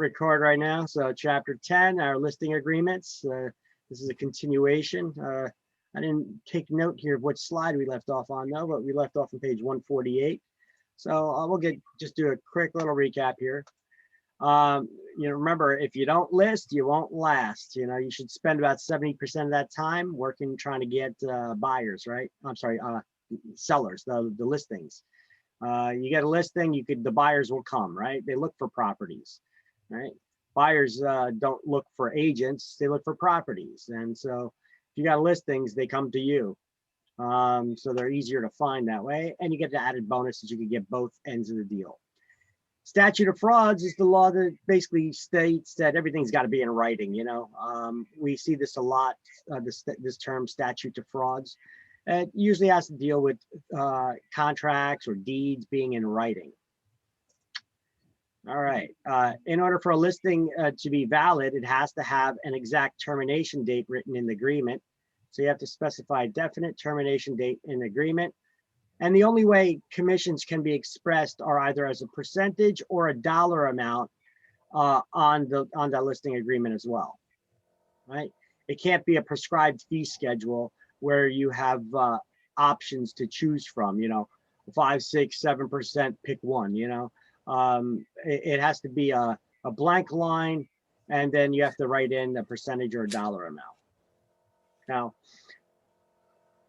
record right now. So chapter 10, our listing agreements. This is a continuation. I didn't take note here of which slide we left off on though, but we left off on page 148. So we'll just do a quick little recap here. Remember, if you don't list, you won't last. You should spend about 70% of that time working, trying to get buyers, right? I'm sorry, sellers, the listings. You get a listing, the buyers will come, right? They look for properties, right? Buyers don't look for agents, they look for properties. And so if you got listings, they come to you. So they're easier to find that way. And you get the added bonus that you can get both ends of the deal. Statute of frauds is the law that basically states that everything's got to be in writing. We see this a lot, this term statute of frauds. It usually has to deal with contracts or deeds being in writing. All right. In order for a listing to be valid, it has to have an exact termination date written in the agreement. So you have to specify a definite termination date in the agreement. And the only way commissions can be expressed are either as a percentage or a dollar amount on that listing agreement as well, right? It can't be a prescribed fee schedule where you have options to choose from, 5, 6, 7%, pick one, it has to be a blank line, and then you have to write in a percentage or a dollar amount. Now,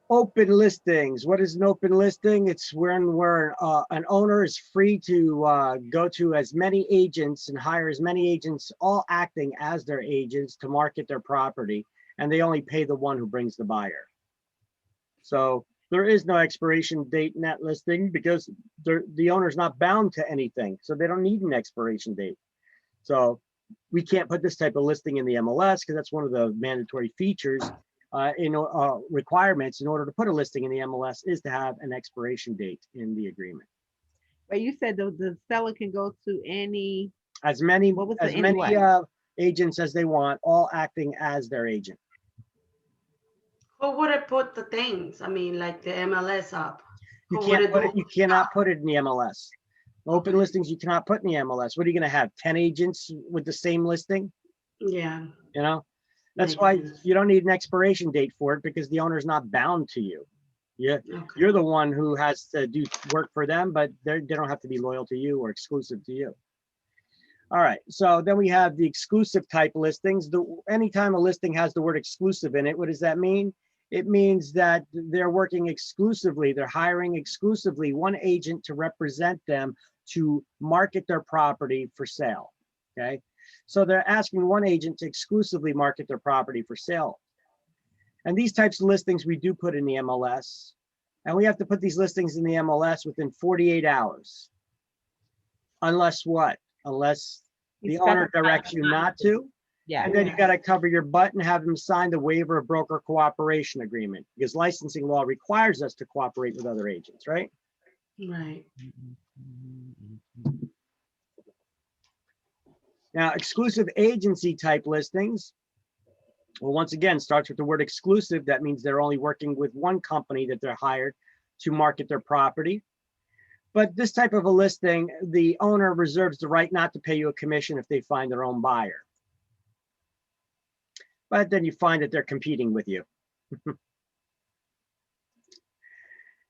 open listings. What is an open listing? It's where an owner is free to go to as many agents and hire as many agents, all acting as their agents to market their property, and they only pay the one who brings the buyer. So there is no expiration date in that listing because the owner's not bound to anything, so they don't need an expiration date. So we can't put this type of listing in the MLS because that's one of the mandatory features requirements in order to put a listing in the MLS is to have an expiration date in the agreement. But you said the seller can go to as many agents as they want, all acting as their agent. Who would have put the things? I mean, like the MLS up. You cannot put it in the MLS. Open listings you cannot put in the MLS. What are you going to have? 10 agents with the same listing? Yeah. That's why you don't need an expiration date for it because the owner's not bound to you. You're the one who has to do work for them, but they don't have to be loyal to you or exclusive to you. All right, so then we have the exclusive type listings. Anytime a listing has the word exclusive in it, what does that mean? It means that they're working exclusively, they're hiring exclusively one agent to represent them to market their property for sale, okay? So they're asking one agent to exclusively market their property for sale. And these types of listings we do put in the MLS, and we have to put these listings in the MLS within 48 hours. Unless what? Unless the owner directs you not to. Yeah. And then you got to cover your butt and have them sign the waiver of broker cooperation agreement because licensing law requires us to cooperate with other agents, right? Right. Now, exclusive agency type listings, well, once again, starts with the word exclusive. That means they're only working with one company that they're hired to market their property. But this type of a listing, the owner reserves the right not to pay you a commission if they find their own buyer. But then you find that they're competing with you.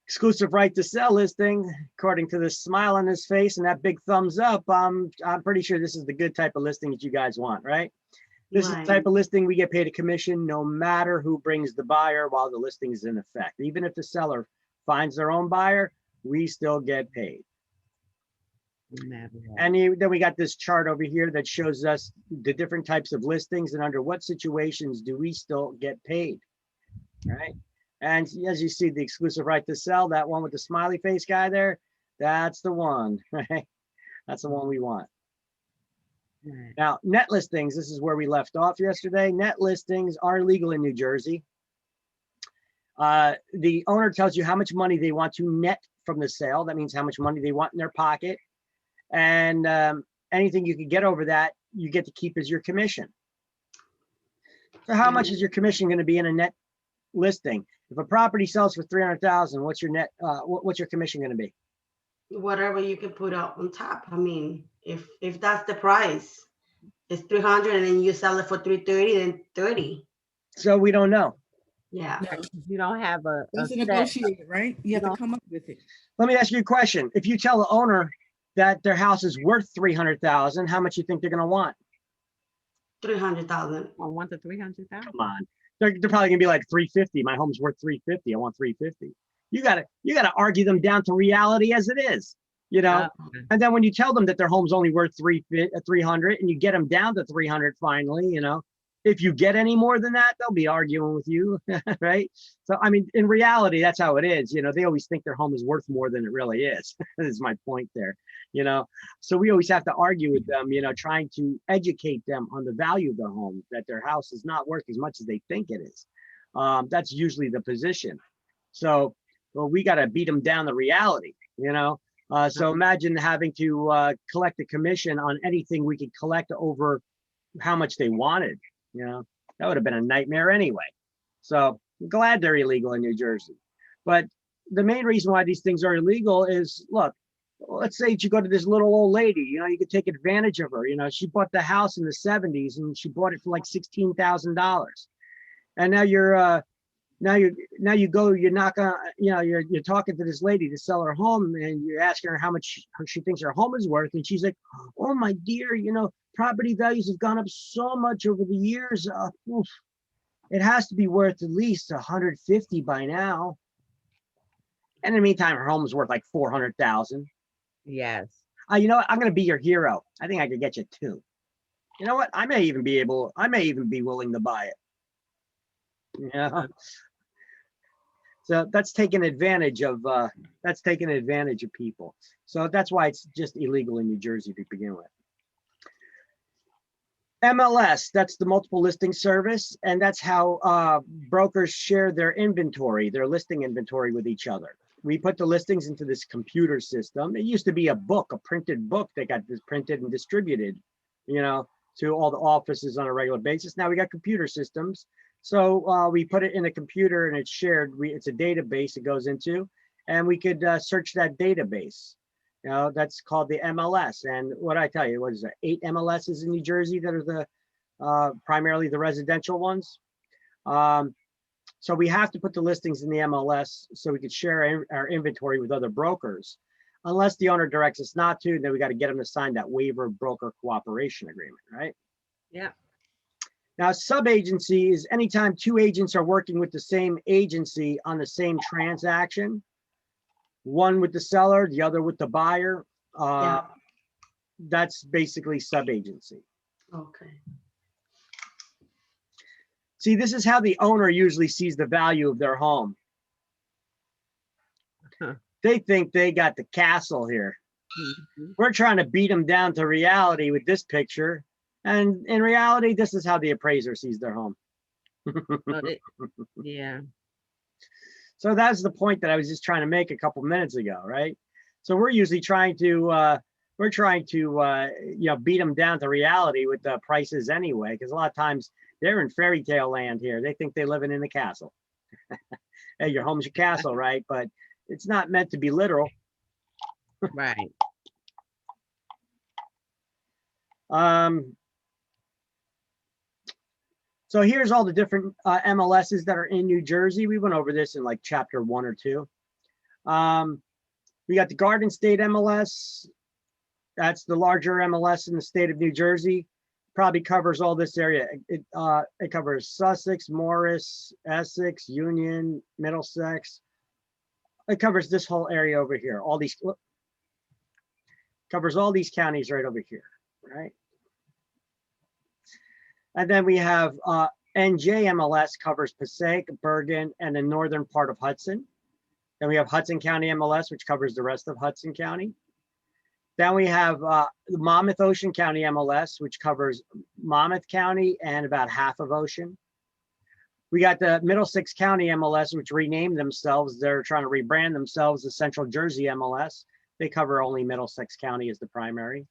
Exclusive right to sell listing, according to the smile on his face and that big thumbs up, I'm pretty sure this is the good type of listing that you guys want, right? This is the type of listing we get paid a commission no matter who brings the buyer while the listing is in effect. Even if the seller finds their own buyer, we still get paid. And then we got this chart over here that shows us the different types of listings and under what situations do we still get paid, right? And as you see, the exclusive right to sell, that one with the smiley face guy there, that's the one, right? That's the one we want. Now, net listings, this is where we left off yesterday. Net listings are legal in New Jersey. The owner tells you how much money they want to net from the sale. That means how much money they want in their pocket. And anything you can get over that, you get to keep as your commission. So how much is your commission going to be in a net listing? If a property sells for $300,000, what's your net? What's your commission going to be? Whatever you can put out on top. I mean, if that's the price, it's 300 and then you sell it for 330, then 30. So we don't know. Yeah. No, You don't have a those are set. negotiated, right? You have to don't- come up with it. Let me ask you a question. If you tell the owner that their house is worth 300,000, how much you think they're going to want? 300,000. I want the 300,000. Come on. They're probably gonna be like 350. My home's worth 350. I want 350. You gotta argue them down to reality as it is, you know. And then when you tell them that their home's only worth 300 and you get them down to 300 finally, you know, if you get any more than that, they'll be arguing with you, right? So I mean, in reality, that's how it is. You know, they always think their home is worth more than it really is. Is my point there, you know. So we always have to argue with them, you know, trying to educate them on the value of their home, that their house is not worth as much as they think it is. That's usually the position. So, well, we got to beat them down the reality, you know. So imagine having to collect a commission on anything we could collect over how much they wanted. You know, that would have been a nightmare anyway. So I'm glad they're illegal in New Jersey. But the main reason why these things are illegal is, look, let's say you go to this little old lady, you know, you could take advantage of her. You know, she bought the house in the 70s and she bought it for like $16,000. And now you're you're talking to this lady to sell her home and you're asking her how much she thinks her home is worth. And she's like, oh my dear, you know, property values have gone up so much over the years. It has to be worth at least 150 by now. And in the meantime, her home is worth like 400,000. Yes. You know what? I'm going to be your hero. I think I could get you 2. You know what? I may even be willing to buy it. Yeah. So that's taking advantage of people. So that's why it's just illegal in New Jersey to begin with. MLS, that's the multiple listing service, and that's how brokers share their inventory, their listing inventory with each other. We put the listings into this computer system. It used to be a book, a printed book that got printed and distributed, you know, to all the offices on a regular basis. Now we got computer systems. So we put it in a computer and it's shared. It's a database it goes into, and we could search that database. You know, that's called the MLS. And what I tell you, what is it, 8 MLSs in New Jersey that are the primarily the residential ones. So we have to put the listings in the MLS so we could share our inventory with other brokers, unless the owner directs us not to. Then we got to get them to sign that waiver of broker cooperation agreement, right? Yeah. Now, sub-agency is anytime 2 agents are working with the same agency on the same transaction, one with the seller, the other with the buyer. Yeah. That's basically sub-agency. Okay. See, this is how the owner usually sees the value of their home. Huh. They think they got the castle here. Mhm. We're trying to beat them down to reality with this picture. And in reality, this is how the appraiser sees their home. Yeah. So that's the point that I was just trying to make a couple minutes ago, right? So we're usually trying to you know, beat them down to reality with the prices anyway, because a lot of times they're in fairy tale land here. They think they're living in the castle. Hey, your home's your castle, right? But it's not meant to be literal. Right. So here's all the different MLSs that are in New Jersey. We went over this in like chapter 1 or 2. We got the Garden State MLS. That's the larger MLS in the state of New Jersey. Probably covers all this area. It covers Sussex, Morris, Essex, Union, Middlesex. It covers this whole area over here. All these covers all these counties right over here, right? And then we have NJMLS covers Passaic, Bergen, and the northern part of Hudson. Then we have Hudson County MLS, which covers the rest of Hudson County. Then we have the Monmouth Ocean County MLS, which covers Monmouth County and about half of Ocean. We got the Middlesex County MLS, which renamed themselves. They're trying to rebrand themselves as Central Jersey MLS. They cover only Middlesex County as the primary.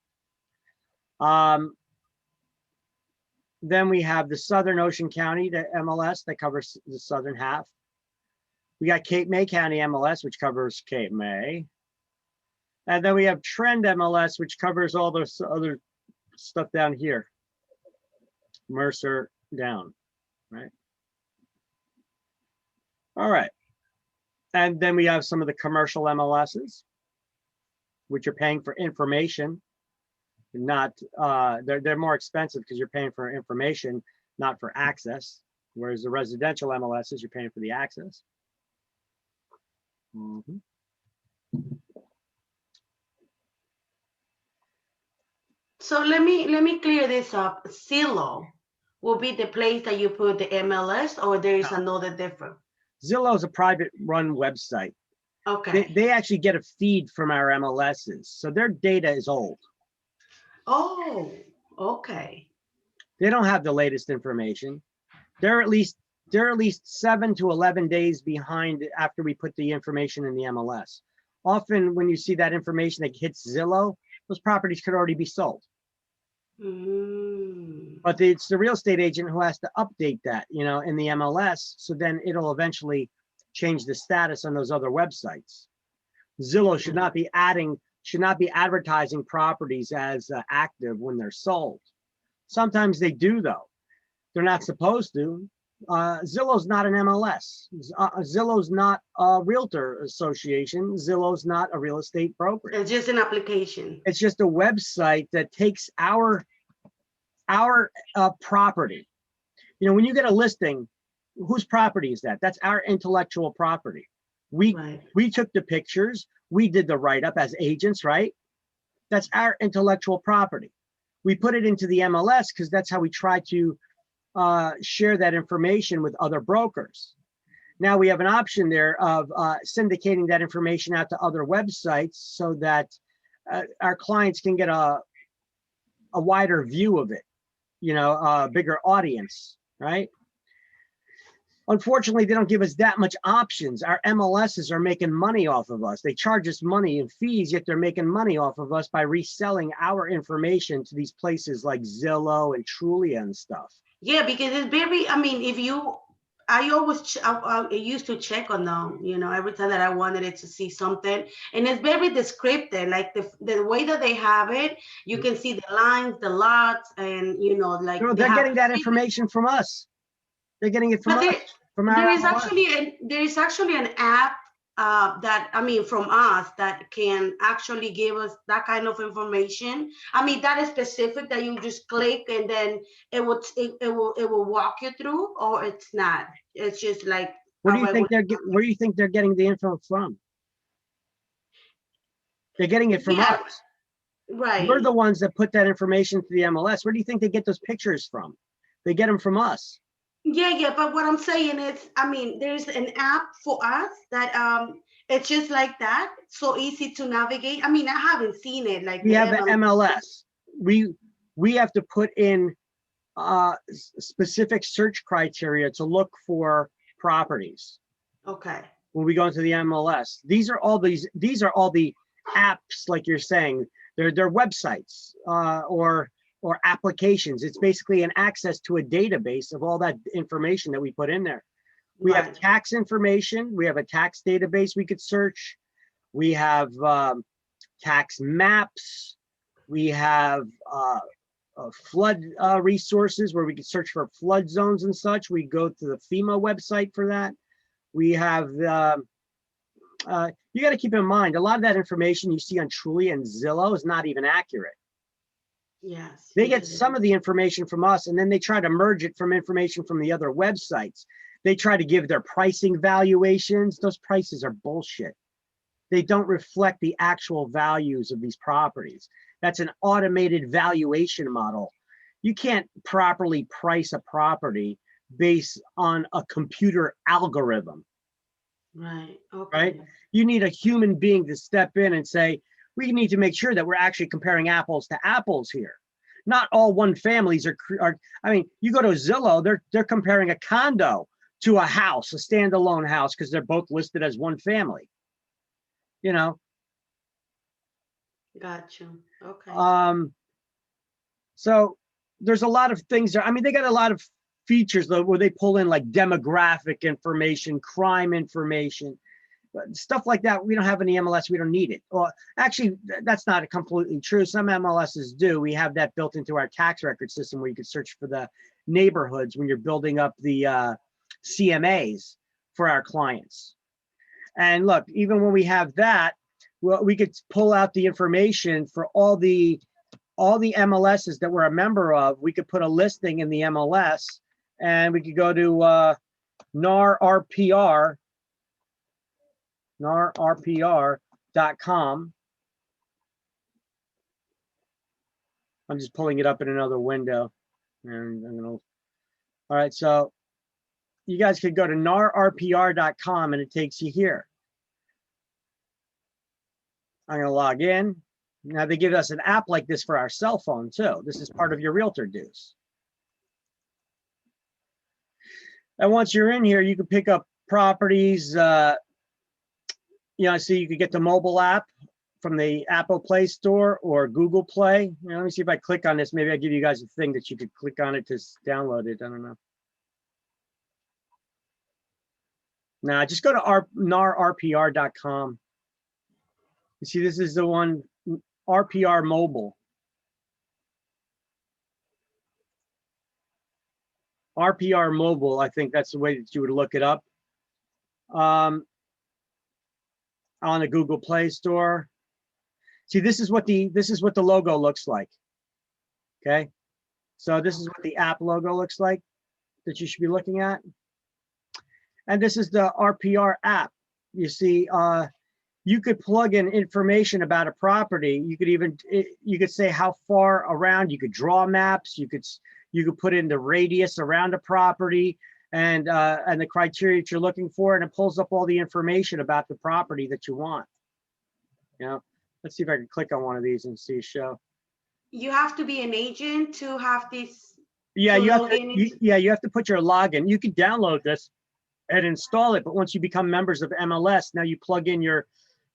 Then we have the Southern Ocean County, the MLS, that covers the southern half. We got Cape May County MLS, which covers Cape May. And then we have Trend MLS, which covers all this other stuff down here. Mercer down, right? All right. And then we have some of the commercial MLSs, which are paying for information, not, they're more expensive because you're paying for information, not for access. Whereas the residential MLSs, you're paying for the access. Mhm. So let me clear this up. Zillow will be the place that you put the MLS, or there is another different. Zillow is a private run website. Okay. They actually get a feed from our MLSs. So their data is old. Oh, okay. They don't have the latest information. They're at least 7 to 11 days behind after we put the information in the MLS. Often when you see that information that hits Zillow, those properties could already be sold. But it's the real estate agent who has to update that, you know, in the MLS. So then it'll eventually change the status on those other websites. Zillow should not be advertising properties as active when they're sold. Sometimes they do though. They're not supposed to. Zillow's not an MLS. Zillow's not a realtor association. Zillow's not a real estate broker. It's just an application. It's just a website that takes our property. You know, when you get a listing, whose property is that? That's our intellectual property. We took the pictures. We did the write-up as agents, right? That's our intellectual property. We put it into the MLS because that's how we try to share that information with other brokers. Now we have an option there of syndicating that information out to other websites so that our clients can get a wider view of it, you know, a bigger audience, right? Unfortunately, they don't give us that much options. Our MLSs are making money off of us. They charge us money and fees, yet they're making money off of us by reselling our information to these places like Zillow and Trulia and stuff. Yeah, because it's very, I mean, I used to check on them, you know, every time that I wanted it to see something, and it's very descriptive, like the way that they have it, you can see the lines, the lots, and you know, like they're getting that information from us. They're getting it from us. There is actually an app that, I mean, from us that can actually give us that kind of information. I mean, that is specific that you just click and then it will walk you through, or it's not. It's just like where do you think they're getting the info from? They're getting it from us. Right. We're the ones that put that information to the MLS. Where do you think they get those pictures from? They get them from us. Yeah, but what I'm saying is, I mean, there's an app for us that it's just like that, so easy to navigate. I mean, I haven't seen it like we have the MLS. We have to put in specific search criteria to look for properties. Okay. When we go into the MLS, these are all the apps, like you're saying. They're websites or applications. It's basically an access to a database of all that information that we put in there. We have tax information. We have a tax database we could search. We have tax maps. We have flood resources where we can search for flood zones and such. We go to the FEMA website for that. We have, you got to keep in mind, a lot of that information you see on Trulia and Zillow is not even accurate. Yes. They get some of the information from us, and then they try to merge it from information from the other websites. They try to give their pricing valuations. Those prices are bullshit. They don't reflect the actual values of these properties. That's an automated valuation model. You can't properly price a property based on a computer algorithm. Right. Okay. Right? You need a human being to step in and say, we need to make sure that we're actually comparing apples to apples here. Not all one families are. I mean, you go to Zillow, they're comparing a condo to a house, a standalone house, because they're both listed as one family. You know. Gotcha. Okay. So there's a lot of things there. I mean, they got a lot of features though, where they pull in like demographic information, crime information. Stuff like that, we don't have any MLS, we don't need it. Well, actually, that's not completely true. Some MLSs do. We have that built into our tax record system where you can search for the neighborhoods when you're building up the CMAs for our clients. And look, even when we have that, well, we could pull out the information for all the MLSs that we're a member of. We could put a listing in the MLS, and we could go to narrpr.com. I'm just pulling it up in another window. And I'm gonna, all right, so you guys could go to narrpr.com and it takes you here. I'm gonna log in. Now they give us an app like this for our cell phone too. This is part of your realtor dues. And once you're in here, you can pick up properties. So you could get the mobile app from the Apple Play Store or Google Play. Let me see if I click on this. Maybe I'll give you guys a thing that you could click on it to download it. I don't know. Now just go to narrpr.com. You see, this is the one, RPR Mobile. RPR Mobile, I think that's the way that you would look it up. On the Google Play Store. See, this is what the logo looks like. Okay, so this is what the app logo looks like that you should be looking at. And this is the RPR app. You see, you could plug in information about a property. You could say how far around. You could draw maps. You could put in the radius around a property and the criteria that you're looking for, and it pulls up all the information about the property that you want. Let's see if I can click on one of these and see a show. You have to be an agent to have this. Yeah, you have to put your login. You can download this and install it, but once you become members of MLS, now you plug in your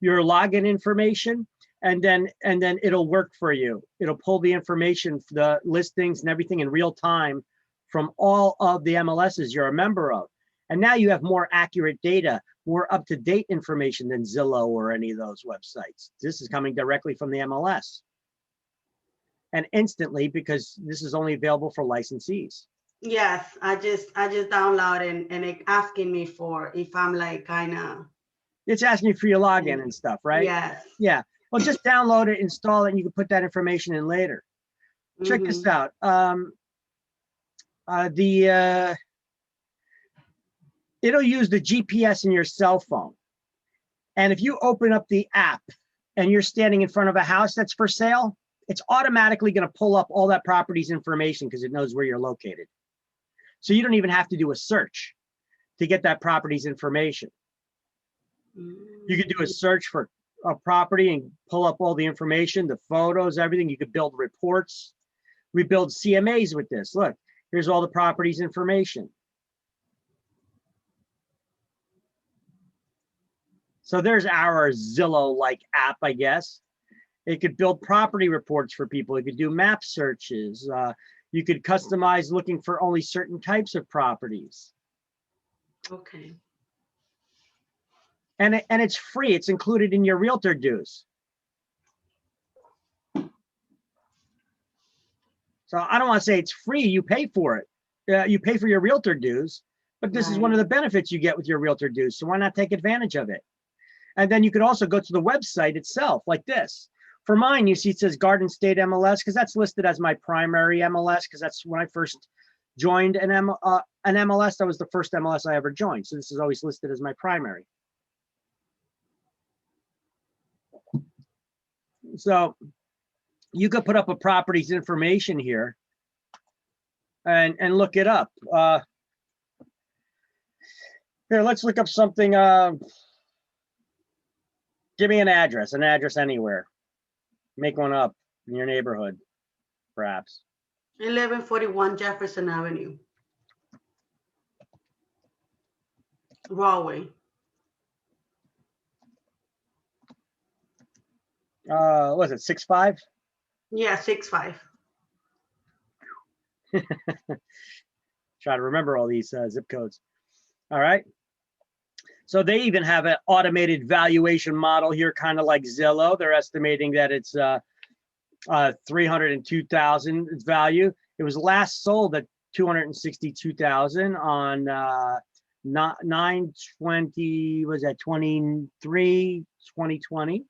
login information, and then it'll work for you. It'll pull the information, the listings and everything in real time from all of the MLSs you're a member of. And now you have more accurate data, more up-to-date information than Zillow or any of those websites. This is coming directly from the MLS. And instantly, because this is only available for licensees. Yes, I just downloaded and it asking me for if I'm like kind of. It's asking you for your login and stuff, right? Yes. Yeah. Well, just download it, install it, and you can put that information in later. Check this out. It'll use the GPS in your cell phone. And if you open up the app and you're standing in front of a house that's for sale, it's automatically going to pull up all that property's information because it knows where you're located. So you don't even have to do a search to get that property's information. You could do a search for a property and pull up all the information, the photos, everything. You could build reports. We build CMAs with this. Look, here's all the property's information. So there's our Zillow-like app, I guess. It could build property reports for people. It could do map searches. You could customize looking for only certain types of properties. Okay. And it's free. It's included in your realtor dues. So I don't want to say it's free. You pay for it. You pay for your realtor dues, but this is one of the benefits you get with your realtor dues. So why not take advantage of it? And then you could also go to the website itself like this. For mine, you see it says Garden State MLS because that's listed as my primary MLS because that's when I first joined an MLS. That was the first MLS I ever joined. So this is always listed as my primary. So you could put up a property's information here and look it up. Here, let's look up something. Give me an address anywhere. Make one up in your neighborhood, perhaps. 1141 Jefferson Avenue. Rahway. Was it 6'5"? Yeah, 6'5". Try to remember all these zip codes. All right. So they even have an automated valuation model here, kind of like Zillow. They're estimating that it's $302,000 its value. It was last sold at $262,000 on 9/20, was that 2020.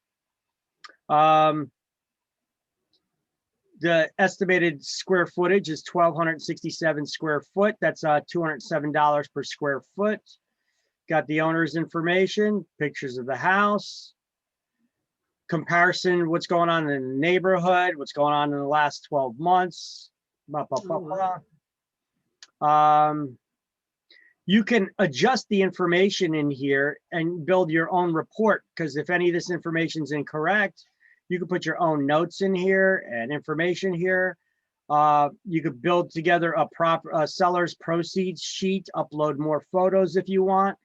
The estimated square footage is 1,267 square foot. That's $207 per square foot. Got the owner's information, pictures of the house, comparison, what's going on in the neighborhood, what's going on in the last 12 months. Blah, blah, blah, blah. You can adjust the information in here and build your own report, because if any of this information is incorrect, you can put your own notes in here and information here. You could build together a proper seller's proceeds sheet, upload more photos if you want.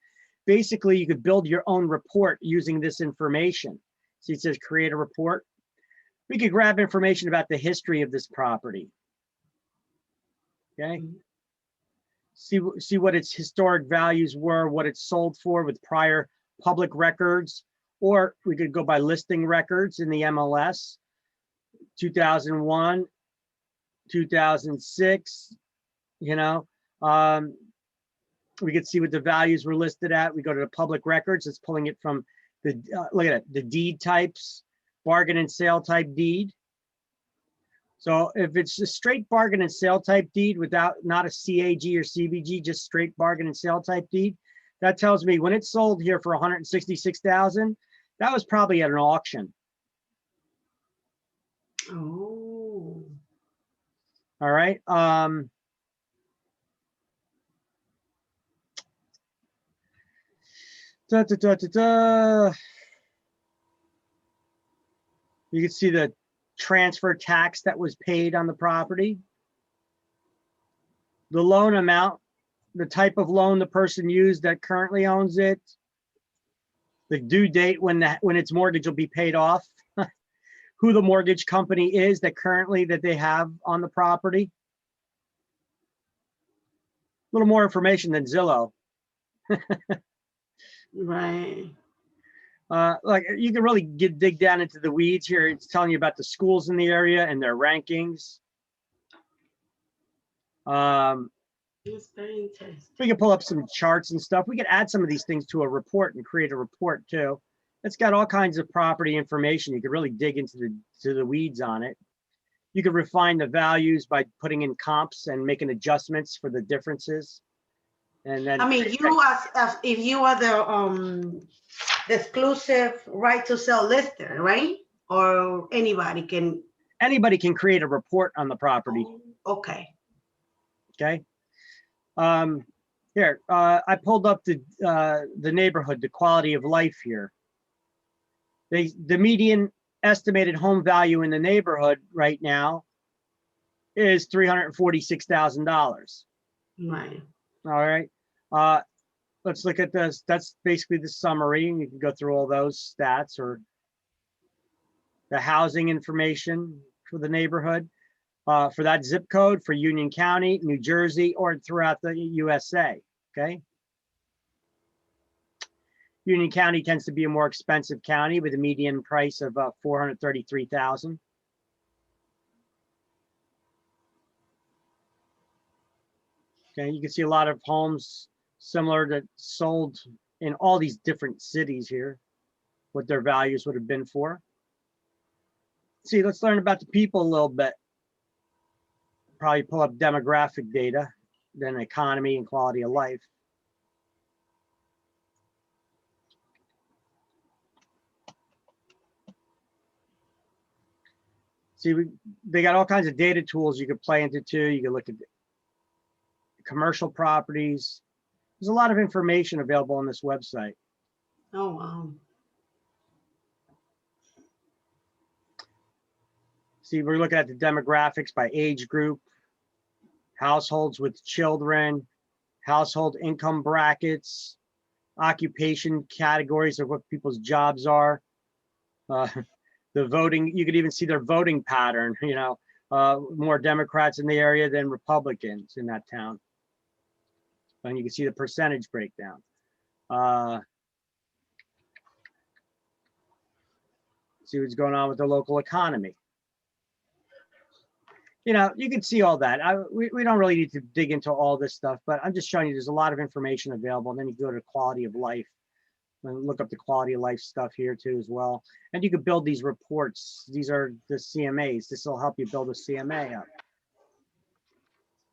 Basically, you could build your own report using this information. See, it says create a report. We could grab information about the history of this property. Okay. See what its historic values were, what it's sold for with prior public records, or we could go by listing records in the MLS, 2001, 2006, you know. We could see what the values were listed at. We go to the public records, it's pulling it from the, look at it, the deed types, bargain and sale type deed. So if it's a straight bargain and sale type deed without, not a CAG or CBG, just straight bargain and sale type deed, that tells me when it sold here for 166,000, that was probably at an auction. Oh. All right. You can see the transfer tax that was paid on the property, the loan amount, the type of loan the person used that currently owns it, the due date when its mortgage will be paid off, who the mortgage company is that currently that they have on the property. A little more information than Zillow. Right. Like you can really dig down into the weeds here. It's telling you about the schools in the area and their rankings. It's very interesting. We can pull up some charts and stuff. We could add some of these things to a report and create a report too. It's got all kinds of property information. You could really dig into the weeds on it. You could refine the values by putting in comps and making adjustments for the differences. And then I mean, you as if you are the exclusive right to sell lister, right? Or anybody can create a report on the property. Okay. Okay. Here, I pulled up the neighborhood, the quality of life here. The median estimated home value in the neighborhood right now is $346,000. Right. All right. Let's look at this. That's basically the summary. You can go through all those stats or the housing information for the neighborhood. For that zip code for Union County, New Jersey, or throughout the USA, okay? Union County tends to be a more expensive county with a median price of $433,000. Okay, you can see a lot of homes similar that sold in all these different cities here, what their values would have been for. See, let's learn about the people a little bit. Probably pull up demographic data, then economy and quality of life. See, they got all kinds of data tools you could play into too. You can look at commercial properties. There's a lot of information available on this website. Oh, wow. See, we're looking at the demographics by age group, households with children, household income brackets, occupation categories of what people's jobs are. The voting, you could even see their voting pattern, you know, more Democrats in the area than Republicans in that town. And you can see the percentage breakdown. See what's going on with the local economy. you know, you can see all that. We don't really need to dig into all this stuff, but I'm just showing you there's a lot of information available. And then you go to quality of life and look up the quality of life stuff here too as well. And you can build these reports. These are the CMAs. This will help you build a CMA up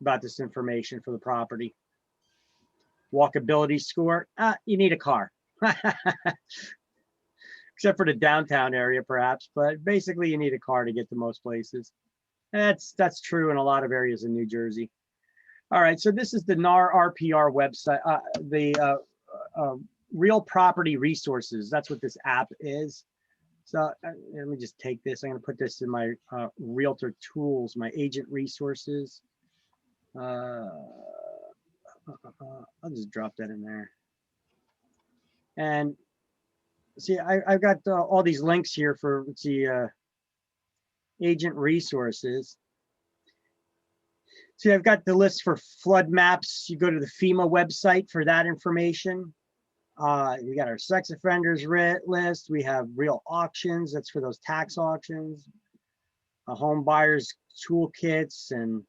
about this information for the property. Walkability score, you need a car. Except for the downtown area perhaps, but basically you need a car to get to most places. That's true in a lot of areas in New Jersey. All right, so this is the NAR RPR website, the Real Property Resources. That's what this app is. So let me just take this. I'm going to put this in my Realtor Tools, my agent resources. I'll just drop that in there. And see, I've got all these links here for, let's see, agent resources. See, I've got the list for flood maps. You go to the FEMA website for that information. We got our sex offenders list. We have real auctions. That's for those tax auctions. Home buyers toolkits and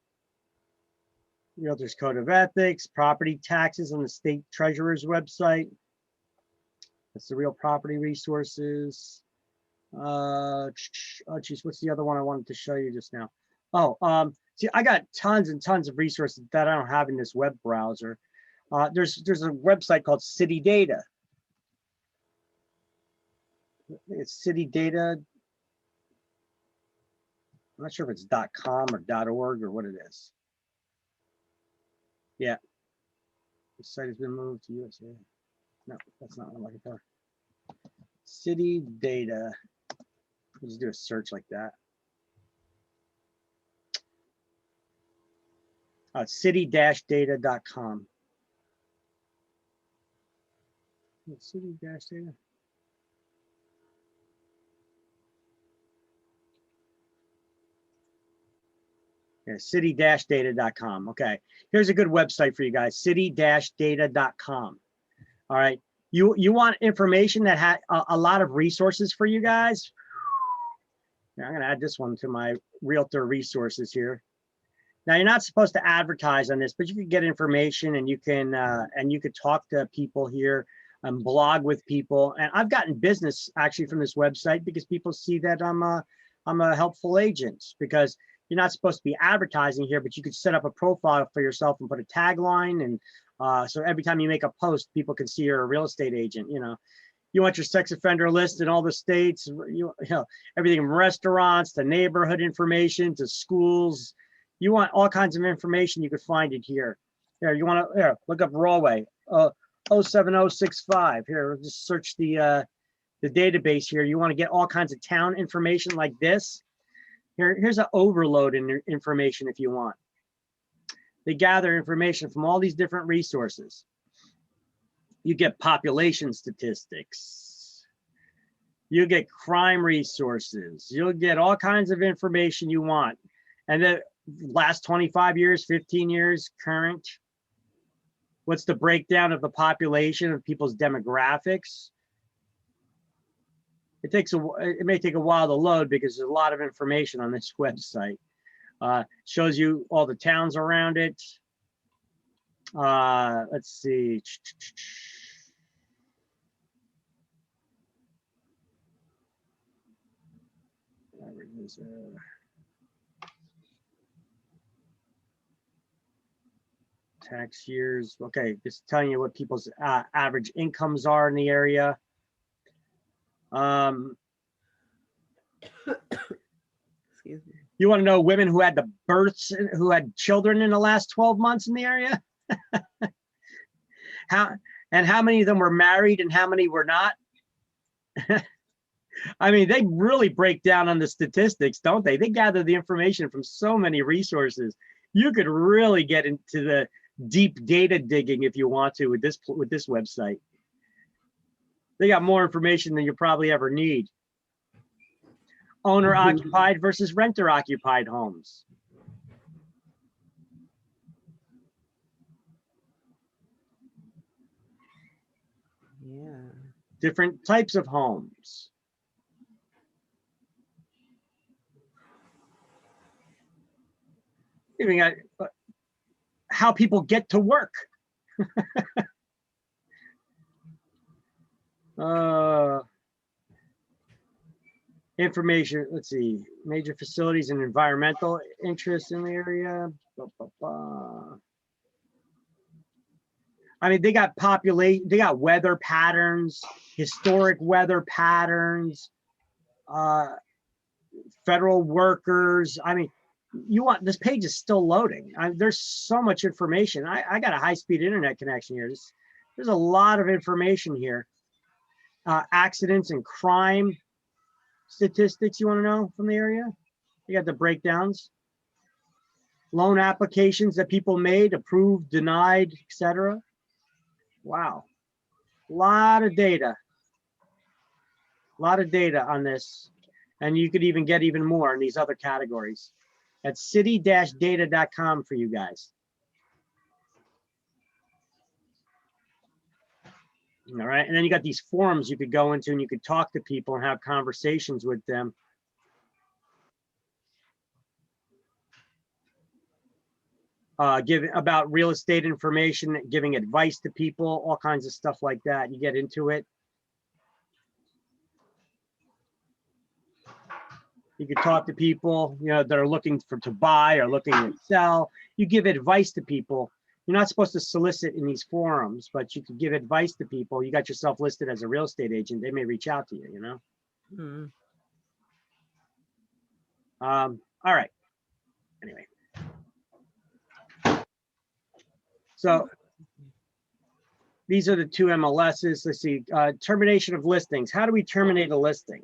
Realtors Code of Ethics, property taxes on the state treasurer's website. That's the Real Property Resources. Oh geez, what's the other one I wanted to show you just now? Oh, see, I got tons and tons of resources that I don't have in this web browser. There's a website called City Data. It's City Data. I'm not sure if it's .com or .org or what it is. Yeah. The site has been moved to USA. No, that's not what I'm looking for. City Data. We'll just do a search like that. City-data.com. City-data. Yeah, city-data.com. Okay, here's a good website for you guys, city-data.com. All right, you want information that had a lot of resources for you guys? Now, I'm going to add this one to my Realtor resources here. Now, you're not supposed to advertise on this, but you can get information and you can talk to people here and blog with people. And I've gotten business actually from this website because people see that I'm a helpful agent, because you're not supposed to be advertising here, but you could set up a profile for yourself and put a tagline. And so every time you make a post, people can see you're a real estate agent. You know, you want your sex offender list in all the states, you know, everything from restaurants to neighborhood information to schools. You want all kinds of information, you could find it here. Here, you want to look up Rawway, 07065. Here, just search the database here. You want to get all kinds of town information like this. Here's an overload in information if you want. They gather information from all these different resources. You get population statistics. You get crime resources. You'll get all kinds of information you want. And the last 25 years, 15 years, current. What's the breakdown of the population of people's demographics? It may take a while to load because there's a lot of information on this website. Shows you all the towns around it. Let's see. Tax years. Okay, just telling you what people's average incomes are in the area. Excuse me. You want to know women who had the births, who had children in the last 12 months in the area? How many of them were married and how many were not? I mean, they really break down on the statistics, don't they? They gather the information from so many resources. You could really get into the deep data digging if you want to with this website. They got more information than you probably ever need. Owner occupied versus renter occupied homes. Yeah. Different types of homes. Even got how people get to work. Information, let's see, major facilities and environmental interests in the area. I mean, they got they got weather patterns, historic weather patterns, federal workers. I mean, this page is still loading. There's so much information. I got a high-speed internet connection here. There's a lot of information here. Accidents and crime statistics you want to know from the area. You got the breakdowns. Loan applications that people made, approved, denied, etc. Wow. A lot of data. A lot of data on this. And you could even get even more in these other categories. That's city-data.com for you guys. All right. And then you got these forums you could go into and you could talk to people and have conversations with them. Giving about real estate information, giving advice to people, all kinds of stuff like that. You get into it. You could talk to people, you know, that are looking to buy or looking to sell. You give advice to people. You're not supposed to solicit in these forums, but you could give advice to people. You got yourself listed as a real estate agent. They may reach out to you, you know? Mm. All right. Anyway. So these are the two MLSs. Let's see, termination of listings. How do we terminate a listing?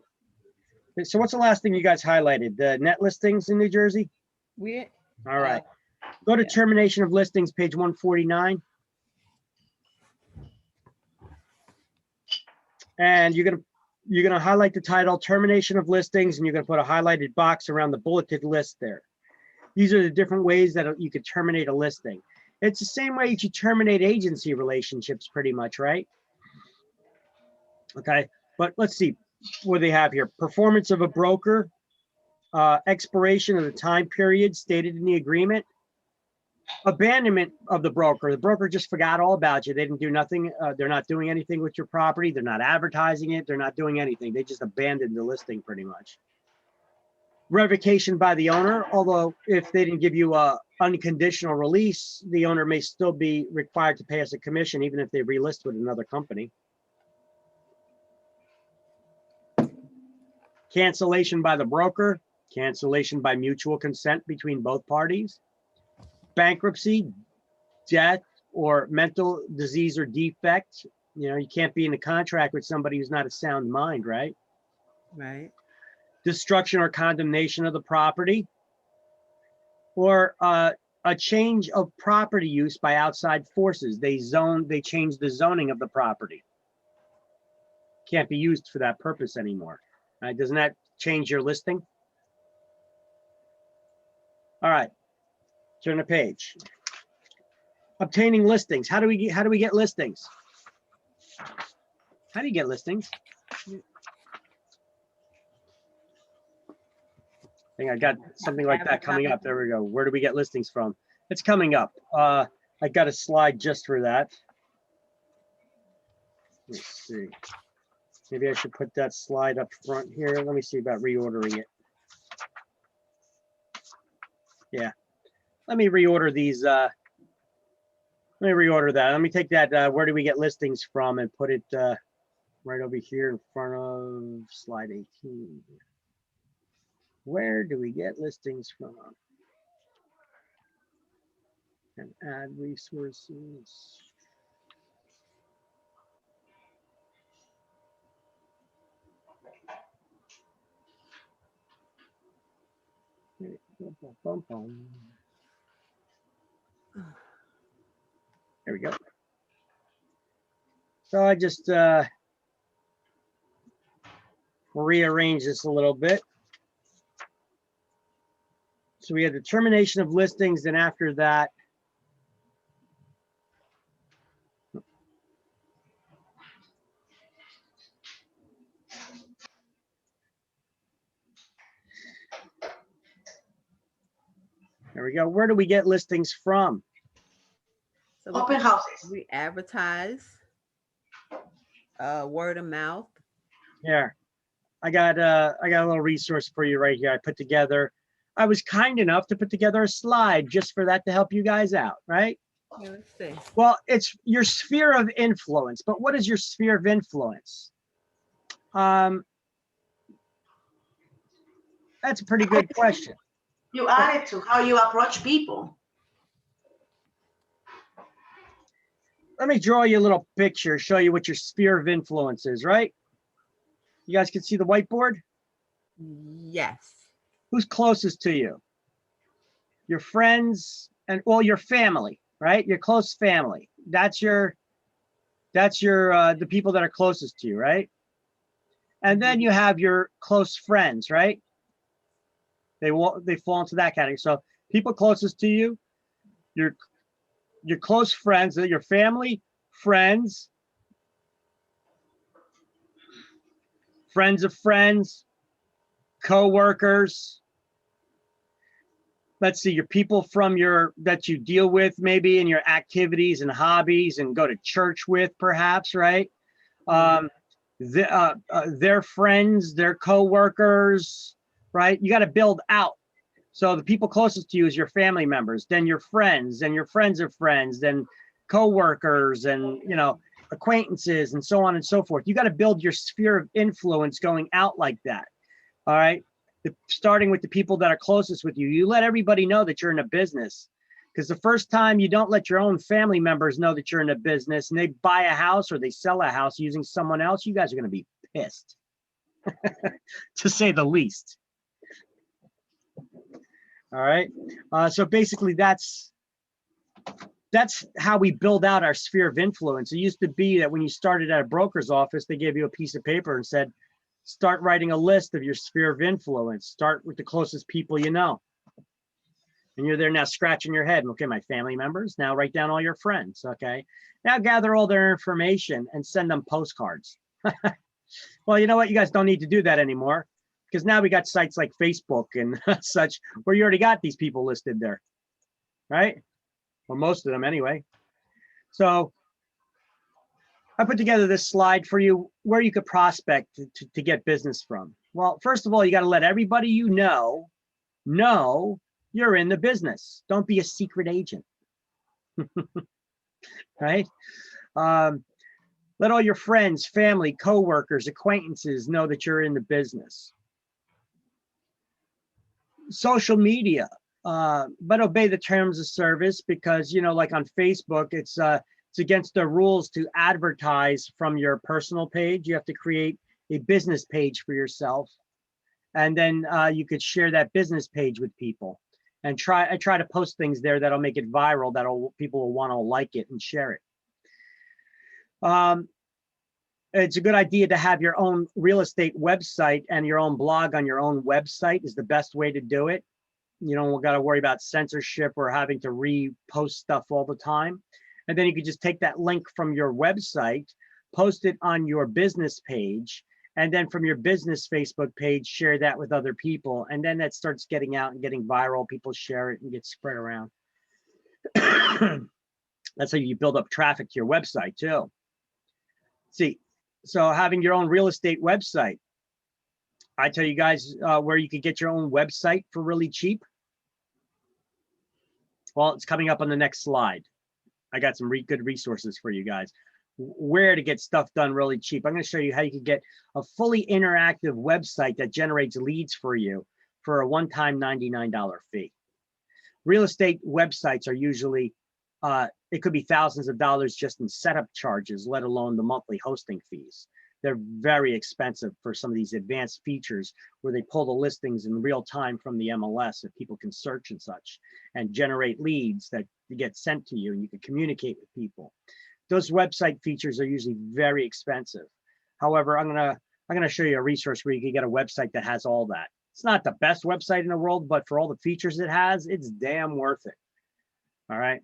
So what's the last thing you guys highlighted? The net listings in New Jersey? All right. Go to yeah. termination of listings, page 149. And you're gonna highlight the title, termination of listings, and you're gonna put a highlighted box around the bulleted list there. These are the different ways that you could terminate a listing. It's the same way you terminate agency relationships pretty much, right? Okay, but let's see what they have here. Performance of a broker, expiration of the time period stated in the agreement, abandonment of the broker. The broker just forgot all about you. They didn't do nothing. They're not doing anything with your property. They're not advertising it. They're not doing anything. They just abandoned the listing pretty much. Revocation by the owner, although if they didn't give you a unconditional release, the owner may still be required to pay us a commission even if they relist with another company. Cancellation by the broker, cancellation by mutual consent between both parties. Bankruptcy, death, or mental disease or defect. You know, you can't be in a contract with somebody who's not a sound mind, right? Right. Destruction or condemnation of the property, or a change of property use by outside forces. They change the zoning of the property. Can't be used for that purpose anymore. Doesn't that change your listing? All right, turn the page. Obtaining listings. How do we get listings? How do you get listings? I think I got something like that coming up. There we go. Where do we get listings from? It's coming up. I got a slide just for that. Let's see. Maybe I should put that slide up front here. Let me see about reordering it. Yeah. Let me reorder these. Let me reorder that. Let me take that. Where do we get listings from and put it right over here in front of slide 18. Where do we get listings from? And add resources. There we go. So I just rearrange this a little bit. So we had the termination of listings, then after that, There we go. Where do we get listings from? So Open houses. we advertise, word of mouth. Here, I got a little resource for you right here. I put together, I was kind enough to put together a slide just for that to help you guys out, right? Yeah, let's see. Well, it's your sphere of influence, but what is your sphere of influence? That's a pretty good question. You add it to how you approach people. Let me draw you a little picture, show you what your sphere of influence is, right? You guys can see the whiteboard? Yes. Who's closest to you? Your friends and, well, your family, right? Your close family. That's your the people that are closest to you, right? And then you have your close friends, right? They fall into that category. So people closest to you, your close friends, your family, friends, friends of friends, co-workers. Let's see, your people from that you deal with maybe in your activities and hobbies and go to church with, perhaps, right? Their friends, their co-workers, right? You got to build out. So the people closest to you is your family members, then your friends, and your friends of friends, then co-workers, and acquaintances, and so on and so forth. You got to build your sphere of influence going out like that. All right. Starting with the people that are closest with you. You let everybody know that you're in a business, because the first time you don't let your own family members know that you're in a business and they buy a house or they sell a house using someone else, you guys are going to be pissed, to say the least. All right. So basically that's how we build out our sphere of influence. It used to be that when you started at a broker's office, they gave you a piece of paper and said, start writing a list of your sphere of influence. Start with the closest people you know. And you're there now scratching your head. Okay, my family members. Now write down all your friends. Okay. Now gather all their information and send them postcards. Well, you know what? You guys don't need to do that anymore, because now we got sites like Facebook and such where you already got these people listed there, right? Or most of them anyway. So I put together this slide for you where you could prospect to get business from. Well, first of all, you got to let everybody you know you're in the business. Don't be a secret agent, right? Let all your friends, family, co-workers, acquaintances know that you're in the business. Social media, but obey the terms of service, because, like on Facebook, it's against the rules to advertise from your personal page. You have to create a business page for yourself. And then you could share that business page with people. And I try to post things there that'll make it viral, people will want to like it and share it. It's a good idea to have your own real estate website, and your own blog on your own website is the best way to do it. You don't got to worry about censorship or having to repost stuff all the time. And then you could just take that link from your website, post it on your business page, and then from your business Facebook page, share that with other people. And then that starts getting out and getting viral. People share it and get spread around. That's how you build up traffic to your website too. See, so having your own real estate website, I tell you guys where you could get your own website for really cheap. Well, it's coming up on the next slide. I got some good resources for you guys. Where to get stuff done really cheap. I'm going to show you how you can get a fully interactive website that generates leads for you for a one-time $99 fee. Real estate websites are usually, it could be thousands of dollars just in setup charges, let alone the monthly hosting fees. They're very expensive for some of these advanced features where they pull the listings in real time from the MLS that people can search and such, and generate leads that get sent to you, and you can communicate with people. Those website features are usually very expensive. However, I'm gonna show you a resource where you can get a website that has all that. It's not the best website in the world, but for all the features it has, it's damn worth it. All right.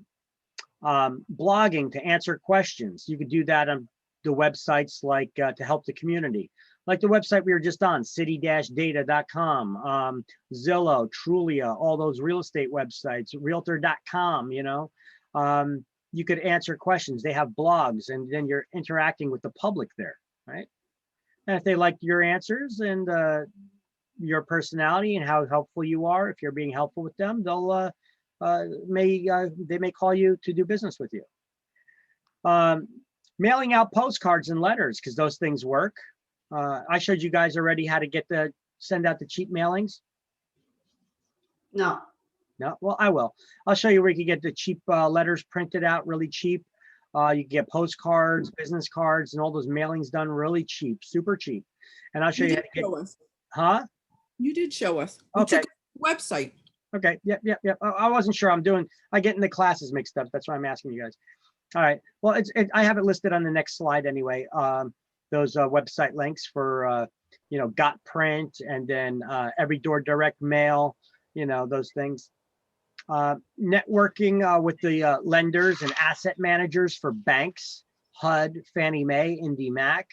Blogging to answer questions. You could do that on the websites like to help the community. Like the website we were just on, city-data.com, Zillow, Trulia, all those real estate websites, realtor.com, you know. You could answer questions. They have blogs, and then you're interacting with the public there, right? And if they like your answers and your personality and how helpful you are, if you're being helpful with them, they'll they may call you to do business with you. Mailing out postcards and letters, because those things work. I showed you guys already how to send out the cheap mailings. No. No, well, I will. I'll show you where you can get the cheap letters printed out really cheap. You can get postcards, business cards, and all those mailings done really cheap, super cheap. And I'll show you how to get. Huh? You did show us. Okay. Took the website. Okay. Yep. I wasn't sure. I get in the classes mixed up. That's why I'm asking you guys. All right. Well, I have it listed on the next slide anyway. Those website links for Got Print, and then Every Door Direct Mail, those things. Networking with the lenders and asset managers for banks, HUD, Fannie Mae, IndyMac.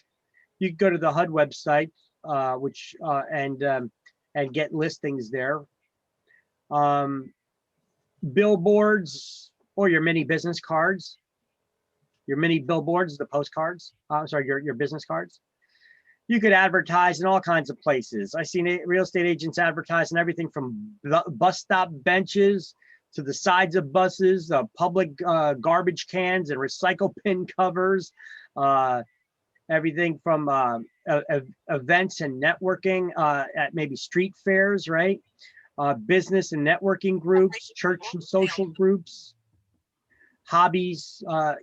You can go to the HUD website, and get listings there. Billboards or your mini business cards. Your mini billboards, the postcards. Your business cards. You could advertise in all kinds of places. I've seen real estate agents advertise in everything from bus stop benches to the sides of buses, public garbage cans and recycle bin covers, everything from events and networking at maybe street fairs, right? Business and networking groups, church and social groups. Hobbies, I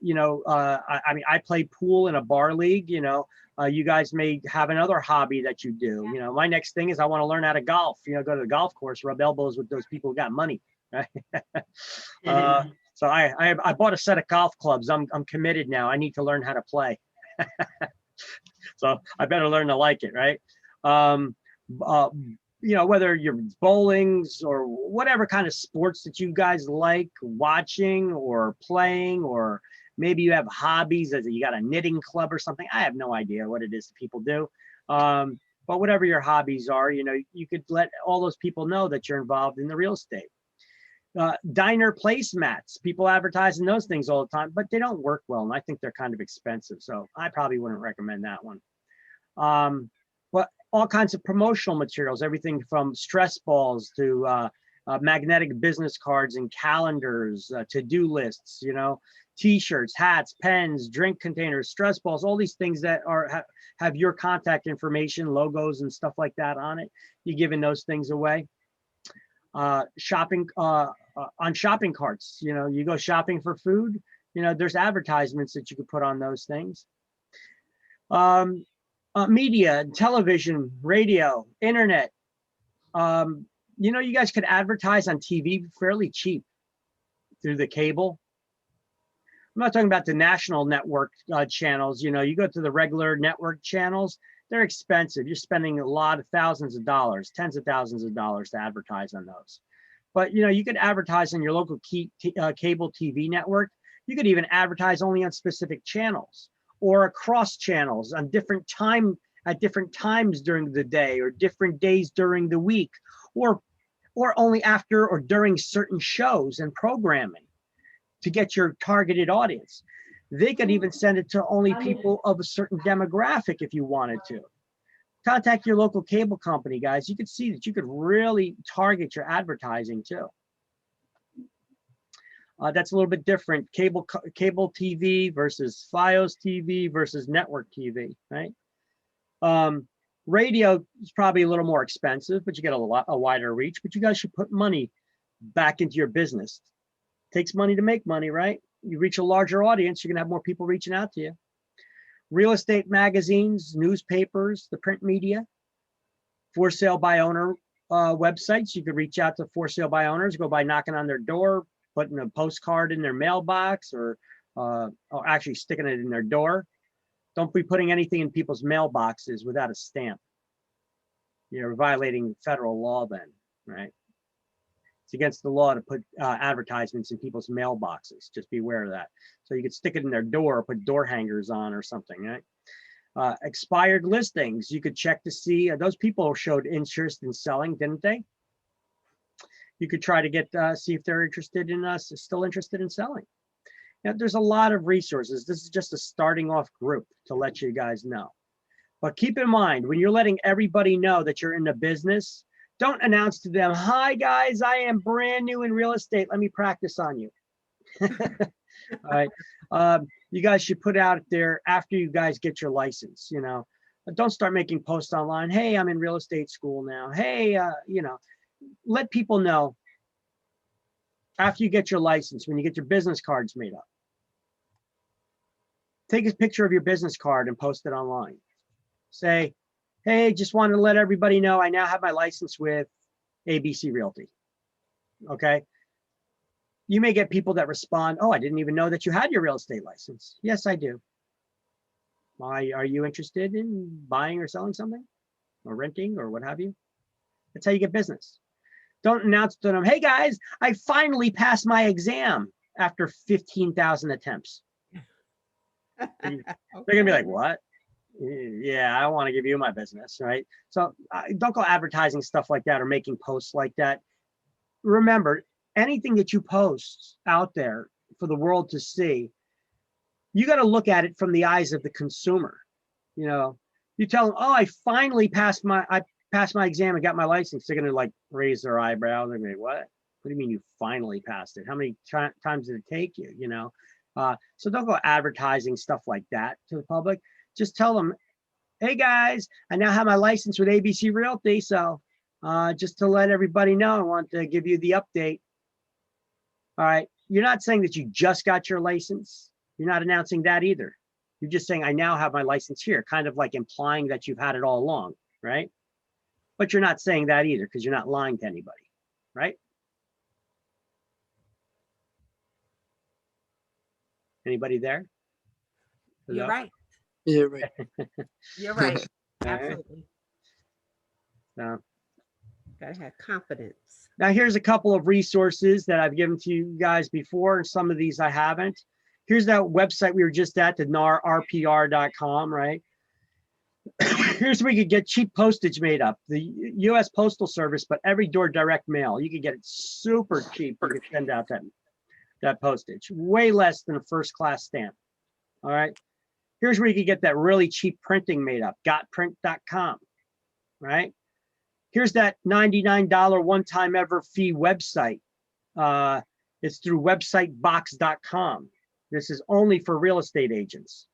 play pool in a bar league. You guys may have another hobby that you do. My next thing is I want to learn how to golf. Go to the golf course, rub elbows with those people who got money. Right? So I bought a set of golf clubs. I'm committed now. I need to learn how to play. So I better learn to like it, right? Whether you're bowlings or whatever kind of sports that you guys like watching or playing, or maybe you have hobbies, as you got a knitting club or something. I have no idea what it is that people do. But whatever your hobbies are, you could let all those people know that you're involved in the real estate. Diner placemats, people advertise in those things all the time, but they don't work well. And I think they're kind of expensive. So I probably wouldn't recommend that one. But all kinds of promotional materials, everything from stress balls to magnetic business cards and calendars, to-do lists, T-shirts, hats, pens, drink containers, stress balls, all these things that have your contact information, logos and stuff like that on it. You're giving those things away. Shopping on shopping carts, you go shopping for food, there's advertisements that you could put on those things. Media, television, radio, internet. You guys could advertise on TV fairly cheap through the cable. I'm not talking about the national network channels. You go to the regular network channels, they're expensive. You're spending a lot of thousands of dollars, tens of thousands of dollars to advertise on those. But you could advertise on your local cable TV network. You could even advertise only on specific channels or across channels on different times during the day or different days during the week, or only after or during certain shows and programming to get your targeted audience. They could even send it to only people of a certain demographic if you wanted to. Contact your local cable company, guys. You could see that you could really target your advertising too. That's a little bit different. Cable TV versus Fios TV versus network TV, right? Radio is probably a little more expensive, but you get a wider reach. But you guys should put money back into your business. It takes money to make money, right? You reach a larger audience, you're gonna have more people reaching out to you. Real estate magazines, newspapers, the print media, for sale by owner websites. You could reach out to for sale by owners, go by knocking on their door, putting a postcard in their mailbox, or actually sticking it in their door. Don't be putting anything in people's mailboxes without a stamp. You're violating federal law then, right? It's against the law to put advertisements in people's mailboxes. Just be aware of that. So you could stick it in their door or put door hangers on or something, right? Expired listings, you could check to see those people showed interest in selling, didn't they? You could try to get see if they're interested in still interested in selling. Now, there's a lot of resources. This is just a starting off group to let you guys know. But keep in mind, when you're letting everybody know that you're in the business, don't announce to them, "Hi guys, I am brand new in real estate. Let me practice on you." All right. You guys should put out there after you guys get your license, you know. Don't start making posts online. "Hey, I'm in real estate school now. Hey, you know," let people know after you get your license, when you get your business cards made up. Take a picture of your business card and post it online. Say, "Hey, just wanted to let everybody know I now have my license with ABC Realty." Okay. You may get people that respond, "Oh, I didn't even know that you had your real estate license." "Yes, I do." "Why, are you interested in buying or selling something or renting or what have you?" That's how you get business. Don't announce to them, "Hey guys, I finally passed my exam after 15,000 attempts." They're gonna be like, "What? Yeah, I don't want to give you my business," right? So don't go advertising stuff like that or making posts like that. Remember, anything that you post out there for the world to see, you got to look at it from the eyes of the consumer. You know, you tell them, "Oh, I finally passed my exam and got my license." They're gonna like raise their eyebrow. They're gonna be, "What? What do you mean you finally passed it? How many times did it take you?" You know, so don't go advertising stuff like that to the public. Just tell them, "Hey guys, I now have my license with ABC Realty. So just to let everybody know, I want to give you the update." All right. You're not saying that you just got your license. You're not announcing that either. You're just saying, "I now have my license here," kind of like implying that you've had it all along, right? But you're not saying that either because you're not lying to anybody, right? Anybody there? You're Hello? right. Yeah, right. You're right. All right. Absolutely. So, Gotta have confidence. now here's a couple of resources that I've given to you guys before. Some of these I haven't. Here's that website we were just at, the rpr.com, right? Here's where you could get cheap postage made up. The U.S. Postal Service, but every door direct mail. You can get it super cheap. You can send out that postage, way less than a first class stamp. All right. Here's where you can get that really cheap printing made up, gotprint.com, right? Here's that $99 one-time ever fee website. It's through websitebox.com. This is only for real estate agents.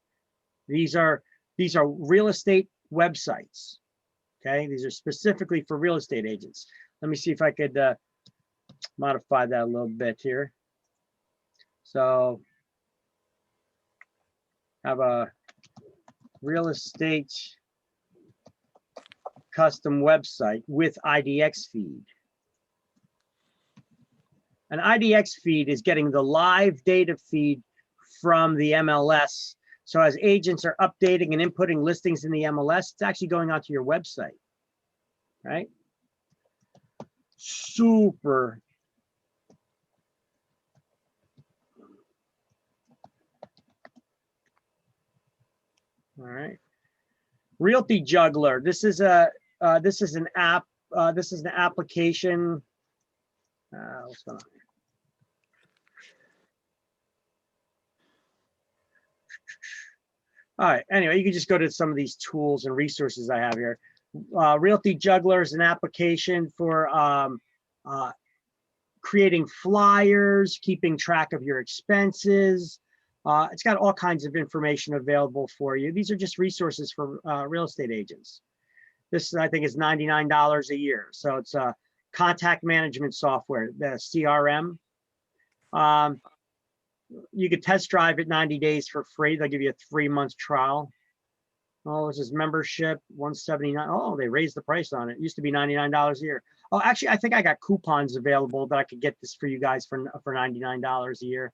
These are real estate websites. Okay, these are specifically for real estate agents. Let me see if I could modify that a little bit here. So have a real estate custom website with IDX feed. An IDX feed is getting the live data feed from the MLS. So as agents are updating and inputting listings in the MLS, it's actually going onto your website, right? Super. All right. Realty Juggler. This is an app. This is an application. What's going on here? All right. Anyway, you can just go to some of these tools and resources I have here. Realty Juggler is an application for creating flyers, keeping track of your expenses. It's got all kinds of information available for you. These are just resources for real estate agents. This, I think, is $99 a year. So it's a contact management software, the CRM. You could test drive it 90 days for free. They'll give you a 3-month trial. Oh, this is membership, $179. Oh, they raised the price on it. It used to be $99 a year. Oh, actually, I think I got coupons available that I could get this for you guys for $99 a year.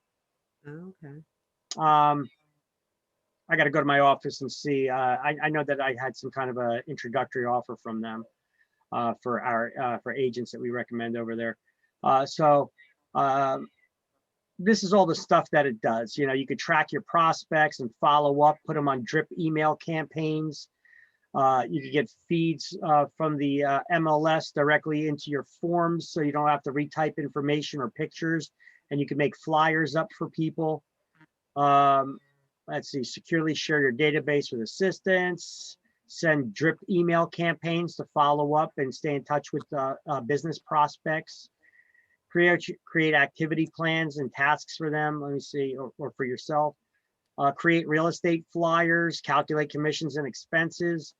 Okay. I got to go to my office and see. I know that I had some kind of a introductory offer from them for agents that we recommend over there. this is all the stuff that it does. You know, you could track your prospects and follow up, put them on drip email campaigns. You can get feeds from the MLS directly into your forms, so you don't have to retype information or pictures, and you can make flyers up for people. Let's see, securely share your database with assistants, send drip email campaigns to follow up and stay in touch with business prospects, create activity plans and tasks for them. Let me see, or for yourself. Create real estate flyers, calculate commissions and expenses,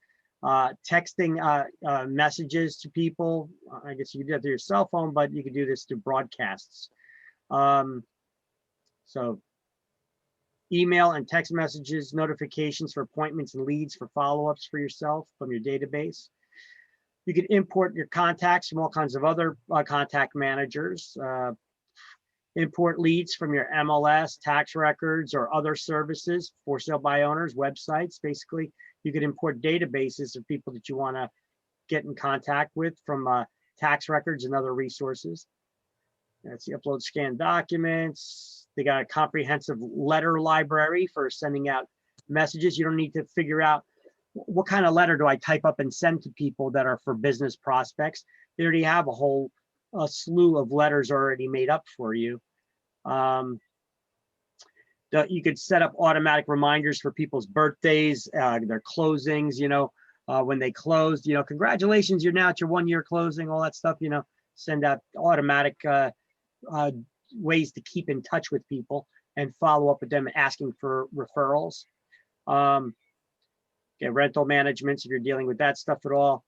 texting messages to people. I guess you can do that through your cell phone, but you can do this through broadcasts. So email and text messages, notifications for appointments and leads for follow-ups for yourself from your database. You can import your contacts from all kinds of other contact managers. Import leads from your MLS, tax records, or other services, for sale by owners, websites. Basically, you could import databases of people that you want to get in contact with from tax records and other resources. Let's see, upload scanned documents. They got a comprehensive letter library for sending out messages. You don't need to figure out what kind of letter do I type up and send to people that are for business prospects. They already have a whole slew of letters already made up for you. You could set up automatic reminders for people's birthdays, their closings, you know, when they closed, you know, congratulations, you're now at your 1 year closing, all that stuff, you know, send out automatic ways to keep in touch with people and follow up with them asking for referrals. Rental management, if you're dealing with that stuff at all.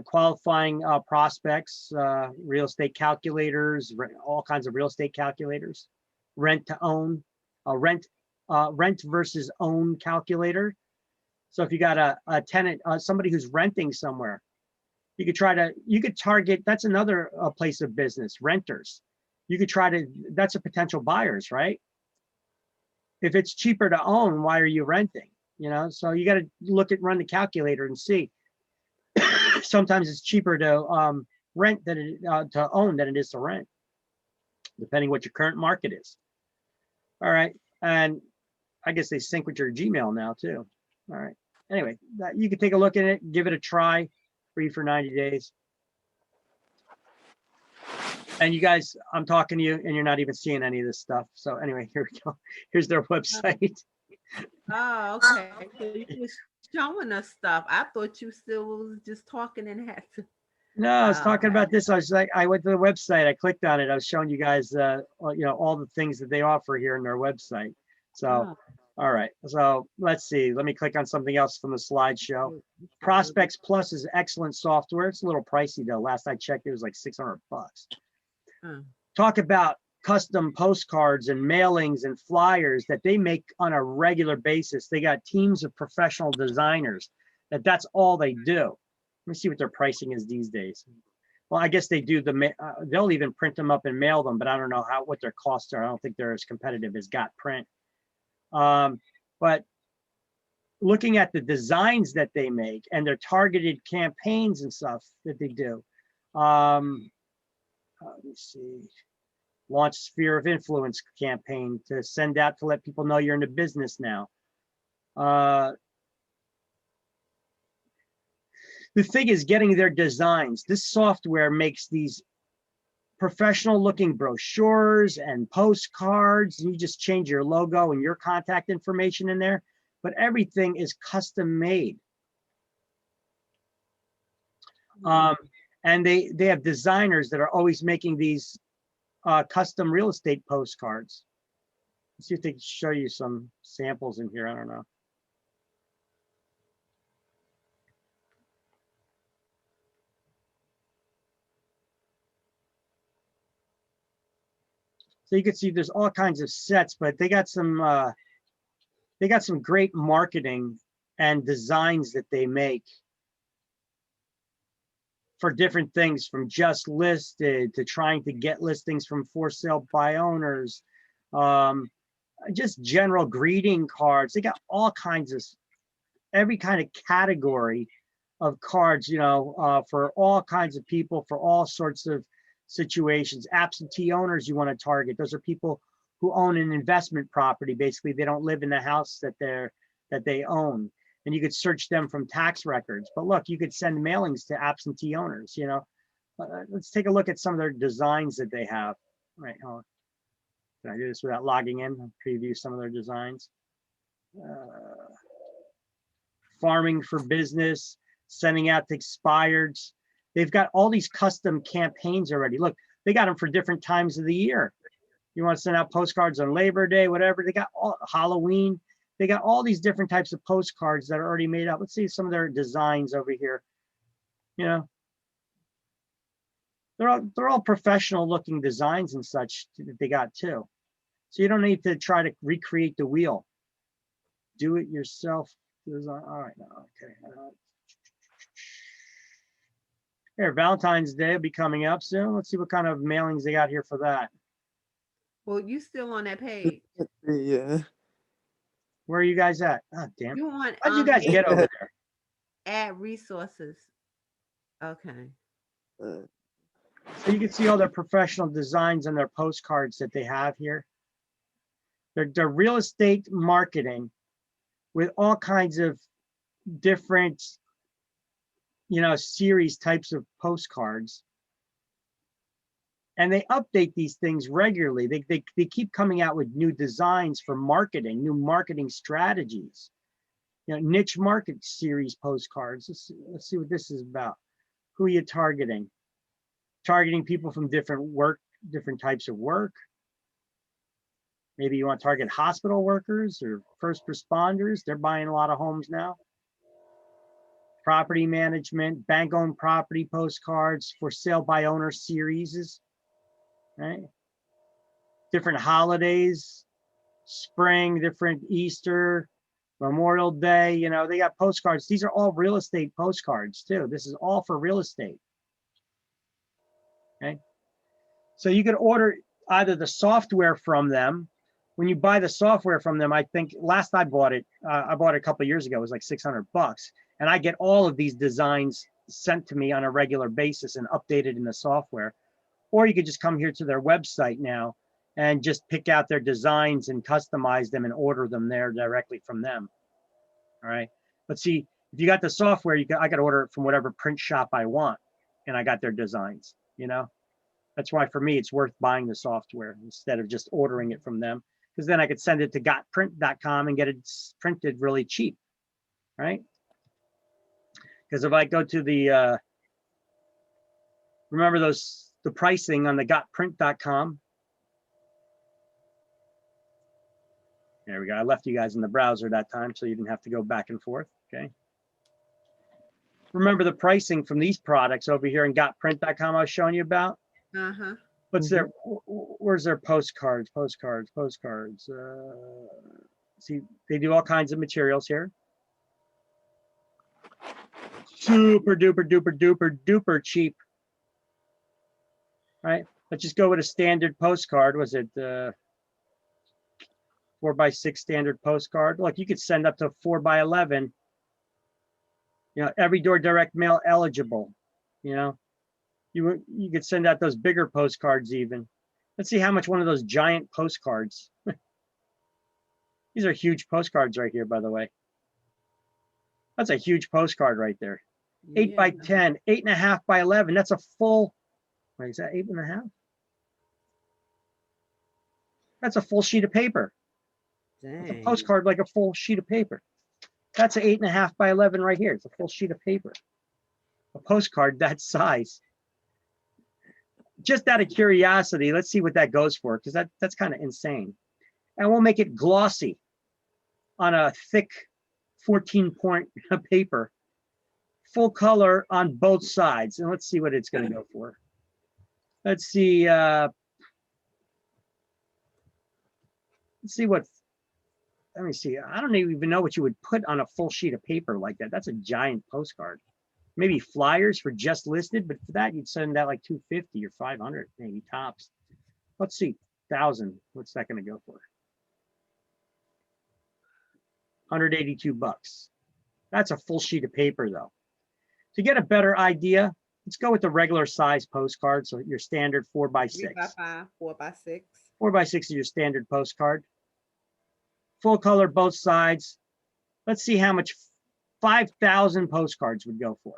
Qualifying prospects, real estate calculators, all kinds of real estate calculators. Rent to own, rent versus own calculator. So if you got a tenant, somebody who's renting somewhere, you could target, that's another place of business, renters. You could try to, that's a potential buyers, right? If it's cheaper to own, why are you renting? You know, so you got to run the calculator and see. Sometimes it's cheaper to rent than to own than it is to rent, depending what your current market is. All right, and I guess they sync with your Gmail now too. All right. Anyway, you can take a look at it, give it a try, free for 90 days. And you guys, I'm talking to you, and you're not even seeing any of this stuff. So anyway, here we go. Here's their website. Oh, okay. So you was showing us stuff. I thought you still was just talking and had to. No, I was talking about this. I was like, I went to the website, I clicked on it. I was showing you guys, you know, all the things that they offer here in their website. So, all right. So let's see. Let me click on something else from the slideshow. Prospects Plus is excellent software. It's a little pricey though. Last I checked, it was like $600. Talk about custom postcards and mailings and flyers that they make on a regular basis. They got teams of professional designers that's all they do. Let me see what their pricing is these days. Well, I guess they do they'll even print them up and mail them, but I don't know what their costs are. I don't think they're as competitive as Got Print. But looking at the designs that they make and their targeted campaigns and stuff that they do. Let me see. Launch Sphere of Influence campaign to send out to let people know you're in the business now. The thing is getting their designs. This software makes these professional looking brochures and postcards. You just change your logo and your contact information in there, but everything is custom made. And they have designers that are always making these custom real estate postcards. Let's see if they can show you some samples in here. I don't know. So you can see there's all kinds of sets, but they got some great marketing and designs that they make for different things, from just listed to trying to get listings from for sale by owners, just general greeting cards. They got all kinds of, every kind of category of cards, you know, for all kinds of people, for all sorts of situations. Absentee owners you want to target. Those are people who own an investment property. Basically, they don't live in the house that they own. And you could search them from tax records. But look, you could send mailings to absentee owners, you know. Let's take a look at some of their designs that they have. All right, hold on. Can I do this without logging in? I'll preview some of their designs. Farming for business, sending out to expireds. They've got all these custom campaigns already. Look, they got them for different times of the year. You want to send out postcards on Labor Day, whatever. They got all Halloween. They got all these different types of postcards that are already made up. Let's see some of their designs over here. You know, they're all professional looking designs and such that they got too. So you don't need to try to recreate the wheel. Do it yourself design. All right, okay. Here, Valentine's Day will be coming up soon. Let's see what kind of mailings they got here for that. Well, you still on that page. Yeah. Where are you guys at? Oh, damn. You want How'd you guys get over there? add resources. Okay. So you can see all their professional designs and their postcards that they have here. They're real estate marketing with all kinds of different, you know, series types of postcards. And they update these things regularly. They keep coming out with new designs for marketing, new marketing strategies. You know, niche market series postcards. Let's see what this is about. Who are you targeting? Targeting people from different types of work. Maybe you want to target hospital workers or first responders. They're buying a lot of homes now. Property management, bank-owned property postcards, for sale by owner series. Right? Different holidays, spring, different Easter, Memorial Day, you know, they got postcards. These are all real estate postcards too. This is all for real estate. Okay. So you can order either the software from them. When you buy the software from them, I think last I bought it a couple of years ago, it was like $600. And I get all of these designs sent to me on a regular basis and updated in the software. Or you could just come here to their website now and just pick out their designs and customize them and order them there directly from them. All right. But see, if you got the software, I could order it from whatever print shop I want, and I got their designs, you know. That's why for me, it's worth buying the software instead of just ordering it from them, because then I could send it to gotprint.com and get it printed really cheap, right? Because if I go to the, remember the pricing on the gotprint.com. There we go. I left you guys in the browser that time, so you didn't have to go back and forth, okay? Remember the pricing from these products over here in gotprint.com I was showing you about? Uh-huh. Where's their postcards? See, they do all kinds of materials here. Super duper duper duper duper cheap. Right? Let's just go with a standard postcard. Was it 4x6 standard postcard? Look, you could send up to 4x11. You know, every door direct mail eligible. You know, you could send out those bigger postcards even. Let's see how much one of those giant postcards. These are huge postcards right here, by the way. That's a huge postcard right there. 8x10, 8.5x11. That's a full. Wait, is that 8.5? That's a full sheet of paper. It's a postcard like a full sheet of paper. That's an 8.5x11 right here. It's a full sheet of paper. A postcard that size. Just out of curiosity, let's see what that goes for, because that's kind of insane. And we'll make it glossy on a thick 14-point paper, full color on both sides. And let's see what it's going to go for. Let's see. Let's see what. Let me see. I don't even know what you would put on a full sheet of paper like that. That's a giant postcard. Maybe flyers for just listed, but for that you'd send out like 250 or 500, maybe tops. Let's see, 1,000. What's that going to go for? 182 bucks. That's a full sheet of paper, though. To get a better idea, let's go with the regular size postcard. So your standard 4x6. 3x5, 4x6. 4x6 is your standard postcard. Full color, both sides. Let's see how much 5,000 postcards would go for.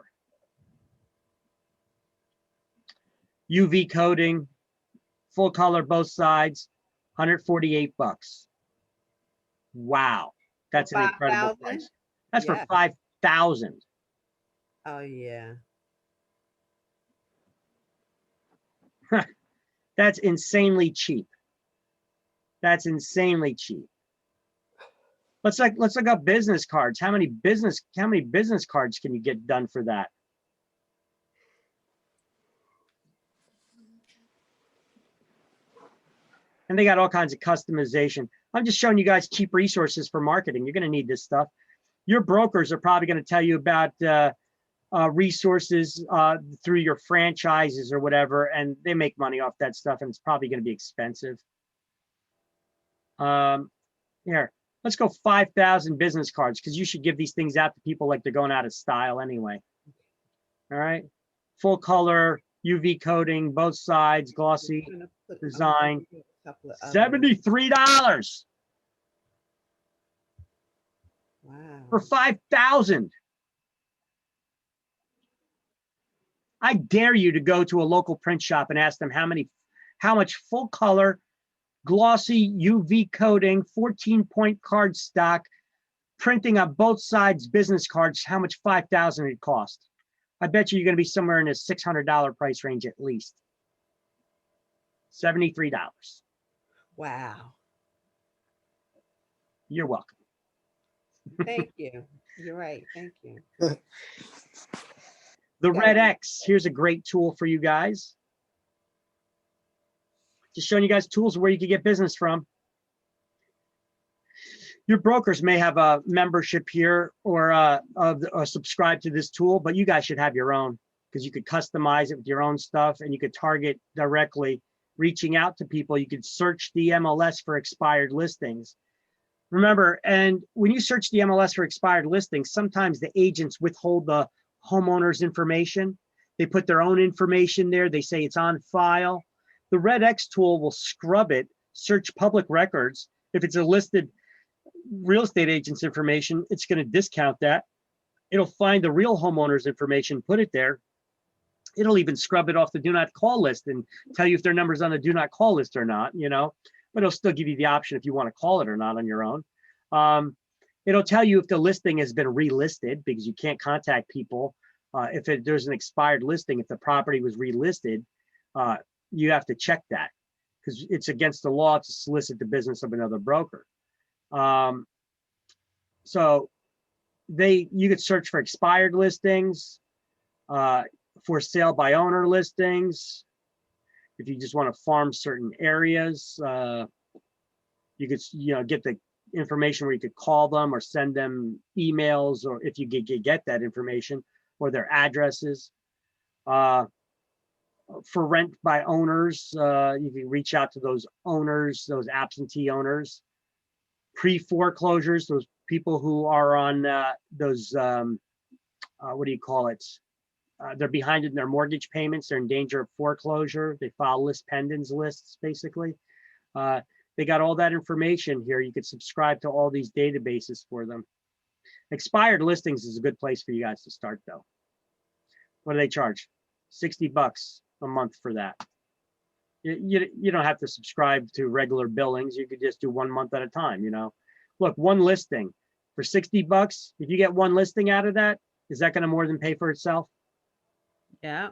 UV coating, full color, both sides, 148 bucks. Wow, that's an incredible 5,000? price. That's Yeah. for 5,000. Oh yeah. That's insanely cheap. That's insanely cheap. Let's look up business cards. How many business cards can you get done for that? And they got all kinds of customization. I'm just showing you guys cheap resources for marketing. You're going to need this stuff. Your brokers are probably going to tell you about resources through your franchises or whatever, and they make money off that stuff, and it's probably going to be expensive. Here, let's go 5,000 business cards, because you should give these things out to people like they're going out of style anyway. All right, full color, UV coating, both sides, glossy design, $73 Wow. for 5,000. I dare you to go to a local print shop and ask them how much full color, glossy UV coating, 14-point card stock, printing on both sides business cards, how much 5,000 it cost. I bet you're going to be somewhere in the $600 price range at least. $73. Wow. You're welcome. Thank you. You're right. Thank you. The Yeah. Red X, here's a great tool for you guys. Just showing you guys tools where you can get business from. Your brokers may have a membership here or subscribe to this tool, but you guys should have your own, because you could customize it with your own stuff, and you could target directly, reaching out to people. You could search the MLS for expired listings. Remember, and when you search the MLS for expired listings, sometimes the agents withhold the homeowner's information. They put their own information there. They say it's on file. The Red X tool will scrub it, search public records. If it's a listed real estate agent's information, it's going to discount that. It'll find the real homeowner's information, put it there. It'll even scrub it off the do not call list and tell you if their number's on the do not call list or not, you know, but it'll still give you the option if you want to call it or not on your own. It'll tell you if the listing has been relisted, because you can't contact people. If there's an expired listing, if the property was relisted, you have to check that, because it's against the law to solicit the business of another broker. So you could search for expired listings, for sale by owner listings. If you just want to farm certain areas, you could get the information where you could call them or send them emails, or if you get that information, or their addresses. For rent by owners, you can reach out to those owners, those absentee owners. Pre-foreclosures, those people who are on those, what do you call it? They're behind in their mortgage payments. They're in danger of foreclosure. They file list pendants lists, basically. They got all that information here. You could subscribe to all these databases for them. Expired listings is a good place for you guys to start, though. What do they charge? $60 a month for that. You don't have to subscribe to regular billings. You could just do 1 month at a time, you know. Look, one listing for $60. If you get one listing out of that, is that going to more than pay for itself? Yeah.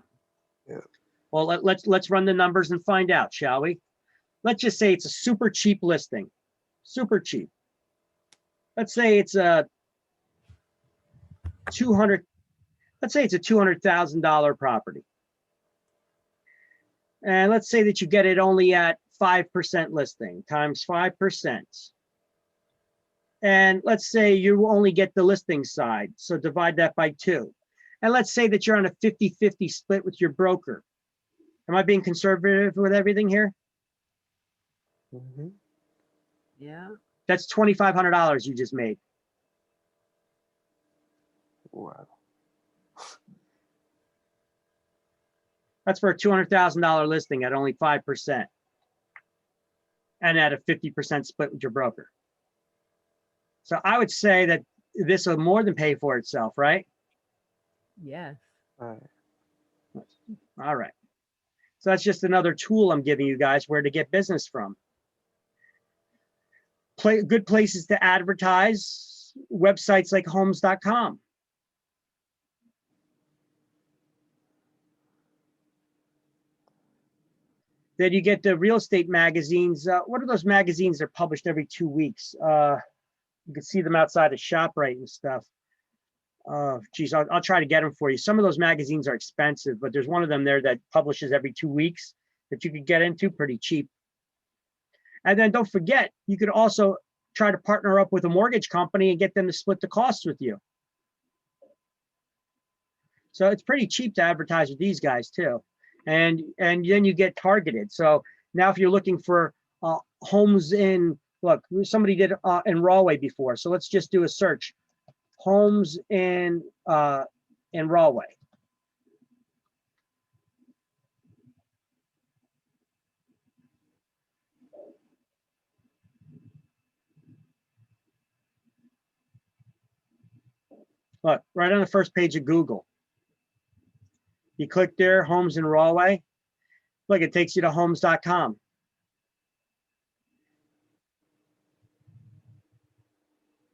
Well, let's run the numbers and find out, shall we? Let's just say it's a super cheap listing. Super cheap. Let's say it's a $200,000 property. And let's say that you get it only at 5% listing times 5%. And let's say you only get the listing side. So divide that by 2. And let's say that you're on a 50-50 split with your broker. Am I being conservative with everything here? Mm-hmm. Yeah. That's $2,500 you just made. Wow. That's for a $200,000 listing at only 5%. and at a 50% split with your broker. So I would say that this will more than pay for itself, right? Yes. Right. All right. So that's just another tool I'm giving you guys where to get business from. Good places to advertise, websites like homes.com. Then you get the real estate magazines. What are those magazines that are published every 2 weeks? You can see them outside of ShopRite and stuff. Geez, I'll try to get them for you. Some of those magazines are expensive, but there's one of them there that publishes every 2 weeks that you could get into pretty cheap. And then don't forget, you could also try to partner up with a mortgage company and get them to split the costs with you. So it's pretty cheap to advertise with these guys too. And then you get targeted. So now if you're looking for homes in, look, somebody did in Rahway before. So let's just do a search. Homes in Rahway. Look, right on the first page of Google. You click there, homes in Rahway. Look, it takes you to homes.com.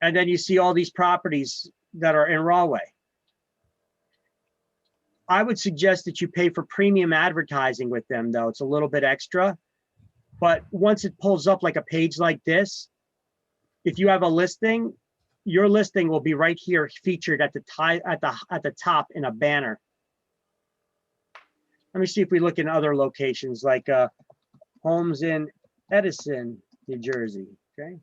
And then you see all these properties that are in Rahway. I would suggest that you pay for premium advertising with them, though. It's a little bit extra. But once it pulls up like a page like this, if you have a listing, your listing will be right here featured at the top in a banner. Let me see if we look in other locations like homes in Edison, New Jersey. Okay.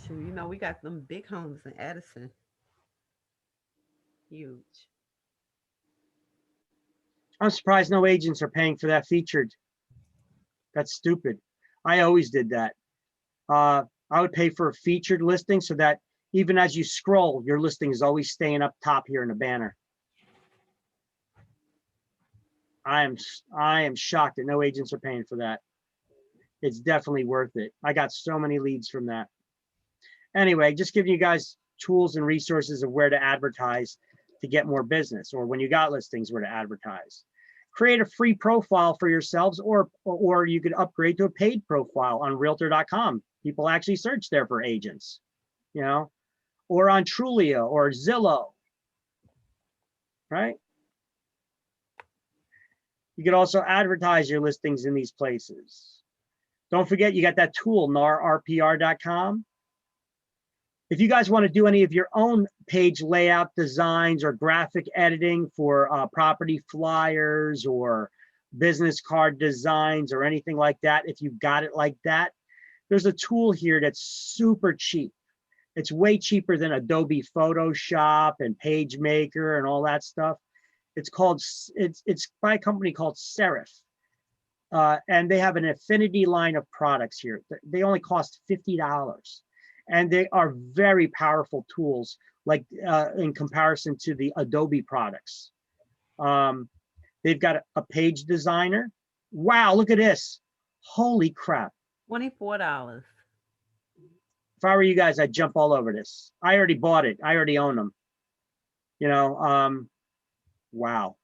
Shoot, you know, we got them big homes in Edison. Huge. I'm surprised no agents are paying for that featured. That's stupid. I always did that. I would pay for a featured listing so that even as you scroll, your listing is always staying up top here in the banner. I am shocked that no agents are paying for that. It's definitely worth it. I got so many leads from that. Anyway, just giving you guys tools and resources of where to advertise to get more business, or when you got listings, where to advertise. Create a free profile for yourselves, or you could upgrade to a paid profile on realtor.com. People actually search there for agents, you know, or on Trulia or Zillow, right? You could also advertise your listings in these places. Don't forget, you got that tool, narrpr.com. If you guys want to do any of your own page layout designs or graphic editing for property flyers or business card designs or anything like that, if you've got it like that, there's a tool here that's super cheap. It's way cheaper than Adobe Photoshop and PageMaker and all that stuff. It's by a company called Serif. And they have an affinity line of products here. They only cost $50. And they are very powerful tools, like in comparison to the Adobe products. They've got a page designer. Wow, look at this. Holy crap. $24. If I were you guys, I'd jump all over this. I already bought it. I already own them. You know, wow.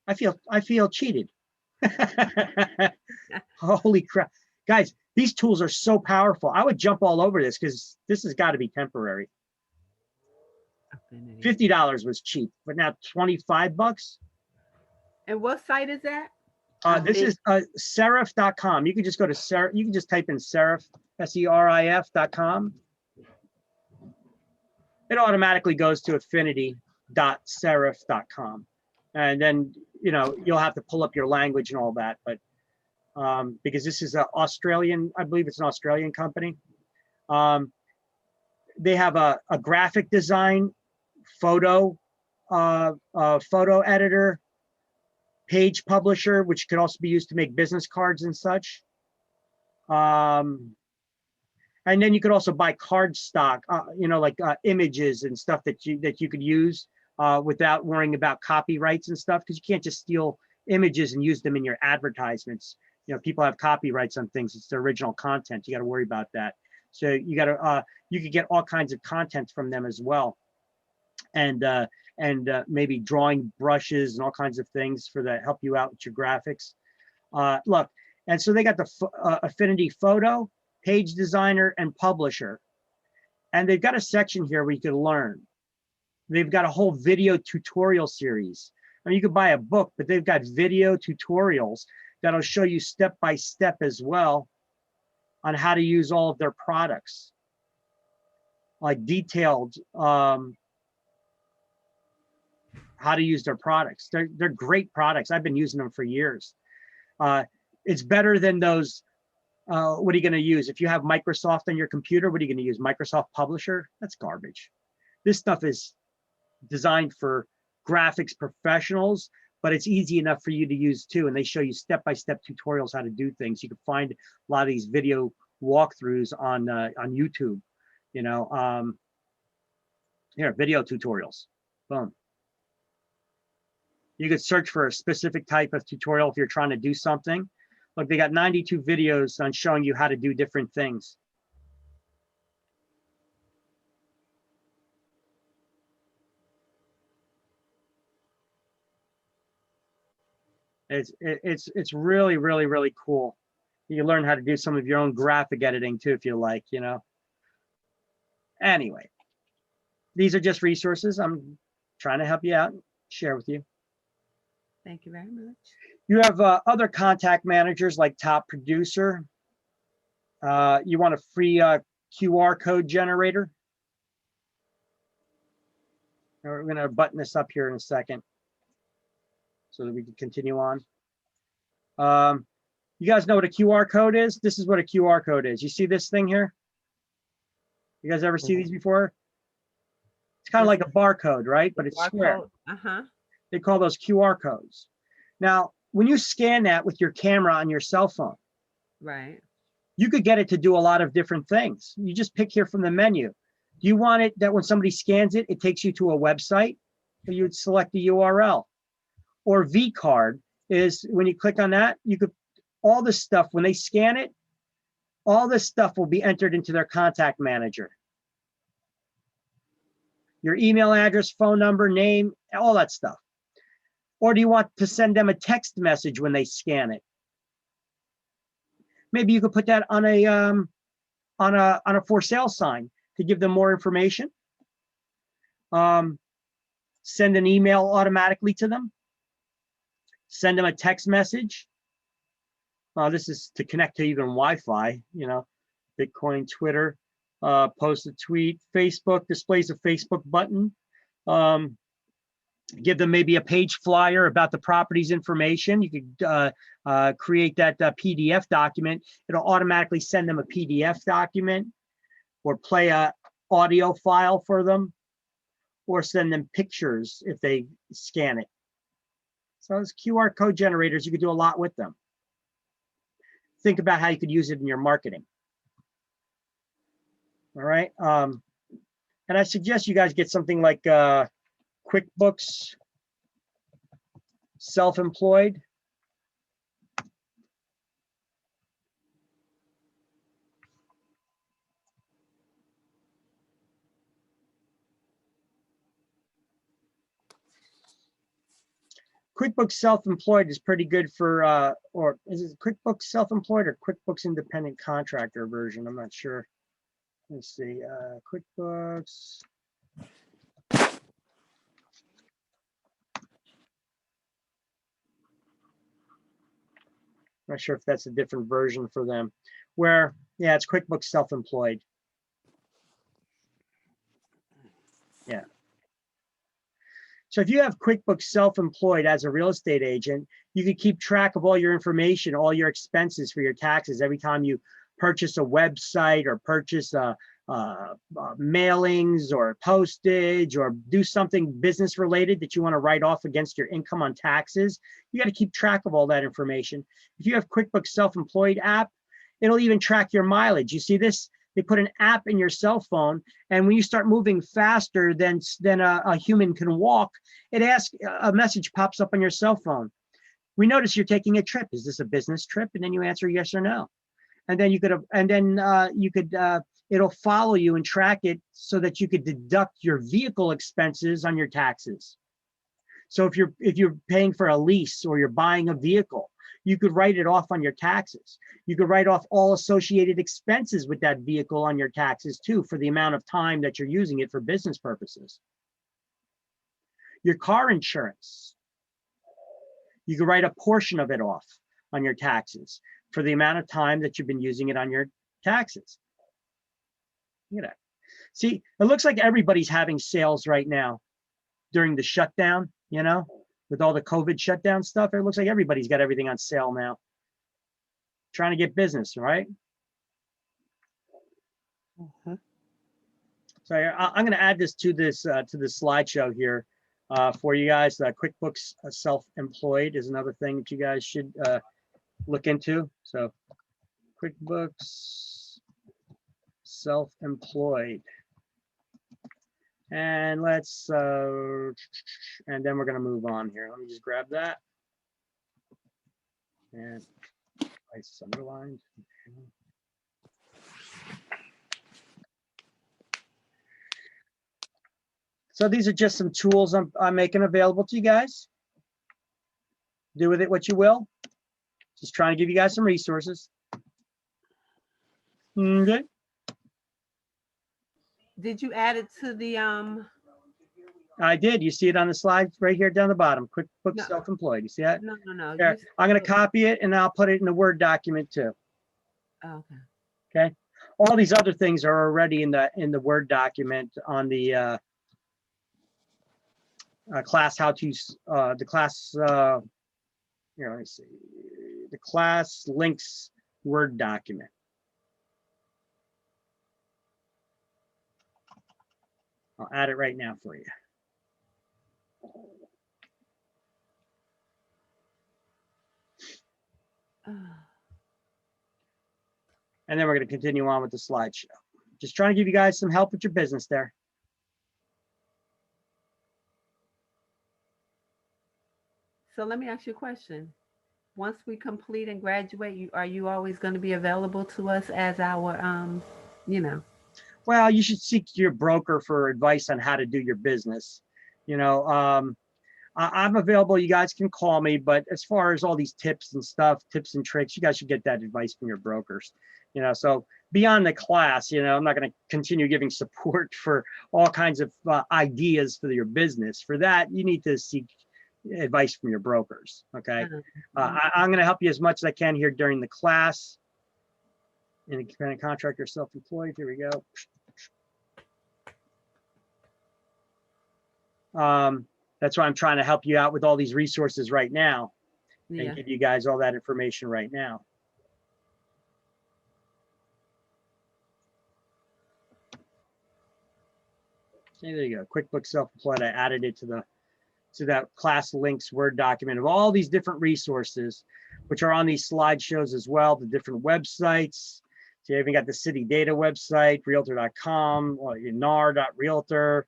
I feel cheated. Holy crap. Guys, these tools are so powerful. I would jump all over this because this has got to be temporary. $50 was cheap, but now 25 bucks. And what site is that? This is serif.com. You can just go to Serif. You can just type in Serif, SERIF.com. It automatically goes to affinity.serif.com. And then, you know, you'll have to pull up your language and all that, but because this is an Australian, I believe it's an Australian company. They have a graphic design, photo editor, page publisher, which could also be used to make business cards and such. And And then you could also buy card stock, you know, like images and stuff that you could use without worrying about copyrights and stuff, because you can't just steal images and use them in your advertisements. You know, people have copyrights on things. It's their original content. You got to worry about that. So you got to you could get all kinds of content from them as well, and maybe drawing brushes and all kinds of things for that, help you out with your graphics. Look, and so they got the Affinity Photo, Page Designer, and Publisher, and they've got a section here where you can learn. They've got a whole video tutorial series. I mean, you could buy a book, but they've got video tutorials that'll show you step by step as well on how to use all of their products, like detailed how to use their products. They're great products. I've been using them for years. It's better than those. What are you going to use? If you have Microsoft on your computer, what are you going to use? Microsoft Publisher? That's garbage. This stuff is designed for graphics professionals, but it's easy enough for you to use too. And they show you step-by-step tutorials how to do things. You can find a lot of these video walkthroughs on YouTube, you know, here, video tutorials, boom. You could search for a specific type of tutorial if you're trying to do something. Look, they got 92 videos on showing you how to do different things. It's really, really, really cool. You can learn how to do some of your own graphic editing too, if you like, you know. Anyway, these are just resources. I'm trying to help you out, share with you. Thank you very much. You have other contact managers like Top Producer. You want a free QR code generator? We're going to button this up here in a second so that we can continue on. You guys know what a QR code is? This is what a QR code is. You see this thing here? You guys ever see these before? It's kind of like a barcode, right? But it's square. Uh-huh. They call those QR codes. Now, when you scan that with your camera on your cell phone, Right. you could get it to do a lot of different things. You just pick here from the menu. Do you want it that when somebody scans it, it takes you to a website? So you would select the URL. Or V-card is when you click on that, you could, all this stuff, when they scan it, all this stuff will be entered into their contact manager. Your email address, phone number, name, all that stuff. Or do you want to send them a text message when they scan it? Maybe you could put that on a for sale sign to give them more information. Send an email automatically to them. Send them a text message. This is to connect to even Wi-Fi, you know, Bitcoin, Twitter, post a tweet, Facebook, displays a Facebook button. Give them maybe a page flyer about the property's information. You could create that PDF document. It'll automatically send them a PDF document, or play a audio file for them, or send them pictures if they scan it. So those QR code generators, you could do a lot with them. Think about how you could use it in your marketing. All right. And I suggest you guys get something like QuickBooks Self-Employed. QuickBooks Self-Employed is pretty good for, or is it QuickBooks Self-Employed or QuickBooks Independent Contractor version? I'm not sure. Let's see, QuickBooks. Not sure if that's a different version for them. Where, yeah, it's QuickBooks Self-Employed. Yeah. So if you have QuickBooks Self-Employed as a real estate agent, you can keep track of all your information, all your expenses for your taxes every time you purchase a website or purchase mailings or postage or do something business related that you want to write off against your income on taxes. You got to keep track of all that information. If you have QuickBooks Self-Employed app, it'll even track your mileage. You see this They put an app in your cell phone, and when you start moving faster than a human can walk, it asks, a message pops up on your cell phone. We notice you're taking a trip. Is this a business trip? And then you answer yes or no. And then it'll follow you and track it so that you could deduct your vehicle expenses on your taxes. So if you're paying for a lease or you're buying a vehicle, you could write it off on your taxes. You could write off all associated expenses with that vehicle on your taxes too, for the amount of time that you're using it for business purposes. Your car insurance, you could write a portion of it off on your taxes for the amount of time that you've been using it on your taxes. Look at that. See, it looks like everybody's having sales right now during the shutdown, you know, with all the COVID shutdown stuff. It looks like everybody's got everything on sale now. Trying to get business, right? So I'm going to add this to this slideshow here for you guys. QuickBooks Self-Employed is another thing that you guys should look into. So QuickBooks Self-Employed. And let's, and then we're going to move on here. Let me just grab that. And it's underlined. So these are just some tools I'm making available to you guys. Do with it what you will. Just trying to give you guys some resources. Okay. Did you add it to the I did. You see it on the slide right here down the bottom. QuickBooks No. Self-Employed. You see that? No. There. I'm going to copy it and I'll put it in a Word document too. Oh, okay. Okay. All these other things are already in the Word document on the class how-tos, the class, here, let me see, the class links Word document. I'll add it right now for you. And then we're going to continue on with the slideshow. Just trying to give you guys some help with your business there. So let me ask you a question. Once we complete and graduate, are you always going to be available to us as our, you know? Well, you should seek your broker for advice on how to do your business. You know, I'm available. You guys can call me, but as far as all these tips and stuff, tips and tricks, you guys should get that advice from your brokers. You know, so beyond the class, you know, I'm not going to continue giving support for all kinds of ideas for your business. For that, you need to seek advice from your brokers. Okay. I'm going to help you as much as I can here during the class. Independent contractor, self-employed. Here we go. That's why I'm trying to help you out with all these resources right now and give you guys all that information right now. Okay, there you go. QuickBooks Self-Employed. I added it to that class links Word document of all these different resources, which are on these slideshows as well, the different websites. So you even got the city data website, realtor.com, or nar.realtor,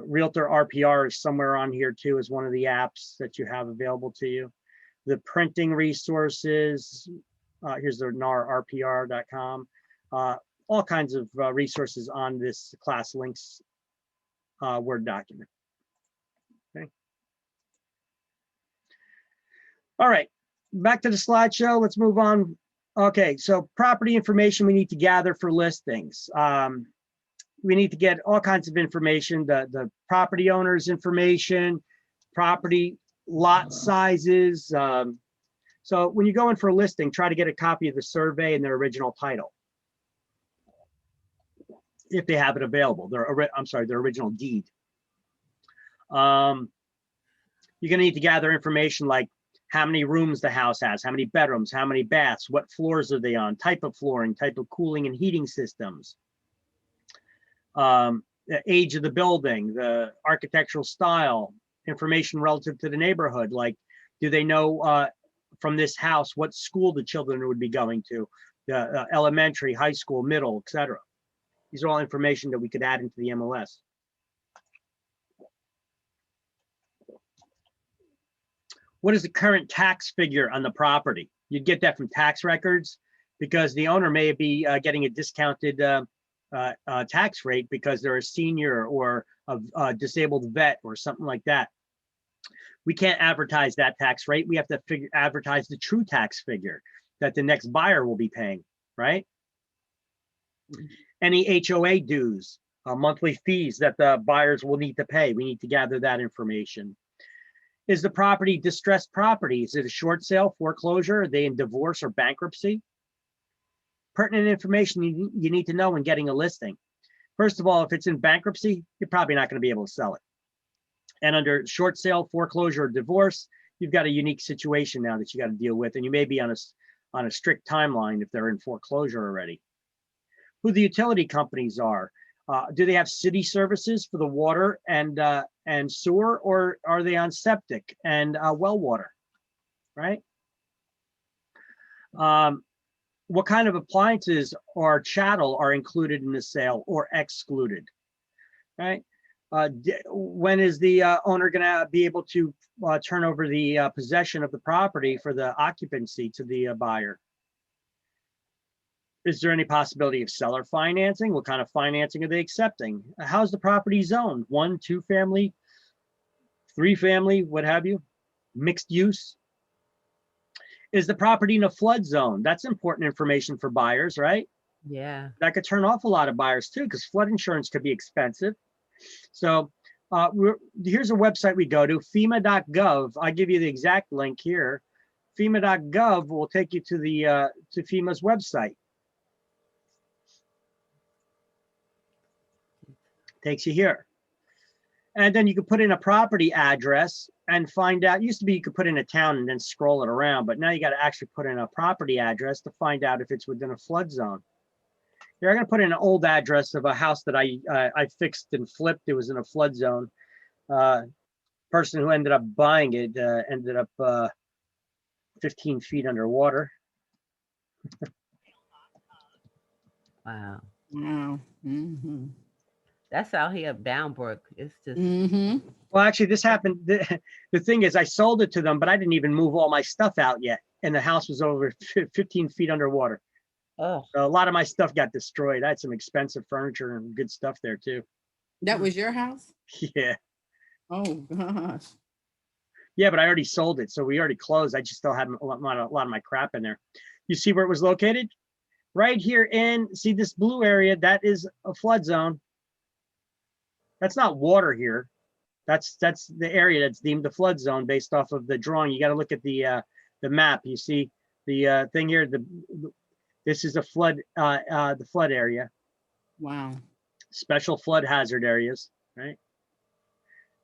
Realtor RPR is somewhere on here too, as one of the apps that you have available to you. The printing resources, here's the narrpr.com, all kinds of resources on this class links Word document. Okay. All right, back to the slideshow. Let's move on. Okay, so property information we need to gather for listings. We need to get all kinds of information, the property owner's information, property lot sizes. So when you go in for a listing, try to get a copy of the survey and their original title, if they have it available. Their original deed. You're going to need to gather information like how many rooms the house has, how many bedrooms, how many baths, what floors are they on, type of flooring, type of cooling and heating systems. The age of the building, the architectural style, information relative to the neighborhood, like do they know from this house what school the children would be going to, the elementary, high school, middle, etc. These are all information that we could add into the MLS. What is the current tax figure on the property? You'd get that from tax records because the owner may be getting a discounted tax rate because they're a senior or a disabled vet or something like that. We can't advertise that tax rate. We have to advertise the true tax figure that the next buyer will be paying, right? Any HOA dues, monthly fees that the buyers will need to pay. We need to gather that information. Is the property distressed property? Is it a short sale, foreclosure? Are they in divorce or bankruptcy? Pertinent information you need to know when getting a listing. First of all, if it's in bankruptcy, you're probably not going to be able to sell it. And under short sale, foreclosure, or divorce, you've got a unique situation now that you got to deal with, and you may be on a strict timeline if they're in foreclosure already. Who the utility companies are. Do they have city services for the water and sewer, or are they on septic and well water, right? What kind of appliances or chattel are included in the sale or excluded, right? When is the owner going to be able to turn over the possession of the property for the occupancy to the buyer? Is there any possibility of seller financing? What kind of financing are they accepting? How's the property zoned? 1, 2 family, 3 family, what have you? Mixed use? Is the property in a flood zone? That's important information for buyers, right? Yeah. That could turn off a lot of buyers too, because flood insurance could be expensive. So here's a website we go to, FEMA.gov. I'll give you the exact link here. FEMA.gov will take you to the to FEMA's website. Takes you here. And then you could put in a property address and find out. Used to be you could put in a town and then scroll it around, but now you got to actually put in a property address to find out if it's within a flood zone. Here, I'm going to put in an old address of a house that I fixed and flipped. It was in a flood zone. Person who ended up buying it ended up 15 feet underwater. Wow. Wow. Mm-hmm. That's out here up Downbrook. It's just. Mm-hmm. Well, actually, this happened. The thing is, I sold it to them, but I didn't even move all my stuff out yet. And the house was over 15 feet underwater. Oh. So a lot of my stuff got destroyed. I had some expensive furniture and good stuff there too. That was your house? Yeah. Oh gosh. Yeah, but I already sold it. So we already closed. I just still had a lot of my crap in there. You see where it was located? Right here in, see this blue area, that is a flood zone. That's not water here. That's the area that's deemed the flood zone based off of the drawing. You got to look at the map. You see the thing here. This is a flood, the flood area. Wow. Special flood hazard areas, right?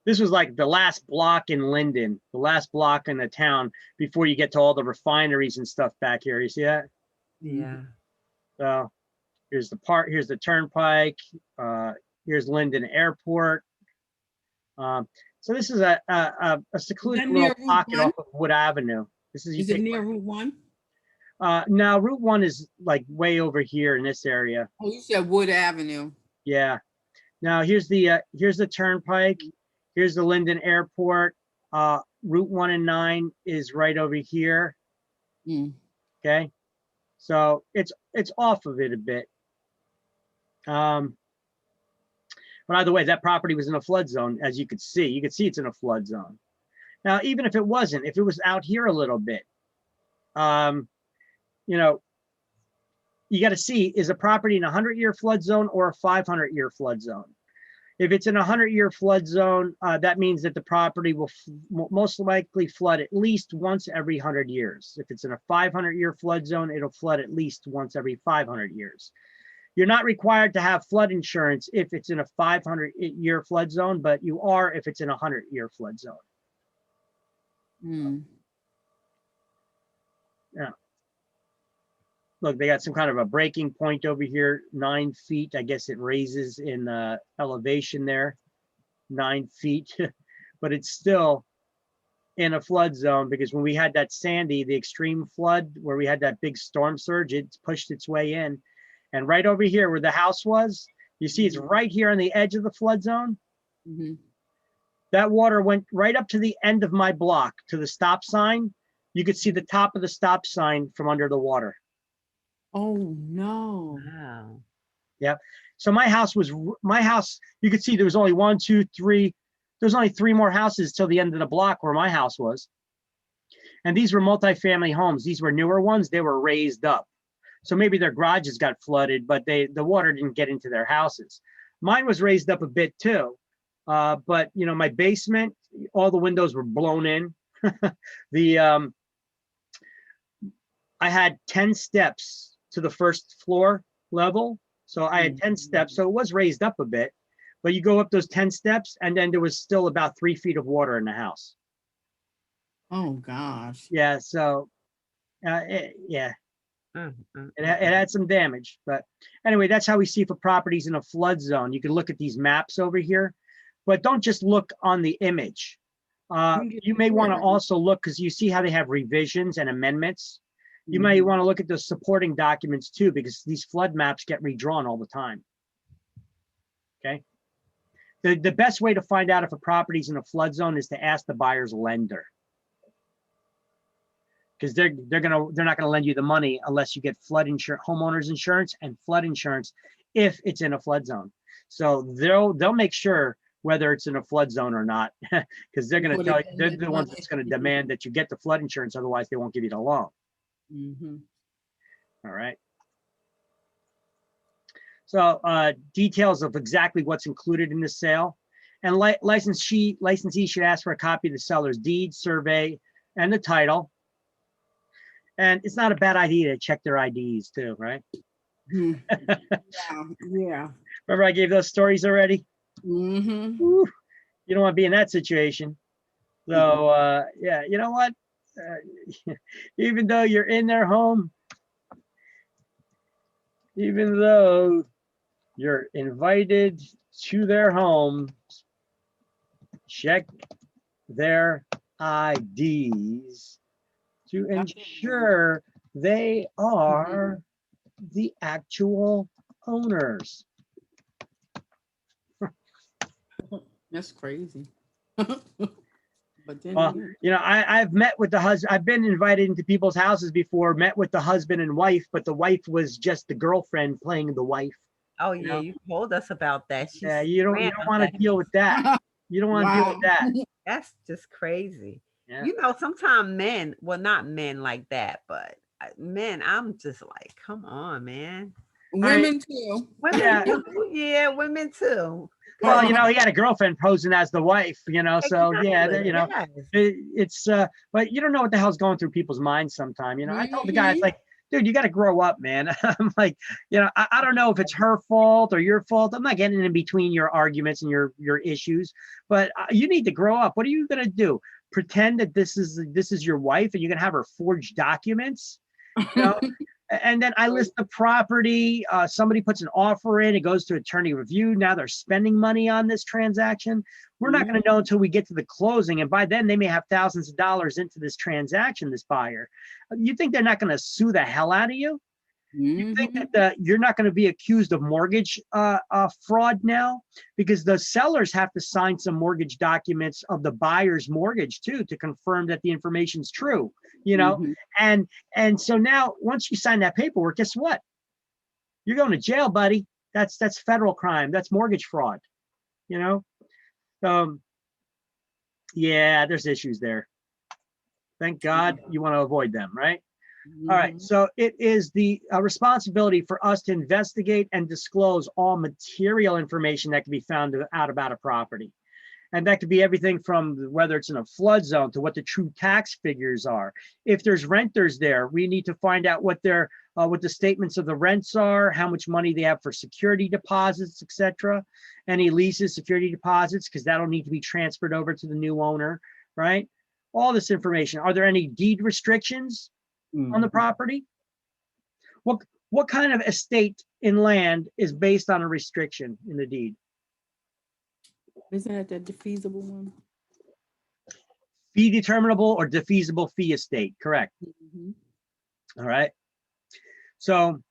This was like the last block in Linden, the last block in the town before you get to all the refineries and stuff back here. You see that? Yeah. So here's the part. Here's the turnpike. Here's Linden Airport. So this is a secluded near little Route pocket 1? off of Wood Avenue. This is, Is it near Route 1? now Route 1 is like way over here in this area. Oh, you said Wood Avenue. Yeah. Now here's the turnpike. Here's the Linden Airport. Route 1 and 9 is right over here. Mm. Okay. So it's off of it a bit. But either way, that property was in a flood zone, as you could see. You could see it's in a flood zone. Now, even if it wasn't, if it was out here a little bit, you know, you got to see, is a property in a 100-year flood zone or a 500-year flood zone? If it's in a 100-year flood zone, that means that the property will most likely flood at least once every 100 years. If it's in a 500-year flood zone, it'll flood at least once every 500 years. You're not required to have flood insurance if it's in a 500-year flood zone, but you are if it's in a 100-year flood zone. Mm. Yeah. Look, they got some kind of a breaking point over here, 9 feet. I guess it raises in elevation there, 9 feet, but it's still in a flood zone, because when we had that Sandy, the extreme flood where we had that big storm surge, it pushed its way in. And right over here where the house was, you see it's right here on the edge of the flood zone. Mhm. That water went right up to the end of my block to the stop sign. You could see the top of the stop sign from under the water. Oh, no. Wow. Yep. So my house, you could see there was only 1, 2, 3. There's only 3 more houses till the end of the block where my house was. And these were multifamily homes. These were newer ones. They were raised up. So maybe their garages got flooded, but the water didn't get into their houses. Mine was raised up a bit too. But you know, my basement, all the windows were blown in. I had 10 steps to the first floor level. So I had 10 steps. So it was raised up a bit, but you go up those 10 steps and then there was still about 3 feet of water in the house. Oh, gosh. Yeah. So, yeah, it had some damage, but anyway, that's how we see for properties in a flood zone. You can look at these maps over here, but don't just look on the image. You may want to also look, because you see how they have revisions and amendments. You may want to look at the supporting documents too, because these flood maps get redrawn all the time. Okay. The best way to find out if a property's in a flood zone is to ask the buyer's lender. Because they're not gonna lend you the money unless you get flood insurance, homeowners insurance, and flood insurance if it's in a flood zone. So they'll make sure whether it's in a flood zone or not, because they're gonna tell you, they're the ones that's gonna demand that you get the flood insurance, otherwise they won't give you the loan. All right. So details of exactly what's included in the sale, and licensee should ask for a copy of the seller's deed, survey, and the title. And it's not a bad idea to check their IDs too, right? Yeah. Remember I gave those stories already? Woo, you don't want to be in that situation. So yeah, you know what? Even though you're in their home, even though you're invited to their home, check their IDs to ensure they are the actual owners. That's crazy. But then, Well, you know, I've met with the husband. I've been invited into people's houses before, met with the husband and wife, but the wife was just the girlfriend playing the wife. Oh yeah, you told us about that. Yeah, you don't want to deal with that. You don't want to deal with that. That's just crazy. Yeah. You know, sometimes men, well, not men like that, but men, I'm just like, come on, man. women too. Women too. Yeah, women too. Well, you know, he had a girlfriend posing as the wife, you know, so yeah, you know, it's, but you don't know what the hell's going through people's minds sometime. You know, I told the guy, it's like, dude, you got to grow up, man. I'm like, you know, I don't know if it's her fault or your fault. I'm not getting in between your arguments and your issues, but you need to grow up. What are you going to do? Pretend that this is your wife and you're going to have her forge documents? You know? And then I list the property, somebody puts an offer in, it goes to attorney review. Now they're spending money on this transaction. We're not going to know until we get to the closing. And by then they may have thousands of dollars into this transaction, this buyer. You think they're not going to sue the hell out of you? You think that you're not going to be accused of mortgage fraud now? Because the sellers have to sign some mortgage documents of the buyer's mortgage too, to confirm that the information's true, you know? And so now once you sign that paperwork, guess what? You're going to jail, buddy. That's federal crime. That's mortgage fraud, you know? Yeah, there's issues there. Thank God you want to avoid them, right? All right, so it is the responsibility for us to investigate and disclose all material information that can be found out about a property. And that could be everything from whether it's in a flood zone to what the true tax figures are. If there's renters there, we need to find out what their what the statements of the rents are, how much money they have for security deposits, etc. Any leases, security deposits, because that'll need to be transferred over to the new owner, right? All this information. Are there any deed restrictions on the property? What kind of estate in land is based on a restriction in the deed? Isn't that the defeasible one? Fee determinable or defeasible fee estate, correct. Mhm. All right. So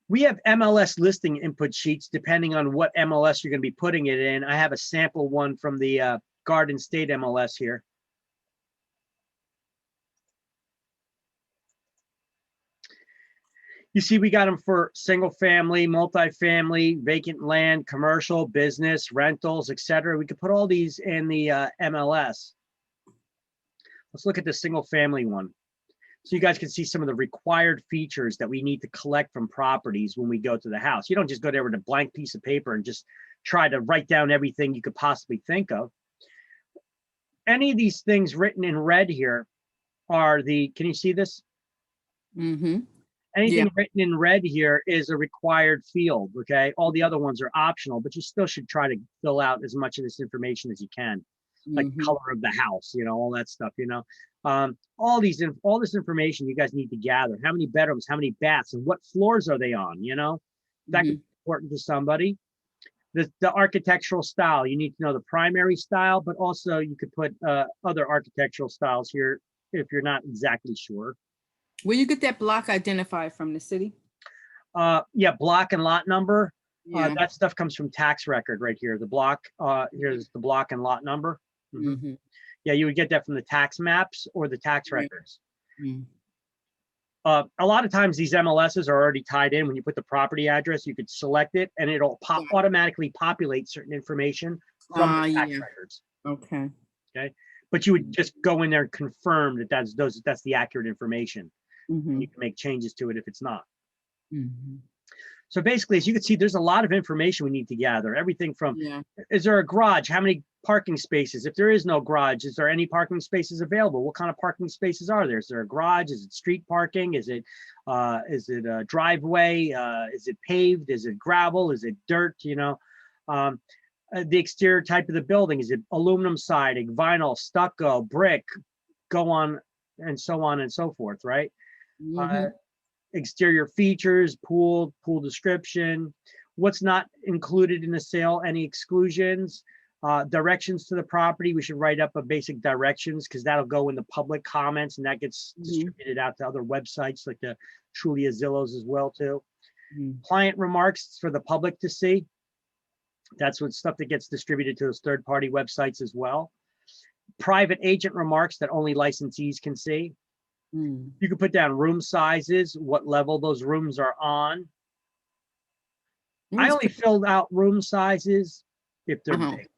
we have MLS listing input sheets depending on what MLS you're going to be putting it in. I have a sample one from the Garden State MLS here. You see, we got them for single family, multifamily, vacant land, commercial, business, rentals, etc. We could put all these in the MLS. Let's look at the single family one. So you guys can see some of the required features that we need to collect from properties when we go to the house. You don't just go there with a blank piece of paper and just try to write down everything you could possibly think of. Any of these things written in red here are the, can you see this? Mhm. Anything Yeah. written in red here is a required field, okay? All the other ones are optional, but you still should try to fill out as much of this information as you can, like Mhm. color of the house, you know, all that stuff, you know? All this information you guys need to gather. How many bedrooms, how many baths, and what floors are they on, you know? That could Mhm. be important to somebody. The architectural style, you need to know the primary style, but also you could put other architectural styles here if you're not exactly sure. Will you get that block identified from the city? Yeah, block and lot number. Yeah. That stuff comes from tax record right here. The block, here's the block and lot number. Mhm. Mhm. Yeah, you would get that from the tax maps or the tax Yeah. records. Mm. A lot of times these MLSs are already tied in. When you put the property address, you could select it and it'll automatically populate certain information from the tax Yeah. records. Okay. Okay. But you would just go in there and confirm that that's the accurate information. Mhm. You can make changes to it if it's not. Mhm. So basically, as you can see, there's a lot of information we need to gather. Everything from, Yeah. is there a garage? How many parking spaces? If there is no garage, is there any parking spaces available? What kind of parking spaces are there? Is there a garage? Is it street parking? Is it a driveway? Is it paved? Is it gravel? Is it dirt? You know, the exterior type of the building. Is it aluminum siding, vinyl, stucco, brick, go on and so forth, right? Mhm. Exterior features, pool description, what's not included in the sale, any exclusions, directions to the property. We should write up a basic directions because that'll go in the public comments and that gets distributed out to other websites like the Trulia Zillows as well too. Mhm. Client remarks for the public to see. That's what stuff that gets distributed to those third-party websites as well. Private agent remarks that only licensees can see. Mhm. You can put down room sizes, what level those rooms are on. I only filled out room sizes if they're big.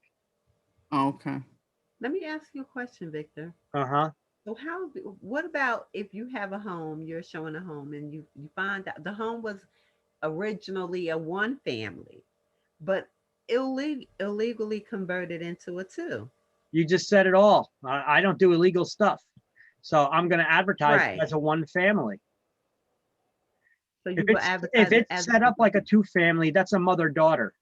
Okay. Let me ask you a question, Victor. Uh-huh. So what about if you have a home, you're showing a home and you find out the home was originally a one family, but illegally converted into a two? You just said it all. I don't do illegal stuff. So I'm going to advertise it Right. as a one family. So you If will it's advertise as set up like a two family, that's a mother-daughter.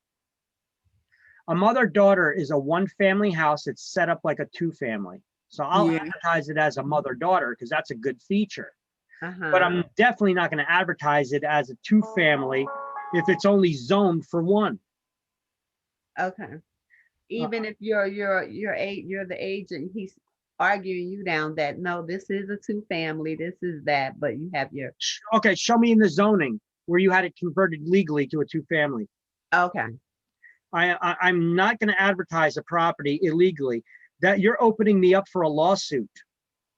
A mother-daughter is a one family house that's set up like a two family. So I'll advertise it as a mother-daughter because that's a good feature. But I'm definitely not going to advertise it as a two family if it's only zoned for one. Okay. Even if you're the agent, he's arguing you down that no, this is a two family, this is that, but you have your Okay, show me in the zoning where you had it converted legally to a two family. okay. I'm not going to advertise a property illegally. That you're opening me up for a lawsuit.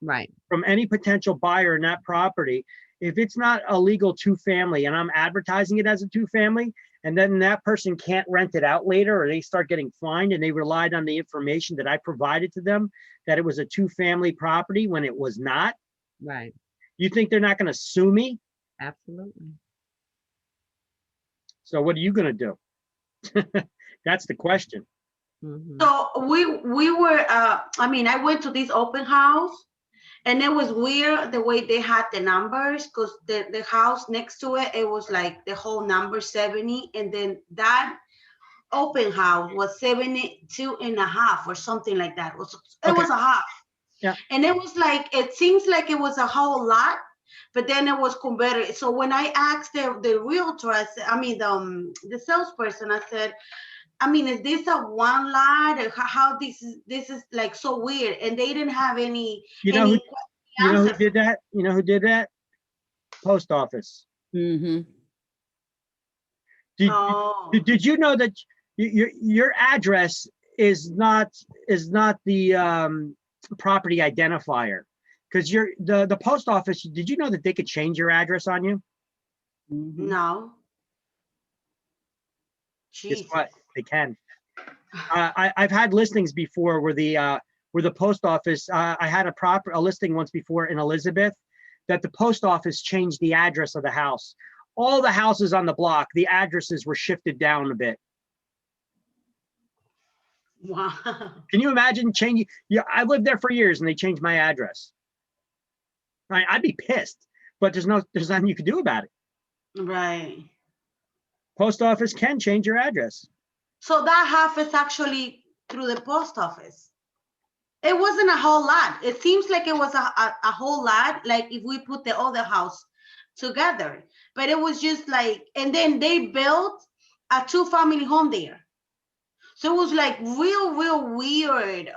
Right. From any potential buyer in that property. If it's not a legal two family and I'm advertising it as a two family, and then that person can't rent it out later or they start getting fined and they relied on the information that I provided to them that it was a two family property when it was not. Right. You think they're not going to sue me? Absolutely. So what are you going to do? That's the question. Mm-hmm. So we were, I went to this open house and it was weird the way they had the numbers because the house next to it, it was like the whole number 70. And then that open house was 72.5 or something like that. It was a half. Yeah. And it was like, it seems like it was a whole lot, but then it was converted. So when I asked the realtor, the salesperson, I said, I mean, is this a one lot, or how this is like so weird? And they didn't have any You know who answer. did that? You know who did that? Post office. Mm-hmm. Oh, Did you know that your address is not the property identifier? Because the post office, did you know that they could change your address on you? Mm-hmm. no. Guess Jesus. what? They can. I've had listings before where the post office. I had a listing once before in Elizabeth that the post office changed the address of the house. All the houses on the block, the addresses were shifted down a bit. Wow. Can you imagine changing? Yeah, I lived there for years and they changed my address. I'd be pissed, but there's nothing you can do about it. Right. Post office can change your address. So that half is actually through the post office. It wasn't a whole lot. It seems like it was a whole lot, like if we put the other house together. But it was just like, and then they built a 2-family home there. So it was like real weird,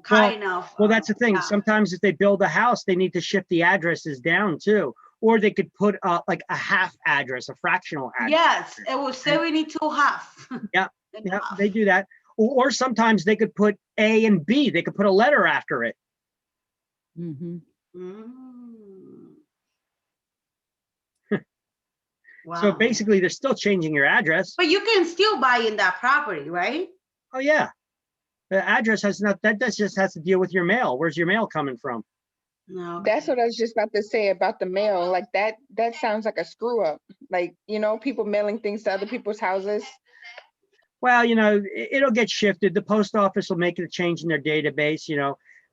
kind of. Well, that's the thing. Yeah. Sometimes if they build a house, they need to shift the addresses down too. Or they could put like a half address, a fractional address. Yes, it was 72 half. Yeah, and yeah, half. they do that. Or sometimes they could put A and B. They could put a letter after it. Mm-hmm. Mm. Wow. So basically, they're still changing your address. But you can still buy in that property, right? Oh yeah, the address has not. That just has to deal with your mail. Where's your mail coming from? No. That's what I was just about to say about the mail. Like that sounds like a screw up. Like, people mailing things to other people's houses. Well, it'll get shifted. The post office will make a change in their database.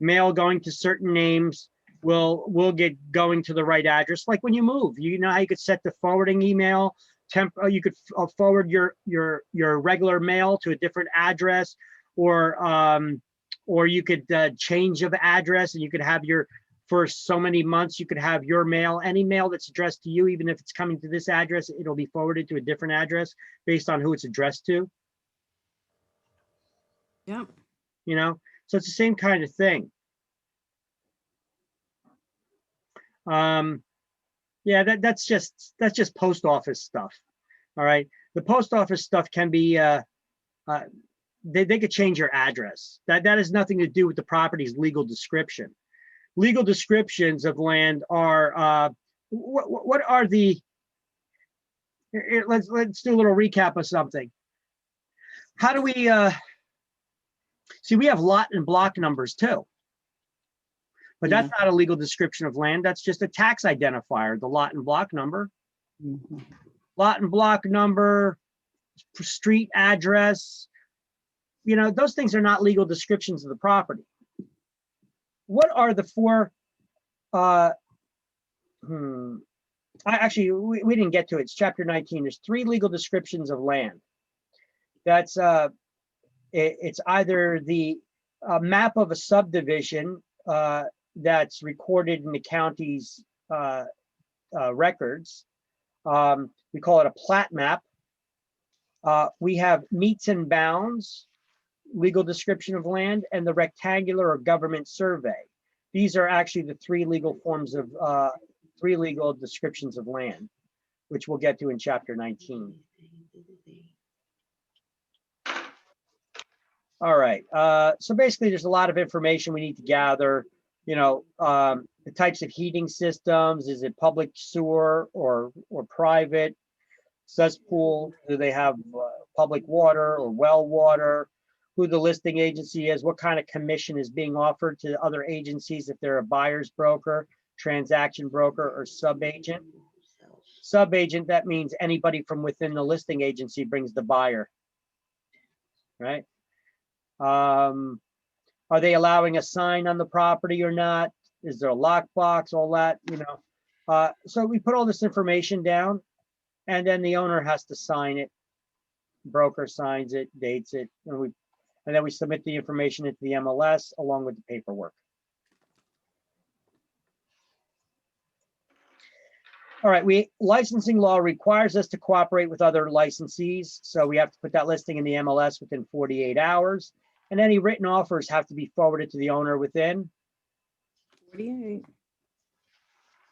Mail going to certain names will get going to the right address. Like when you move, how you could set the forwarding email. You could forward your regular mail to a different address, or you could change of address, and you could have for so many months, you could have your mail, any mail that's addressed to you, even if it's coming to this address, it'll be forwarded to a different address based on who it's addressed to. Yep. So it's the same kind of thing. Yeah, that's just post office stuff. All right, the post office stuff can be they could change your address. That has nothing to do with the property's legal description. Legal descriptions of land are what are the let's do a little recap of something. How do we see, we have lot and block numbers too, but that's not a legal description of land. That's just a tax identifier, the lot and block number. Mm-hmm. Lot and block number, street address, those things are not legal descriptions of the property. What are the four actually we didn't get to it. It's chapter 19. There's 3 legal descriptions of land. That's it's either the map of a subdivision that's recorded in the county's records. We call it a plat map. We have meets and bounds, legal description of land, and the rectangular or government survey. These are actually the 3 legal forms of 3 legal descriptions of land, which we'll get to in chapter 19. All right. So basically, there's a lot of information we need to gather. The types of heating systems. Is it public sewer or private? Cesspool. Do they have public water or well water? Who the listing agency is? What kind of commission is being offered to other agencies if they're a buyer's broker, transaction broker, or subagent? Subagent, that means anybody from within the listing agency brings the buyer, right? Are they allowing a sign on the property or not? Is there a lockbox? All that, So we put all this information down, and then the owner has to sign it. Broker signs it, dates it, and then we submit the information into the MLS along with the paperwork. All right, licensing law requires us to cooperate with other licensees. So we have to put that listing in the MLS within 48 hours. And any written offers have to be forwarded to the owner within 48.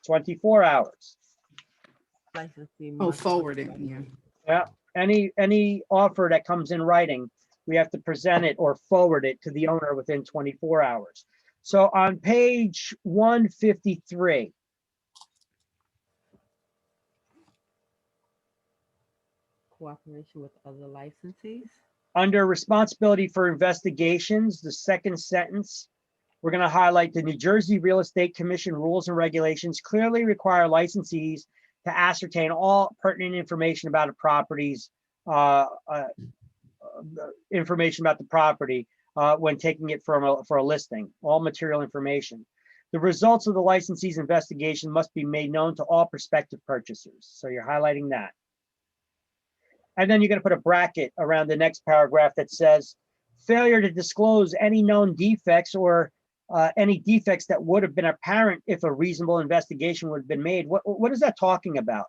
24 hours. Licensee Oh, must- forwarded, yeah. Yeah, any offer that comes in writing, we have to present it or forward it to the owner within 24 hours. So on page 153, Cooperation with other licensees. under responsibility for investigations, the second sentence, we're going to highlight the New Jersey Real Estate Commission rules and regulations clearly require licensees to ascertain all pertinent information about a property's information about the property when taking it for a listing, all material information. The results of the licensee's investigation must be made known to all prospective purchasers. So you're highlighting that. And then you're going to put a bracket around the next paragraph that says failure to disclose any known defects or any defects that would have been apparent if a reasonable investigation would have been made. What is that talking about?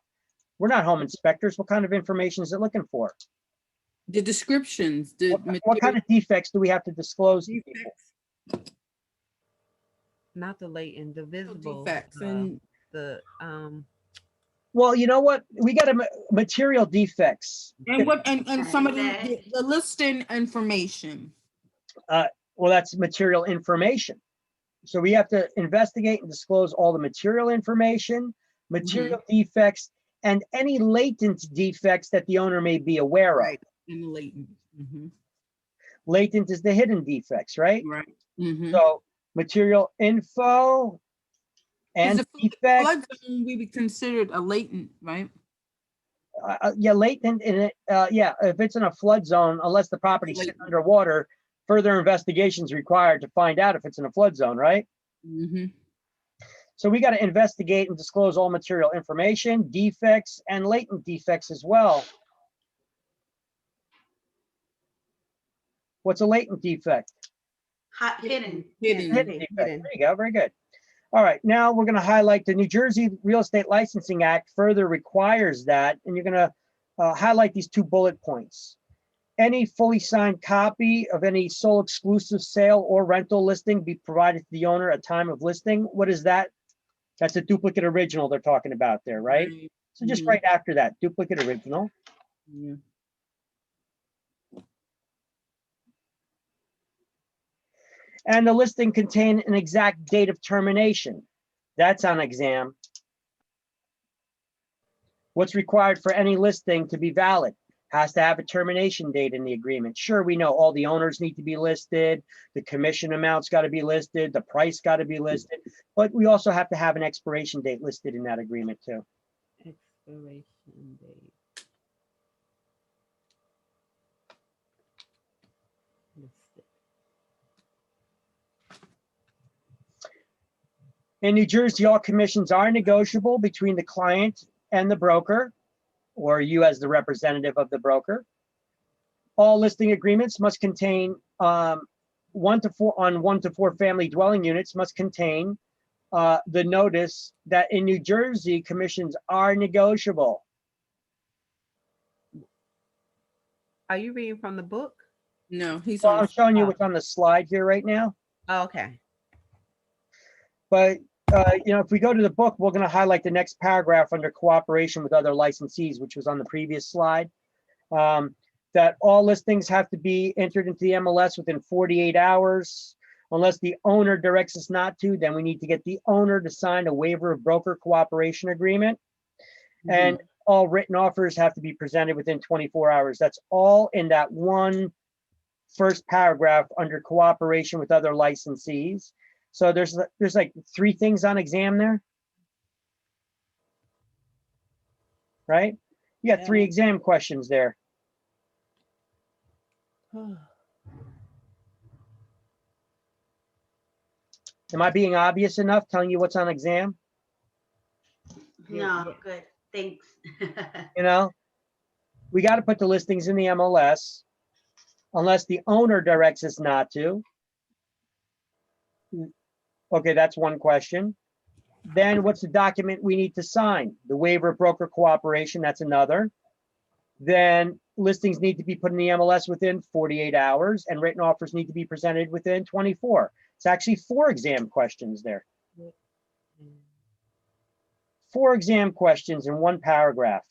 We're not home inspectors. What kind of information is it looking for? The descriptions, the What kind of defects do we have to disclose to people? defects, Not the latent, the visible. defects, and Well, you know what? We got material defects. what and some of Okay. the listing information. Well, that's material information. So we have to investigate and disclose all the material information, material defects, and any latent defects that the owner may be aware of. Right. And the latent. Latent is the hidden defects, right? Right. Mhm. So material info and Is defects. flood zone we would consider a latent, right? Yeah, latent in it. Yeah, if it's in a flood zone, unless the property's sitting Latent. underwater, further investigations required to find out if it's in a flood zone, right? So we got to investigate and disclose all material information, defects, and latent defects as well. What's a latent defect? Hidden. Hidden. Hidden defect. There hidden. you go. Very good. All right. Now we're going to highlight the New Jersey Real Estate Licensing Act further requires that, and you're going to highlight these 2 bullet points. Any fully signed copy of any sole exclusive sale or rental listing be provided to the owner at time of listing. What is that? That's a duplicate original they're talking about there, right? So just right after that, duplicate original. Yeah. And the listing contain an exact date of termination. That's on exam. What's required for any listing to be valid? Has to have a termination date in the agreement. Sure, we know all the owners need to be listed, the commission amounts got to be listed, the price got to be listed, but we also have to have an expiration date listed in that agreement too. Expiration date. Listed. In New Jersey, all commissions are negotiable between the client and the broker, or you as the representative of the broker. All listing agreements must contain 1 to 4 family dwelling units must contain the notice that in New Jersey, commissions are negotiable. Are you reading from the book? No, he's So on. I'm showing you what's on the slide here right now. Oh, okay. But you know, if we go to the book, we're going to highlight the next paragraph under cooperation with other licensees, which was on the previous slide. That all listings have to be entered into the MLS within 48 hours. Unless the owner directs us not to, then we need to get the owner to sign a waiver of broker cooperation agreement. And all written offers have to be presented within 24 hours. That's all in that one first paragraph under cooperation with other licensees. So there's like 3 things on exam there, right? You got 3 exam questions there. Am I being obvious enough telling you what's on exam? No, good. Thanks. You know, we got to put the listings in the MLS unless the owner directs us not to. Okay, that's one question. Then what's the document we need to sign? The waiver of broker cooperation, that's another. Then listings need to be put in the MLS within 48 hours and written offers need to be presented within 24. It's actually 4 exam questions there. 4 exam questions in 1 paragraph.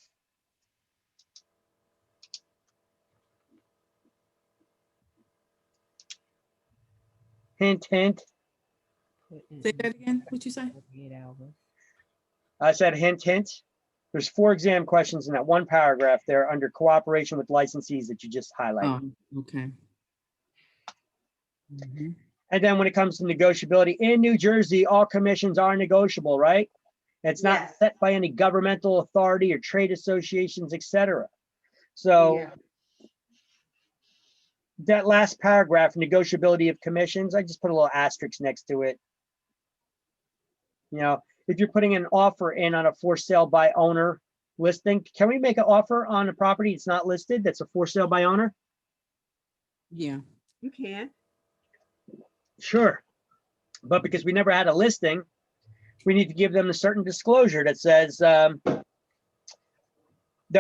Hint, hint. Say that again. What you say? 48 hours. I said hint, hint. There's 4 exam questions in that 1 paragraph there under cooperation with licensees that you just highlighted. Oh, okay. Mhm. And then when it comes to negotiability, in New Jersey, all commissions are negotiable, right? It's not Yes. set by any governmental authority or trade associations, etc. So Yeah. that last paragraph, negotiability of commissions, I just put a little asterisk next to it. You know, if you're putting an offer in on a for sale by owner listing, can we make an offer on a property that's not listed, that's a for sale by owner? Yeah. You can. Sure. But because we never had a listing, we need to give them a certain disclosure that says that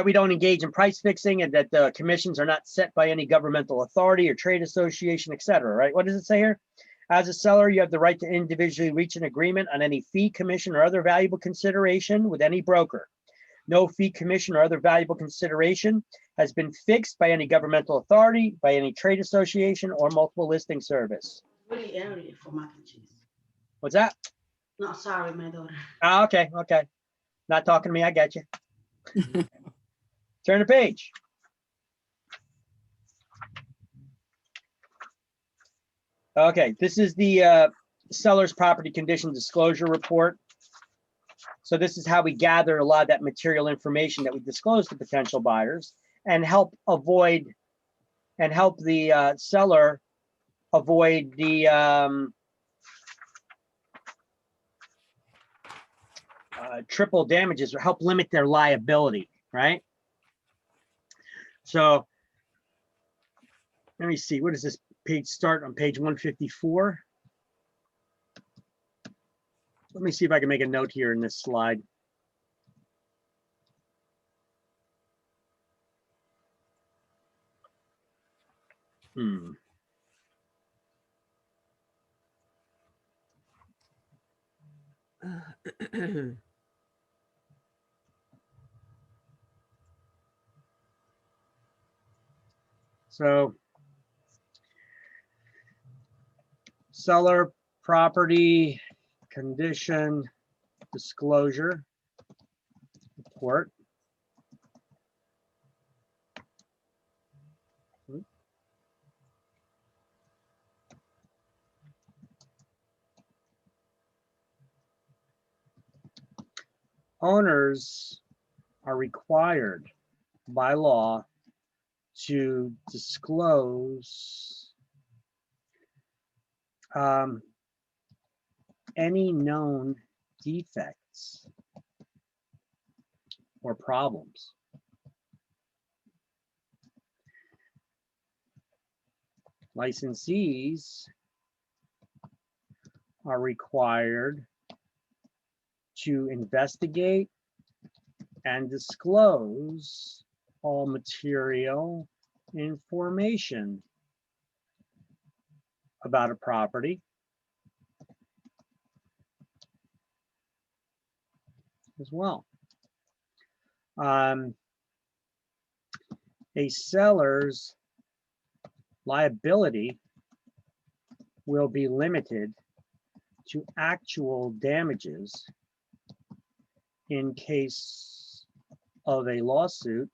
we don't engage in price fixing and that the commissions are not set by any governmental authority or trade association, etc. Right? What does it say here? As a seller, you have the right to individually reach an agreement on any fee, commission, or other valuable consideration with any broker. No fee, commission, or other valuable consideration has been fixed by any governmental authority, by any trade association, or multiple listing service. Really early for mac and cheese. What's that? No, sorry, my daughter. Ah, okay, okay. Not talking to me, I get you. Turn the page. Okay, this is the seller's property condition disclosure report. So this is how we gather a lot of that material information that we disclose to potential buyers and help avoid and help the seller avoid the triple damages or help limit their liability, right? So let me see, what does this page start on? Page 154. Let me see if I can make a note here in this slide. So seller property condition disclosure report. Owners are required by law to disclose any known defects or problems. Licensees are required to investigate and disclose all material information about a property as well. A seller's liability will be limited to actual damages in case of a lawsuit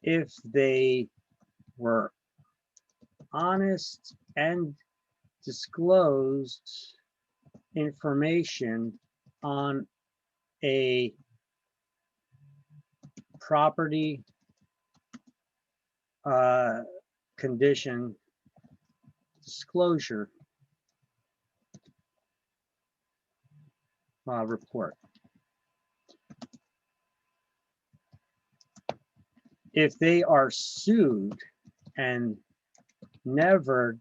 if they were honest and disclosed information on a property condition disclosure report. If they are sued and never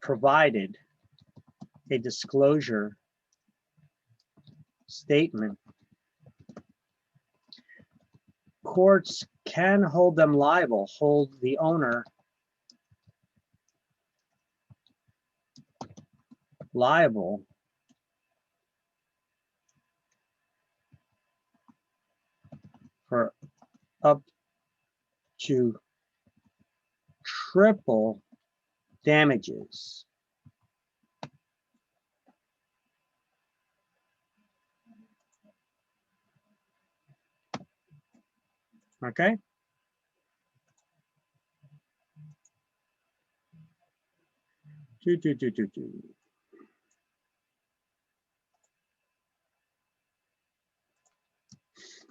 provided a disclosure statement, courts can hold them liable, hold the owner liable for up to triple damages. Okay.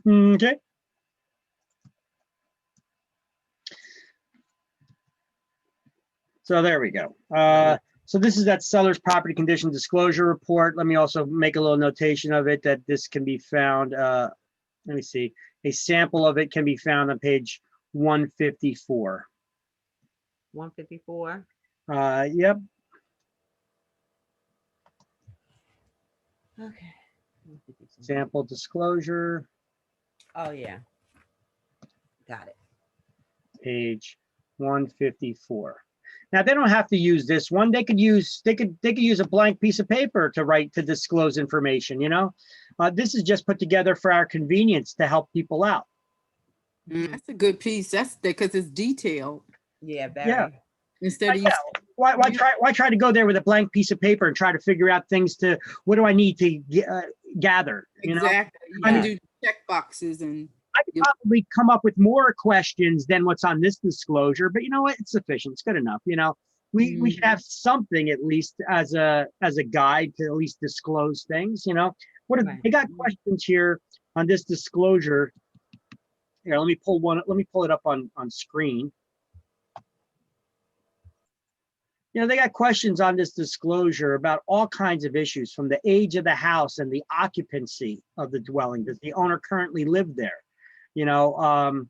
Okay. So there we go. So this is that seller's property condition disclosure report. Let me also make a little notation of it that this can be found. Let me see. A sample of it can be found on page 154. 154. Yep. Okay. Sample disclosure, Oh yeah. Got it. page 154. Now they don't have to use this one. They could use a blank piece of paper to disclose information. You know, this is just put together for our convenience to help people out. That's a good piece. That's because it's detailed. Yeah, very. Yeah. Instead of you, Why try to go there with a blank piece of paper and try to figure out things to what do I need to gather? You know? exactly. You can do check boxes and I could probably come up with more questions than what's on this disclosure, but you know what? It's sufficient. It's good enough. You know, we should have something at least as a guide to at least disclose things. You know, what if they got questions here on this disclosure? Here, let me pull one. Let me pull it up on screen. You know, they got questions on this disclosure about all kinds of issues, from the age of the house and the occupancy of the dwelling. Does the owner currently live there? You know,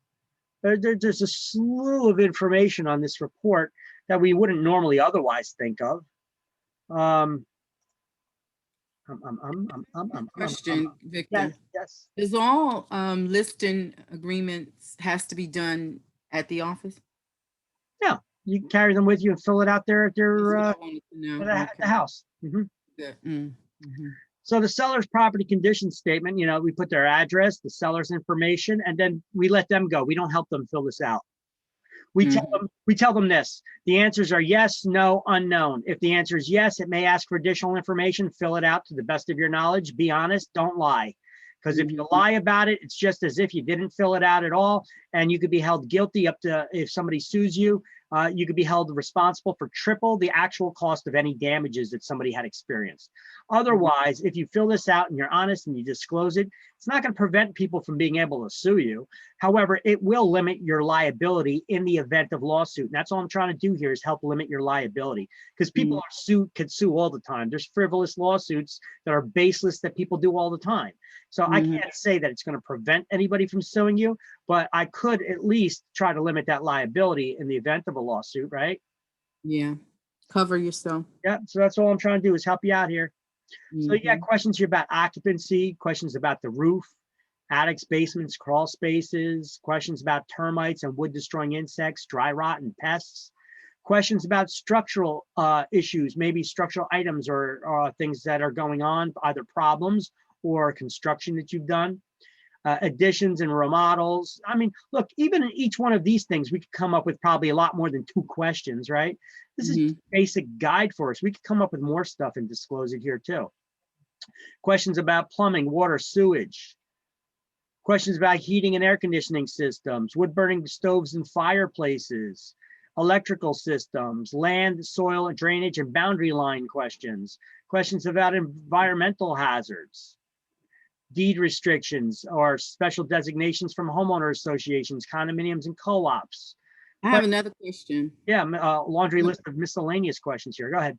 there's a slew of information on this report that we wouldn't normally otherwise think of. question, Victor. Yes. Does all listing agreements has to be done at the office? No, you can carry them with you and fill it out there at That's what your I wanted to know. at the house. Good. So the seller's property condition statement, you know, we put their address, the seller's information, and then we let them go. We don't help them fill this out. We tell them this. The answers are yes, no, unknown. If the answer is yes, it may ask for additional information. Fill it out to the best of your knowledge. Be honest. Don't lie. Because if you lie about it, it's just as if you didn't fill it out at all, and you could be held guilty up to, if somebody sues you, you could be held responsible for triple the actual cost of any damages that somebody had experienced. Otherwise, if you fill this out and you're honest and you disclose it, it's not going to prevent people from being able to sue you. However, it will limit your liability in the event of lawsuit. And that's all I'm trying to do here is help limit your liability, because people can sue all the time. There's frivolous lawsuits that are baseless that people do all the time. So I can't say that it's going to prevent anybody from suing you, but I could at least try to limit that liability in the event of a lawsuit, right? Yeah. Cover yourself. Yeah. So that's all I'm trying to do is help you out here. So you got questions here about occupancy, questions about the roof, attics, basements, crawl spaces, questions about termites and wood destroying insects, dry rot and pests, questions about structural issues, maybe structural items or things that are going on, either problems or construction that you've done, additions and remodels. I mean, look, even in each one of these things, we could come up with probably a lot more than 2 questions, right? This is a basic guide for us. We could come up with more stuff and disclose it here too. Questions about plumbing, water, sewage. Questions about heating and air conditioning systems, wood burning stoves and fireplaces, electrical systems, land, soil, drainage, and boundary line questions. Questions about environmental hazards, deed restrictions or special designations from homeowner associations, condominiums, and co-ops. I have another question. Yeah, laundry list of miscellaneous questions here. Go ahead.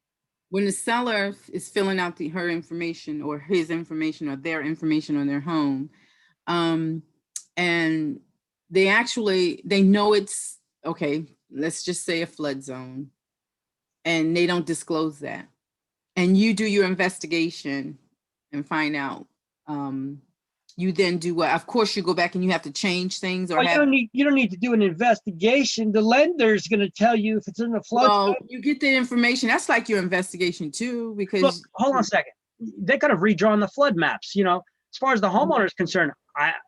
When the seller is filling out her information or his information or their information on their home, and they know it's, okay, let's just say a flood zone, and they don't disclose that. and you do your investigation and find out, you then do what? Of course, you go back and you have to change things or Well, have. you don't need to do an investigation. The lender's going to tell you if it's in the flood Well, zone. you get the information. That's like your investigation too, because Look, hold on a second. They could have redrawn the flood maps. You know, as far as the homeowner is concerned,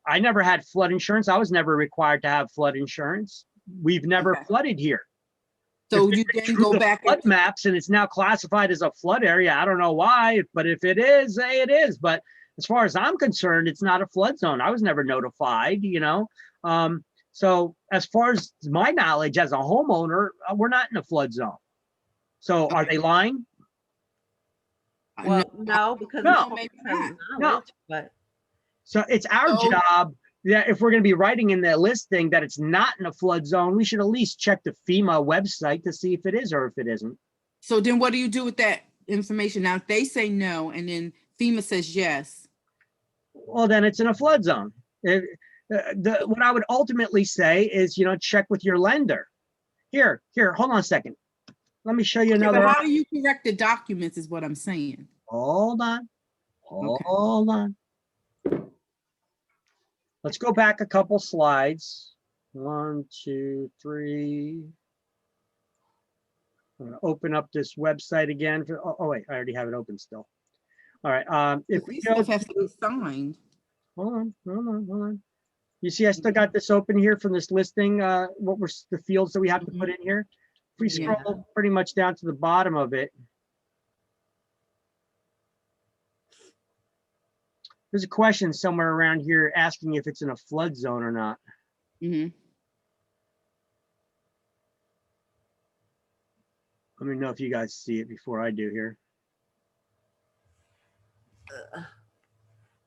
I never had flood insurance. I was never required to have flood insurance. We've never Okay. flooded here. so If you they then drew go the back flood and maps and it's now classified as a flood area. I don't know why, but if it is, hey, it is. But as far as I'm concerned, it's not a flood zone. I was never notified, you know. So as far as my knowledge as a homeowner, we're not in a flood zone. So are they lying? Well, no, because No, it's from maybe her not. knowledge, but So it's our So- job that if we're going to be writing in the listing that it's not in a flood zone, we should at least check the FEMA website to see if it is or if it isn't. So then what do you do with that information? Now, if they say no, and then FEMA says yes, Well, then it's in a flood zone. What I would ultimately say is, you know, check with your lender. Here, hold on a second. Let me show you okay, another. but how do you correct the documents is what I'm saying. Hold on. Okay. Hold on. Let's go back a couple slides. 1, 2, 3. I'm going to open up this website again. Oh, wait, I already have it open still. All right. If we This go, stuff has to be signed. hold on. You see, I still got this open here from this listing. What were the fields that we have to put in here? If we Yeah. scroll pretty much down to the bottom of it, there's a question somewhere around here asking if it's in a flood zone or not. Mhm. Let me know if you guys see it before I do here.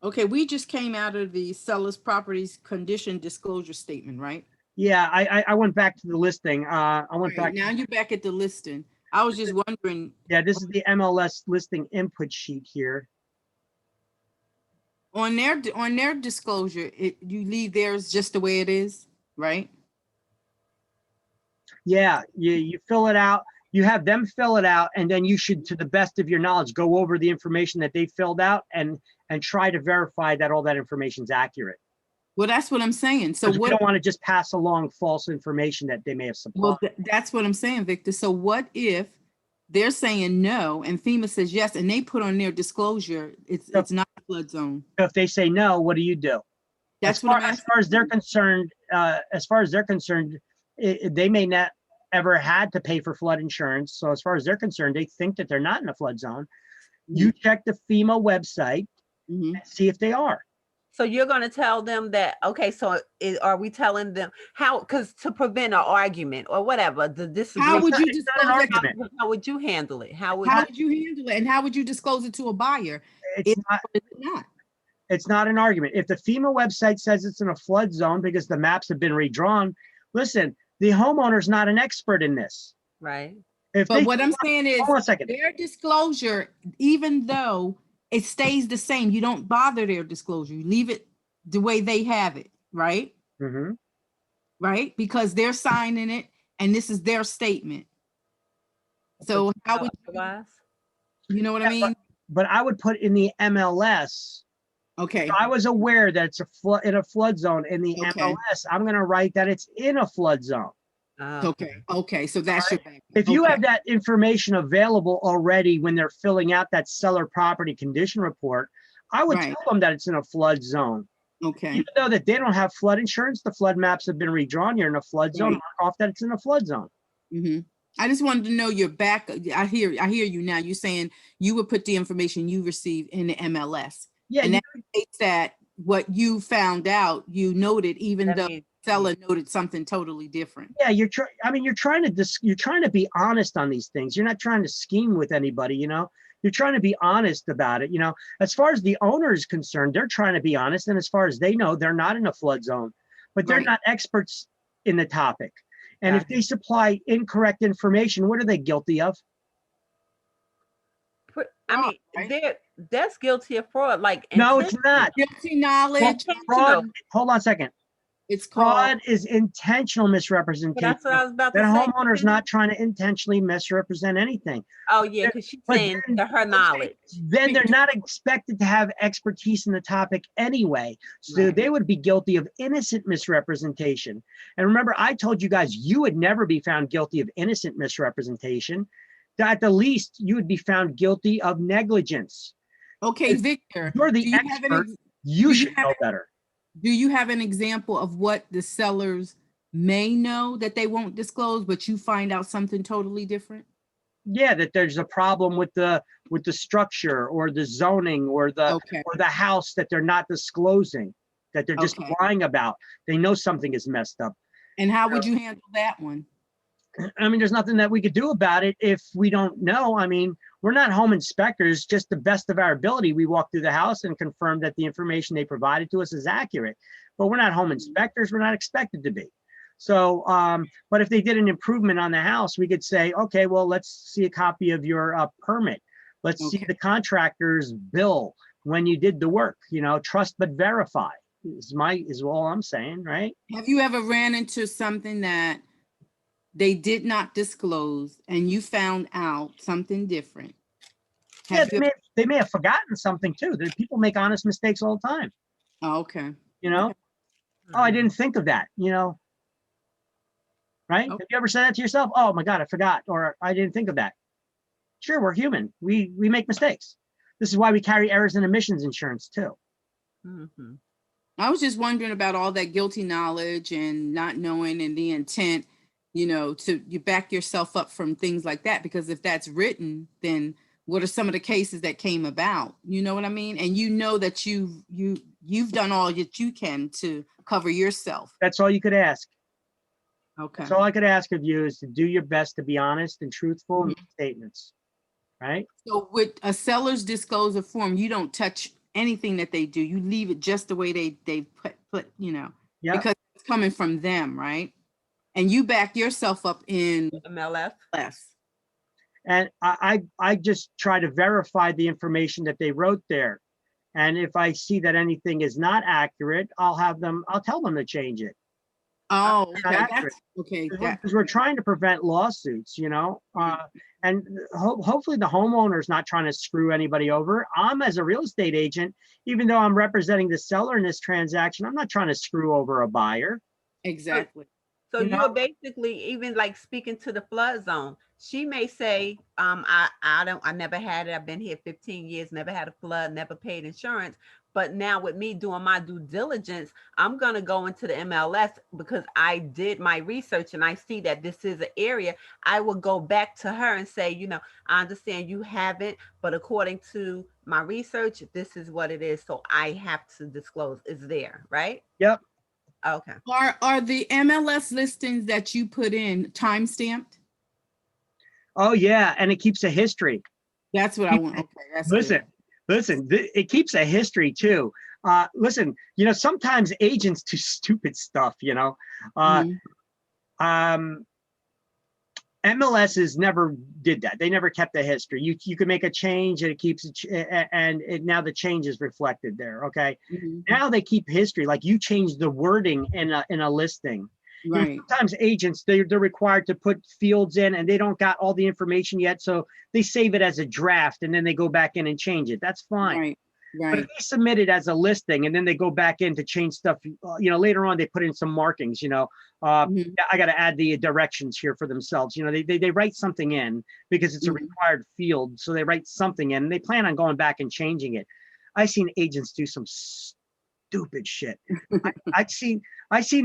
Okay, we just came out of the seller's properties condition disclosure statement, right? Yeah, I went back to the listing. I went Right, back. now you're back at the listing. I was just wondering, Yeah, this is the MLS listing input sheet here. on their disclosure, you leave theirs just the way it is, right? Yeah, you fill it out. You have them fill it out, and then you should, to the best of your knowledge, go over the information that they filled out and try to verify that all that information is accurate. Well, that's what I'm saying. So 'Cause we what, don't want to just pass along false information that they may have supplied. well, that's what I'm saying, Victor. So what if they're saying no and FEMA says yes, and they put on their disclosure, it's not a flood zone? So if they say no, what do you do? That's what I'm As asking. far as they're concerned, they may not ever had to pay for flood insurance. So as far as they're concerned, they think that they're not in a flood zone. You check the FEMA website Mhm. and see if they are. so you're going to tell them that, okay, so are we telling them how, because to prevent an argument or whatever, the How disagreement, would you It's not an disclose that? argument. how would you handle it? How would How would you handle it? And how would you disclose it to a buyer? It's not. Or is it not? It's not an argument. If the FEMA website says it's in a flood zone because the maps have been redrawn, listen, the homeowner's not an expert in this. right? If But they, what I'm saying is hold on a second. their disclosure, even though it stays the same, you don't bother their disclosure. You leave it the way they have it, right? Mhm. Right? Because they're signing it and this is their statement. So how would Otherwise, you know what I mean? But I would put in the MLS. Okay. If I was aware that it's in a flood zone in the Okay. MLS, I'm going to write that it's in a flood zone. Okay. So that's your background. If you Okay. have that information available already when they're filling out that seller property condition report, I would Right. tell them that it's in a flood zone. Okay. Even though that they don't have flood insurance, the flood maps have been redrawn. You're in a flood zone. Right. Mark off that it's in a flood zone. hmm I just wanted to know your back. I hear you now. You're saying you would put the information you received in the MLS. Yeah, And that states that what you found out, you noted, even that though means- seller noted something totally different. yeah, you're trying to be honest on these things. You're not trying to scheme with anybody, you know. You're trying to be honest about it, you know. As far as the owner is concerned, they're trying to be honest, and as far as they know, they're not in a flood zone, but they're Right. not experts in the topic. And if Gotcha. they supply incorrect information, what are they guilty of? I mean, right? that's guilty of fraud. Like No, it's not. Guilty knowledge. Fraud. Hold on a second. It's called, Fraud is intentional But misrepresentation. that's what I was about That to say. homeowner's not trying to intentionally misrepresent anything. Oh yeah, because she's But saying then- to her knowledge. Then they're not expected to have expertise in the topic anyway. So Right. they would be guilty of innocent misrepresentation. And remember, I told you guys, you would never be found guilty of innocent misrepresentation. At the least, you would be found guilty of negligence. okay, Victor, You're do the you have expert. do You you should have- know better. do you have an example of what the sellers may know that they won't disclose, but you find out something totally different? Yeah, that there's a problem with the structure or the zoning or the Okay, house that they're not disclosing, that they're just Okay. lying about. They know something is messed up. and how would you handle that one? I mean, there's nothing that we could do about it if we don't know. I mean, we're not home inspectors. Just the best of our ability, we walk through the house and confirm that the information they provided to us is accurate. But we're not home inspectors. We're not expected to be. So, but if they did an improvement on the house, we could say, okay, well, let's see a copy of your permit. Let's see Okay. the contractor's bill when you did the work. You know, trust but verify is all I'm saying, right? Have you ever ran into something that they did not disclose and you found out something different? Yeah, Have you- they may have forgotten something too. People make honest mistakes all the time. Oh, okay. You know, oh, I didn't think of that. You know, right? Okay. Have you ever said that to yourself? Oh my God, I forgot, or I didn't think of that. Sure, we're human. We make mistakes. This is why we carry errors and omissions insurance too. Mhm. I was just wondering about all that guilty knowledge and not knowing and the intent, to you back yourself up from things like that. Because if that's written, then what are some of the cases that came about? You know what I mean? And you know that you've done all that you can to cover yourself. That's all you could ask. Okay. That's all I could ask of you is to do your best to be honest and truthful in Mm-hmm. statements, right? So with a seller's disclosure form, you don't touch anything that they do. You leave it just the way they put, Yeah. because it's coming from them, right? And you back yourself up in MLF. less. And I just try to verify the information that they wrote there. And if I see that anything is not accurate, I'll tell them to change it. Oh, Not okay. accurate. Okay. Because we're trying to prevent lawsuits, and hopefully the homeowner's not trying to screw anybody over. I'm, as a real estate agent, even though I'm representing the seller in this transaction, I'm not trying to screw over a buyer. Exactly. So You you're know? basically even like speaking to the flood zone. She may say, I never had it. I've been here 15 years, never had a flood, never paid insurance. But now with me doing my due diligence, I'm gonna go into the MLS because I did my research and I see that this is an area. I will go back to her and say, I understand you haven't, but according to my research, this is what it is. So I have to disclose. It's there, right? Yep. Okay. Are the MLS listings that you put in time stamped? Oh yeah, and it keeps a history. That's what I want. Okay, that's good. Listen, it keeps a history too. Listen, sometimes agents do stupid stuff, Mhm. MLSs never did that. They never kept the history. You can make a change and it keeps it, now the change is reflected there. Okay. Mhm. Now they keep history. Like you change the wording in a listing. Right. Sometimes agents, they're required to put fields in and they don't got all the information yet. So they save it as a draft and then they go back in and change it. That's fine. Right. But Right. if they submit it as a listing and then they go back in to change stuff, later on they put in some markings, Mhm. I got to add the directions here for themselves. They write something in because it's a Mhm. required field. So they write something in and they plan on going back and changing it. I've seen agents do some stupid shit. I've seen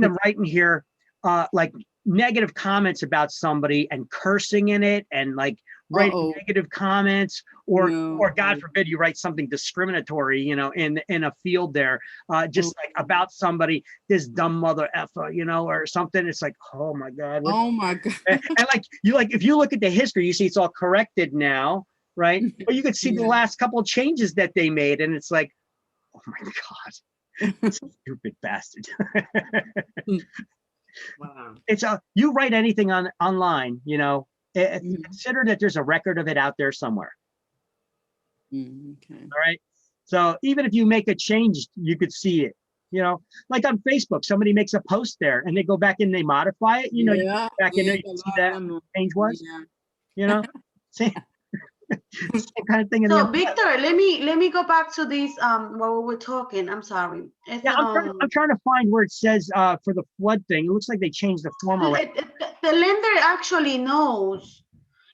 them writing here, like negative comments about somebody and cursing in it and like write Uh-oh. negative comments or No. God forbid you write something discriminatory, in a field there, just like about somebody, this dumb mother effer, or something. It's like, oh my God. Oh my God. And if you look at the history, you see it's all corrected now, right? But you could see the Yeah. last couple of changes that they made and it's like, oh my God, stupid bastard. Wow. You write anything online, Mhm. consider that there's a record of it out there somewhere. Okay. All right. So even if you make a change, you could see it. You know, like on Facebook, somebody makes a post there and they go back and they modify it. You know, you go Yeah, back in there, yeah, you a see lot that of them. change was. Yeah. You know, same, same kind of thing in the. So Victor, let me go back to this what we were talking. I'm sorry. It's Yeah, I'm trying to find where it says for the flood thing. It looks like they changed the form around. the lender actually knows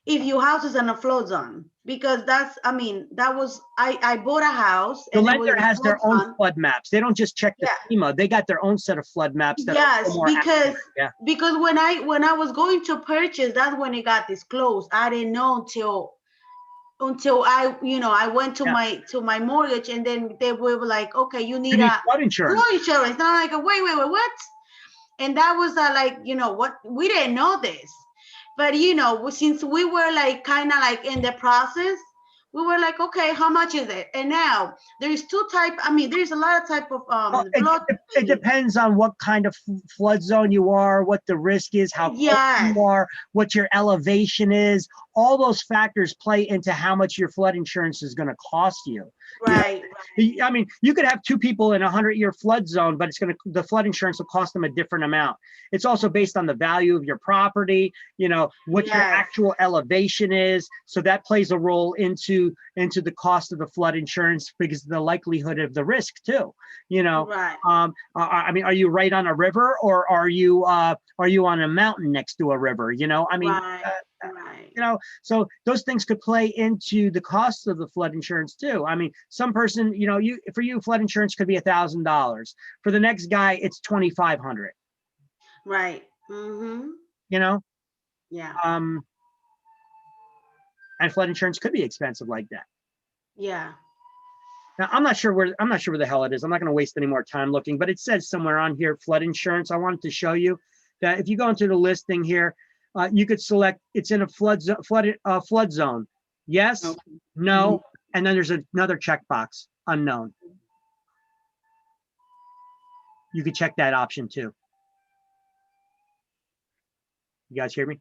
if your house is in a flood zone, because that's, I mean, that was, I bought a house The and it was lender in a has their flood own zone. flood maps. They don't just check the Yeah. FEMA. They got their own set of flood maps that are a Yes, little more because accurate. Yeah. because when I was going to purchase, that's when it got disclosed. I didn't know until I, I went to Yeah. my mortgage, and then they were like, okay, you You need need a flood insurance. flood insurance. And I'm like, wait, what? And that was like, what, we didn't know this. But since we were like kind of like in the process, we were like, okay, how much is it? And now there's there's a lot of type of Well, flood. it depends on what kind of flood zone you are, what the risk is, how close Yes. you are, what your elevation is. All those factors play into how much your flood insurance is going to cost you. Right. I mean, you could have two people in a 100-year flood zone, but the flood insurance will cost them a different amount. It's also based on the value of your property, what your Yes. actual elevation is. So that plays a role into the cost of the flood insurance, because of the likelihood of the risk too. Right. I mean, are you right on a river, or are you on a mountain next to a river? I mean, Right. so those things could play into the cost of the flood insurance too. I mean, some person, for you, flood insurance could be $1,000. For the next guy, it's $2,500. Right. Mm-hmm. Yeah. And flood insurance could be expensive like that. Yeah. Now, I'm not sure where the hell it is. I'm not going to waste any more time looking, but it says somewhere on here, flood insurance. I wanted to show you that if you go into the listing here, you could select it's in a flood zone. Yes, Okay. no, and then there's another checkbox, unknown. You could check that option too. You guys hear me?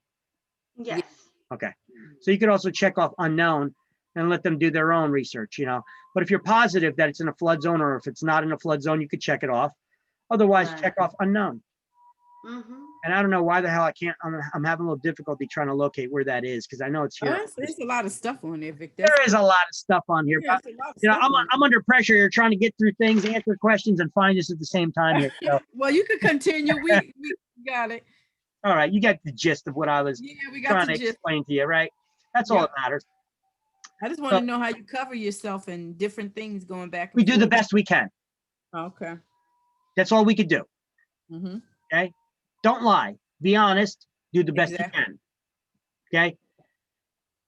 Yes. Okay. So you could also check off unknown and let them do their own research, But if you're positive that it's in a flood zone, or if it's not in a flood zone, you could check it off. Otherwise, Right. check off unknown. Mm-hmm. And I don't know why the hell I can't. I'm having a little difficulty trying to locate where that is, because I know it's here. There's a lot of stuff on there, Vic. There is a lot of stuff on here, Yeah, but it's a lot of stuff on I'm under pressure here, trying to get through things, answer questions, and find this at the same time here. So, Well, you could continue. We got it. all right, you got the gist of what I was Yeah, we got trying the to gist. explain to you, right? That's all Yep. that matters. I just want to know how you cover yourself and different things going back. We do the best we can. Okay. That's all we could do. Mm-hmm. Okay. Don't lie. Be honest. Do the best Exactly. you can. Okay.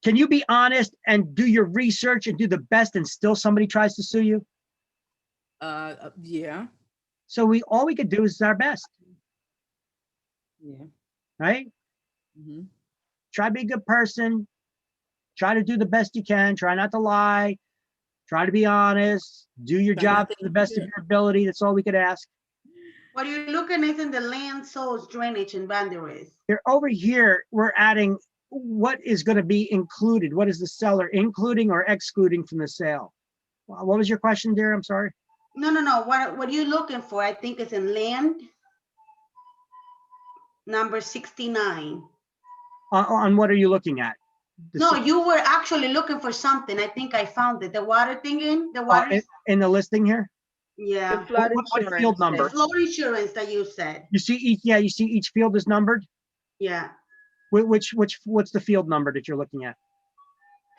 Can you be honest and do your research and do the best, and still somebody tries to sue you? Yeah. So all we could do is our best, Yeah. right? Mm-hmm. Try to be a good person. Try to do the best you can. Try not to lie. Try to be honest. Do your job to the best of your ability. That's all we could ask. What you're looking at in the land, source, drainage, and boundaries. Here, over here, we're adding what is going to be included. What is the seller including or excluding from the sale? What was your question, dear? I'm sorry. No. What are you looking for? I think it's in land. Number 69. On what are you looking at? No, you were actually looking for something. I think I found it. The water thing the water. In the listing here? Yeah. The flood What insurance. field number? The flood insurance that you said. You see each field is numbered? Yeah. What's the field number that you're looking at?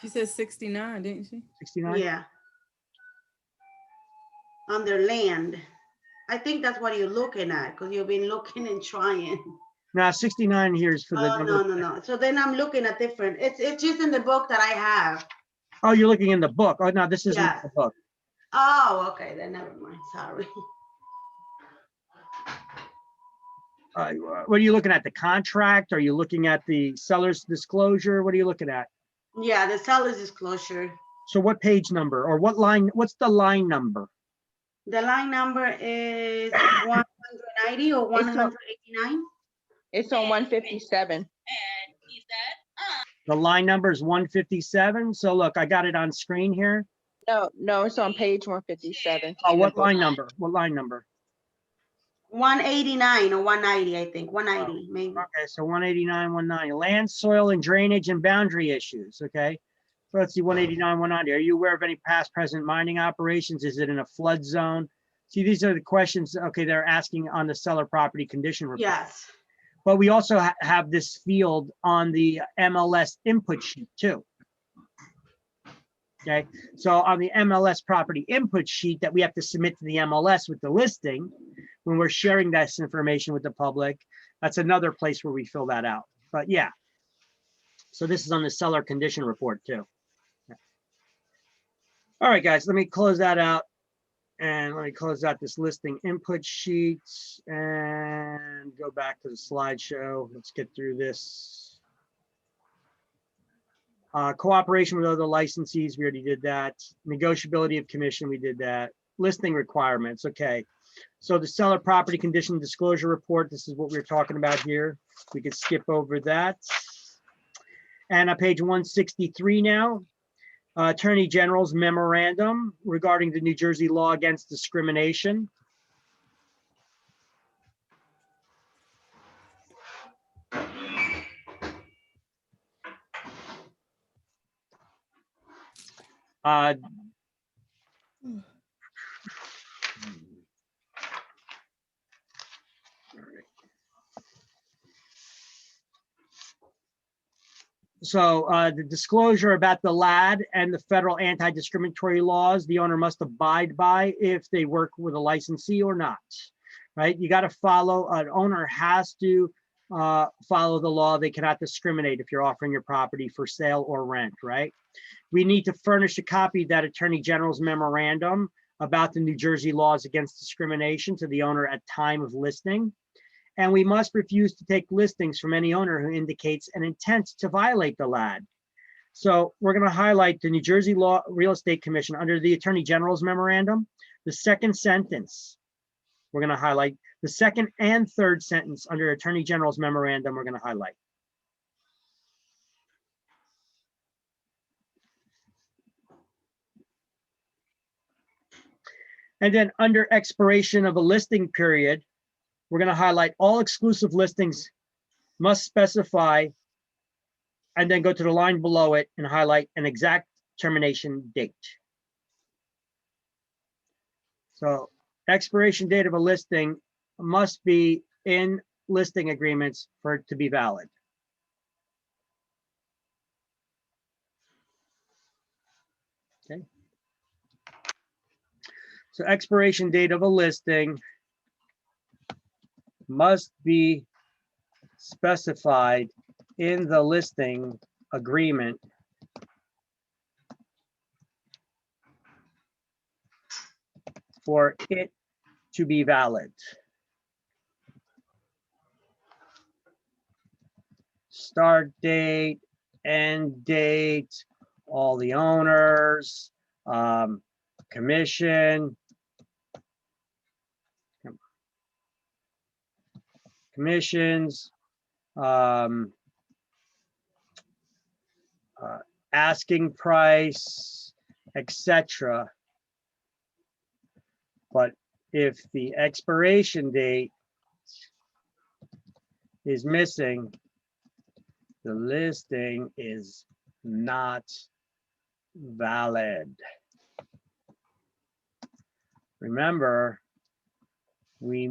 She said 69, didn't she? 69? Yeah. Under land. I think that's what you're looking at, because you've been looking and trying. Now 69 here is for the number. No. So then I'm looking at different. It's just in the book that I have. Oh, you're looking in the book. Oh no, this isn't Yeah. the book. Oh, okay. Then never mind. Sorry. What are you looking at? The contract? Are you looking at the seller's disclosure? What are you looking at? Yeah, the seller's disclosure. So what page number or what line? What's the line number? The line number is 190 or 189. It's on 157. The line number is 157. So look, I got it on screen here. No, it's on page 157. Oh, what line number? What line number? 189 or 190, I think. 190, maybe. Okay, so 189, 190. Land, soil, and drainage and boundary issues. Okay. So let's see, 189, 190. Are you aware of any past, present mining operations? Is it in a flood zone? See, these are the questions, okay, they're asking on the seller property condition report. Yes. But we also have this field on the MLS input sheet too. Okay, so on the MLS property input sheet that we have to submit to the MLS with the listing, when we're sharing this information with the public, that's another place where we fill that out. But yeah, so this is on the seller condition report too. All right, guys, let me close that out. And let me close out this listing input sheet and go back to the slideshow. Let's get through this. Cooperation with other licensees, we already did that. Negotiability of commission, we did that. Listing requirements, okay. So the seller property condition disclosure report, this is what we're talking about here. We could skip over that. And on page 163 now. Attorney General's memorandum regarding the New Jersey law against discrimination. So the disclosure about the LAD and the federal anti-discriminatory laws, the owner must abide by if they work with a licensee or not, right? You got to follow, an owner has to follow the law. They cannot discriminate if you're offering your property for sale or rent, right? We need to furnish a copy of that Attorney General's memorandum about the New Jersey laws against discrimination to the owner at time of listing. And we must refuse to take listings from any owner who indicates an intent to violate the LAD. So we're going to highlight the New Jersey Law Real Estate Commission under the Attorney General's memorandum. The second sentence, we're going to highlight. The second and third sentence under Attorney General's memorandum, we're going to highlight. And then under expiration of a listing period, we're going to highlight all exclusive listings must specify, and then go to the line below it and highlight an exact termination date. So expiration date of a listing must be in listing agreements for it to be valid. Okay. So expiration date of a listing must be specified in the listing agreement for it to be valid. Start date, end date, all the owners, commission, commissions, asking price, etc. But if the expiration date is missing, the listing is not valid. Remember, we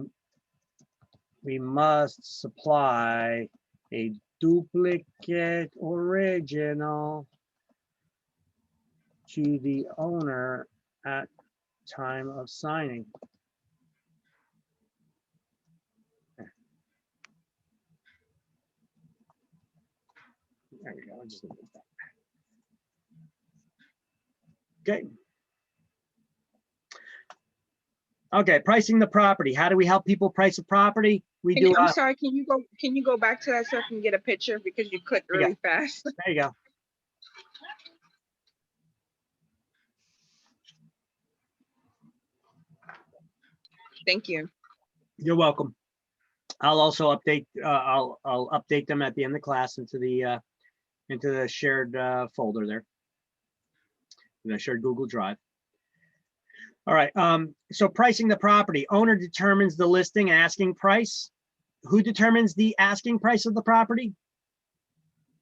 must supply a duplicate original to the owner at time of signing. There we go. Just leave it at that. Okay. Okay, pricing the property. How do we help people price a property? We do. I'm sorry, can you go back to that so I can get a picture, because you clicked really fast. There you go. Thank you. You're welcome. I'll also update. I'll update them at the end of the class into the shared folder there, in the shared Google Drive. All right. So pricing the property. Owner determines the listing asking price. Who determines the asking price of the property?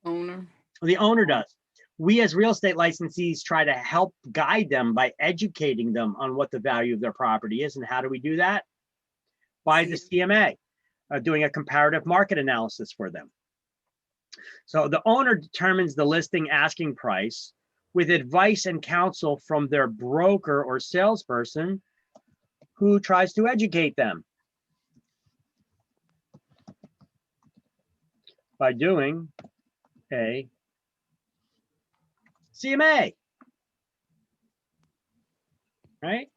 Owner. The owner does. We as real estate licensees try to help guide them by educating them on what the value of their property is. And how do we do that? By the CMA, doing a comparative market analysis for them. So the owner determines the listing asking price with advice and counsel from their broker or salesperson who tries to educate them by doing a CMA, right?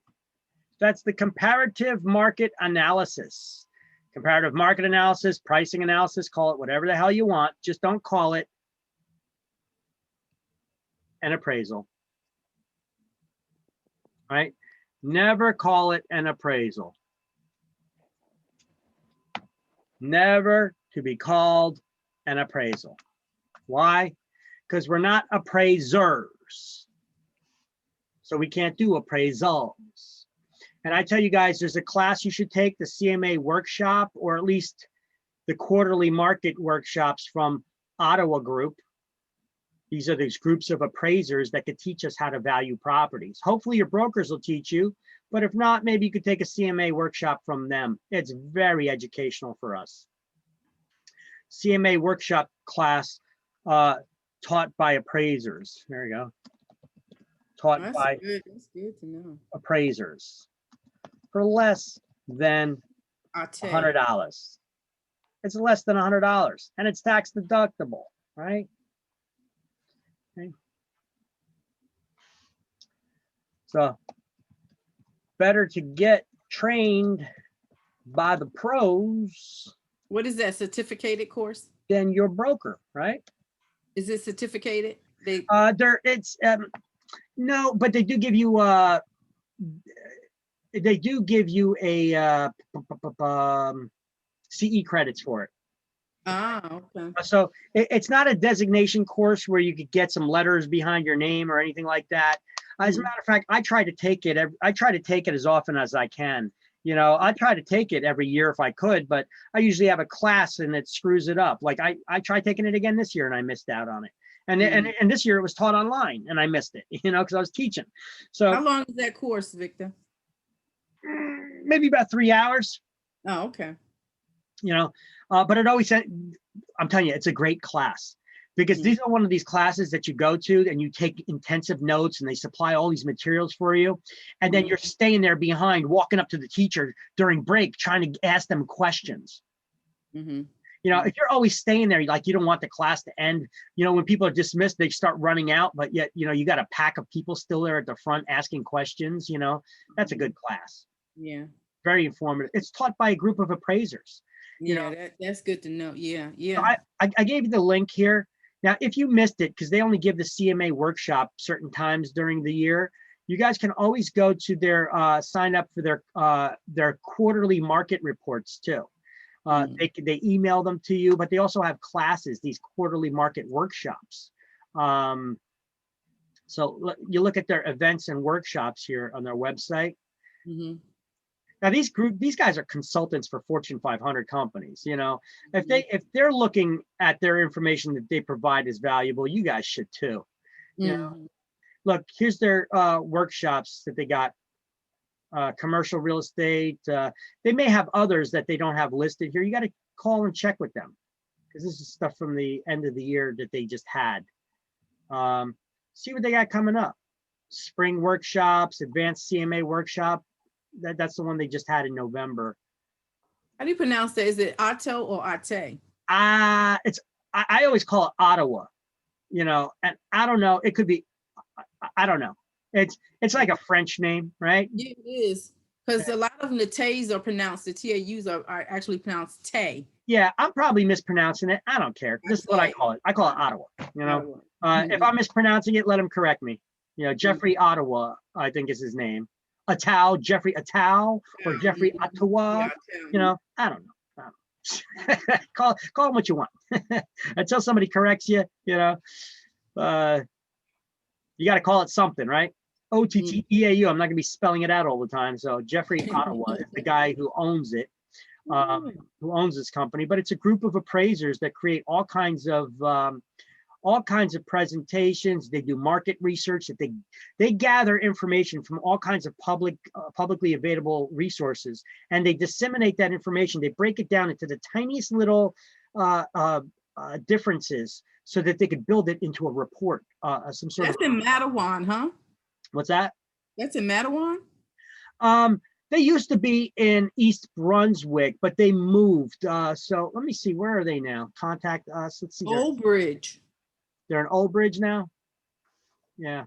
That's the comparative market analysis. Comparative market analysis, pricing analysis, call it whatever the hell you want. Just don't call it an appraisal, right? Never call it an appraisal. Never to be called an appraisal. Why? Because we're not appraisers. So we can't do appraisals. And I tell you guys, there's a class you should take, the CMA workshop, or at least the quarterly market workshops from Ottawa Group. These are these groups of appraisers that could teach us how to value properties. Hopefully your brokers will teach you, but if not, maybe you could take a CMA workshop from them. It's very educational for us. CMA workshop class taught by appraisers. There you go. Taught by That's good to know. appraisers for less than $100. It's less than $100 and it's tax deductible, right? Okay. So better to get trained by the pros. What is that, certificated course? Than your broker, right? Is it certificated? No, but they do give you a CE credits for it. Ah, okay. So it's not a designation course where you could get some letters behind your name or anything like that. As a matter of fact, I try to take it. I try to take it as often as I can. You know, I try to take it every year if I could, but I usually have a class and it screws it up. Like I tried taking it again this year and I missed out on it. And this year it was taught online and I missed it, you know, because I was teaching. So how long is that course, Victor? Maybe about 3 hours. Oh, okay. You know, but it always, I'm telling you, it's a great class because these are one of these classes that you go to and you take intensive notes and they supply all these materials for you. And then you're staying there behind, walking up to the teacher during break, trying to ask them questions. You know, if you're always staying there, like you don't want the class to end, you know, when people are dismissed, they start running out, but yet, you know, you got a pack of people still there at the front asking questions, you know, that's a good class. Yeah. Very informative. It's taught by a group of appraisers. Yeah, that's good to know. Yeah, yeah. So I gave you the link here. Now, if you missed it, because they only give the CMA workshop certain times during the year, you guys can always go to their sign up for their quarterly market reports too. They email them to you, but they also have classes, these quarterly market workshops. So you look at their events and workshops here on their website. Now these guys are consultants for Fortune 500 companies. You know, if they're looking at their information that they provide as valuable, you guys should too. You know, look, here's their workshops that they got. Commercial real estate. They may have others that they don't have listed here. You got to call and check with them because this is stuff from the end of the year that they just had. See what they got coming up. Spring workshops, advanced CMA workshop. That's the one they just had in November. How do you pronounce that? Is it Otto or Ate? I always call it Ottawa, you know, and I don't know. It could be, I don't know. It's like a French name, right? Yeah, it is. Because a lot of them, the Tays are pronounced, the TAUs are actually pronounced Tay. Yeah, I'm probably mispronouncing it. I don't care. This is what I call it. I call it Ottawa, you know. If I'm mispronouncing it, let them correct me. You know, Jeffrey Ottawa, I think is his name. Jeffrey Attal, or Jeffrey Ottawa. You know, I don't know. Call them what you want. Until somebody corrects you, you know. You got to call it something, right? OTTEAU. I'm not going to be spelling it out all the time. So Jeffrey Ottawa is the guy who owns it, who owns this company. But it's a group of appraisers that create all kinds of presentations. They do market research. That they gather information from all kinds of publicly available resources, and they disseminate that information. They break it down into the tiniest little differences so that they could build it into a report, some sort That's of. in Mattawan, huh? What's that? That's in Mattawan? They used to be in East Brunswick, but they moved. So let me see, where are they now? Contact us. Let's see. Old Bridge. They're in Old Bridge now. Yeah,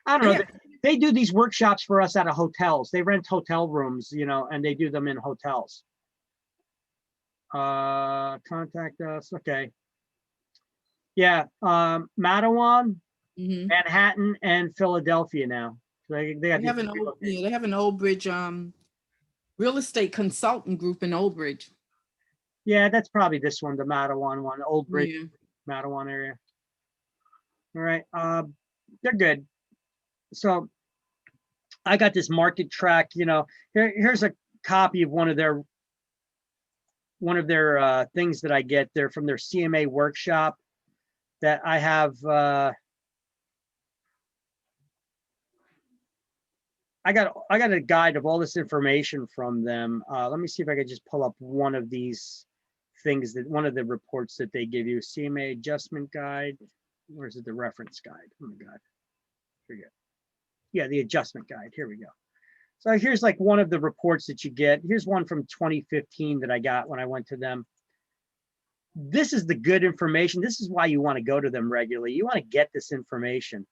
I don't know. They do these workshops for us out of hotels. They rent hotel rooms, you know, and they do them in hotels. Contact us. Okay. Yeah, Mattawan, Manhattan, and Philadelphia now. So they have an Old Bridge real estate consultant group in Old Bridge. Yeah, that's probably this one, the Mattawan one, Old Bridge, Yeah. Mattawan area. All right, they're good. So I got this market track, you know, here's a copy of one of their things that I get there from their CMA workshop that I have. I got a guide of all this information from them. Let me see if I could just pull up one of these things, that one of the reports that they give you. CMA adjustment guide. Where's it? The reference guide. Oh my God. Forget. Yeah, the adjustment guide. Here we go. So here's like one of the reports that you get. Here's one from 2015 that I got when I went to them. This is the good information. This is why you want to go to them regularly. You want to get this information.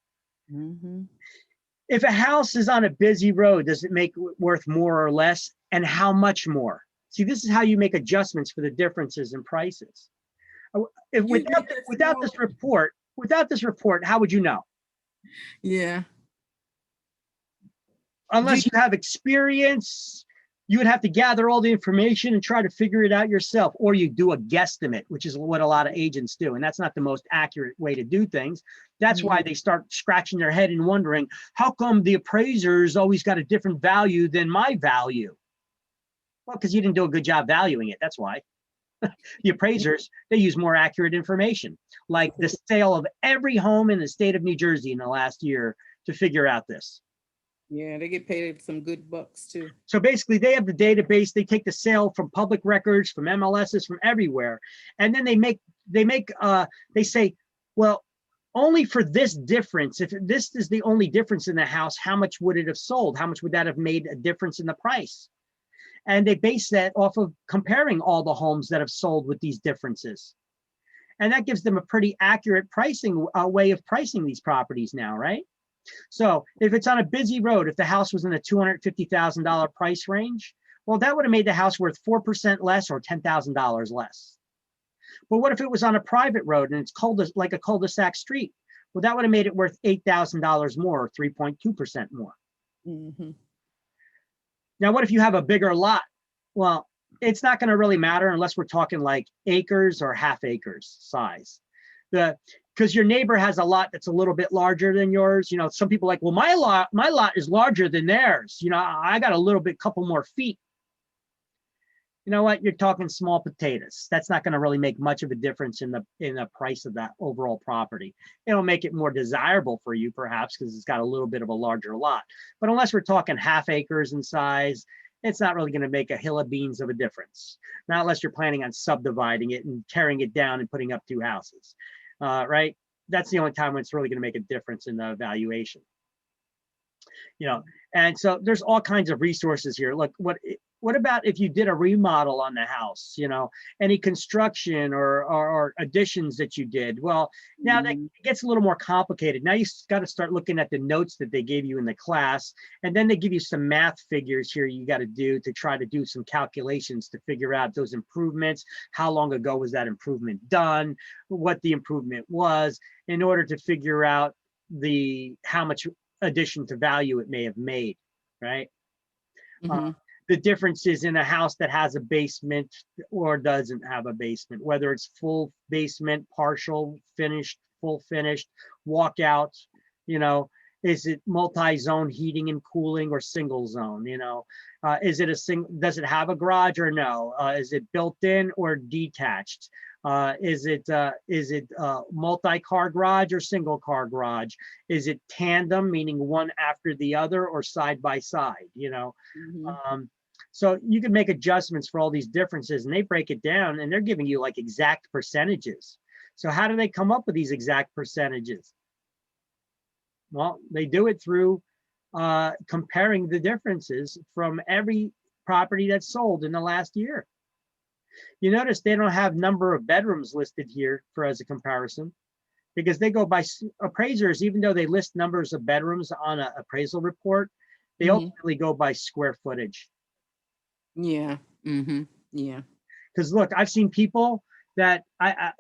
If a house is on a busy road, does it make it worth more or less? And how much more? See, this is how you make adjustments for the differences in prices. Without this report, how would you know? Yeah. Unless you have experience, you would have to gather all the information and try to figure it out yourself, or you do a guesstimate, which is what a lot of agents do. And that's not the most accurate way to do things. That's why they start scratching their head and wondering, how come the appraisers always got a different value than my value? Well, because you didn't do a good job valuing it. That's why. The appraisers, they use more accurate information, like the sale of every home in the state of New Jersey in the last year, to figure out this. Yeah, they get paid some good bucks too. So basically they have the database, they take the sale from public records, from MLSs, from everywhere. And then they say, well, only for this difference, if this is the only difference in the house, how much would it have sold? How much would that have made a difference in the price? And they base that off of comparing all the homes that have sold with these differences. And that gives them a pretty accurate pricing way of pricing these properties now, right? So if it's on a busy road, if the house was in the $250,000 price range, well, that would have made the house worth 4% less or $10,000 less. But what if it was on a private road and it's like a cul-de-sac street? Well, that would have made it worth $8,000 more, or 3.2% more. Now, what if you have a bigger lot? Well, it's not going to really matter unless we're talking like acres or half acres size. Because your neighbor has a lot that's a little bit larger than yours. You know, some people are like, well, my lot is larger than theirs. You know, I got a couple more feet. You know what? You're talking small potatoes. That's not going to really make much of a difference in the price of that overall property. It'll make it more desirable for you, perhaps, because it's got a little bit of a larger lot. But unless we're talking half acres in size, it's not really going to make a hill of beans of a difference. Not unless you're planning on subdividing it and tearing it down and putting up 2 houses. Right? That's the only time when it's really going to make a difference in the valuation. You know, and so there's all kinds of resources here. Look, what about if you did a remodel on the house, you know, any construction or additions that you did? Well, now that gets a little more complicated. Now you got to start looking at the notes that they gave you in the class, and then they give you some math figures here you got to do to try to do some calculations to figure out those improvements. How long ago was that improvement done? What the improvement was, in order to figure out how much addition to value it may have made, right? The differences in a house that has a basement or doesn't have a basement, whether it's full basement, partial finished, full finished, walkout, you know, Is it multi-zone heating and cooling or single zone? You know, is it a single? Does it have a garage or no? Is it built in or detached? Is it multi-car garage or single car garage? Is it tandem, meaning one after the other, or side by side? You know, so you can make adjustments for all these differences, and they break it down, and they're giving you like exact percentages. So how do they come up with these exact percentages? Well, they do it through comparing the differences from every property that's sold in the last year. You notice they don't have number of bedrooms listed here for as a comparison, because they go by appraisers. Even though they list numbers of bedrooms on an appraisal report, they ultimately go by square footage. Yeah. Yeah. Because look, I've seen people that I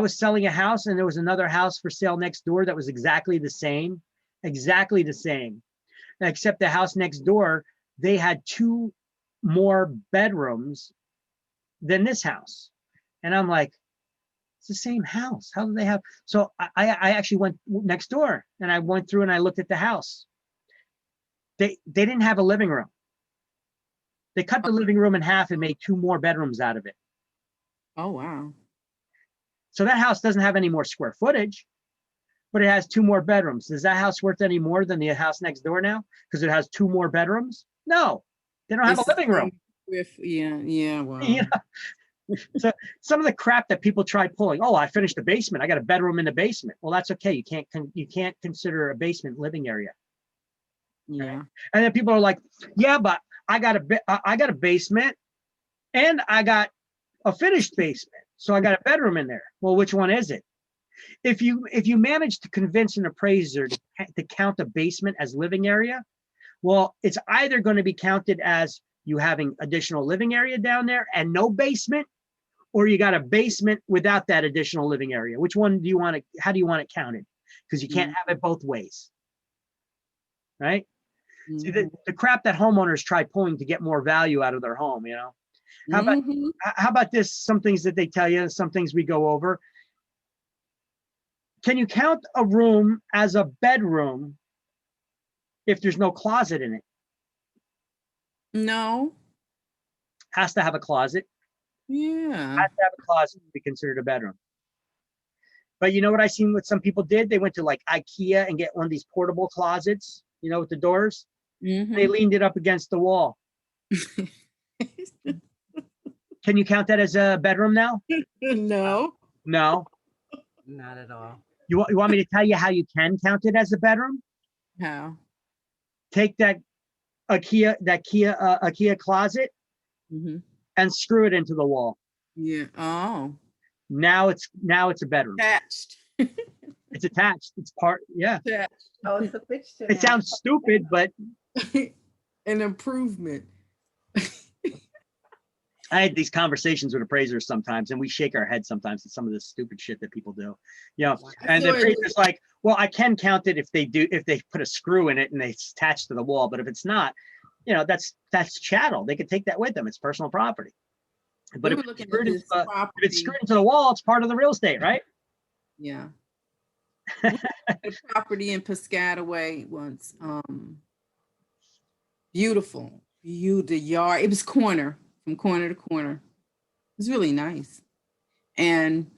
was selling a house, and there was another house for sale next door that was exactly the same, except the house next door, they had 2 more bedrooms than this house. And I'm like, it's the same house. How do they have? So I actually went next door, and I went through and I looked at the house. They didn't have a living room. They cut the living room in half and made 2 more bedrooms out of it. Oh, wow. So that house doesn't have any more square footage, but it has 2 more bedrooms. Is that house worth any more than the house next door now because it has 2 more bedrooms? No, they don't have a living room. Yeah, wow. You know? So some of the crap that people try pulling, oh, I finished the basement, I got a bedroom in the basement. Well, that's okay. You can't consider a basement living area. Yeah. And then people are like, yeah, but I got a basement and I got a finished basement. So I got a bedroom in there. Well, which one is it? If you manage to convince an appraiser to count a basement as living area, well, it's either going to be counted as you having additional living area down there and no basement, or you got a basement without that additional living area. Which one do you want to, how do you want it counted? Because you can't have it both ways, right? See, the crap that homeowners try pulling to get more value out of their home, you know? How about this? Some things that they tell you, some things we go over. Can you count a room as a bedroom if there's no closet in it? No. Has to have a closet. Yeah. Has to have a closet to be considered a bedroom. But you know what I seen what some people did? They went to like IKEA and get one of these portable closets, you know, with the doors. They leaned it up against the wall. Can you count that as a bedroom now? No. No. Not at all. You want me to tell you how you can count it as a bedroom? How? Take that IKEA closet and screw it into the wall. Yeah. Oh. Now it's a bedroom. Attached. It's attached. It's part. Yeah. Attached. Oh, it's a fixture. It sounds stupid, but An improvement. I had these conversations with appraisers sometimes, and we shake our heads sometimes at some of this stupid shit that people do. You know, and the appraiser's like, well, I can count it if they put a screw in it and it's attached to the wall. But if it's not, you know, that's chattel. They could take that with them. It's personal property. But if it's screwed into the wall, it's part of the real estate, right? Yeah. A property in Piscataway once. Beautiful. The yard. It was from corner to corner. It was really nice. And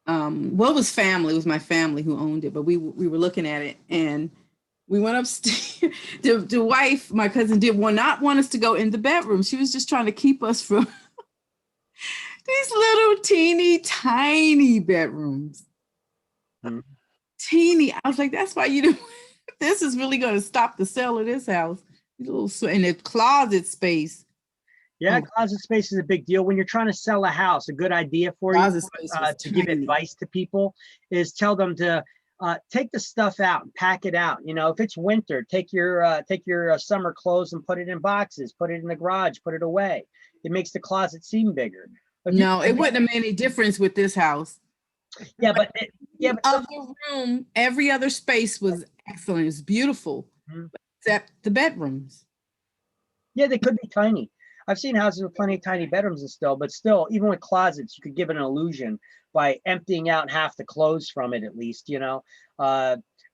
well, it was family. It was my family who owned it, but we were looking at it, and we went upstairs. The wife, my cousin, did not want us to go in the bedroom. She was just trying to keep us from these little teeny tiny bedrooms. Teeny. I was like, that's why you do. This is really going to stop the sale of this house. And the closet space. Yeah, closet space is a big deal. When you're trying to sell a house, a good idea for you to give advice to people is tell them to take the stuff out and pack it out. You know, if it's winter, take your summer clothes and put it in boxes, put it in the garage, put it away. It makes the closet seem bigger. No, it wouldn't have made any difference with this house. Yeah, but other room, every other space was excellent. It was beautiful, except the bedrooms. Yeah, they could be tiny. I've seen houses with plenty of tiny bedrooms but still, even with closets, you could give it an illusion by emptying out half the clothes from it, at least, you know.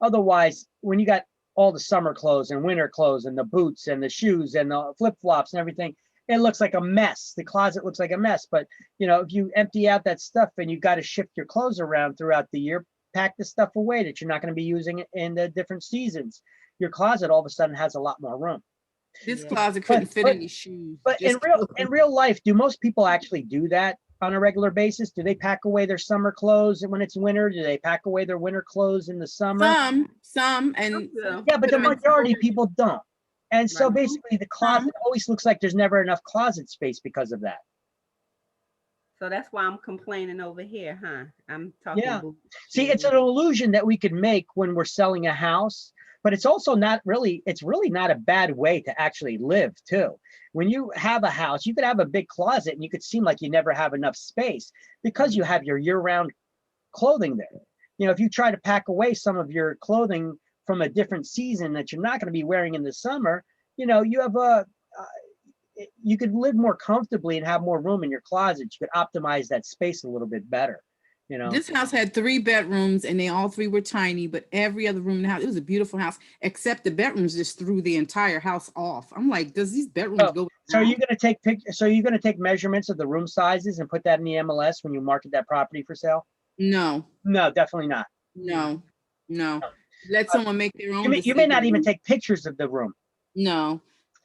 Otherwise, when you got all the summer clothes and winter clothes and the boots and the shoes and the flip-flops and everything, it looks like a mess. The closet looks like a mess. But if you empty out that stuff and you got to shift your clothes around throughout the year, pack the stuff away that you're not going to be using it in the different seasons. Your closet all of a sudden has a lot more room. This Yeah. closet couldn't fit any shoes. But in real life, do most people actually do that on a regular basis? Do they pack away their summer clothes when it's winter? Do they pack away their winter clothes in the summer? Some, and Yeah. Yeah, but the put 'em in majority of storage. people don't. And so Right. basically the closet always looks like there's never enough closet space because of that. So that's why I'm complaining over here, huh? I'm talking. Yeah. boots, See, it's shoes. an illusion that we could make when we're selling a house, but it's also not really, it's really not a bad way to actually live too. When you have a house, you could have a big closet and you could seem like you never have enough space because you have your year-round clothing there. If you try to pack away some of your clothing from a different season that you're not going to be wearing in the summer, you have you could live more comfortably and have more room in your closet. You could optimize that space a little bit better. This house had 3 bedrooms and they all 3 were tiny, but every other room in the house, it was a beautiful house, except the bedrooms just threw the entire house off. I'm like, does these bedrooms go? So you're going to take so you're going to take measurements of the room sizes and put that in the MLS when you market that property for sale? No, Definitely not. no. Let someone make their own. You may not even take pictures of the room. No.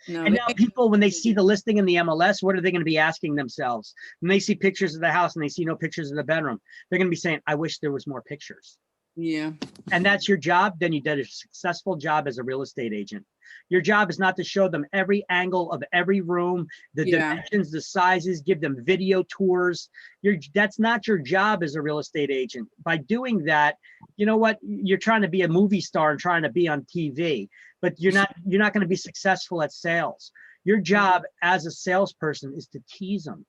And now people, when they see the listing in the MLS, what are they going to be asking themselves? When they see pictures of the house and they see no pictures of the bedroom, they're going to be saying, I wish there was more pictures. Yeah. And that's your job. Then you did a successful job as a real estate agent. Your job is not to show them every angle of every room, the dimensions, the sizes, give them video tours. That's not your job as a real estate agent. By doing that, you know what? You're trying to be a movie star and trying to be on TV, but you're not going to be successful at sales. Your job as a salesperson is to tease them.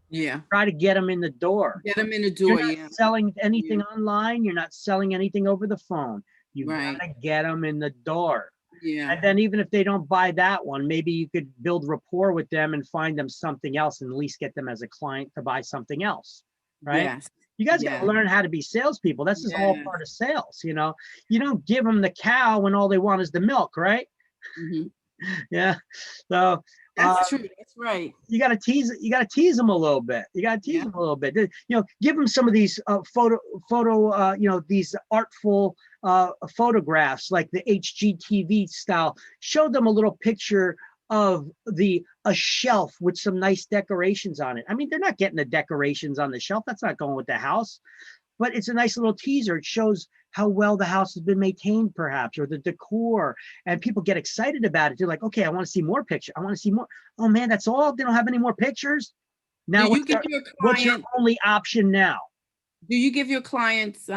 Yeah. Try to get them in the door. Get them in the door. You're not selling anything online. You're not selling anything over the phone. You gotta get them in the door. Yeah. And then even if they don't buy that one, maybe you could build rapport with them and find them something else and at least get them as a client to buy something else. Right? Yes. You guys got to learn how to be salespeople. This is all part of sales. You don't give them the cow when all they want is the milk, right? Mm-hmm. Yeah. So that's true. That's right. You got to tease them a little bit. Give them some of these these artful photographs like the HGTV style. Show them a little picture of a shelf with some nice decorations on it. I mean, they're not getting the decorations on the shelf. That's not going with the house. But it's a nice little teaser. It shows how well the house has been maintained, perhaps, or the decor. And people get excited about it. They're like, okay, I want to see more pictures. I want to see more. Oh man, that's all? They don't have any more pictures? Now, what's your only option now? Do you give your clients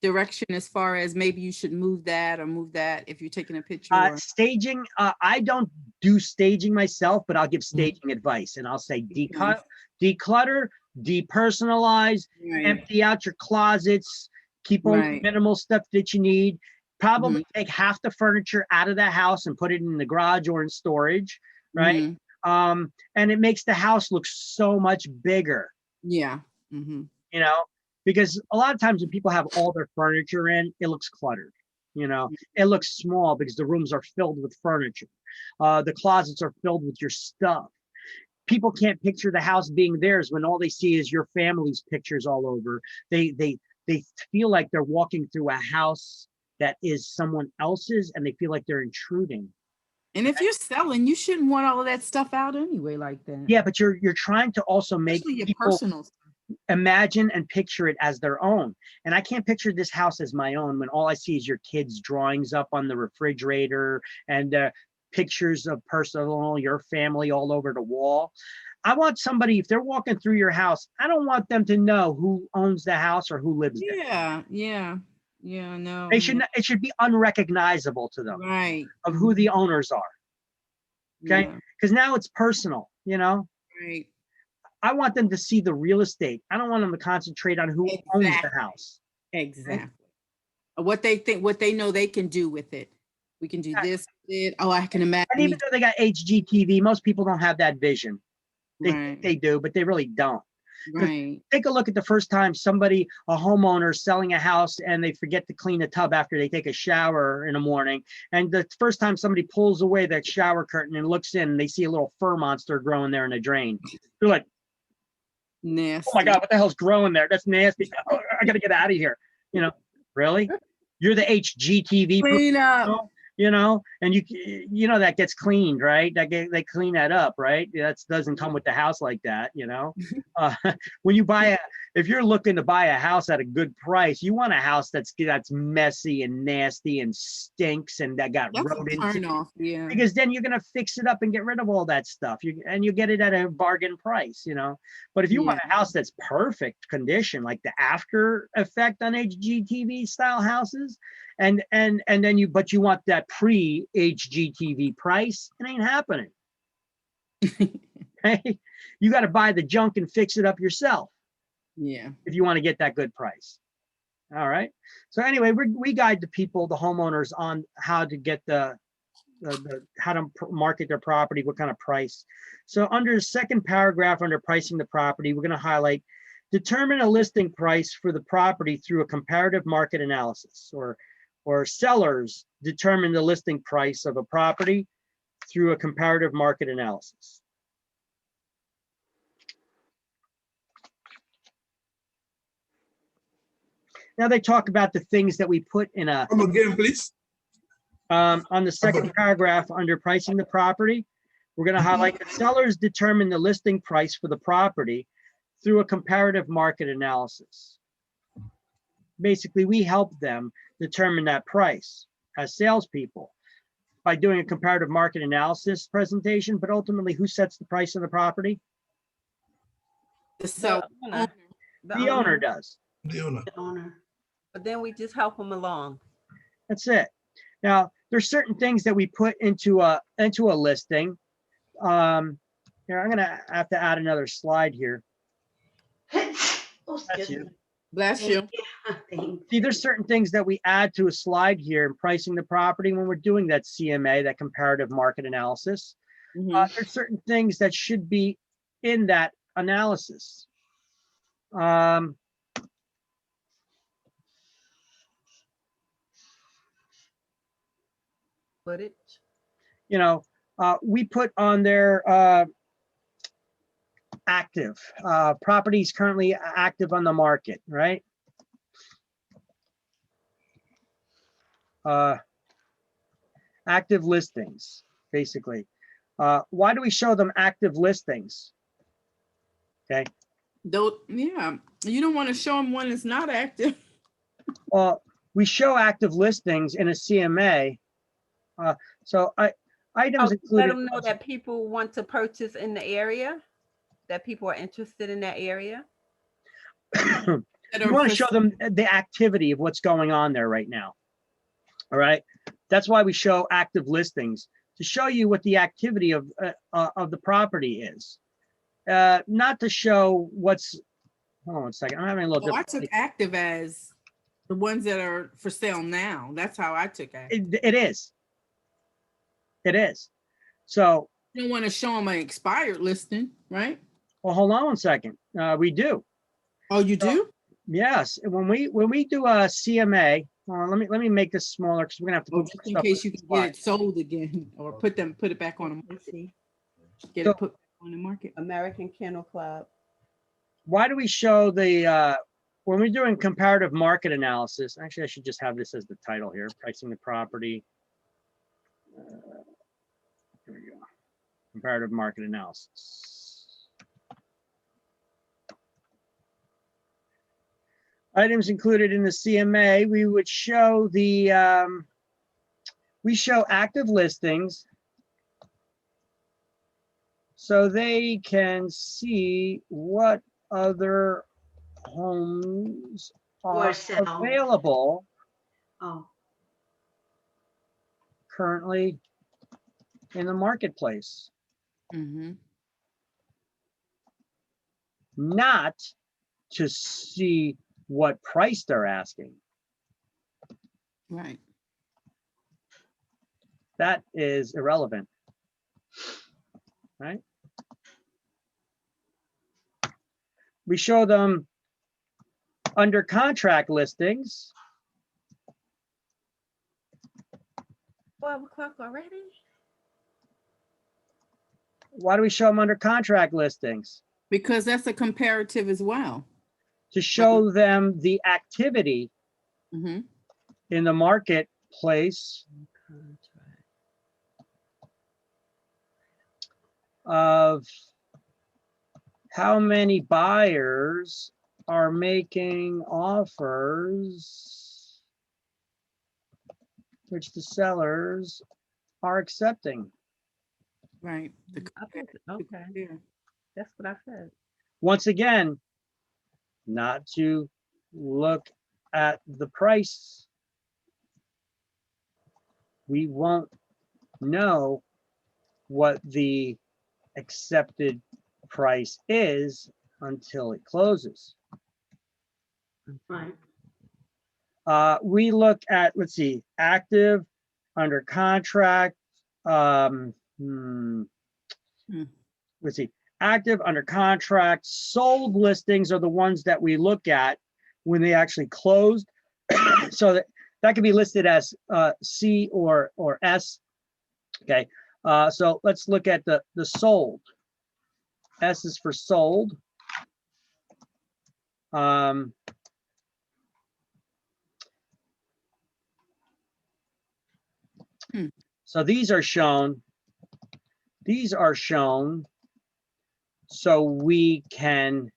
direction as far as maybe you should move that or move that if you're taking a picture? Staging, I don't do staging myself, but I'll give staging advice. And I'll say declutter, depersonalize, empty out your closets, keep only minimal stuff that you need. Probably take half the furniture out of the house and put it in the garage or in storage, right? And it makes the house look so much bigger. Yeah. Because a lot of times when people have all their furniture in, it looks cluttered. It looks small because the rooms are filled with furniture. The closets are filled with your stuff. People can't picture the house being theirs when all they see is your family's pictures all over. They feel like they're walking through a house that is someone else's, and they feel like they're intruding. And if you're selling, you shouldn't want all of that stuff out anyway like that. Yeah, but you're trying to also make your people personal stuff. Imagine and picture it as their own. And I can't picture this house as my own when all I see is your kids' drawings up on the refrigerator and pictures of your family all over the wall. I want somebody, if they're walking through your house, I don't want them to know who owns the house or who lives there. Yeah, no. It should be unrecognizable to them, right, of who the owners are. Okay, because now it's personal, Right. I want them to see the real estate. I don't want them to concentrate on who owns the house. Exactly. What they think, what they know they can do with it. We can do this with it. Oh, I can imagine. And even though they got HGTV, most people don't have that vision. They think they do, but they really don't. Right. Take a look at the first time a homeowner selling a house and they forget to clean the tub after they take a shower in the morning. And the first time somebody pulls away that shower curtain and looks in, and they see a little fur monster growing there in the drain. They're like, Nasty. oh my God, what the hell's growing there? That's nasty. Oh, I got to get out of here. You know, really? You're the HGTV. Clean up. You know, and you know that gets cleaned, right? They clean that up, right? That doesn't come with the house like that, you know. When you if you're looking to buy a house at a good price, you want a house that's messy and nasty and stinks and that got That's a rodents. turn off. Yeah. Because then you're gonna fix it up and get rid of all that stuff. You get it at a bargain price, you know. But if you want a house that's perfect condition, like the after effect on HGTV style houses, and then you want that pre-HGTV price, it ain't happening. Hey, you got to buy the junk and fix it up yourself. Yeah. If you want to get that good price. All right. So anyway, we guide the homeowners on how to get how to market their property, what kind of price. So under the second paragraph, under pricing the property, we're going to highlight, determine a listing price for the property through a comparative market analysis, or sellers determine the listing price of a property through a comparative market analysis. Now they talk about the things that we put in a. Come again, please. On the second paragraph under pricing the property, we're going to highlight that sellers determine the listing price for the property through a comparative market analysis. Basically, we help them determine that price as salespeople by doing a comparative market analysis presentation, but ultimately, who sets the price of the property? So The owner does. The owner. The owner. But then we just help them along. That's it. Now, there's certain things that we put into a listing. Here, I'm gonna have to add another slide here. Oh, excuse me. bless you. Thank See, there's certain things that we add to a slide here in pricing the property when we're doing that CMA, that comparative market analysis. There's certain things that should be in that analysis. Footage. You know, we put on there active properties currently active on the market, right? Active listings, basically. Why do we show them active listings? Okay. Yeah, you don't want to show them one that's not active. Well, we show active listings in a CMA. So items included. Let them know that people want to purchase in the area, that people are interested in that area. You want to show them the activity of what's going on there right now. All right. That's why we show active listings, to show you what the activity of the property is. Not to show what's, hold on one second. I'm having a little I took active as the ones that are for sale now. That's how I took active. It is. It is. So you don't want to show them an expired listing, right? Well, hold on one second. We do. Oh, you do? Yes. When we do a CMA, let me make this smaller because we're gonna have to put just in case you can get it sold again or put it back on the market. Get it put on the market. American Kennel Club. Why do we show the when we're doing comparative market analysis? Actually, I should just have this as the title here: pricing the property. Here we go. Comparative market analysis. Items included in the CMA, we would show we show active listings so they can see what other homes are available currently in the marketplace. Not to see what price they're asking. Right. That is irrelevant. Right? We show them under contract listings. 12 o'clock already? Why do we show them under contract listings? Because that's a comparative as well. To show them the activity Mm-hmm. in the marketplace Contract. of how many buyers are making offers which the sellers are accepting. Right. Okay, that's what I said. Once again, not to look at the price. We won't know what the accepted price is until it closes. Right. We look at, let's see, active, under contract. Let's see, active, under contract, sold listings are the ones that we look at when they actually closed. So that can be listed as C or S. Okay, so let's look at the sold. S is for sold. So these are shown. These are shown so we can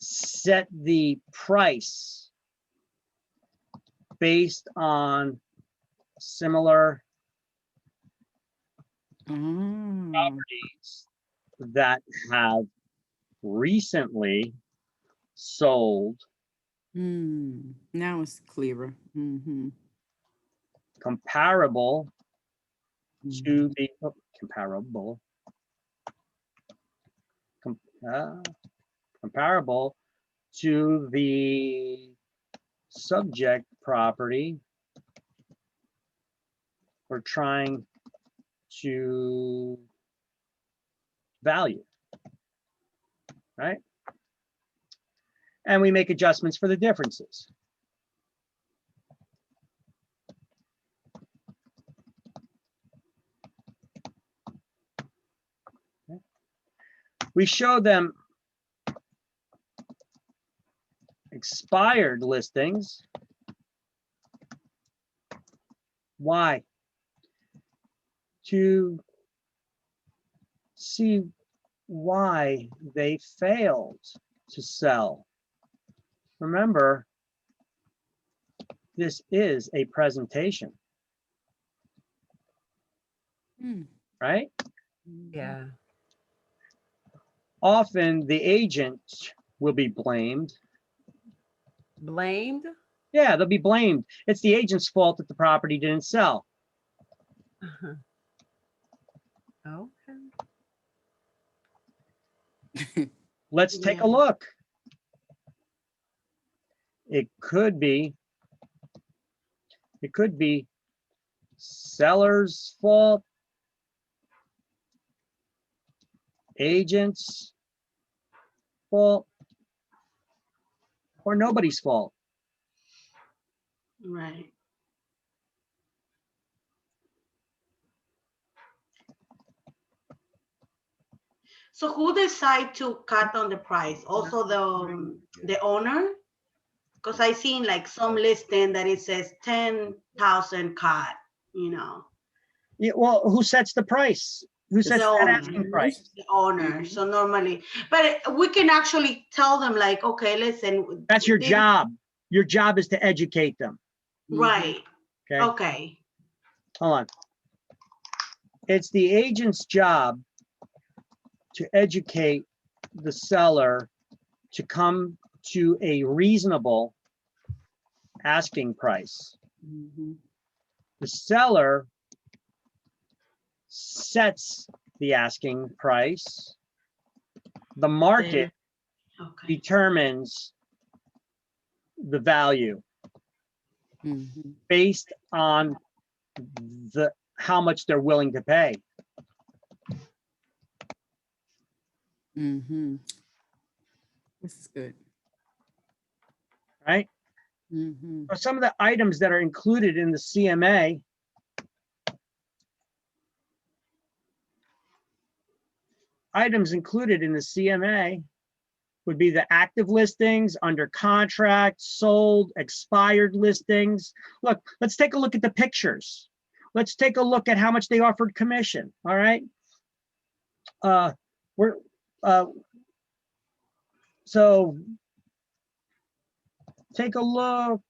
set the price based on similar properties that have recently sold. Now it's clearer. Mm-hmm. Comparable to the comparable to the subject property we're trying to value, right? And we make adjustments for the differences. Okay. We show them expired listings. Why? To see why they failed to sell. Remember, this is a presentation, right? Yeah. Often the agent will be blamed. Blamed? Yeah, they'll be blamed. It's the agent's fault that the property didn't sell. Okay. Let's take a Yeah. look. It could be seller's fault, agent's fault, or nobody's fault. Right. So who decide to cut on the price? Also the owner? Because I seen like some listing that it says 10,000 cut, you know. Yeah, well, who sets the price? Who sets The that owner. asking price? The owner. So normally, but we can actually tell them like, okay, listen. That's your job. Your job is to educate them. Right. Okay. Okay. Hold on. It's the agent's job to educate the seller to come to a reasonable asking price. The seller sets the asking price. The market Okay. determines the value based on how much they're willing to pay. Mm-hmm. This is good. right? Mm-hmm. So some of the items that are included in the CMA would be the active listings, under contract, sold, expired listings. Look, let's take a look at the pictures. Let's take a look at how much they offered commission, all right? So take a look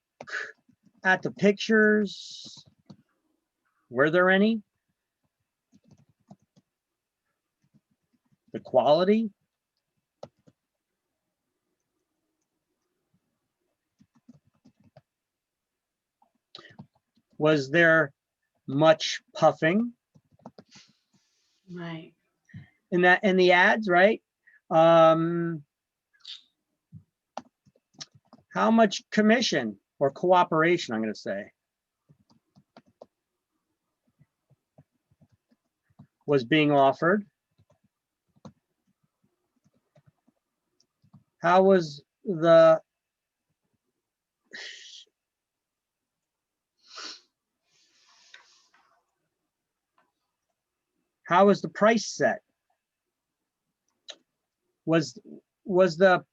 at the pictures. Were there any? The quality? Was there much puffing Right. in the ads, right? How much commission or cooperation, I'm going to say, was being offered? How was the price set? Was the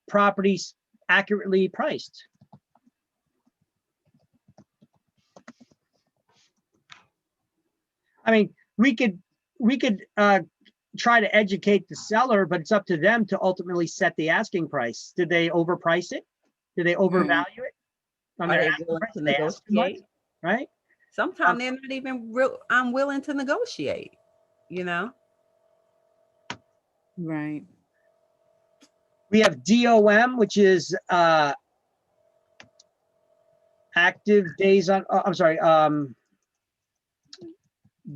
property accurately priced? I mean, we could try to educate the seller, but it's up to them to ultimately set the asking price. Did they overprice it? Did they overvalue it? On Are their they asking willing price? to Did they ask too much? negotiate? Right? Sometimes they're not even real unwilling to negotiate, you know? Right. We have DOM, which is active days on, I'm sorry,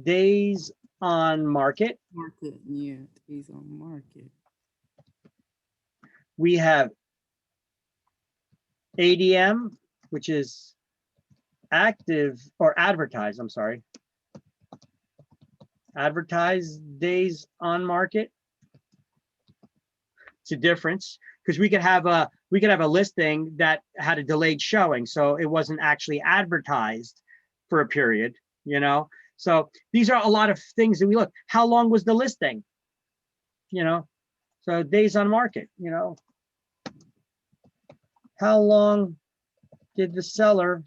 days on market. Market. Yeah. Days on market. We have ADM, which is active or advertised, I'm sorry. Advertised days on market. It's a difference because we could have a listing that had a delayed showing, so it wasn't actually advertised for a period, you know. So these are a lot of things that we look. How long was the listing? You know, so days on market, you know. How long did the seller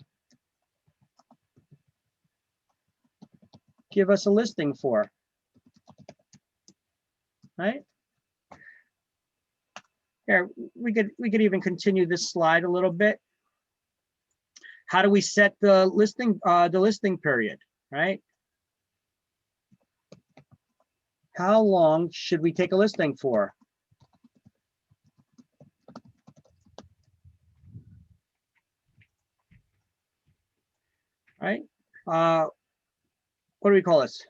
give us a listing for? Right? Here, we could even continue this slide a little bit. How do we set the listing period, right? How long should we take a listing for? Right? What do we call this?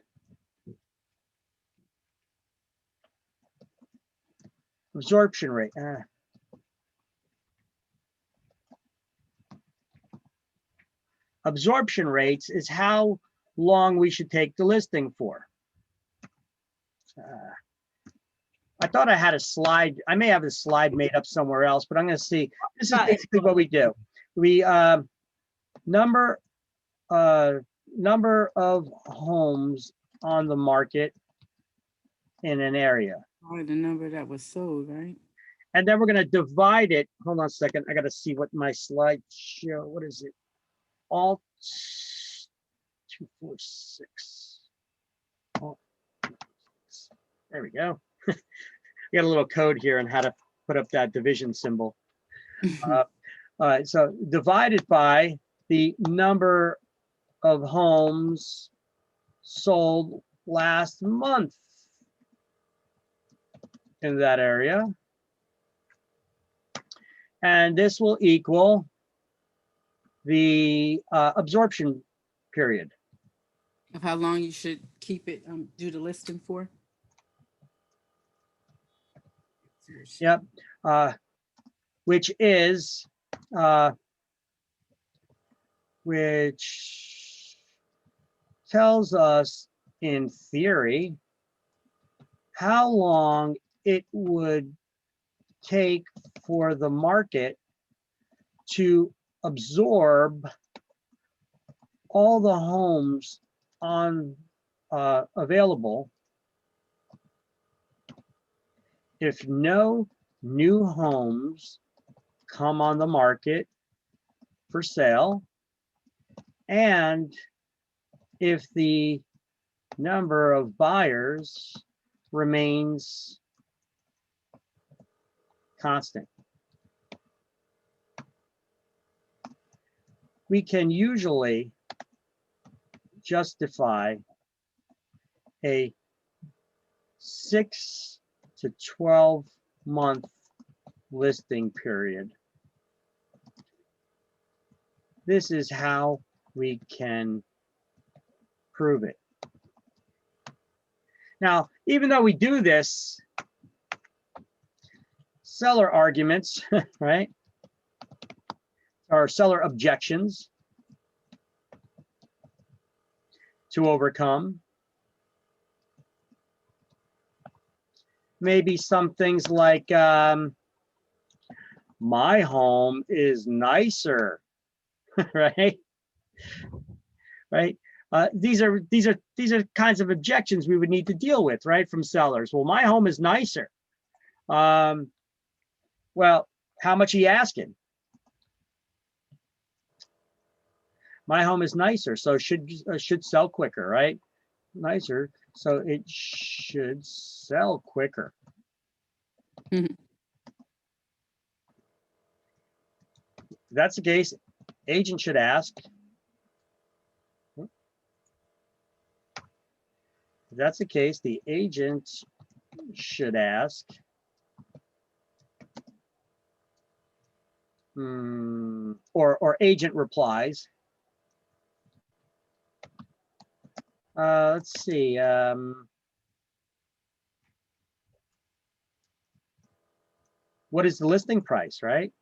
Absorption rate. Absorption rates is how long we should take the listing for. I thought I had a slide. I may have a slide made up somewhere else, but I'm going to see. This is basically what we do. We number of homes on the market in an area. Oh, the number that was sold, right? And then we're going to divide it. Hold on a second. I got to see what my slide show. What is it? Alt 246. Alt 246. There we go. We got a little code here on how to put up that division symbol. All right, so divided by the number of homes sold last month in that area. And this will equal the absorption period. Of how long you should keep it, do the listing for? Yep. Which is, which tells us in theory how long it would take for the market to absorb all the homes on available if no new homes come on the market for sale, and if the number of buyers remains constant. We can usually justify a 6 to 12 month listing period. This is how we can prove it. Now, even though we do this, seller arguments, right, or seller objections to overcome. Maybe some things like, my home is nicer, right? Right? These are kinds of objections we would need to deal with, right, from sellers. Well, my home is nicer. Well, how much are you asking? My home is nicer, so it should sell quicker, right? Nicer, so it should sell quicker. If that's the case, agent should ask. If that's the case, the agent should ask, or agent replies. Let's see. What is the listing price, right?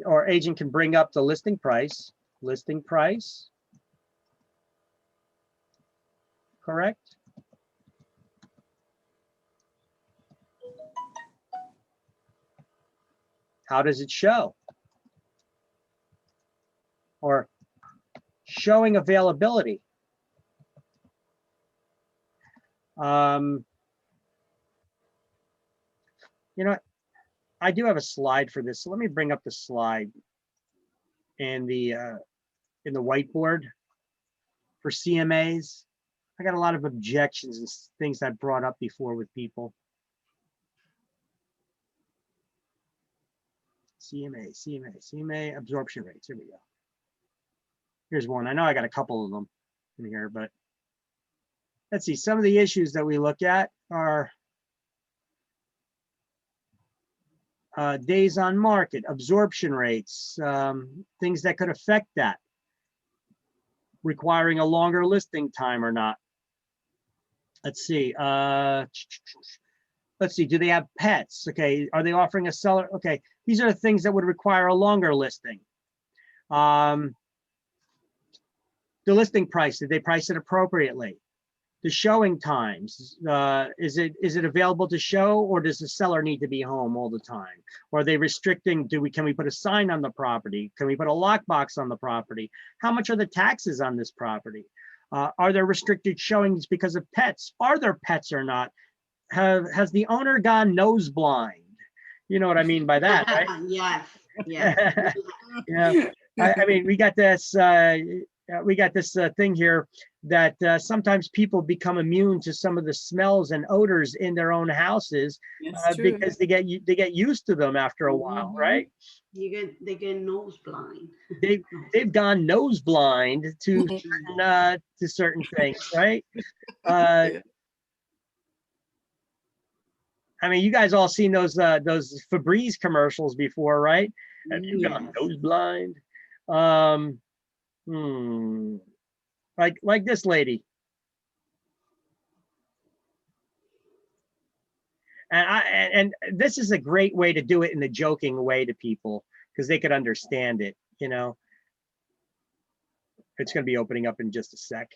Or agent can bring up the listing price. Listing price. Correct? How does it show? Or showing availability. You know what? I do have a slide for this. So let me bring up the slide in the whiteboard for CMAs. I got a lot of objections and things I brought up before with people. CMA absorption rates. Here we go. Here's one. I know I got a couple of them in here, but let's see. Some of the issues that we look at are days on market, absorption rates, things that could affect that, requiring a longer listing time or not. Let's see. Let's see. Do they have pets? Okay. Are they offering a seller? Okay. These are the things that would require a longer listing. The listing price, did they price it appropriately? The showing times, is it available to show, or does the seller need to be home all the time? Or are they restricting, can we put a sign on the property? Can we put a lockbox on the property? How much are the taxes on this property? Are there restricted showings because of pets? Are there pets or not? Has the owner gone nose blind? You know what I mean by that, right? Yes, yes. Yeah. I mean, we got this thing here that sometimes people become immune to some of the smells and odors in their own houses because they get used to them after a while, right? They get nose blind. They've gone nose blind to certain things, right? I mean, you guys all seen those Febreze commercials before, right? Have you gone nose blind? Like this lady. And this is a great way to do it in a joking way to people because they could understand it, you know. It's going to be opening up in just a sec.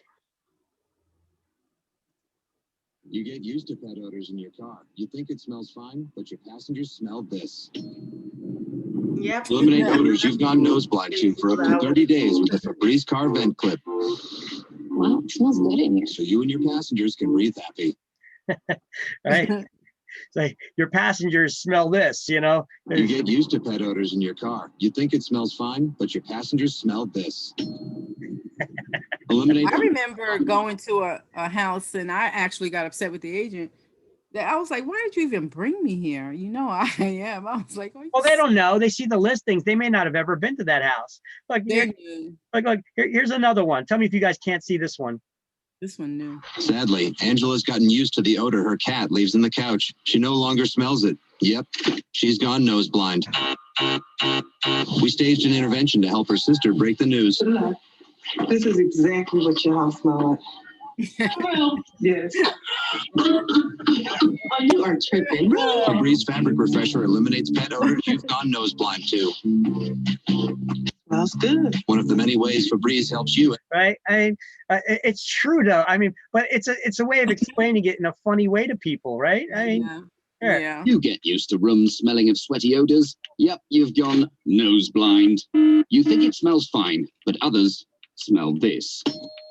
You get used to pet odors in your car. You think it smells fine, but your passengers smell this. Yep. Eliminate odors you've gone nose blind to for up to 30 days with the Febreze car vent clip. Wow, it smells good in here. So you and your passengers can breathe happy. Right? It's like your passengers smell this, you know. You get used to pet odors in your car. You think it smells fine, but your passengers smell this. Eliminate. I remember going to a house and I actually got upset with the agent. That I was like, why did you even bring me here? You know, I am. I was like, Well, they don't know. They see the listings. They may not have ever been to that house. Like, they're new. here's another one. Tell me if you guys can't see this one. This one new. Sadly, Angela's gotten used to the odor her cat leaves in the couch. She no longer smells it. Yep, she's gone nose blind. We staged an intervention to help her sister break the news. This is exactly what your house smells like. Yes. Oh, you are tripping. Febreze fabric refresher eliminates pet odors you've gone nose blind to. Smells good. One of the many ways Febreze helps you. Right? I mean, it's true though. I mean, but it's a way of explaining it in a funny way to people, right? I mean, Yeah. Yeah. You get used to rooms smelling of sweaty odors. Yep, you've gone nose blind. You think it smells fine, but others smell this.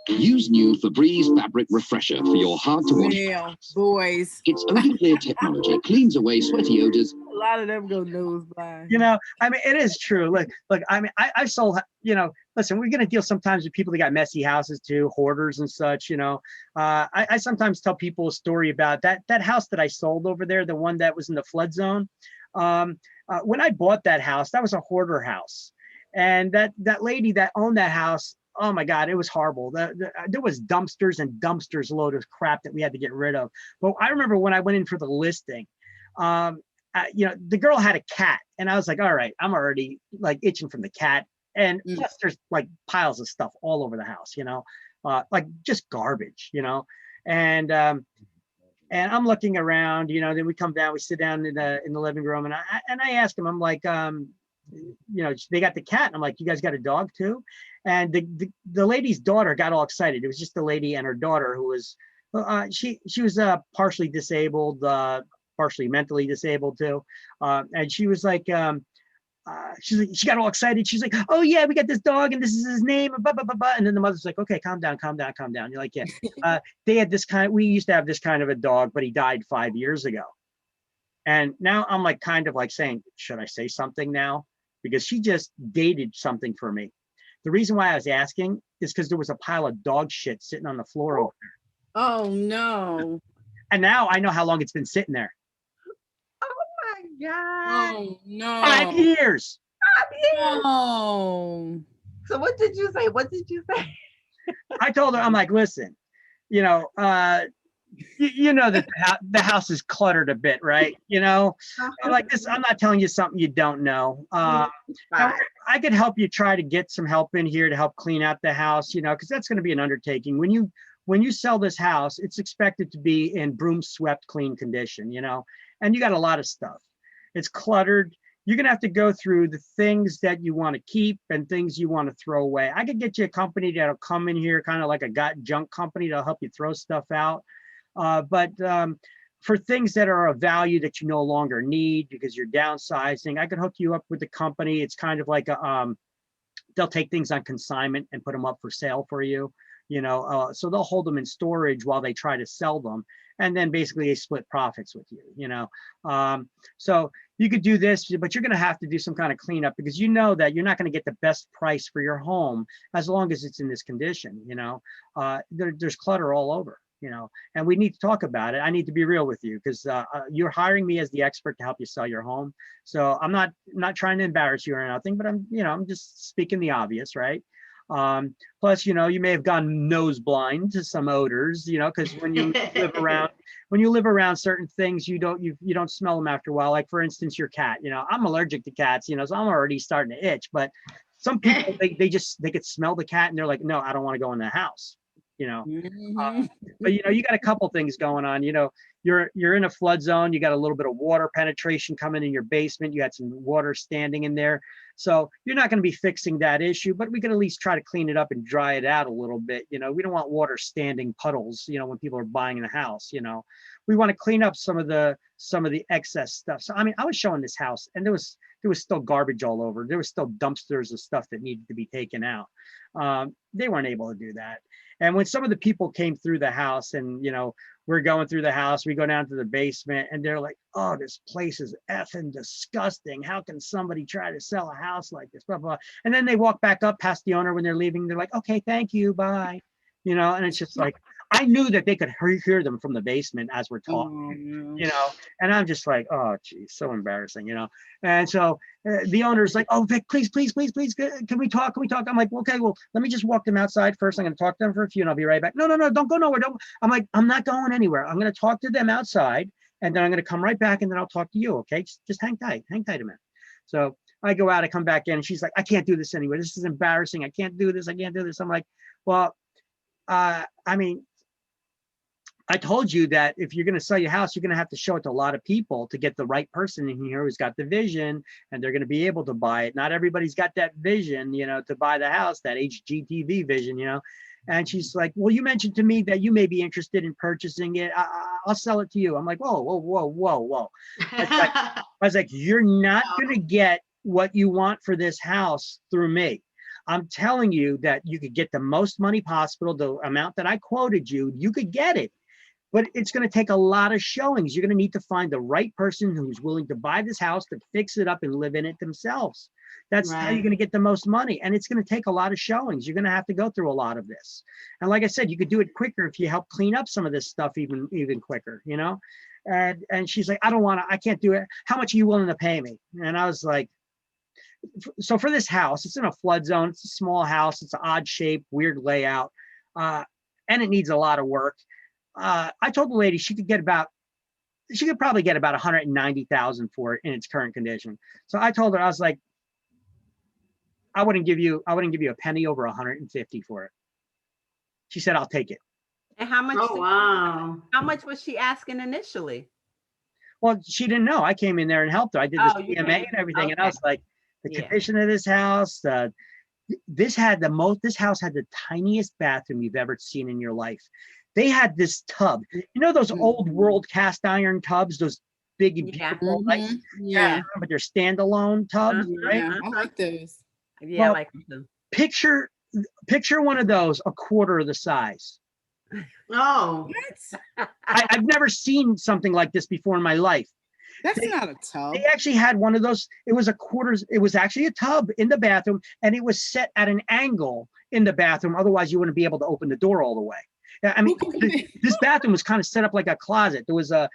Use new Febreze fabric refresher for your hard-to-wash. Well, boys. Its odor clear technology cleans away sweaty odors. A lot of them go nose blind. you know, I mean, it is true. Look, I mean, I sold, you know, listen, we're going to deal sometimes with people that got messy houses too, hoarders and such, you know. I sometimes tell people a story about that house that I sold over there, the one that was in the flood zone. When I bought that house, that was a hoarder house. And that lady that owned that house, oh my God, it was horrible. There was dumpsters and dumpsters load of crap that we had to get rid of. But I remember when I went in for the listing, you know, the girl had a cat and I was like, all right, I'm already like itching from the cat. And plus there's like piles of stuff all over the house, you know, like just garbage, you know. And I'm looking around, you know, then we come down, we sit down in the living room and I ask him, I'm like, you know, they got the cat. And I'm like, you guys got a dog too? And the lady's daughter got all excited. It was just the lady and her daughter who was, she was partially disabled, partially mentally disabled too. And she was like, she got all excited. She's like, oh yeah, we got this dog and this is his name. Blah, blah, blah, blah. And then the mother's like, okay, calm down, calm down, calm down. You're like, yeah, they had this we used to have this kind of a dog, but he died 5 years ago. And now I'm like, kind of like saying, should I say something now? Because she just dated something for me. The reason why I was asking is because there was a pile of dog shit sitting on the floor over there. Oh no. And now I know how long it's been sitting there. Oh my God. Oh no. 5 years. No. So what did you say? What did you say? I told her, I'm like, listen, you know, you know that the house is cluttered a bit, right? You know, like this, I'm not telling you something you don't know. I could help you try to get some help in here to help clean out the house, you know, because that's going to be an undertaking. When you sell this house, it's expected to be in broom swept clean condition, you know, and you got a lot of stuff. It's cluttered. You're going to have to go through the things that you want to keep and things you want to throw away. I could get you a company that'll come in here, kind of like a junk company, to help you throw stuff out. But for things that are of value that you no longer need because you're downsizing, I could hook you up with the company. It's kind of like they'll take things on consignment and put them up for sale for you, you know, so they'll hold them in storage while they try to sell them. And then basically they split profits with you, you know. So you could do this, but you're going to have to do some kind of cleanup because you know that you're not going to get the best price for your home as long as it's in this condition, you know. There's clutter all over, you know, and we need to talk about it. I need to be real with you because you're hiring me as the expert to help you sell your home. So I'm not trying to embarrass you or nothing, but I'm just speaking the obvious, right? Plus, you know, you may have gone nose blind to some odors, you know, because when you live around certain things, you don't smell them after a while. Like for instance, your cat, you know, I'm allergic to cats, you know, so I'm already starting to itch, but some people, they could smell the cat and they're like, no, I don't want to go in the house. you know. Mhm. But you know, you got a couple things going on. You know, you're in a flood zone. You got a little bit of water penetration coming in your basement. You had some water standing in there. So you're not going to be fixing that issue, but we can at least try to clean it up and dry it out a little bit. You know, we don't want water standing puddles, you know, when people are buying the house, you know. We want to clean up some of the excess stuff. So I mean, I was showing this house and there was still garbage all over. There was still dumpsters of stuff that needed to be taken out. They weren't able to do that. And when some of the people came through the house and, you know, we're going through the house, we go down to the basement and they're like, oh, this place is effing disgusting. How can somebody try to sell a house like this? Blah, blah. And then they walk back up past the owner when they're leaving. They're like, okay, thank you. Bye. You know, and it's just like, I knew that they could hear them from the basement as we're talking, you know, and I'm just like, oh, geez, so embarrassing, you know. And so the owner's like, oh, Vic, please, please, please, please, can we talk? Can we talk? I'm like, okay, well, let me just walk them outside first. I'm going to talk to them for a few and I'll be right back. No, don't go nowhere. I'm like, I'm not going anywhere. I'm going to talk to them outside and then I'm going to come right back and then I'll talk to you. Okay. Just hang tight a minute. So I go out, I come back in and she's like, I can't do this anyway. This is embarrassing. I can't do this. I can't do this. I'm like, well, I mean, I told you that if you're going to sell your house, you're going to have to show it to a lot of people to get the right person in here who's got the vision and they're going to be able to buy it. Not everybody's got that vision, you know, to buy the house, that HGTV vision, you know. And she's like, well, you mentioned to me that you may be interested in purchasing it. I'll sell it to you. I'm like, whoa. I was like, you're not going to get what you want for this house through me. I'm telling you that you could get the most money possible, the amount that I quoted you, you could get it. But it's going to take a lot of showings. You're going to need to find the right person who's willing to buy this house, to fix it up and live in it themselves. That's how you're going to get the most money. And it's going to take a lot of showings. You're going to have to go through a lot of this. And like I said, you could do it quicker if you help clean up some of this stuff even quicker, you know? And she's like, I can't do it. How much are you willing to pay me? And I was like, so for this house, it's in a flood zone. It's a small house. It's an odd shape, weird layout. And it needs a lot of work. I told the lady she could probably get about 190,000 for it in its current condition. So I told her, I was like, I wouldn't give you a penny over 150 for it. She said, I'll take it. And how much? Oh, wow. How much was she asking initially? Well, she didn't know. I came in there and helped her. I did this PMA and everything. Okay. And I was like, the condition of this house, this house had the tiniest bathroom you've ever seen in your life. They had this tub, you know, those old world cast iron tubs, those big and beautiful, but they're standalone tubs, right? I like those. Yeah, well, I like them. Picture one of those a quarter of the size. Oh, I've never seen something like this before in my life. That's not a tub. They actually had one of those. It was actually a tub in the bathroom, and it was set at an angle in the bathroom. Otherwise, you wouldn't be able to open the door all the way. I mean, this bathroom was kind of set up like a closet. There was a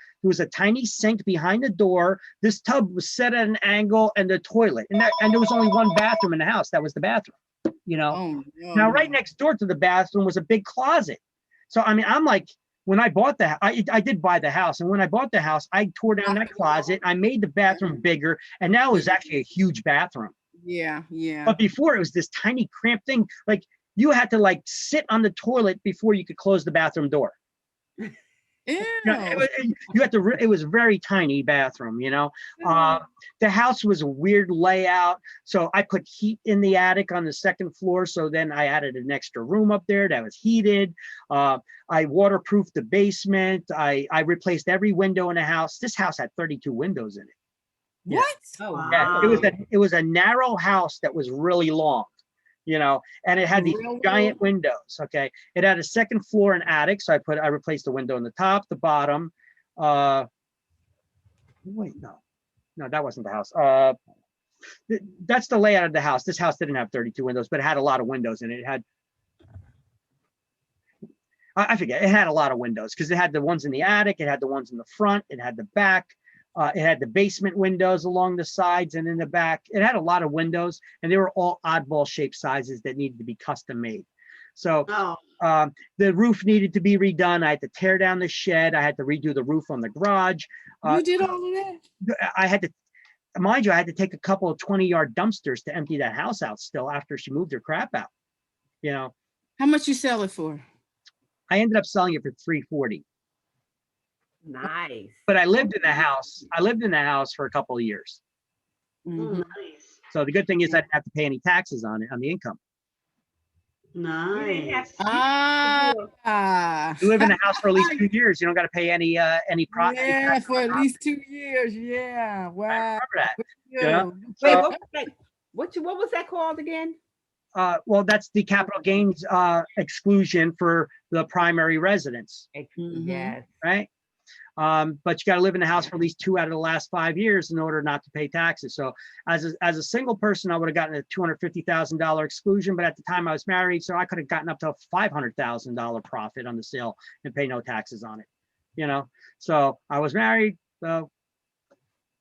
tiny sink behind the door. This tub was set at an angle, and the toilet, and there was only one bathroom in the house. That was the bathroom. You know. Oh, no. Now, right next door to the bathroom was a big closet. So I mean, I'm like, when I bought I did buy the house, and when I bought the house, I tore down that closet. I made the bathroom bigger, and now it was actually a huge bathroom. Yeah. But before it was this tiny cramped thing. Like you had to like sit on the toilet before you could close the bathroom door. Ew. It was a very tiny bathroom, you know. The house was a weird layout, so I put heat in the attic on the second floor, so then I added an extra room up there that was heated. I waterproofed the basement. I replaced every window in the house. This house had 32 windows in it. What? Yeah. Oh, wow. It was a narrow house that was really long, you know, and it had these giant windows. Okay, it had a second floor and attic, so I replaced the window in the top, the bottom. Wait, no, that wasn't the house. That's the layout of the house. This house didn't have 32 windows, but it had a lot of windows in it. It had, I forget, it had a lot of windows because it had the ones in the attic, it had the ones in the front, it had the back. It had the basement windows along the sides and in the back. It had a lot of windows, and they were all oddball shaped sizes that needed to be custom made. So the roof needed to be redone. I had to tear down the shed. I had to redo the roof on the garage. You did all of that? I had to, mind you, I had to take a couple of 20-yard dumpsters to empty that house out still after she moved her crap out. You know. How much you sell it for? I ended up selling it for $340. Nice. But I lived in the house. I lived in the house for a couple of years. Mhm. Nice. So the good thing is I didn't have to pay any taxes on it, on the income. You didn't have Nice. Ah, You live in a house for at least 2 years, you don't got to pay any property yeah, tax. for at least 2 years. Yeah, I wow. remember that. Good. Yeah. Wait, So, what was that? What was that called again? well, that's the capital gains exclusion for the primary residence, Mhm. Yes. right? But you got to live in the house for at least 2 out of the last 5 years in order not to pay taxes. So as a single person, I would have gotten a $250,000 exclusion, but at the time I was married, so I could have gotten up to a $500,000 profit on the sale and pay no taxes on it, you know? So I was married, so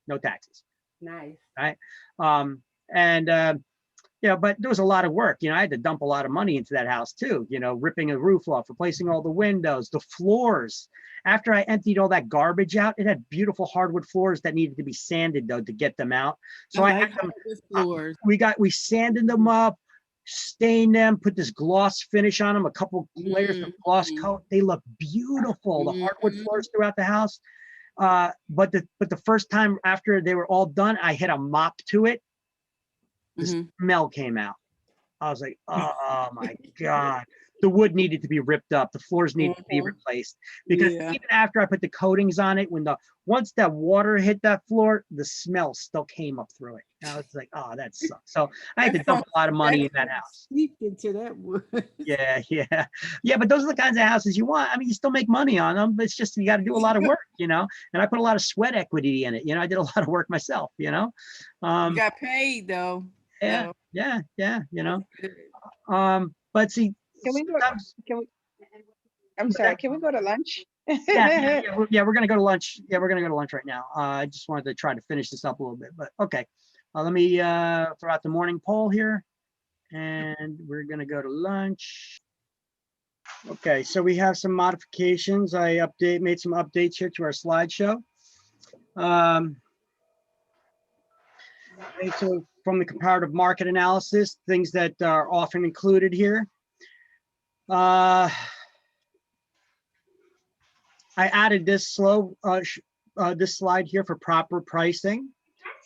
no taxes, Nice. right? Yeah, but there was a lot of work. I had to dump a lot of money into that house too, ripping a roof off, replacing all the windows, the floors. After I emptied all that garbage out, it had beautiful hardwood floors that needed to be sanded though to get them out. So I had them, floors. we sanded them up, stained them, put this gloss finish on them, a couple layers of gloss coat. They look beautiful, the hardwood floors throughout the house. But the first time after they were all done, I hit a mop to it. The smell came out. I was like, oh my God. The wood needed to be ripped up. The floors needed to be replaced. Because even after I put the coatings on it, once that water hit that floor, the smell still came up through it. And I was like, oh, that sucks. So I had to dump a lot of money in that house. Seeped into that wood. Yeah. Yeah, but those are the kinds of houses you want. I mean, you still make money on them, but it's just, you got to do a lot of work, and I put a lot of sweat equity in it. I did a lot of work myself, You got paid though. Yeah, so. yeah, but see, Can we go? Can we? I'm What's sorry. that? Can we go to lunch? we're gonna go to lunch. Yeah, we're gonna go to lunch right now. I just wanted to try to finish this up a little bit, but okay. Let me throw out the morning poll here, and we're gonna go to lunch. Okay, so we have some modifications. I made some updates here to our slideshow. Okay, so from the comparative market analysis, things that are often included here. I added this this slide here for proper pricing.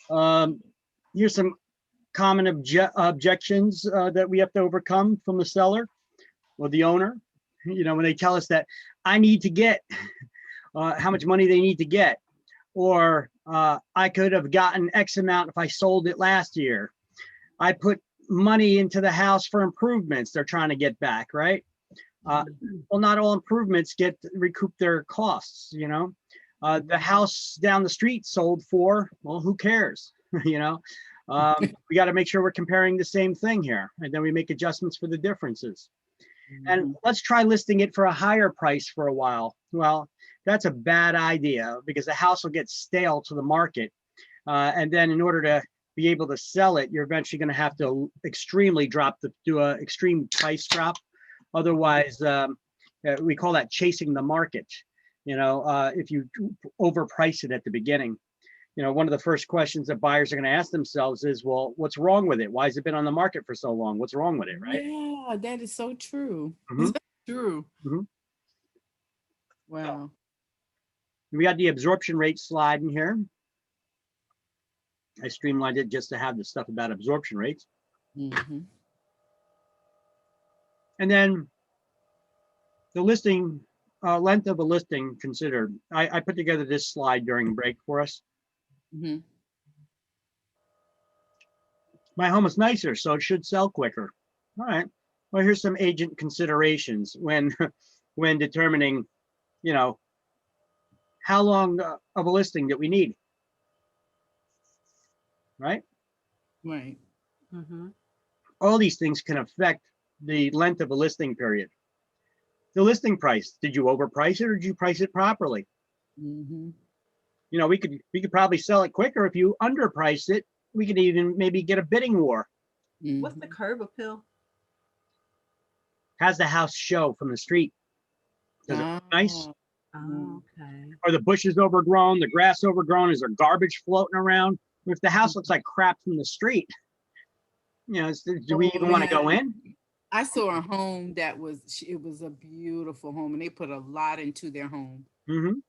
Here's some common objections that we have to overcome from the seller or the owner. When they tell us that I need to get how much money they need to get, or I could have gotten X amount if I sold it last year. I put money into the house for improvements they're trying to get back, right? Well, not all improvements recoup their costs, the house down the street sold for, well, who cares? We got to make sure we're comparing the same thing here, and then we make adjustments for the differences. And let's try listing it for a higher price for a while. Well, that's a bad idea because the house will get stale to the market. And then in order to be able to sell it, you're eventually going to have to extremely do an extreme price drop. Otherwise, we call that chasing the market. If you overprice it at the beginning, one of the first questions that buyers are going to ask themselves is, well, what's wrong with it? Why has it been on the market for so long? What's wrong with it, right? Yeah, that is so true. Mhm. True. Mhm. Wow. We got the absorption rate slide in here. I streamlined it just to have the stuff about absorption rates. And then the listing, length of a listing considered. I put together this slide during break for us. My home is nicer, so it should sell quicker. All right. Well, here's some agent considerations when determining, how long of a listing that we need. Right? Right. All these things can affect the length of a listing period. The listing price, did you overprice it or did you price it properly? We could probably sell it quicker if you underprice it. We could even maybe get a bidding war. What's the curb appeal? How's the house show from the street? Does it look nice? Oh, okay. Are the bushes overgrown? The grass overgrown? Is there garbage floating around? If the house looks like crap from the street, do we even want to go in? I saw a home that it was a beautiful home, and they put a lot into their home. Mm-hmm.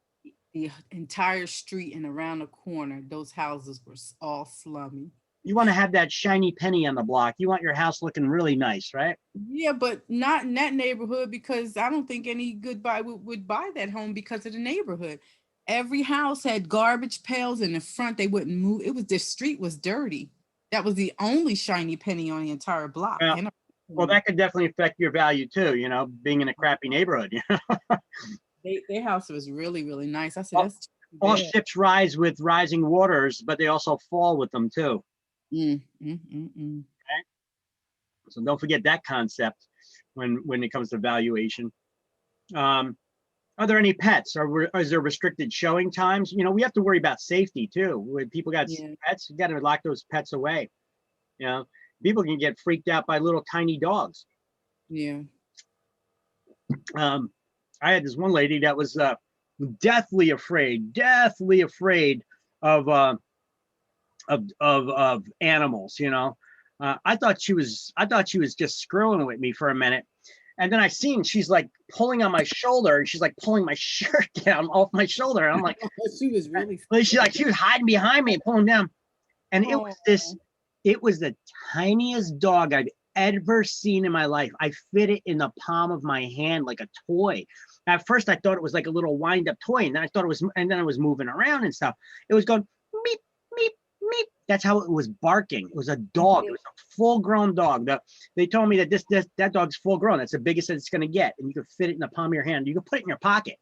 The entire street and around the corner, those houses were all slummy. You want to have that shiny penny on the block. You want your house looking really nice, right? Yeah, but not in that neighborhood, because I don't think any good buy would buy that home because of the neighborhood. Every house had garbage pails in the front. They wouldn't move. The street was dirty. That was the only shiny penny on the entire block. Well, that could definitely affect your value too, you know, being in a crappy neighborhood. Their house was really, really nice. I said, all ships rise with rising waters, but they also fall with them too. Okay? So don't forget that concept when it comes to valuation. Are there any pets? Is there restricted showing times? You know, we have to worry about safety too. When people got pets, you got to lock those pets away. You know, people can get freaked out by little tiny dogs. Yeah. I had this one lady that was deathly afraid of animals. You know, I thought she was just screwing with me for a minute. And then I seen she's like pulling on my shoulder, and she's like pulling my shirt down off my shoulder. And I'm like, she was really. She was hiding behind me and pulling down. And it was the tiniest dog I've ever seen in my life. I fit it in the palm of my hand like a toy. At first, I thought it was like a little wind-up toy, and then it was moving around and stuff. It was going meep, meep, meep. That's how it was barking. It was a dog. It was a full-grown dog. They told me that that dog's full-grown. That's the biggest that it's going to get, and you can fit it in the palm of your hand. You can put it in your pocket.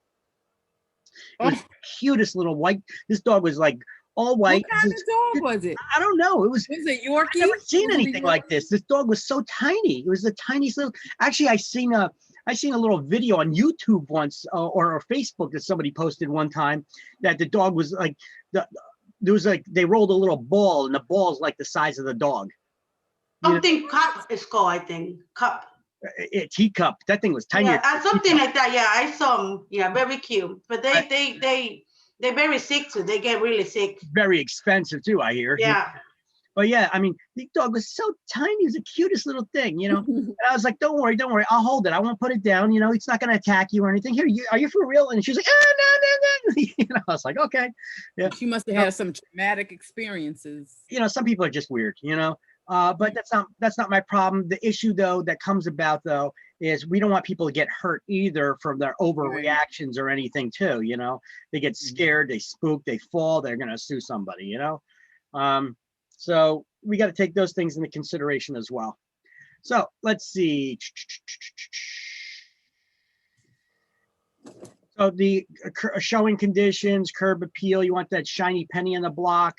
It was the cutest little white. This dog was like all white. What kind of dog was it? I don't know. It was a Yorkie? I've never seen anything like this. This dog was so tiny. It was the tiniest little. Actually, I seen a little video on YouTube once or Facebook that somebody posted one time that the dog was like they rolled a little ball, and the ball's like the size of the dog. Something cup is called, I think. Cup. A teacup. That thing was tiny. Yeah, something like that. Yeah, I saw them. Yeah, very cute. But they're very sick too. They get really sick. Very expensive too, I hear. Yeah. But yeah, I mean, the dog was so tiny. It was the cutest little thing, you know. And I was like, don't worry. I'll hold it. I won't put it down. You know, it's not going to attack you or anything. Here, are you for real? And she was like, no. You know, I was like, okay. Yeah. She must have had some traumatic experiences. You know, some people are just weird, you know. But that's not my problem. The issue though that comes about though is we don't want people to get hurt either from their overreactions or anything too. You know, they get scared, they spook, they fall, they're gonna sue somebody. You know, so we got to take those things into consideration as well. So let's see. So the showing conditions, curb appeal. You want that shiny penny in the block.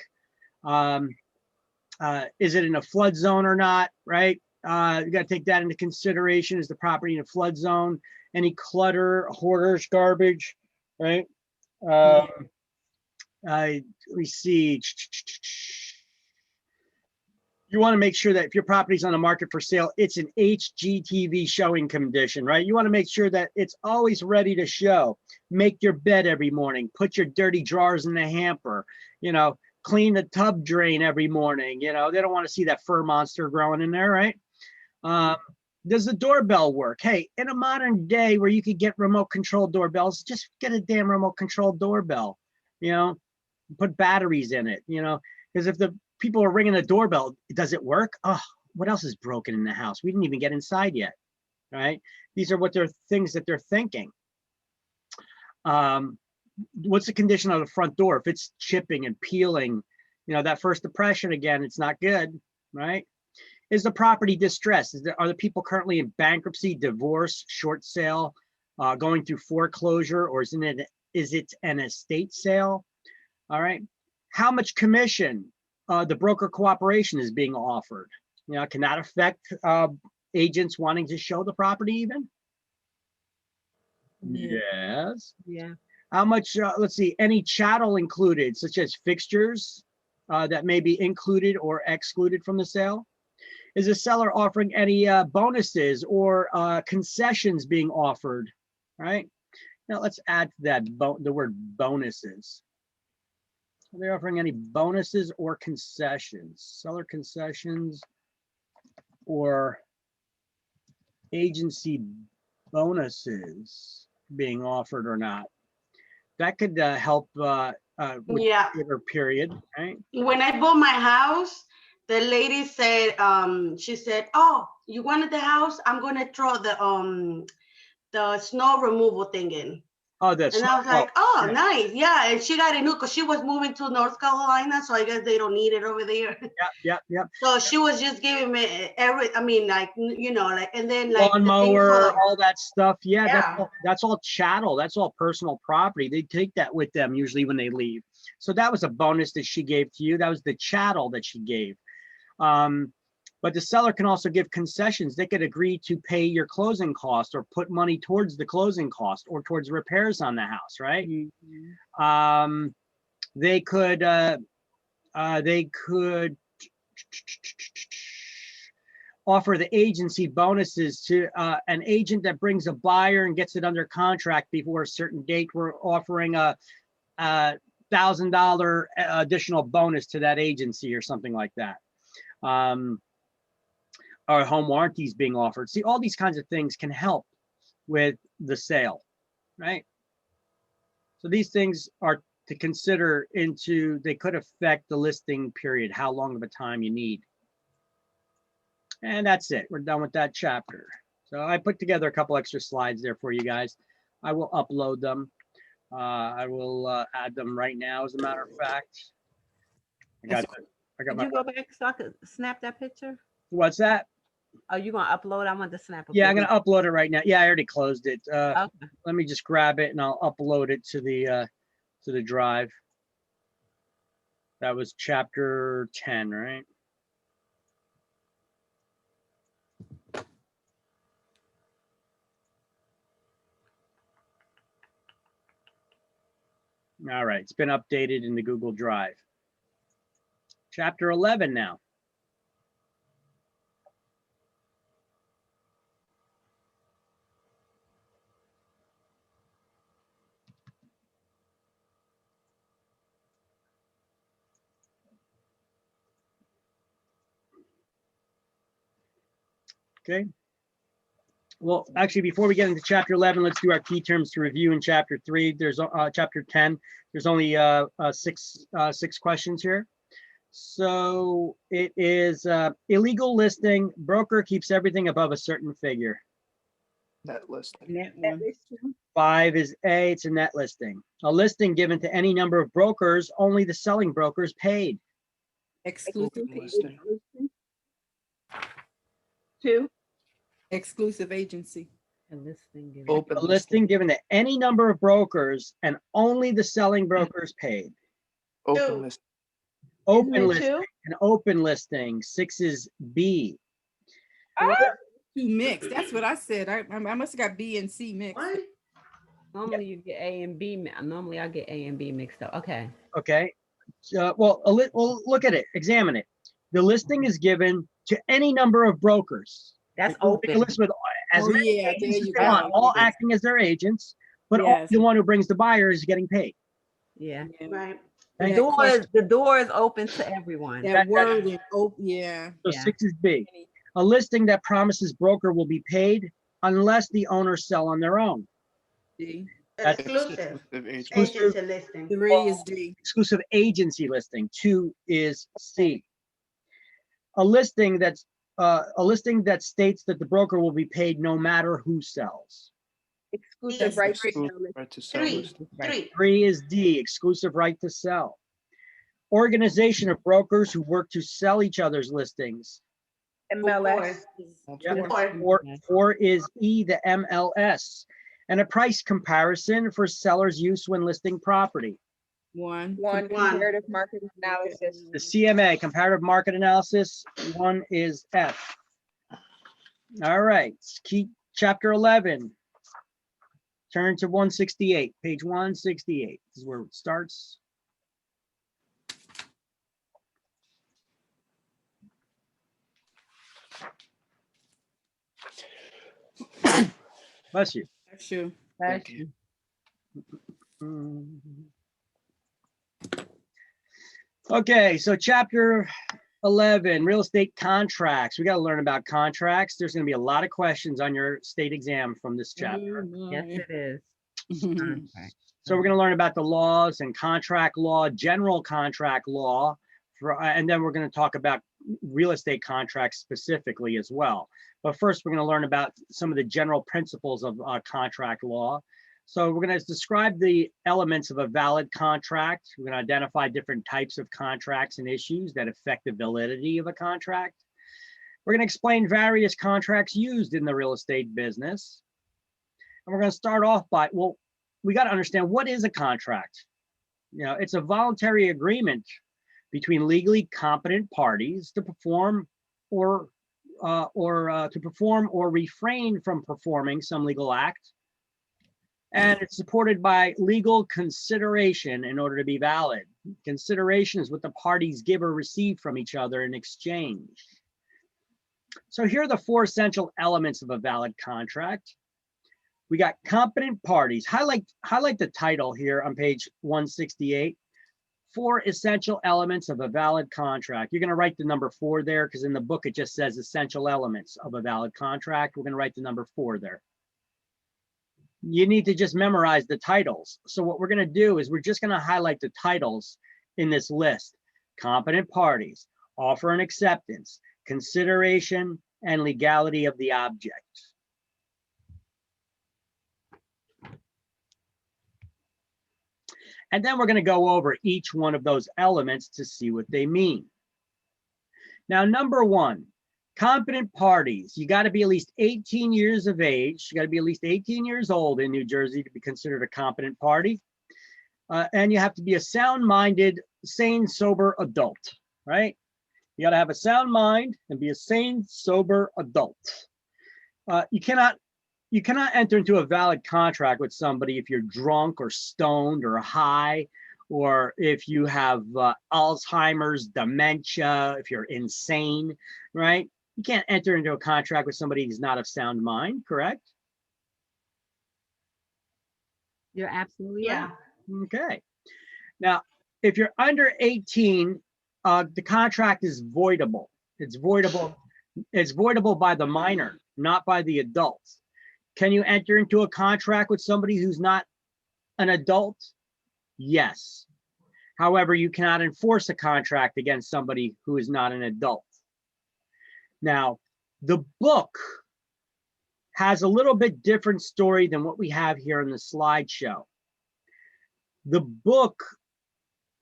Is it in a flood zone or not, right? You got to take that into consideration. Is the property in a flood zone? Any clutter, hoarders, garbage, right? Let me see. You want to make sure that if your property's on the market for sale, it's an HGTV showing condition, right? You want to make sure that it's always ready to show. Make your bed every morning. Put your dirty drawers in the hamper, you know. Clean the tub drain every morning. You know, they don't want to see that fur monster growing in there, right? Does the doorbell work? Hey, in a modern day where you could get remote control doorbells, just get a damn remote control doorbell, you know, put batteries in it, you know, because if the people are ringing the doorbell, does it work? Oh, what else is broken in the house? We didn't even get inside yet, right? These are things that they're thinking. What's the condition of the front door? If it's chipping and peeling, you know, that first impression again, it's not good, right? Is the property distressed? Are the people currently in bankruptcy, divorce, short sale, going through foreclosure, or is it an estate sale? All right. How much commission the broker cooperation is being offered? You know, can that affect agents wanting to show the property even? Yes. Yeah. How much, let's see, any chattel included, such as fixtures that may be included or excluded from the sale? Is the seller offering any bonuses or concessions being offered, right? Now let's add to that the word bonuses. Are they offering any bonuses or concessions? Seller concessions or agency bonuses being offered or not. That could help with Yeah. your period, right? When I bought my house, the lady said, she said, "Oh, you wanted the house? I'm gonna throw the snow removal thing in." Oh, that's And I was like, "Oh, yeah. nice, yeah." And she got it new because she was moving to North Carolina, so I guess they don't need it over there. Yep. So she was just giving me and then like the thing for Lawnmower, the all that stuff. Yeah, Yeah. that's all chattel. That's all personal property. They take that with them usually when they leave. So that was a bonus that she gave to you. That was the chattel that she gave. But the seller can also give concessions. They could agree to pay your closing cost or put money towards the closing cost or towards repairs on the house, right? They could offer the agency bonuses to an agent that brings a buyer and gets it under contract before a certain date. We're offering a $1,000 additional bonus to that agency or something like that. Or home warranties being offered. See, all these kinds of things can help with the sale, right? So these things are to consider they could affect the listing period, how long of a time you need. And that's it. We're done with that chapter. So I put together a couple extra slides there for you guys. I will upload them. I will add them right now, as a matter of fact. I got Did you go back so I could snap that picture? What's that? Oh, you gonna upload? I want to snap a Yeah, I'm picture. gonna upload it right now. Yeah, I already closed it. Okay. Let me just grab it and I'll upload it to the drive. That was chapter 10, right? All right, it's been updated in the Google Drive. Chapter 11 now. Okay. Well, actually, before we get into chapter 11, let's do our key terms to review in chapter 3. There's chapter 10. There's only six questions here. So it is illegal listing. Broker keeps everything above a certain figure. Net listing. Net one. 5 is A, it's a net listing. A listing given to any number of brokers, only the selling broker is paid. Exclusive Open listing. 2, exclusive agency. A listing. given- Open A listing given to any number of brokers and only the selling broker is paid. Open Two. listing. Open Isn't it listing, 2? an open listing. 6 is B. Two mixed. That's what I said. I must have got B and C mixed. What? Normally you get A and B. Normally I get A and B mixed up. Okay. Okay. Well, look at it. Examine it. The listing is given to any number of brokers. That's They can open. list with as Oh, many yeah, agents there as you they want, go. all Yes. acting as their agents, but Yes. the one who brings the buyer is getting paid. Yeah. Right. The Okay. door is open to everyone. That word is open. Yeah. So Yeah. 6 is B. A listing that promises broker will be paid unless the owners sell on their own. D. That's Exclusive. exclusive. Agency listing. 3 is D. Exclusive agency listing. 2 is C. A listing that states that the broker will be paid no matter who sells. Exclusive Yes. right to Three. sell listing. Right to sell 3. listing. 3. 3 is D, exclusive right to sell. Organization of brokers who work to sell each other's listings. MLS. Yep. Four. 4 is E, the MLS. And a price comparison for seller's use when listing property. 1. 1, comparative market analysis. The CMA, comparative market analysis. 1 is F. All right, keep chapter 11. Turn to 168, page 168. This is where it starts. Bless you. That's true. Thank you. Okay, so chapter 11, real estate contracts. We got to learn about contracts. There's going to be a lot of questions on your state exam from this chapter. Yes, it is. Contract. So we're going to learn about the laws and contract law, general contract law, and then we're going to talk about real estate contracts specifically as well. But first, we're going to learn about some of the general principles of contract law. So we're going to describe the elements of a valid contract. We're going to identify different types of contracts and issues that affect the validity of a contract. We're going to explain various contracts used in the real estate business. And we're going to start off by, well, we got to understand, what is a contract? You know, it's a voluntary agreement between legally competent parties to perform or refrain from performing some legal act. And it's supported by legal consideration in order to be valid. Consideration is what the parties give or receive from each other in exchange. So here are the 4 essential elements of a valid contract. We got competent parties. Highlight the title here on page 168. 4 essential elements of a valid contract. You're going to write the number 4 there because in the book it just says essential elements of a valid contract. We're going to write the number 4 there. You need to just memorize the titles. So what we're going to do is we're just going to highlight the titles in this list. Competent parties, offer and acceptance, consideration, and legality of the object. And then we're going to go over each one of those elements to see what they mean. Now, number 1, competent parties. You got to be at least 18 years of age. You got to be at least 18 years old in New Jersey to be considered a competent party. And you have to be a sound-minded, sane, sober adult, right? You got to have a sound mind and be a sane, sober adult. You cannot enter into a valid contract with somebody if you're drunk or stoned or high, or if you have Alzheimer's, dementia, if you're insane, right? You can't enter into a contract with somebody who's not of sound mind, correct? You're absolutely right. Okay. Now, if you're under 18, the contract is voidable. It's voidable. It's voidable by the minor, not by the adult. Can you enter into a contract with somebody who's not an adult? Yes. However, you cannot enforce a contract against somebody who is not an adult. Now, the book has a little bit different story than what we have here in the slideshow. The book,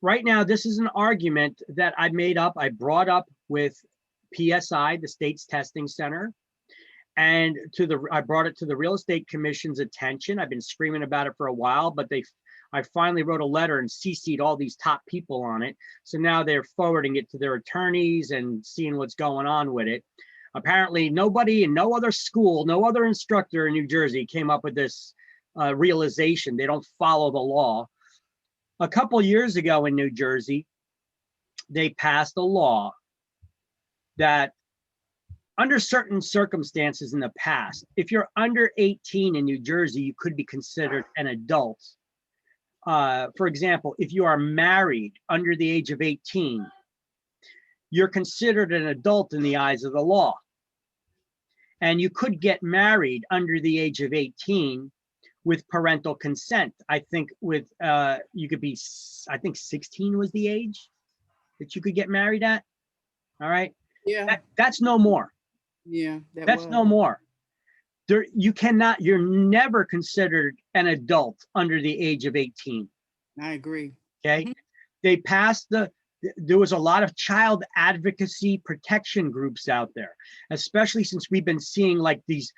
right now, this is an argument that I made up, I brought up with PSI, the State's Testing Center. And I brought it to the Real Estate Commission's attention. I've been screaming about it for a while, but I finally wrote a letter and CC'd all these top people on it. So now they're forwarding it to their attorneys and seeing what's going on with it. Apparently nobody in no other school, no other instructor in New Jersey came up with this realization. They don't follow the law. A couple years ago in New Jersey, they passed a law that under certain circumstances in the past, if you're under 18 in New Jersey, you could be considered an adult. For example, if you are married under the age of 18, you're considered an adult in the eyes of the law. And you could get married under the age of 18 with parental consent. I think you could be, I think 16 was the age that you could get married at. All right. Yeah. That's no more. Yeah. That's no more. You're never considered an adult under the age of 18. I agree. Okay. Mm-hmm. They passed there was a lot of child advocacy protection groups out there, especially since we've been seeing like these,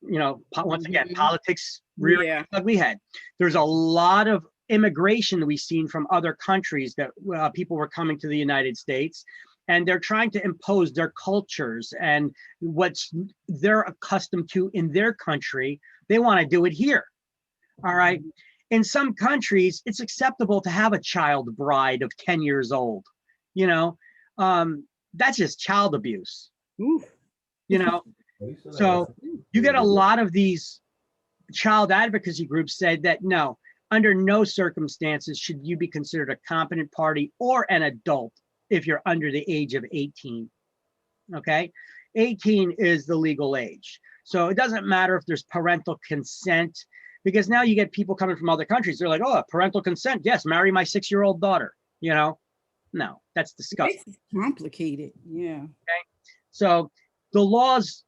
once again, politics rearing ugly head. There's a lot of immigration that we've seen from other countries that people were coming to the United States, and they're trying to impose their cultures and what's they're accustomed to in their country. They want to do it here. All right. In some countries, it's acceptable to have a child bride of 10 years old. That's just child abuse. Oof. So you get a lot of these child advocacy groups said that no, under no circumstances should you be considered a competent party or an adult if you're under the age of 18. Okay, 18 is the legal age. So it doesn't matter if there's parental consent, because now you get people coming from other countries. They're like, oh, parental consent. Yes, marry my 6-year-old daughter. You know, no, that's disgusting. It's complicated. Yeah. Okay, so the laws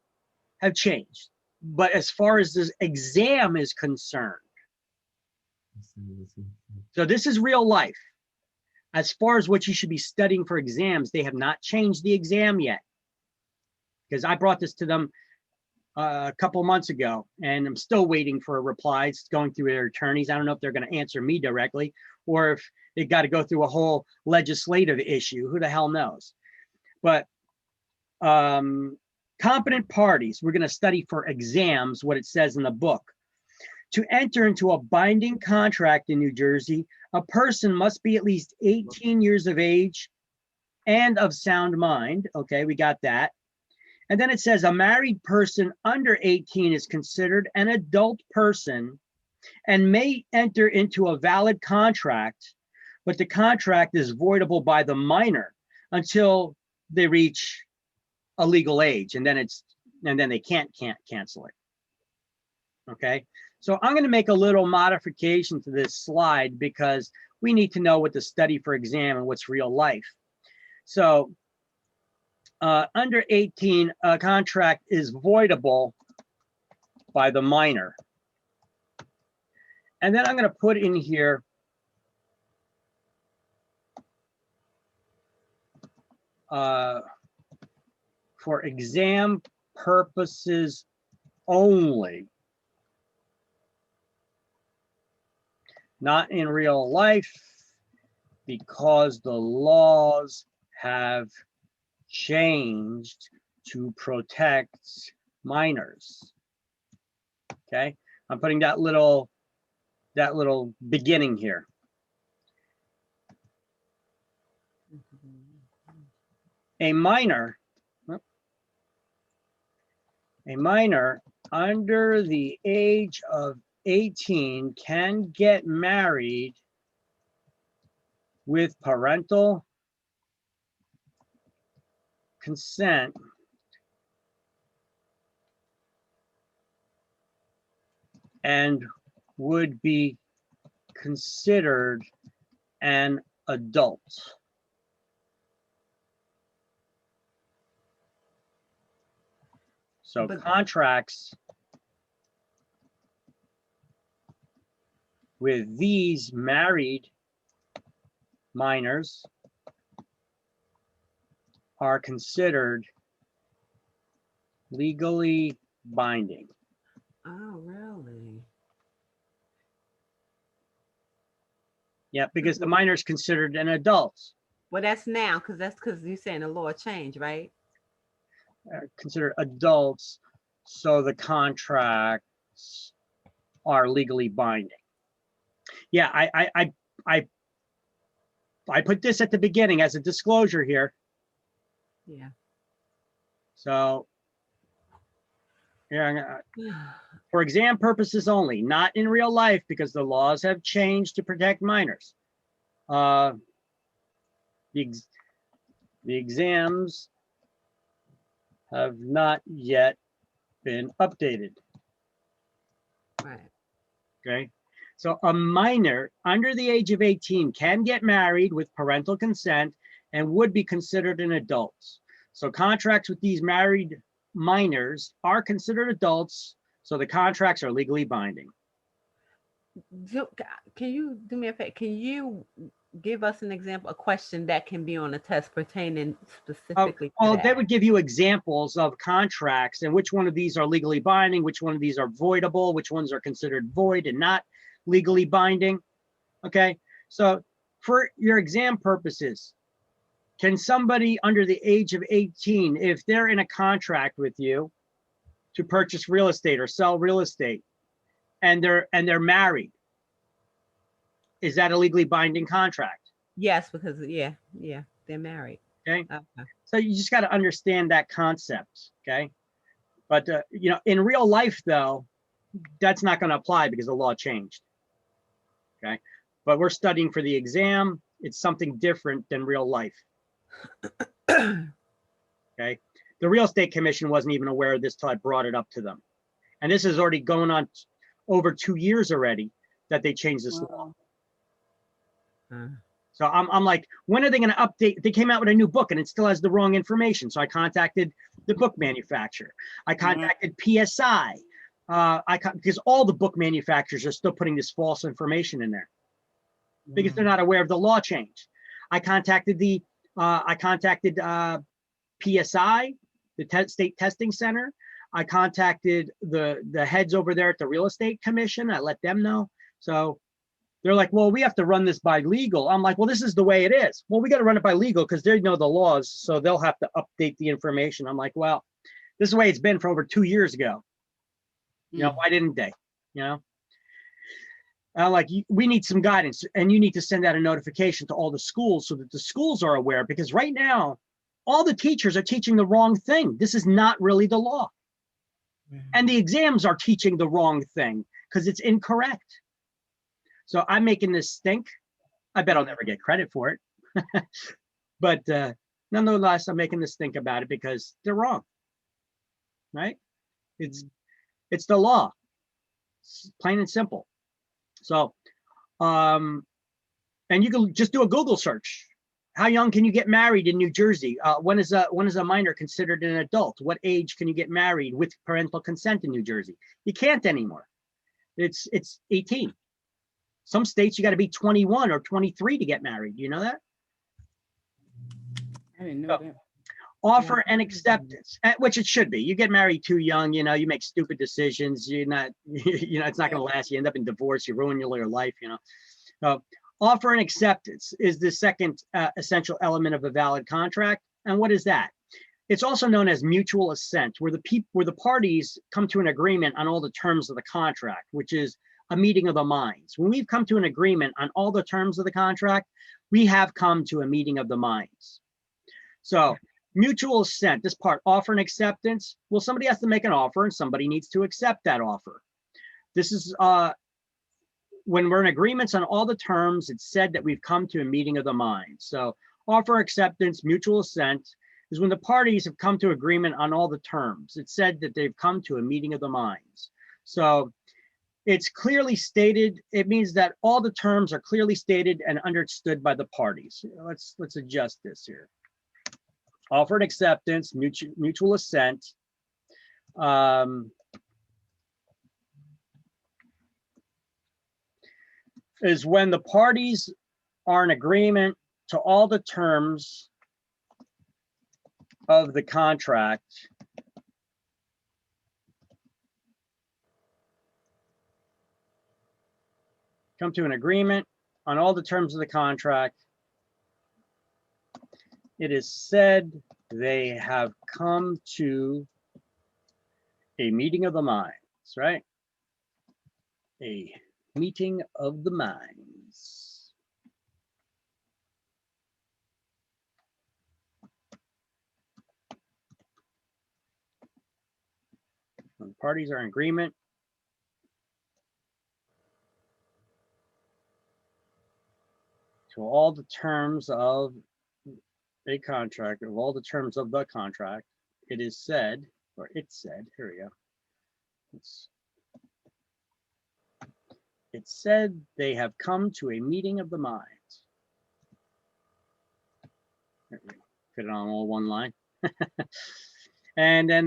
have changed, but as far as this exam is concerned, so this is real life. As far as what you should be studying for exams, they have not changed the exam yet. Because I brought this to them a couple months ago, and I'm still waiting for a reply. It's going through their attorneys. I don't know if they're going to answer me directly, or if they got to go through a whole legislative issue. Who the hell knows? But competent parties, we're going to study for exams what it says in the book. To enter into a binding contract in New Jersey, a person must be at least 18 years of age and of sound mind. Okay, we got that. And then it says a married person under 18 is considered an adult person and may enter into a valid contract, but the contract is voidable by the minor until they reach a legal age, and then they can't cancel it. Okay, so I'm going to make a little modification to this slide because we need to know what to study for exam and what's real life. So under 18, a contract is voidable by the minor. And then I'm going to put in here for exam purposes only, not in real life, because the laws have changed to protect minors. Okay, I'm putting that little beginning here. A minor under the age of 18 can get married with parental consent and would be considered an adult. So contracts with these married minors are considered legally binding. Oh, really? Yeah, because the minor is considered an adult. Well, that's now, because you're saying the law changed, right? Considered adults, so the contracts are legally binding. Yeah, I put this at the beginning as a disclosure here. Yeah. So yeah, for exam purposes only, not in real life, because the laws have changed to protect minors. The exams have not yet been updated. Right. Okay. So a minor under the age of 18 can get married with parental consent and would be considered an adult. So contracts with these married minors are considered adults, so the contracts are legally binding. Can you do me a favor? Can you give us an example, a question that can be on a test pertaining specifically to that? They would give you examples of contracts and which one of these are legally binding, which one of these are voidable, which ones are considered void and not legally binding. Okay, so for your exam purposes, can somebody under the age of 18, if they're in a contract with you to purchase real estate or sell real estate, and they're married, is that a legally binding contract? Yes, because yeah, they're married. Okay. So you just got to understand that concept. Okay. But you know, in real life though, that's not going to apply because the law changed. Okay. But we're studying for the exam. It's something different than real life. Okay. The Real Estate Commission wasn't even aware of this till I brought it up to them. And this is already going on over 2 years already that they changed this law. So I'm like, when are they going to update? They came out with a new book and it still has the wrong information. So I contacted the book manufacturer. I contacted PSI. Because all the book manufacturers are still putting this false information in there because they're not aware of the law change. I contacted PSI, the State Testing Center. I contacted the heads over there at the Real Estate Commission. I let them know. So they're like, well, we have to run this by legal. I'm like, well, this is the way it is. Well, we got to run it by legal because they know the laws. So they'll have to update the information. I'm like, well, this is the way it's been for over 2 years ago. You know, why didn't they? You know, I'm like, we need some guidance and you need to send out a notification to all the schools so that the schools are aware, because right now, all the teachers are teaching the wrong thing. This is not really the law. And the exams are teaching the wrong thing because it's incorrect. So I'm making this stink. I bet I'll never get credit for it. But nonetheless, I'm making this stink about it because they're wrong, right? It's the law, it's plain and simple. So, and you can just do a Google search. How young can you get married in New Jersey? When is a minor considered an adult? What age can you get married with parental consent in New Jersey? You can't anymore. It's 18. Some states you got to be 21 or 23 to get married. You know that? I didn't know that. Offer and acceptance, which it should be. You get married too young, you know, you make stupid decisions. You're not, you know, it's not going to last. You end up in divorce. You ruin your life, you know. Offer and acceptance is the second essential element of a valid contract. And what is that? It's also known as mutual assent, where the parties come to an agreement on all the terms of the contract, which is a meeting of the minds. When we've come to an agreement on all the terms of the contract, we have come to a meeting of the minds. So mutual assent, this part, offer and acceptance. Well, somebody has to make an offer and somebody needs to accept that offer. This is when we're in agreements on all the terms, it's said that we've come to a meeting of the minds. So offer acceptance, mutual assent is when the parties have come to agreement on all the terms. It's said that they've come to a meeting of the minds. So it's clearly stated. It means that all the terms are clearly stated and understood by the parties. Let's adjust this here. Offer and acceptance, mutual assent. Is when the parties are in agreement to all the terms of the contract come to an agreement on all the terms of the contract. It is said they have come to a meeting of the minds, right? A meeting of the minds. When the parties are in agreement to all the terms of a contract, of all the terms of the contract, it is said, or it said, here we go. It said they have come to a meeting of the minds. Fit it on all one line. And then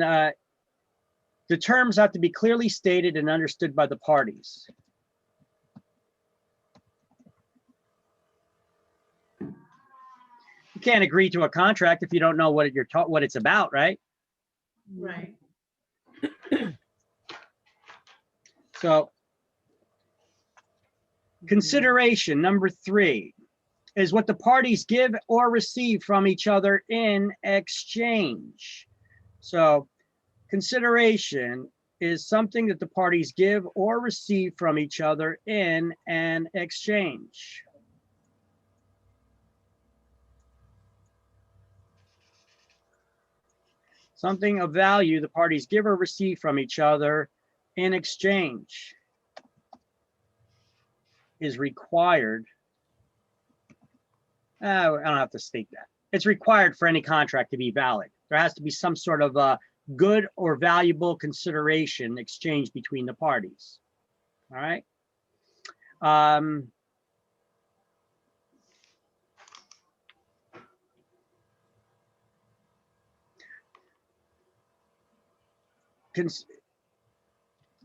the terms have to be clearly stated and understood by the parties. You can't agree to a contract if you don't know what what it's about, right? Right. So consideration number 3 is what the parties give or receive from each other in exchange. So consideration is something that the parties give or receive from each other in an exchange. Something of value the parties give or receive from each other in exchange is required. I don't have to state that. It's required for any contract to be valid. There has to be some sort of a good or valuable consideration exchanged between the parties. All right.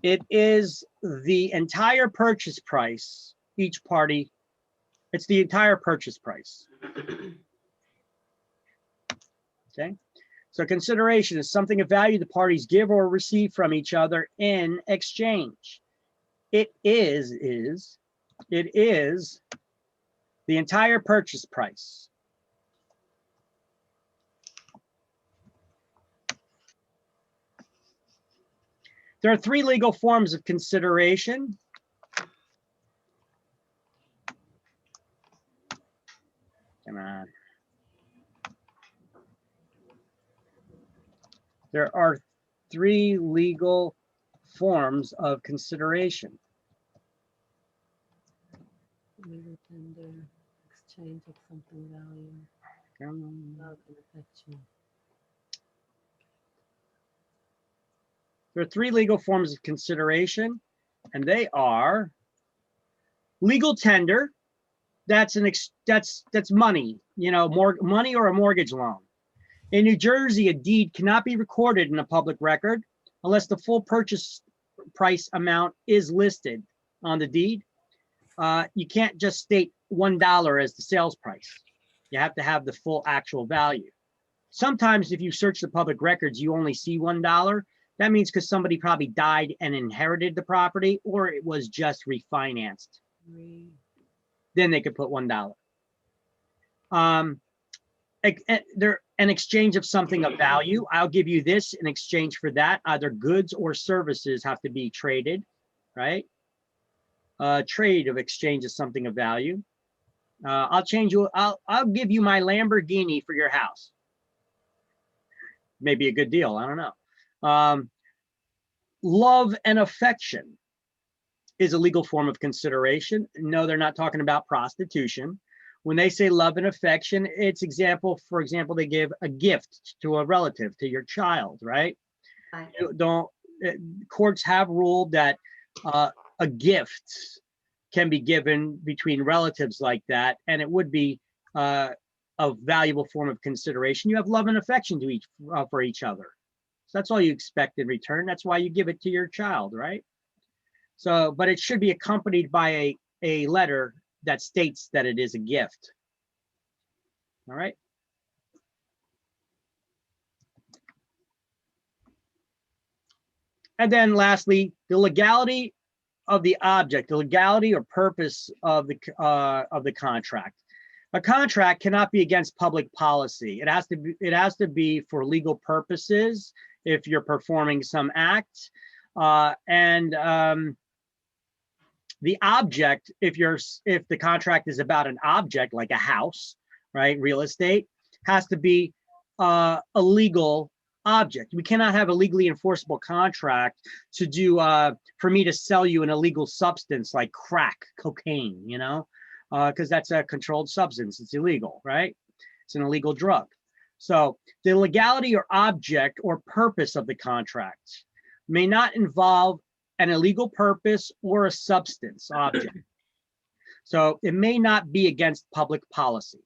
It is the entire purchase price, each party, it's the entire purchase price. Okay, so consideration is something of value the parties give or receive from each other in exchange. It is the entire purchase price. There are three legal forms of consideration. Come on. There are three legal forms of consideration. Legal tender, exchange of something value, love and affection. There are three legal forms of consideration, and they are legal tender. That's money, you know, more money or a mortgage loan. In New Jersey, a deed cannot be recorded in a public record unless the full purchase price amount is listed on the deed. You can't just state $1 as the sales price. You have to have the full actual value. Sometimes if you search the public records, you only see $1. That means because somebody probably died and inherited the property, or it was just refinanced. Then they could put $1. An exchange of something of value. I'll give you this in exchange for that. Either goods or services have to be traded, right? Trade of exchange of something of value. I'll give you my Lamborghini for your house. Maybe a good deal. I don't know. Love and affection is a legal form of consideration. No, they're not talking about prostitution. When they say love and affection, it's for example, they give a gift to a relative, to your child, right? Courts have ruled that a gift can be given between relatives like that, and it would be a valuable form of consideration. You have love and affection for each other. So that's all you expect in return. That's why you give it to your child, right? So, but it should be accompanied by a letter that states that it is a gift. All right. And then lastly, the legality of the object, the legality or purpose of the contract. A contract cannot be against public policy. It has to be for legal purposes if you're performing some act. The object, if the contract is about an object like a house, right, real estate, has to be a legal object. We cannot have a legally enforceable contract to do for me to sell you an illegal substance like crack cocaine, you know, because that's a controlled substance. It's illegal, right? It's an illegal drug. So the legality or object or purpose of the contract may not involve an illegal purpose or a substance object. So it may not be against public policy.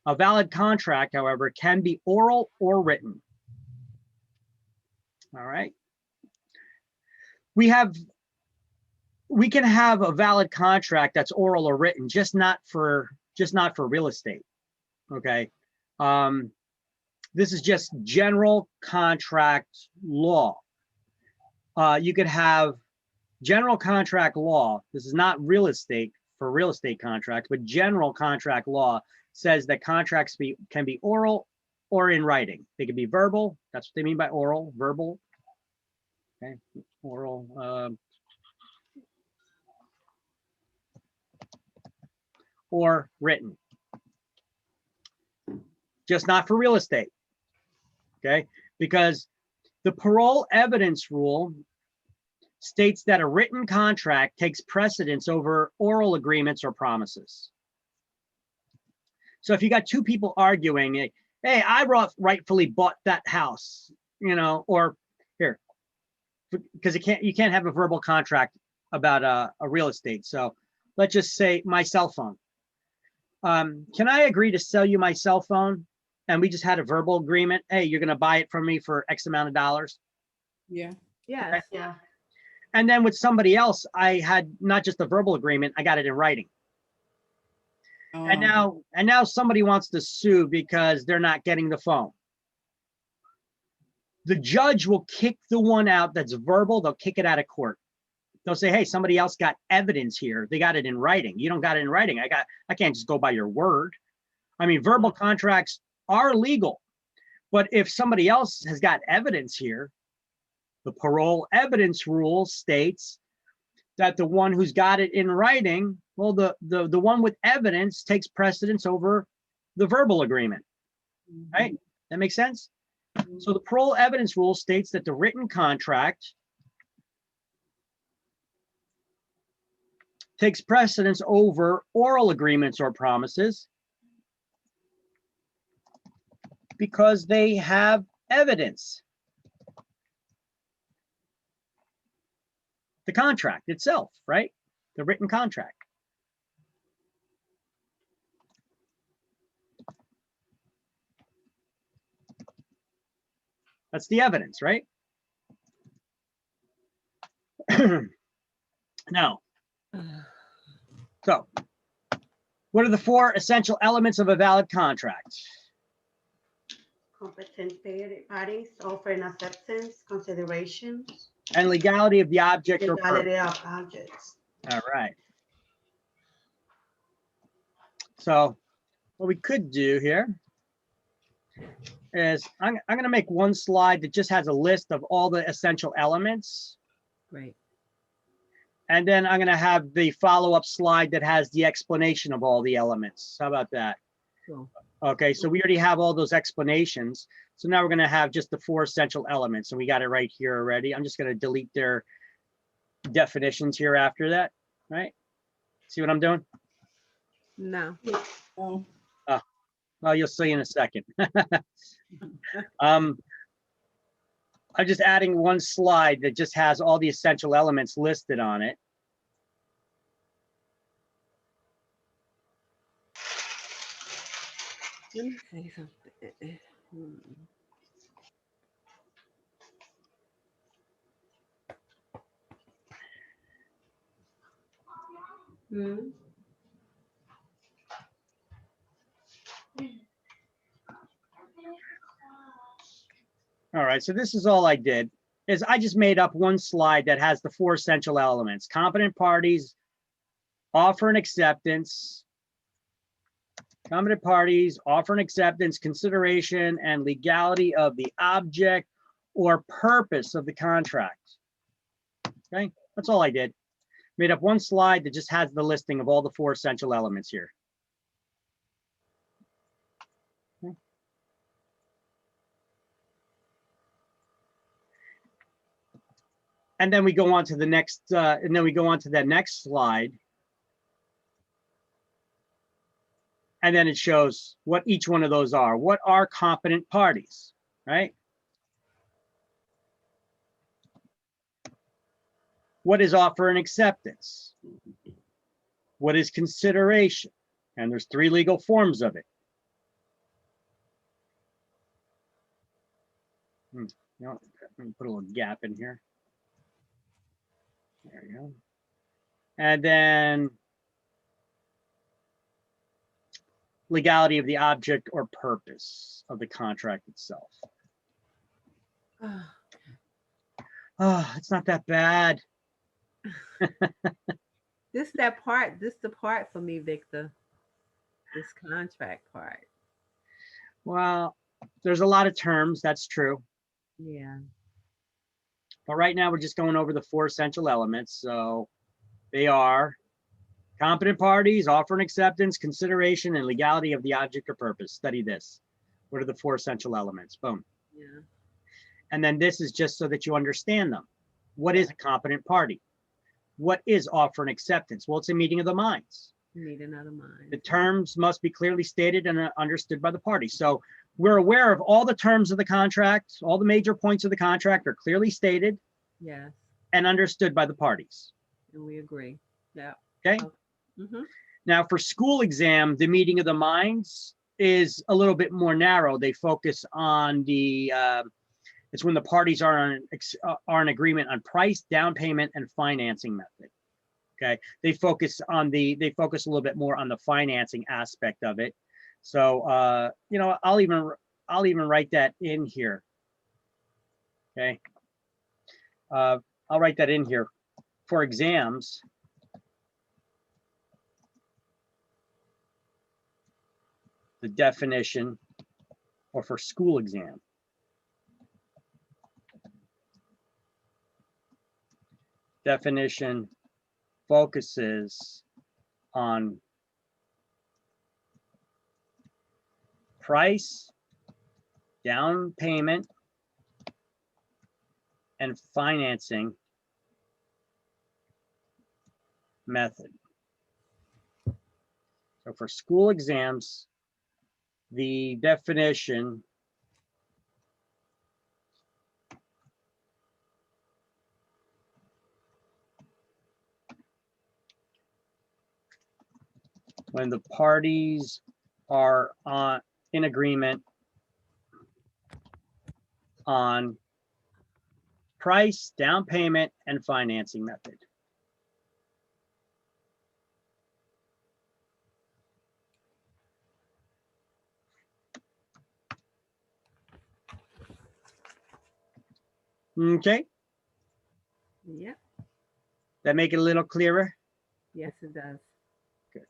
A valid contract, however, can be oral or written. All right. We can have a valid contract that's oral or written, just not for real estate. Okay. This is just general contract law. You could have general contract law. This is not real estate for real estate contracts, but general contract law says that contracts can be oral or in writing. They can be verbal. That's what they mean by oral, verbal. Okay, oral. Or written. Just not for real estate. Okay, because the parole evidence rule states that a written contract takes precedence over oral agreements or promises. So if you got two people arguing, hey, I rightfully bought that house, you know, or here, because you can't have a verbal contract about a real estate. So let's just say my cell phone. Can I agree to sell you my cell phone? And we just had a verbal agreement. Hey, you're going to buy it from me for X amount of dollars. Yeah. Yes. Okay. Yeah. And then with somebody else, I had not just a verbal agreement, I got it in writing. And now somebody wants to sue because they're not getting the phone. The judge will kick the one out that's verbal. They'll kick it out of court. They'll say, hey, somebody else got evidence here. They got it in writing. You don't got it in writing. I can't just go by your word. I mean, verbal contracts are legal, but if somebody else has got evidence here, the parole evidence rule states that the one who's got it in writing, well, the one with evidence takes precedence over the verbal agreement, right? That makes sense? So the parole evidence rule states that the written contract takes precedence over oral agreements or promises because they have evidence. The contract itself, right? The written contract. That's the evidence, right? Now, so what are the four essential elements of a valid contract? Competent parties offering acceptance, considerations, And legality of the object or purpose. legality of objects. All right. So what we could do here is I'm going to make one slide that just has a list of all the essential elements. Great. And then I'm going to have the follow-up slide that has the explanation of all the elements. How about that? Cool. Okay, so we already have all those explanations. So now we're going to have just the four essential elements, and we got it right here already. I'm just going to delete their definitions here after that, right? See what I'm doing? No. Oh. Well, you'll see in a second. I'm just adding one slide that just has all the essential elements listed on it. Let me say something. All right, so this is all I did, is I just made up one slide that has the four essential elements: competent parties, offer and acceptance, consideration, and legality of the object or purpose of the contract. Okay, that's all I did. Made up one slide that just has the listing of all the four essential elements here. Okay. And then we go on to the next, that next slide. And then it shows what each one of those are. What are competent parties, right? What is offer and acceptance? What is consideration? And there's three legal forms of it. No, let me put a little gap in here. There you go. And then legality of the object or purpose of the contract itself. Oh, it's not that bad. This the part for me, Victor. This contract part. Well, there's a lot of terms, that's true. Yeah. But right now we're just going over the four essential elements. So they are competent parties, offer and acceptance, consideration, and legality of the object or purpose. Study this. What are the four essential elements? Boom. Yeah. And then this is just so that you understand them. What is a competent party? What is offer and acceptance? Well, it's a meeting of the minds. Need another mind. The terms must be clearly stated and understood by the parties. So we're aware of all the terms of the contract, all the major points of the contract are clearly stated Yes, and understood by the parties. and we agree. Yeah. Okay. Mm-hmm. Now for school exam, the meeting of the minds is a little bit more narrow. They focus on the, it's when the parties are in agreement on price, down payment, and financing method. Okay, they focus a little bit more on the financing aspect of it. So you know, I'll even write that in here. Okay, I'll write that in here for exams. The definition, or for school exam. Definition focuses on price, down payment, and financing method. So for school exams, the definition when the parties are in agreement on price, down payment, and financing method. Okay, Yep. that make it a little clearer? Yes, it does. Good.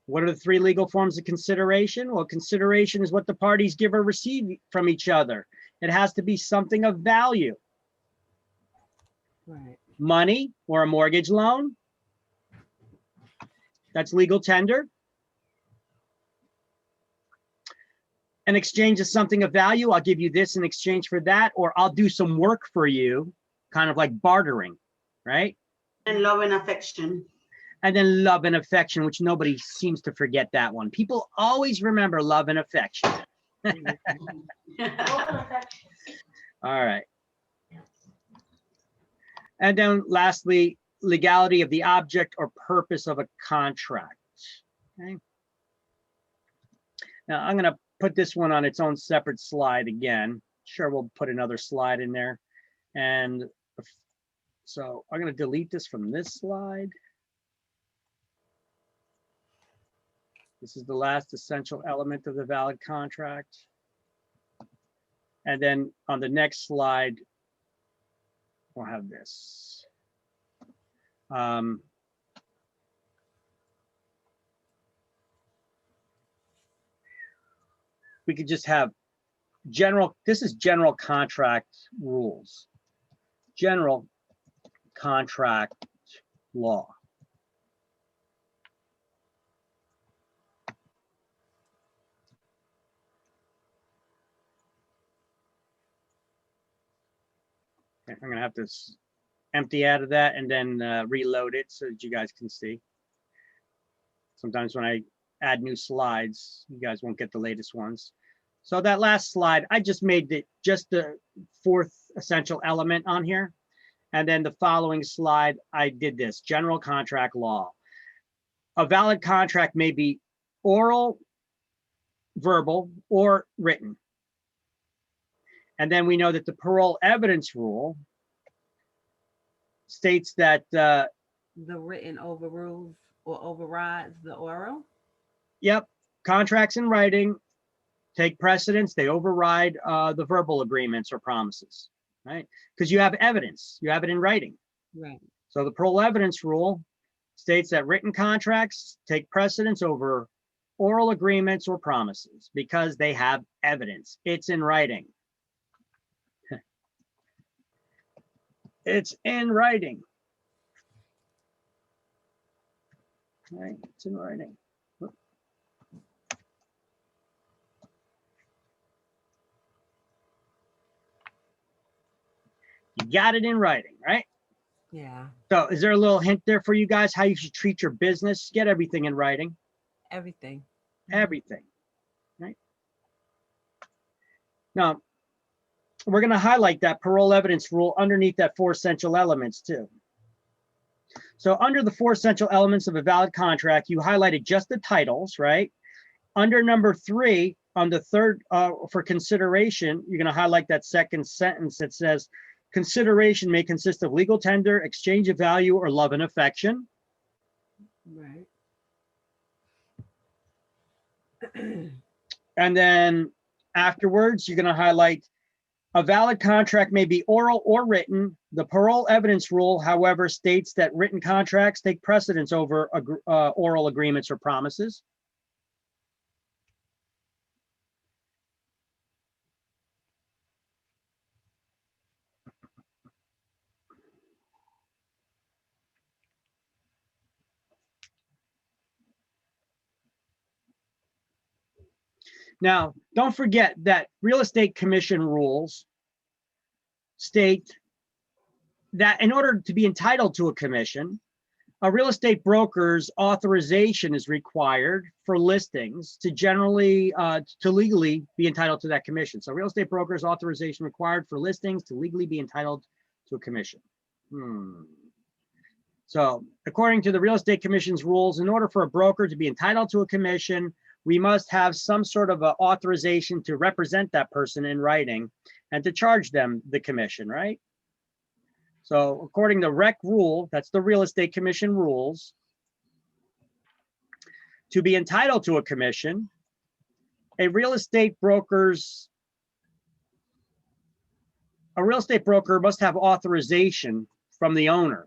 What are the three legal forms of consideration? Well, consideration is what the parties give or receive from each other. It has to be something of value. Right. Money or a mortgage loan. That's legal tender. An exchange is something of value. I'll give you this in exchange for that, or I'll do some work for you, kind of like bartering, right? And love and affection. And then love and affection, which nobody seems to forget that one. People always remember love and affection. All right. And then lastly, legality of the object or purpose of a contract. Okay. Now I'm going to put this one on its own separate slide again. Sure, we'll put another slide in there. And so I'm going to delete this from this slide. This is the last essential element of the valid contract. And then on the next slide, we'll have this. We could just have general, this is general contract rules. General contract law. Okay, I'm gonna have to empty out of that and then reload it so that you guys can see. Sometimes when I add new slides, you guys won't get the latest ones. So that last slide, I just made it just the fourth essential element on here. And then the following slide, I did this, general contract law. A valid contract may be oral, verbal, or written. And then we know that the parole evidence rule states that The written overrules or overrides the oral. yep, contracts in writing take precedence. They override the verbal agreements or promises, right? Because you have evidence, you have it in writing. Right. So the parole evidence rule states that written contracts take precedence over oral agreements or promises because they have evidence. It's in writing. It's in writing. Right, it's in writing. You got it in writing, right? Yeah, So is there a little hint there for you guys how you should treat your business? Get everything in writing, everything. everything, right? Now, we're going to highlight that parole evidence rule underneath that 4 essential elements too. So under the 4 essential elements of a valid contract, you highlighted just the titles, right? Under number 3, on the third, for consideration, you're going to highlight that second sentence that says, consideration may consist of legal tender, exchange of value, or love and affection. Right. And then afterwards, you're going to highlight a valid contract may be oral or written. The parole evidence rule, however, states that written contracts take precedence over oral agreements or promises. Now, don't forget that real estate commission rules state that in order to be entitled to a commission, a real estate broker's authorization is required for listings to legally be entitled to that commission. So real estate broker's authorization required for listings to legally be entitled to a commission. So according to the Real Estate Commission's rules, in order for a broker to be entitled to a commission, we must have some sort of a authorization to represent that person in writing and to charge them the commission, right? So according to REC rule, that's the Real Estate Commission rules, to be entitled to a commission, a real estate broker must have authorization from the owner.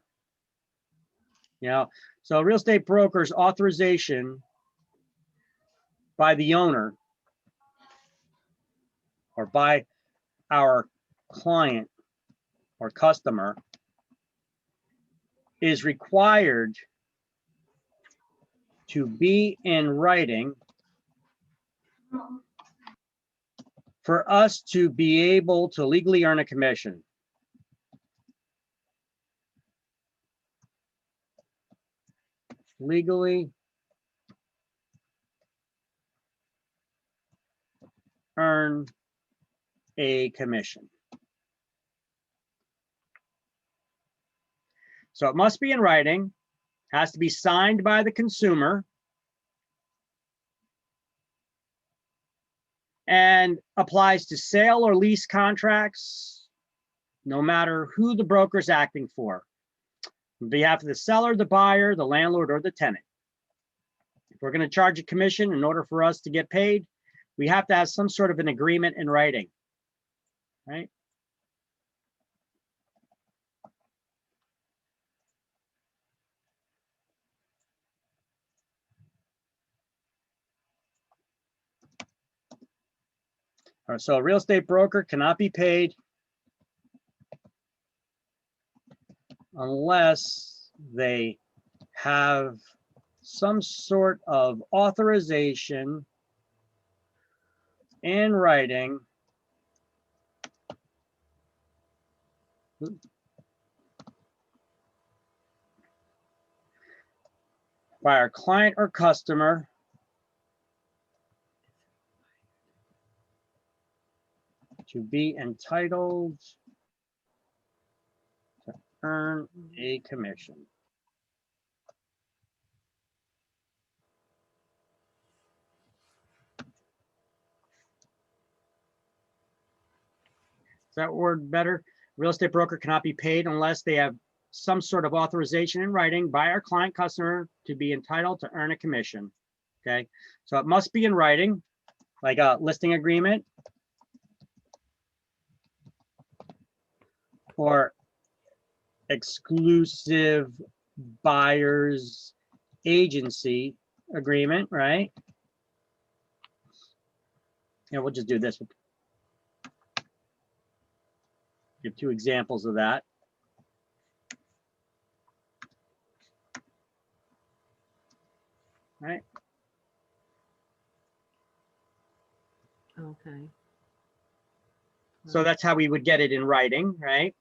You know, so a real estate broker's authorization by the owner or by our client or customer is required to be in writing for us to be able to legally earn a commission. Legally earn a commission. So it must be in writing, has to be signed by the consumer, and applies to sale or lease contracts, no matter who the broker's acting for, on behalf of the seller, the buyer, the landlord, or the tenant. If we're going to charge a commission in order for us to get paid, we have to have some sort of an agreement in writing, right? All right, so a real estate broker cannot be paid unless they have some sort of authorization in writing by our client or customer to be entitled to earn a commission. Is that word better? Real estate broker cannot be paid unless they have some sort of authorization in writing by our client customer to be entitled to earn a commission. Okay, so it must be in writing, like a listing agreement or exclusive buyer's agency agreement, right? And we'll just do this. Give 2 examples of that. Right. Okay. So that's how we would get it in writing, right?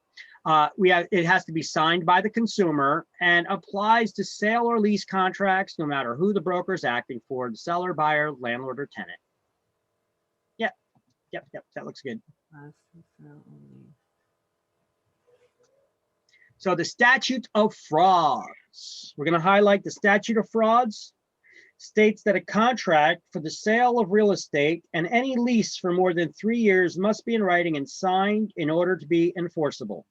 It has to be signed by the consumer and applies to sale or lease contracts, no matter who the broker is acting for, the seller, buyer, landlord, or tenant. Yep, that looks good. So the statute of frauds. We're going to highlight the statute of frauds. States that a contract for the sale of real estate and any lease for more than 3 years must be in writing and signed in order to be enforceable.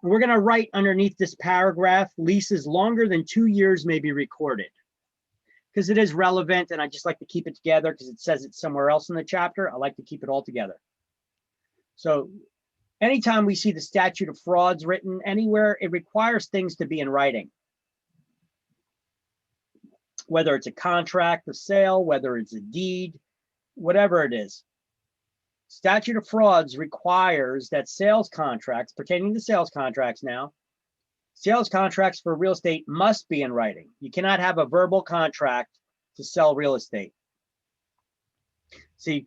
And we're going to write underneath this paragraph, leases longer than 2 years may be recorded, because it is relevant, and I just like to keep it together because it says it somewhere else in the chapter. I like to keep it all together. So anytime we see the statute of frauds written anywhere, it requires things to be in writing. Whether it's a contract, a sale, whether it's a deed, whatever it is. Statute of frauds requires that sales contracts, pertaining to sales contracts now, sales contracts for real estate must be in writing. You cannot have a verbal contract to sell real estate. See,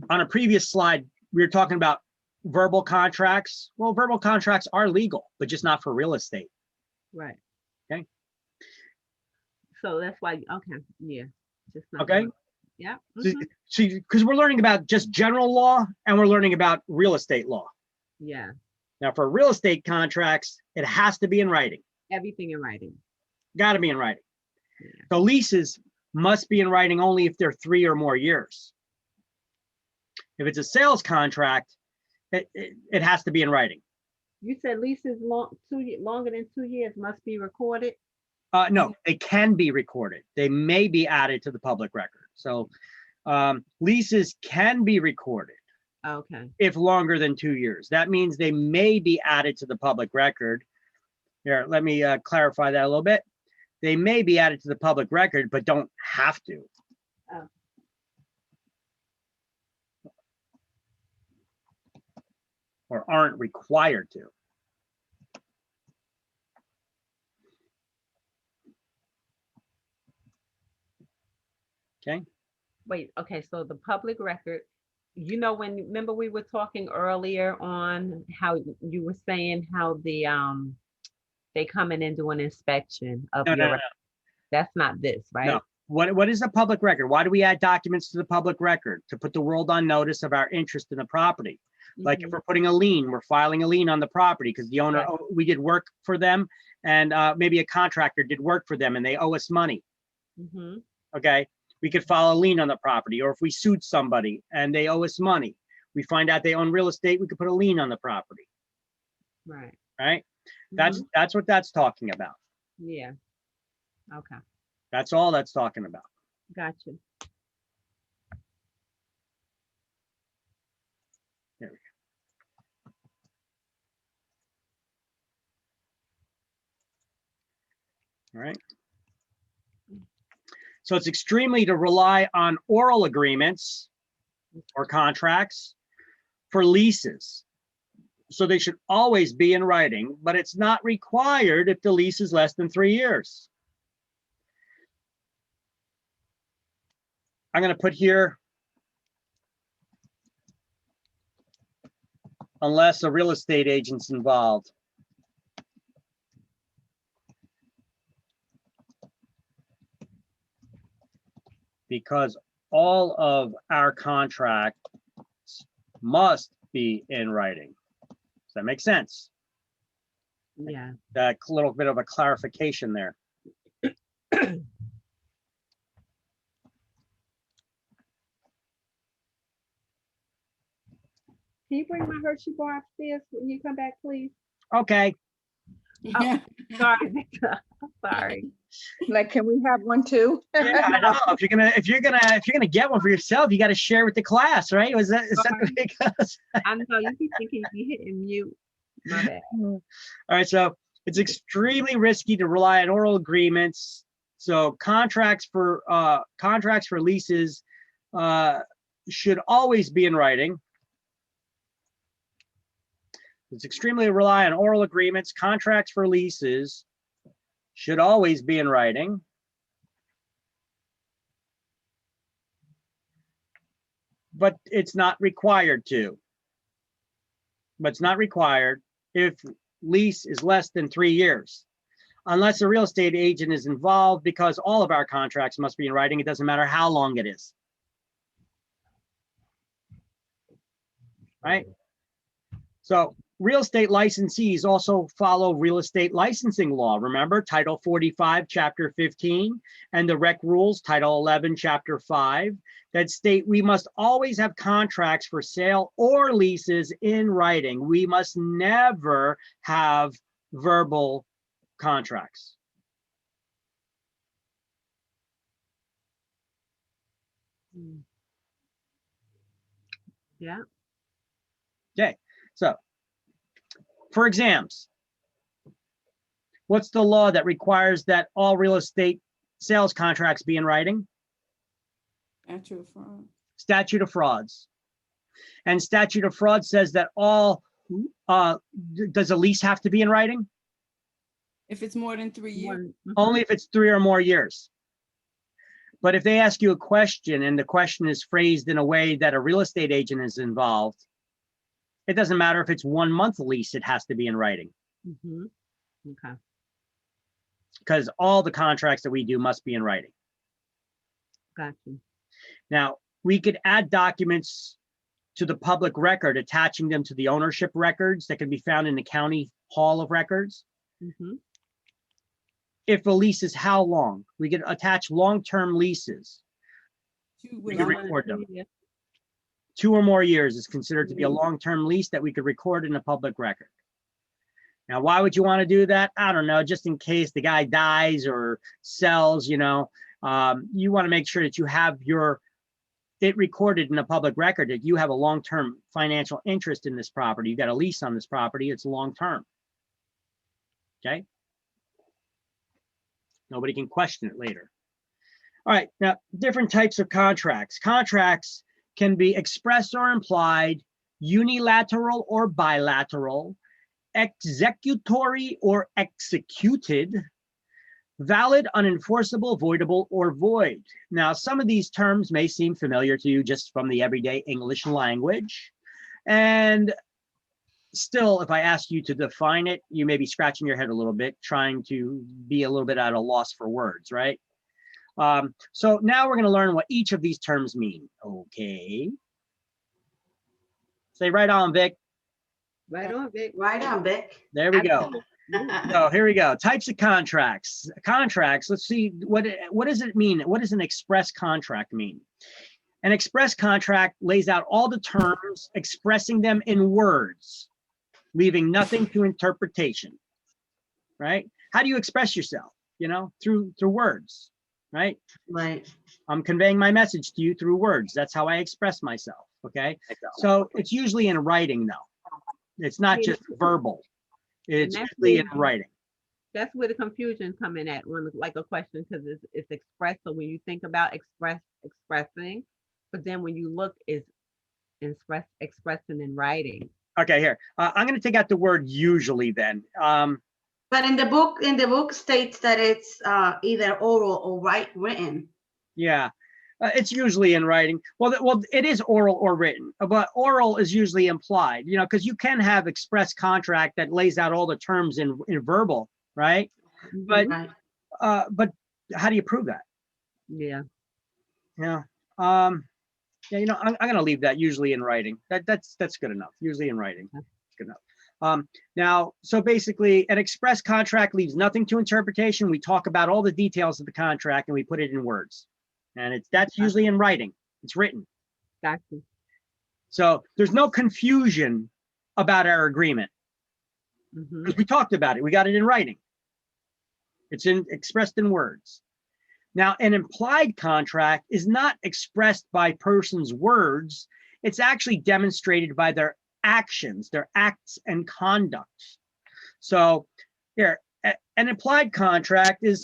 on a previous slide, we were talking about verbal contracts. Well, verbal contracts are legal, but just not for real estate. Right. Okay. So that's why, okay, yeah. Just not Okay. Yeah. See, because we're learning about just general law and we're learning about real estate law. Yeah. Now, for real estate contracts, it has to be in writing. Everything in writing. Got to be in writing. Yeah. The leases must be in writing only if they're 3 or more years. If it's a sales contract, it has to be in writing. You said leases longer than 2 years must be recorded? No, they can be recorded. They may be added to the public record. So leases can be recorded. Okay. If longer than 2 years. That means they may be added to the public record. Here, let me clarify that a little bit. They may be added to the public record, but don't have to. Oh. Or aren't required to. Okay. Wait, okay, so the public record, you know, remember we were talking earlier on how you were saying how the they come in and do an inspection of No. That's not this, right? No. What is a public record? Why do we add documents to the public record? To put the world on notice of our interest in the property. Like if we're putting a lien, we're filing a lien on the property because the owner, we did work for them, and maybe a contractor did work for them and they owe us money. Okay. We could file a lien on the property, or if we sued somebody and they owe us money, we find out they own real estate, we could put a lien on the property. Right. Right. That's what that's talking about. Yeah. Okay. That's all that's talking about. Gotcha. There we go. All right. So it's extremely to rely on oral agreements or contracts for leases. So they should always be in writing, but it's not required if the lease is less than 3 years. I'm going to put here, unless a real estate agent's involved. Because all of our contracts must be in writing. Does that make sense? Yeah. That little bit of a clarification there. Can you bring my Hershey bar upstairs when you come back, please? Okay. Oh, sorry. Sorry. Like, can we have one too? Yeah, I know. If you're gonna get one for yourself, you got to share with the class, right? Is that the way it goes? I know you keep thinking you hitting mute. My bad. All right, so it's extremely risky to rely on oral agreements. So contracts for leases should always be in writing. It's extremely rely on oral agreements. Contracts for leases should always be in writing. But it's not required to. but it's not required if lease is less than 3 years. Unless a real estate agent is involved, because all of our contracts must be in writing. It doesn't matter how long it is. Right? So real estate licensees also follow real estate licensing law. Remember, Title 45, Chapter 15, and the Rec Rules, Title 11, Chapter 5, that state we must always have contracts for sale or leases in writing. We must never have verbal contracts. Yeah. Okay, so for exams, what's the law that requires that all real estate sales contracts be in writing? Statute of fraud. Statute of frauds. And statute of fraud says that all, does a lease have to be in writing? If it's more than 3 years. Only if it's 3 or more years. But if they ask you a question and the question is phrased in a way that a real estate agent is involved, it doesn't matter if it's 1 month lease, it has to be in writing. Okay. Because all the contracts that we do must be in writing. Got you. Now, we could add documents to the public record, attaching them to the ownership records that can be found in the county hall of records. If a lease is how long? We could attach long-term leases. We could record them. 2 or more years is considered to be a long-term lease that we could record in a public record. Now, why would you want to do that? I don't know, just in case the guy dies or sells, you know, you want to make sure that you have it recorded in a public record that you have a long-term financial interest in this property. You got a lease on this property, it's long-term. Okay. Nobody can question it later. All right, now different types of contracts. Contracts can be express or implied, unilateral or bilateral, executory or executed, valid, unenforceable, voidable, or void. Now, some of these terms may seem familiar to you just from the everyday English language. And still, if I ask you to define it, you may be scratching your head a little bit, trying to be a little bit at a loss for words, right? So now we're going to learn what each of these terms mean. Okay. Say right on, Vic. Right on, Vic. Right on, Vic. There we go. So here we go. Types of contracts. Contracts, let's see, what does it mean? What does an express contract mean? An express contract lays out all the terms, expressing them in words, leaving nothing to interpretation, right? How do you express yourself? You know, through words, right? Right. I'm conveying my message to you through words. That's how I express myself, okay? So it's usually in writing, though. It's not just verbal. It's usually in writing. That's where the confusion come in at, when like a question, because it's expressed. So when you think about expressing, but then when you look, is expressing in writing. Okay, here. I'm going to take out the word usually then. But in the book states that it's either oral or written. Yeah, it's usually in writing. Well, it is oral or written, but oral is usually implied, you know, because you can have express contract that lays out all the terms in verbal, right? But how do you prove that? Yeah. Yeah. Yeah, you know, I'm going to leave that usually in writing. That's good enough. Usually in writing. That's good enough. Now, so basically, an express contract leaves nothing to interpretation. We talk about all the details of the contract and we put it in words. And that's usually in writing. It's written. Gotcha. So there's no confusion about our agreement. Because we talked about it. We got it in writing. It's expressed in words. Now, an implied contract is not expressed by person's words. It's actually demonstrated by their actions, their acts and conduct. So here, an implied contract is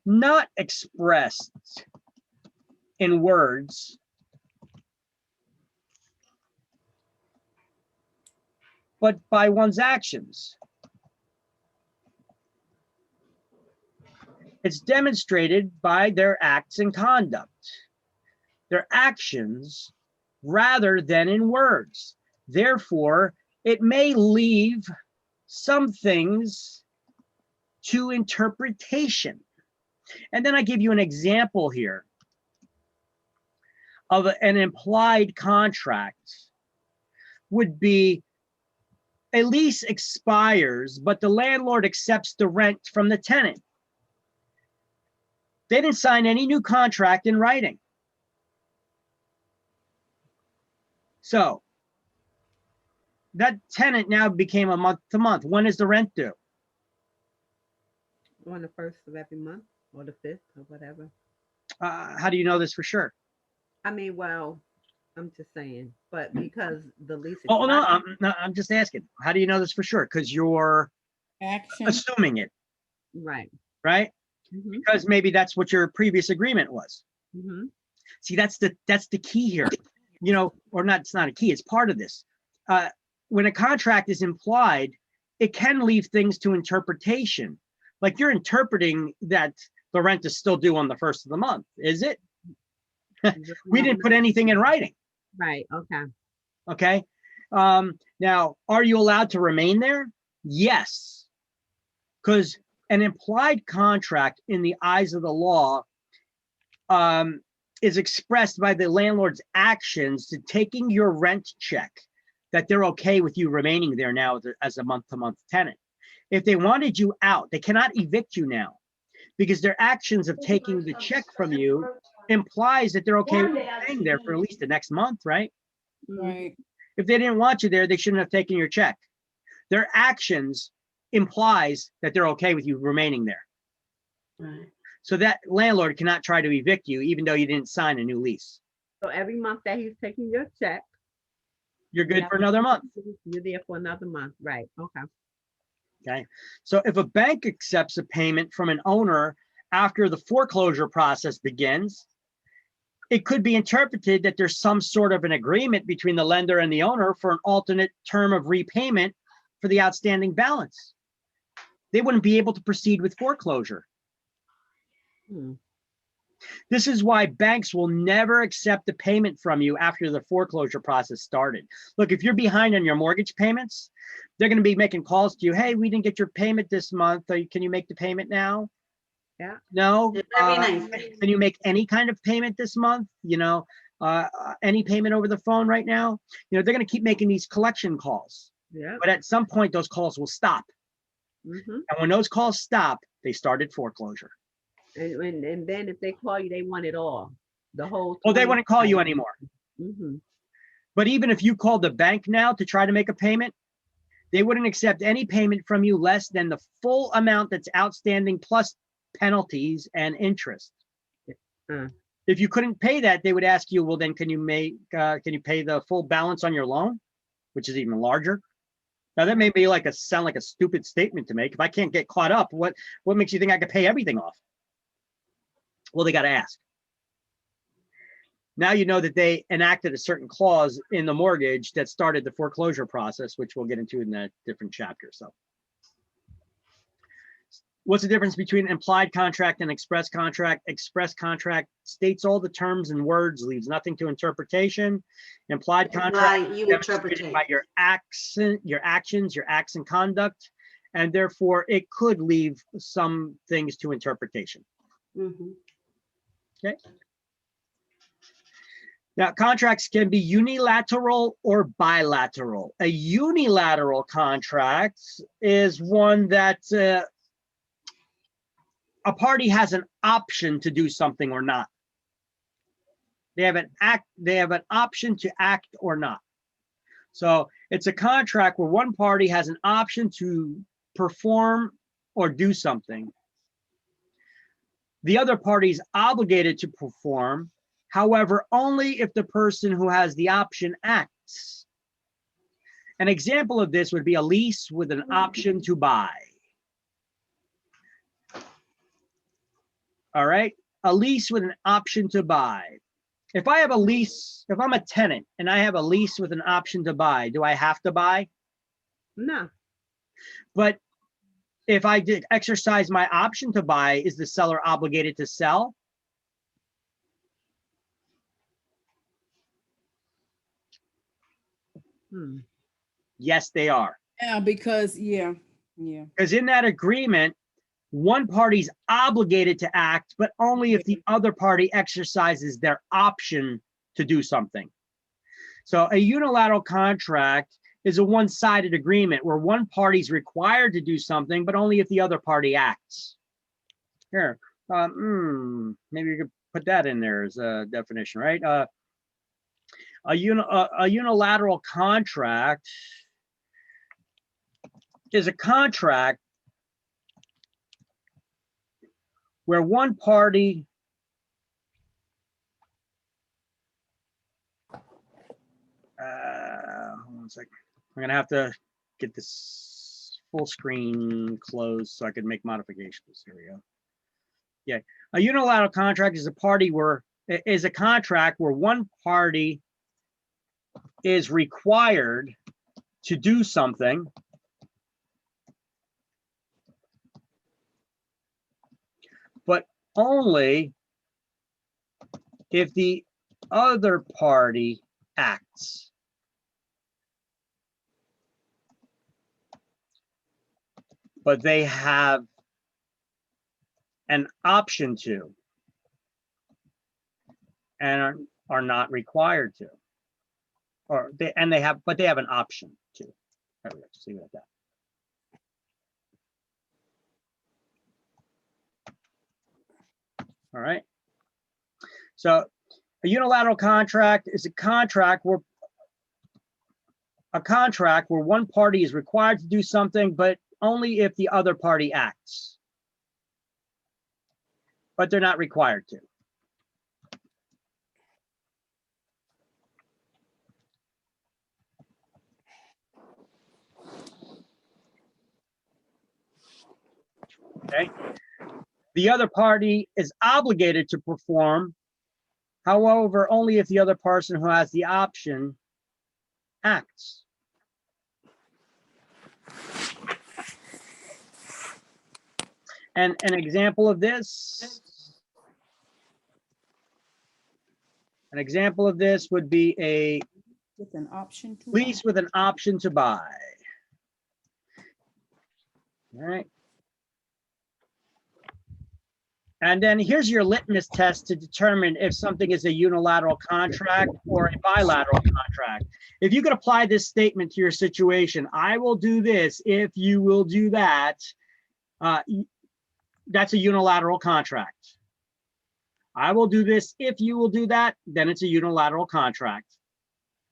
not expressed in words, but by one's actions. It's demonstrated by their acts and conduct, their actions, rather than in words. Therefore, it may leave some things to interpretation. And then I give you an example here of an implied contract would be a lease expires, but the landlord accepts the rent from the tenant. They didn't sign any new contract in writing. So that tenant now became a month to month. When is the rent due? On the 1st of every month or the 5th or whatever. How do you know this for sure? I mean, well, I'm just saying, but because the lease. Oh, no, I'm just asking. How do you know this for sure? Because you're assuming it. Right. Right? Because maybe that's what your previous agreement was. See, that's the key here. You know, or not, it's not a key, it's part of this. When a contract is implied, it can leave things to interpretation. Like you're interpreting that the rent is still due on the 1st of the month, is it? We didn't put anything in writing. Right, okay. Okay. Now, are you allowed to remain there? Yes. Because an implied contract in the eyes of the law is expressed by the landlord's actions to taking your rent check, that they're okay with you remaining there now as a month-to-month tenant. If they wanted you out, they cannot evict you now because their actions of taking the check from you implies that they're okay with you staying there for at least the next month, right? Right. If they didn't want you there, they shouldn't have taken your check. Their actions implies that they're okay with you remaining there. Right. So that landlord cannot try to evict you even though you didn't sign a new lease. So every month that he's taking your check, you're good for another month. You're there for another month, right? Okay. Okay. So if a bank accepts a payment from an owner after the foreclosure process begins, it could be interpreted that there's some sort of an agreement between the lender and the owner for an alternate term of repayment for the outstanding balance. They wouldn't be able to proceed with foreclosure. This is why banks will never accept a payment from you after the foreclosure process started. Look, if you're behind on your mortgage payments, they're going to be making calls to you. Hey, we didn't get your payment this month. Can you make the payment now? Yeah. No. Nice. Can you make any kind of payment this month? You know, any payment over the phone right now? You know, they're going to keep making these collection calls. Yeah. But at some point, those calls will stop. And when those calls stop, they started foreclosure. And then if they call you, they want it all. The whole. Well, they wouldn't call you anymore. Mm-hmm. But even if you called the bank now to try to make a payment, they wouldn't accept any payment from you less than the full amount that's outstanding plus penalties and interest. If you couldn't pay that, they would ask you, well, then can you pay the full balance on your loan, which is even larger? Now that may be sound like a stupid statement to make. If I can't get caught up, what makes you think I could pay everything off? Well, they got to ask. Now you know that they enacted a certain clause in the mortgage that started the foreclosure process, which we'll get into in a different chapter. So what's the difference between implied contract and express contract? Express contract states all the terms and words, leaves nothing to interpretation. Implied contract is demonstrated by your actions, your acts and conduct, and therefore it could leave some things to interpretation. Okay. Now, contracts can be unilateral or bilateral. A unilateral contract is one that a party has an option to do something or not. They have an option to act or not. So it's a contract where one party has an option to perform or do something. The other party is obligated to perform, however, only if the person who has the option acts. An example of this would be a lease with an option to buy. All right, a lease with an option to buy. If I have a lease, if I'm a tenant and I have a lease with an option to buy, do I have to buy? No. But if I did exercise my option to buy, is the seller obligated to sell? Hmm. Yes, they are. Yeah, because yeah. Because in that agreement, one party's obligated to act, but only if the other party exercises their option to do something. So a unilateral contract is a one-sided agreement where one party's required to do something, but only if the other party acts. Here, maybe you could put that in there as a definition, right? A unilateral contract is a contract where one party hold on a second. I'm gonna have to get this full screen closed so I can make modifications. Here we go. Yeah, a unilateral contract is a contract where one party is required to do something, but only if the other party acts. But they have an option to and are not required to. Or they have an option to. There we go. Just leave it at that. All right. So a unilateral contract is a contract where one party is required to do something, but only if the other party acts. But they're not required to. Okay. The other party is obligated to perform, however, only if the other person who has the option acts. And an example of this would be a With an option to lease with an option to buy. All right. And then here's your litmus test to determine if something is a unilateral contract or a bilateral contract. If you could apply this statement to your situation, I will do this if you will do that, that's a unilateral contract. I will do this if you will do that, then it's a unilateral contract.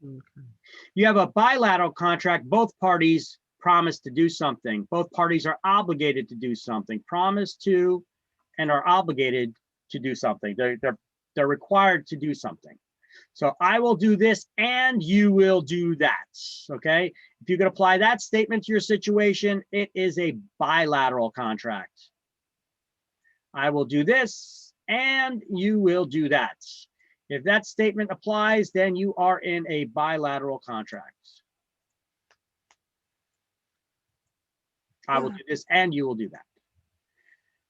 Okay. You have a bilateral contract, both parties promise to do something. Both parties are obligated to do something, promise to, and are obligated to do something. They're required to do something. So I will do this and you will do that, okay? If you could apply that statement to your situation, it is a bilateral contract. I will do this and you will do that. If that statement applies, then you are in a bilateral contract. I will do this and you will do that.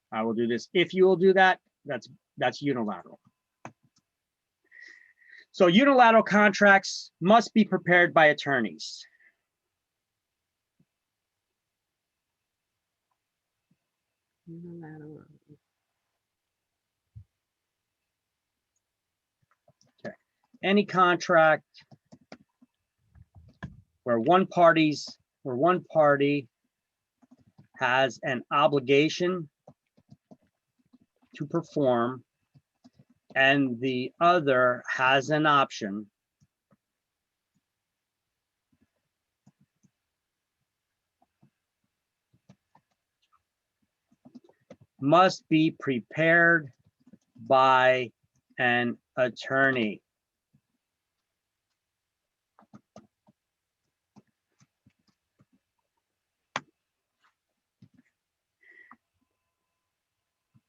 I will do this if you will do that. That's unilateral. So unilateral contracts must be prepared by attorneys. Unilateral. Okay. Any contract where one party has an obligation to perform and the other has an option, must be prepared by an attorney.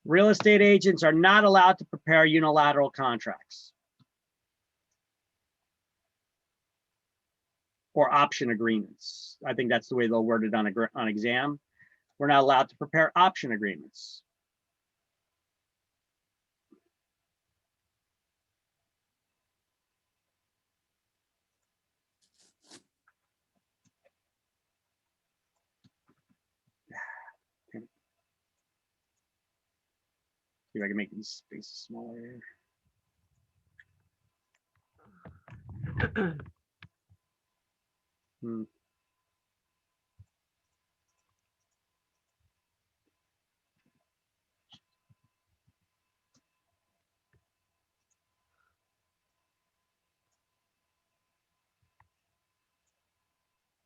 Real estate agents are not allowed to prepare unilateral contracts or option agreements. I think that's the way they'll word it on exam. We're not allowed to prepare option agreements. See if I can make these spaces smaller. Hmm.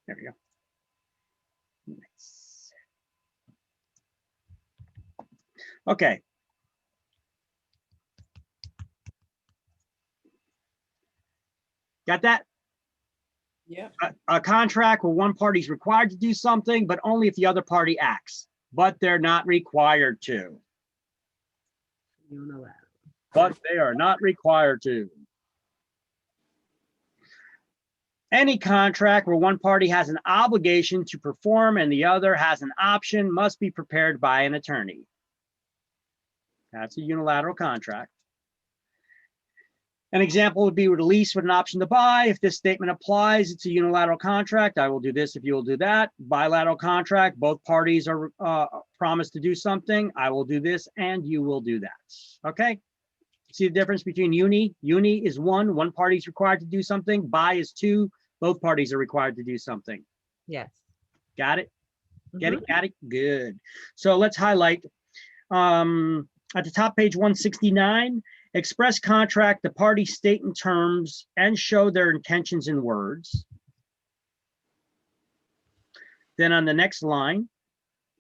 There we go. Nice. Okay. Got that? Yep. A contract where one party is required to do something, but only if the other party acts, but they're not required to. Unilateral. But they are not required to. Any contract where one party has an obligation to perform and the other has an option must be prepared by an attorney. That's a unilateral contract. An example would be with a lease with an option to buy. If this statement applies, it's a unilateral contract. I will do this if you will do that. Bilateral contract, both parties are promised to do something. I will do this and you will do that. Okay? See the difference between uni? Uni is one party is required to do something. Bi is two, both parties are required to do something. Yes. Got it? Get it? Got it? Good. So let's highlight at the top, page 169, express contract, the parties state in terms and show their intentions in words. Then on the next line,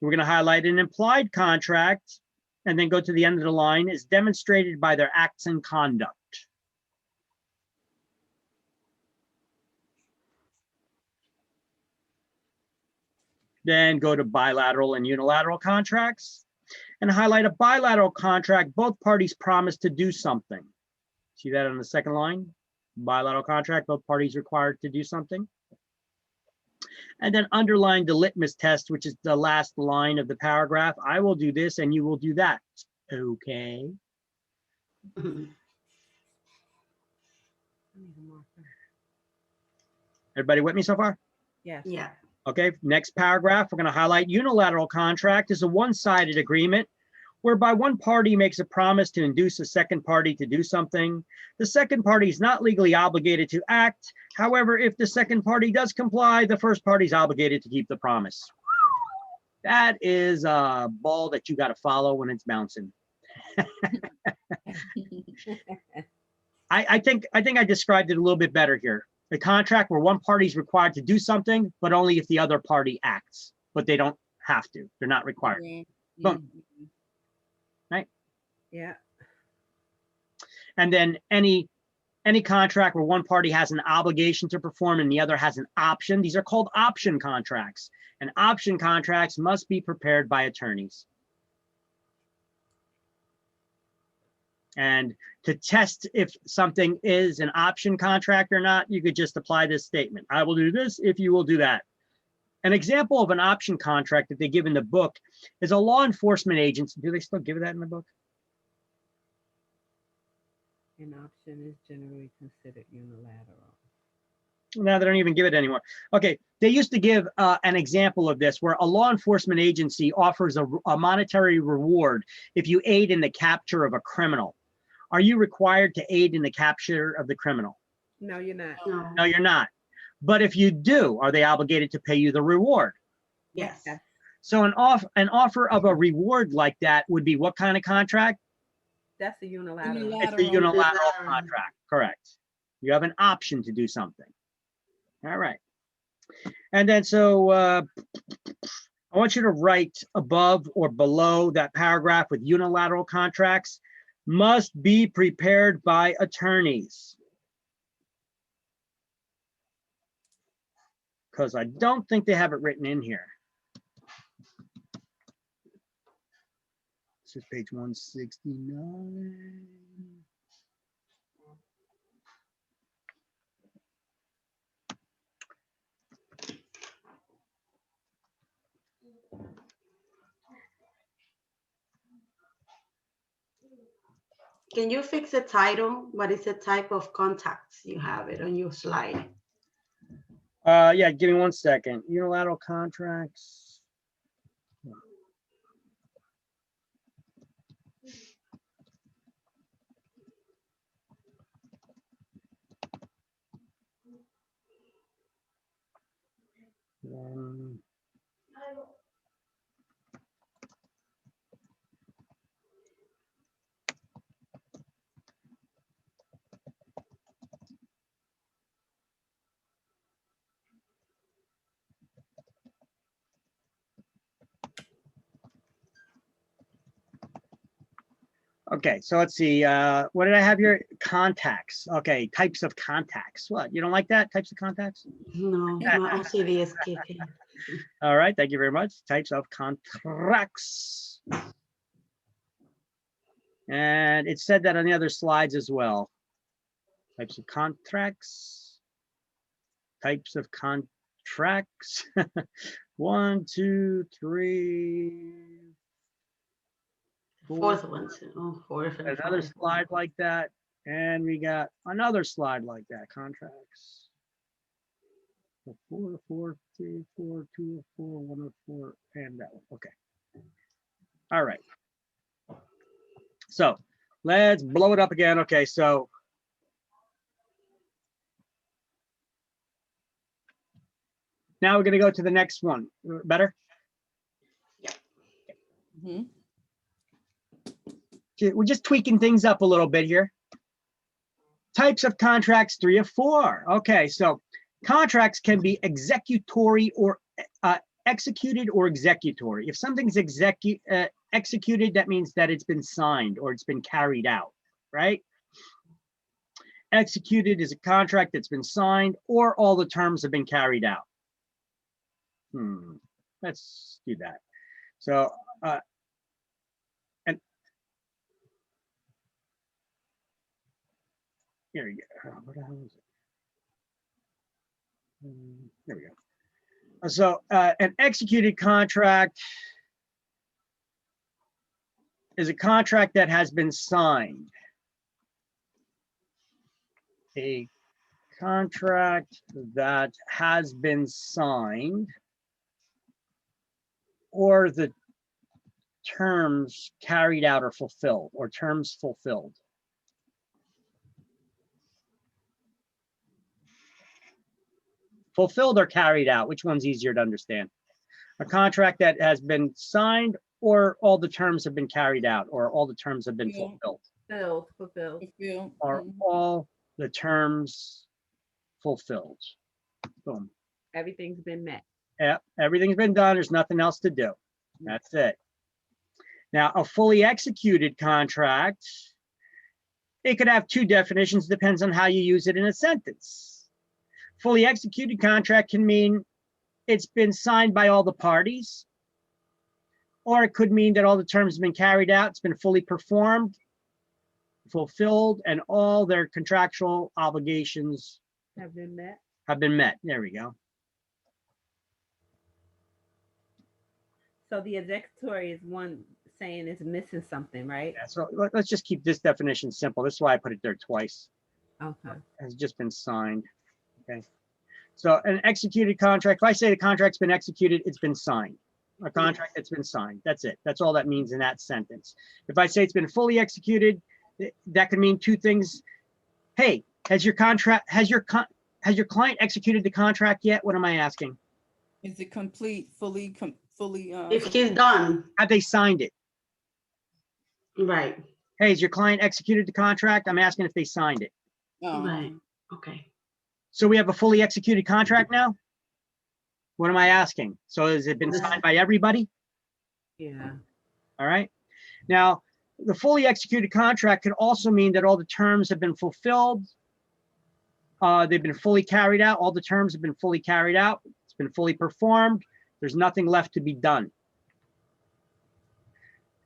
we're going to highlight an implied contract and then go to the end of the line is demonstrated by their acts and conduct. Then go to bilateral and unilateral contracts and highlight a bilateral contract. Both parties promise to do something. See that on the second line? Bilateral contract, both parties required to do something. And then underline the litmus test, which is the last line of the paragraph. I will do this and you will do that. Okay. Everybody with me so far? Yes. Yeah. Okay, next paragraph, we're going to highlight unilateral contract is a one-sided agreement whereby one party makes a promise to induce a second party to do something. The second party is not legally obligated to act. However, if the second party does comply, the first party is obligated to keep the promise. That is a ball that you got to follow when it's bouncing. I think I described it a little bit better here. A contract where one party is required to do something, but only if the other party acts, but they don't have to. They're not required. Boom. Right? Yeah. And then any contract where one party has an obligation to perform and the other has an option. These are called option contracts. And option contracts must be prepared by attorneys. And to test if something is an option contract or not, you could just apply this statement. I will do this if you will do that. An example of an option contract that they give in the book is a law enforcement agency. Do they still give that in the book? An option is generally considered unilateral. No, they don't even give it anymore. Okay, they used to give an example of this where a law enforcement agency offers a monetary reward if you aid in the capture of a criminal. Are you required to aid in the capture of the criminal? No, you're not. No, you're not. But if you do, are they obligated to pay you the reward? Yes. So an offer of a reward like that would be what kind of contract? That's a unilateral. It's a unilateral contract, correct. You have an option to do something. All right. And then so I want you to write above or below that paragraph with unilateral contracts must be prepared by attorneys. Because I don't think they have it written in here. This is page 169. Can you fix the title? What is the type of contacts you have it on your slide? Yeah, give me 1 second. Unilateral contracts. Okay, so let's see. What did I have here? Contacts. Okay, types of contacts. What? You don't like that? Types of contacts? No, my OCD is kicking. All right, thank you very much. Types of contracts. And it said that on the other slides as well. Types of contracts. Types of contracts. 1, 2, 3, 4. Fourth one, fourth and Another five. slide like that. And we got another slide like that. Contracts. 4, 4, 3, 4, 2, 4, 1, 4, and that one. Okay. All right. So let's blow it up again. Okay, so now we're going to go to the next one. Better? Mhm. We're just tweaking things up a little bit here. Types of contracts, 3 of 4. Okay, so contracts can be executory or executed or executory. If something's executed, that means that it's been signed or it's been carried out, right? Executed is a contract that's been signed or all the terms have been carried out. Let's do that. So, and here we go. What the hell is it? There we go. So, an executed contract is a contract that has been signed. A contract that has been signed or the terms carried out or fulfilled or terms fulfilled. Fulfilled or carried out, which one's easier to understand? A contract that has been signed or all the terms have been carried out or all the terms have been fulfilled. Fulfilled. Are all the terms fulfilled? Boom. Everything's been met. Yeah, everything's been done. There's nothing else to do. That's it. Now, a fully executed contract, it could have 2 definitions, depends on how you use it in a sentence. Fully executed contract can mean it's been signed by all the parties, or it could mean that all the terms have been carried out, it's been fully performed, fulfilled, and all their contractual obligations Have been met. There we go. So the executory is one saying it's missing something, right? Yeah, so let's just keep this definition simple. This is why I put it there twice. Okay. Has just been signed. Okay. So an executed contract, if I say the contract's been executed, it's been signed. A contract that's been signed. That's it. That's all that means in that sentence. If I say it's been fully executed, that could mean 2 things. Hey, has your client executed the contract yet? What am I asking? Is it complete, fully? If he's done. Have they signed it? Right. Hey, has your client executed the contract? I'm asking if they signed it. Right. Okay. So we have a fully executed contract now? What am I asking? So has it been signed by everybody? Yeah. All right. Now, the fully executed contract could also mean that all the terms have been fulfilled. They've been fully carried out. All the terms have been fully carried out. It's been fully performed. There's nothing left to be done.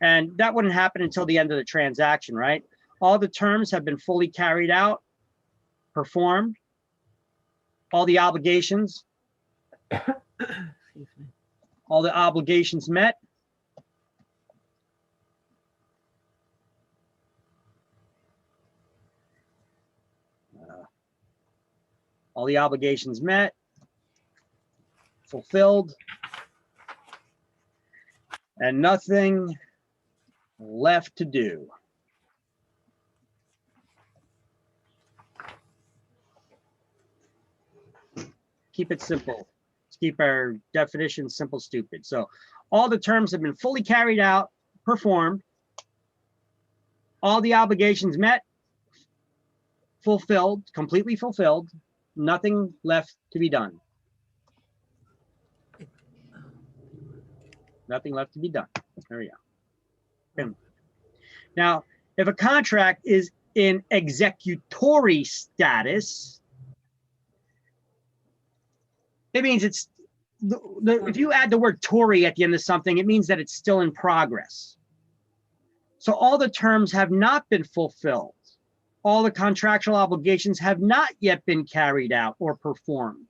And that wouldn't happen until the end of the transaction, right? All the terms have been fully carried out, performed. All the obligations, all the obligations met. All the obligations met, fulfilled, and nothing left to do. Keep it simple. Let's keep our definition simple, stupid. So all the terms have been fully carried out, performed. All the obligations met, fulfilled, completely fulfilled. Nothing left to be done. Nothing left to be done. There we go. Now, If a contract is in executory status, it means it's if you add the word tory at the end of something, it means that it's still in progress. So all the terms have not been fulfilled. All the contractual obligations have not yet been carried out or performed.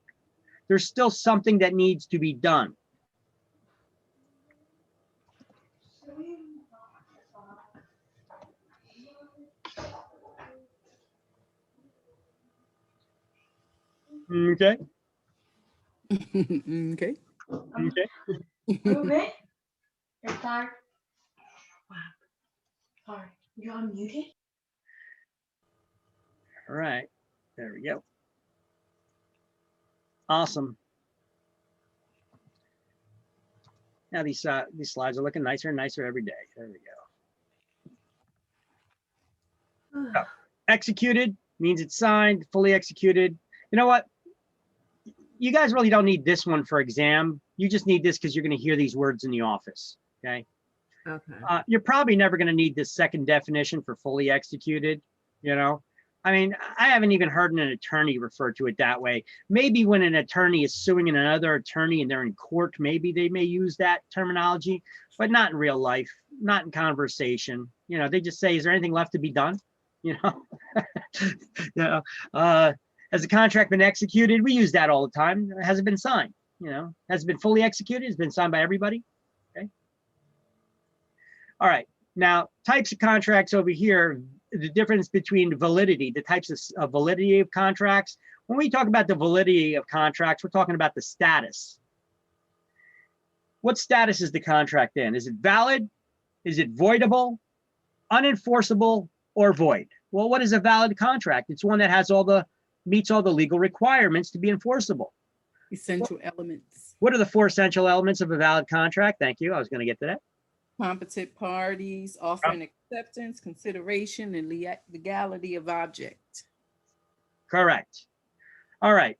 There's still something that needs to be done. Okay. Okay. Okay. Ruben, start. Sorry, you're unmuted. All right. There we go. Awesome. Now these slides are looking nicer and nicer every day. There we go. So, executed means it's signed, fully executed. You know what? You guys really don't need this one for exam. You just need this because you're going to hear these words in the office. Okay. Okay. You're probably never going to need this second definition for fully executed. You know, I mean, I haven't even heard an attorney refer to it that way. Maybe when an attorney is suing another attorney and they're in court, maybe they may use that terminology, but not in real life, not in conversation. You know, they just say, is there anything left to be done? You know, has the contract been executed? We use that all the time. Has it been signed? You know, has it been fully executed? It's been signed by everybody. Okay. All right. Now, types of contracts over here, the difference between validity, the types of validity of contracts. When we talk about the validity of contracts, we're talking about the status. What status is the contract in? Is it valid? Is it voidable, unenforceable, or void? Well, what is a valid contract? It's one that has meets all the legal requirements to be enforceable. Essential elements. What are the 4 essential elements of a valid contract? Thank you. I was going to get to that. Competent parties, offering acceptance, consideration, and legality of object. Correct. All right.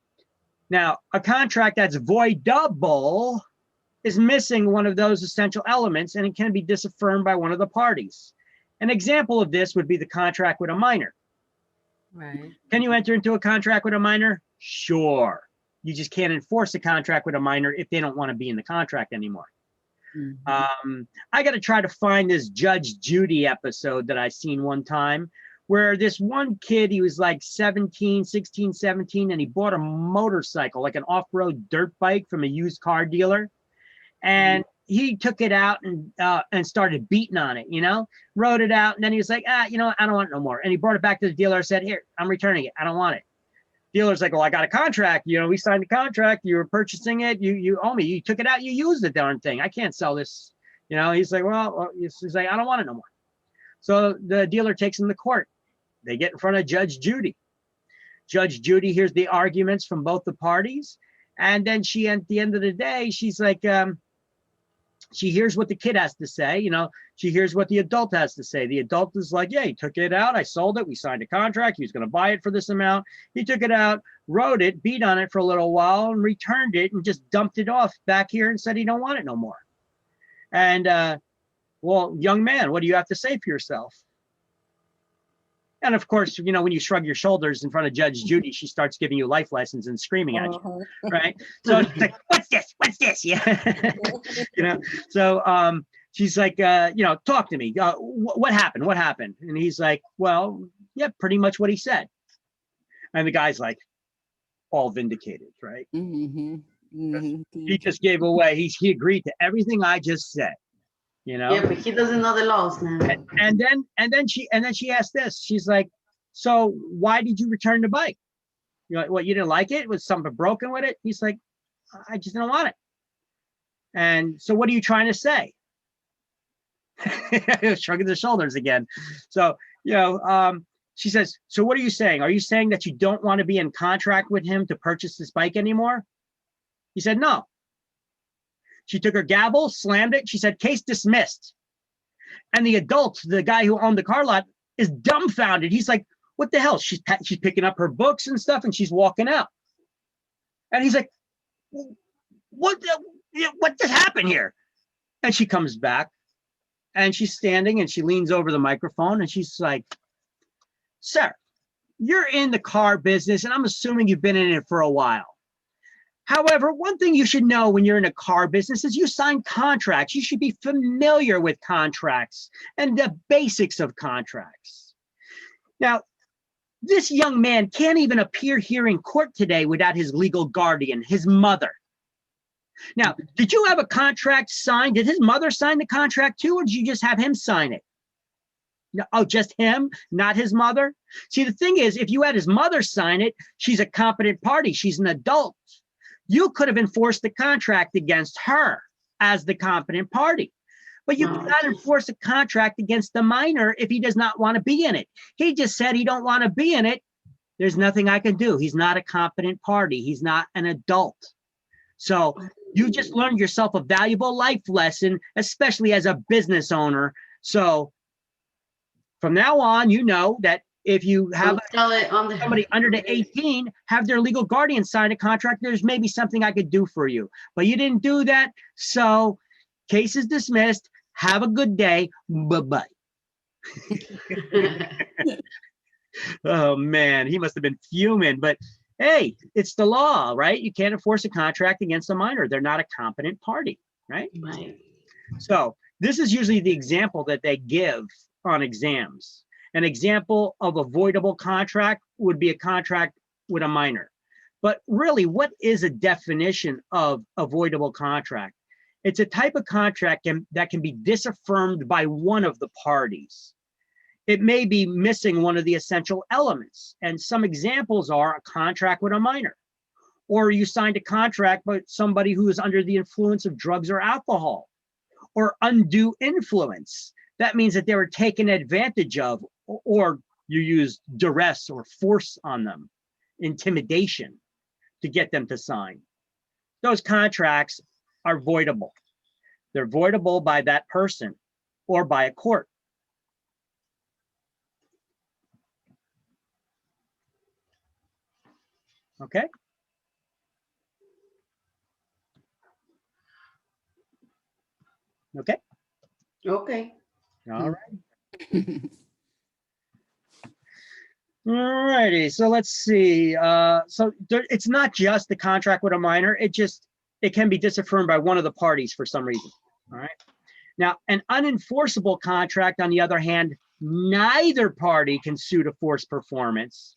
Now, a contract that's voidable is missing one of those essential elements, and it can be disaffirmed by one of the parties. An example of this would be the contract with a minor. Right. Can you enter into a contract with a minor? Sure. You just can't enforce a contract with a minor if they don't want to be in the contract anymore. Mm-hmm. I got to try to find this Judge Judy episode that I seen one time where this one kid, he was like 16, 17, and he bought a motorcycle, like an off-road dirt bike from a used car dealer. And he took it out and started beating on it, you know, wrote it out. And then he was like, you know, I don't want it no more. And he brought it back to the dealer and said, here, I'm returning it. I don't want it. Dealer's like, well, I got a contract. You know, we signed a contract. You were purchasing it. You owe me. You took it out. You used the darn thing. I can't sell this. You know, he's like, well, he's like, I don't want it no more. So the dealer takes him to court. They get in front of Judge Judy. Judge Judy hears the arguments from both the parties. And then she, at the end of the day, she's like, she hears what the kid has to say, you know, she hears what the adult has to say. The adult is like, yeah, he took it out. I sold it. We signed a contract. He was going to buy it for this amount. He took it out, wrote it, beat on it for a little while and returned it and just dumped it off back here and said he don't want it no more. And, well, young man, what do you have to say for yourself? And of course, you know, when you shrug your shoulders in front of Judge Judy, she starts giving you life lessons and screaming at you, right? So she's like, what's this? What's this? Yeah. You know, so she's like, you know, talk to me. What happened? What happened? And he's like, well, yeah, pretty much what he said. And the guy's like, all vindicated, right? Mm-hmm. Mm-hmm. He just gave away. He agreed to everything I just said. You know? Yeah, but he doesn't know the laws now. And then she asked this. She's like, so why did you return the bike? You're like, what, you didn't like it? Was something broken with it? He's like, I just didn't want it. And so what are you trying to say? Shrugging the shoulders again. So, you know, she says, so what are you saying? Are you saying that you don't want to be in contract with him to purchase this bike anymore? He said, no. She took her gavel, slammed it. She said, case dismissed. And the adult, the guy who owned the car lot, is dumbfounded. He's like, what the hell? She's picking up her books and stuff and she's walking out. And he's like, what just happened here? And she comes back And she's standing and she leans over the microphone and she's like, sir, you're in the car business and I'm assuming you've been in it for a while. However, one thing you should know when you're in a car business is you sign contracts. You should be familiar with contracts and the basics of contracts. Now, this young man can't even appear here in court today without his legal guardian, his mother. Now, did you have a contract signed? Did his mother sign the contract too, or did you just have him sign it? No, oh, just him, not his mother? See, the thing is, if you had his mother sign it, she's a competent party. She's an adult. You could have enforced the contract against her as the competent party. But you cannot enforce a contract against the minor if he does not want to be in it. He just said he don't want to be in it. There's nothing I can do. He's not a competent party. He's not an adult. So you just learned yourself a valuable life lesson, especially as a business owner. So from now on, you know that if you have somebody under the 18, have their legal guardian sign a contract, there's maybe something I could do for you. But you didn't do that. So case is dismissed. Have a good day. Bye-bye. Oh, man, he must have been fuming. But hey, it's the law, right? You can't enforce a contract against a minor. They're not a competent party, right? Right. So this is usually the example that they give on exams. An example of avoidable contract would be a contract with a minor. But really, what is a definition of avoidable contract? It's a type of contract that can be disaffirmed by one of the parties. It may be missing one of the essential elements. And some examples are a contract with a minor, or you signed a contract with somebody who is under the influence of drugs or alcohol, or undue influence. That means that they were taken advantage of, or you use duress or force on them, intimidation to get them to sign. Those contracts are voidable. They're voidable by that person or by a court. Okay. Okay. Okay. All right. All righty. So let's see. It's not just the contract with a minor. It can be disaffirmed by one of the parties for some reason. All right. Now, an unenforceable contract, on the other hand, neither party can sue to force performance.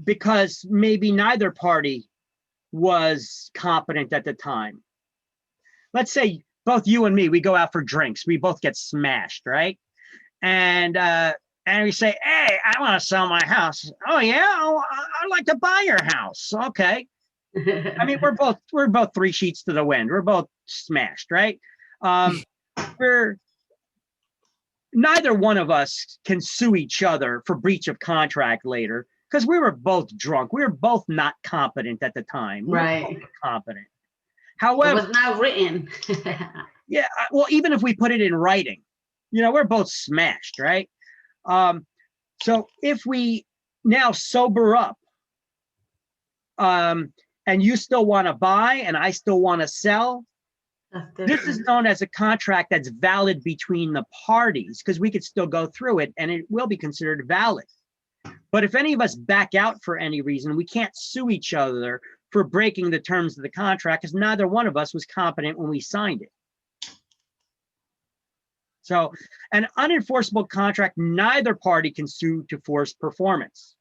Because maybe neither party was competent at the time. Let's say both you and me, we go out for drinks. We both get smashed, right? And we say, hey, I want to sell my house. Oh yeah, I'd like to buy your house. Okay. I mean, we're both 3 sheets to the wind. We're both smashed, right? Neither one of us can sue each other for breach of contract later because we were both drunk. We were both not competent at the time. Right. We were both competent. However, it was not written. yeah, well, even if we put it in writing, you know, we're both smashed, right? So if we now sober up, and you still want to buy and I still want to sell, this is known as a contract that's valid between the parties because we could still go through it and it will be considered valid. But if any of us back out for any reason, we can't sue each other for breaking the terms of the contract because neither one of us was competent when we signed it. So an unenforceable contract, neither party can sue to force performance.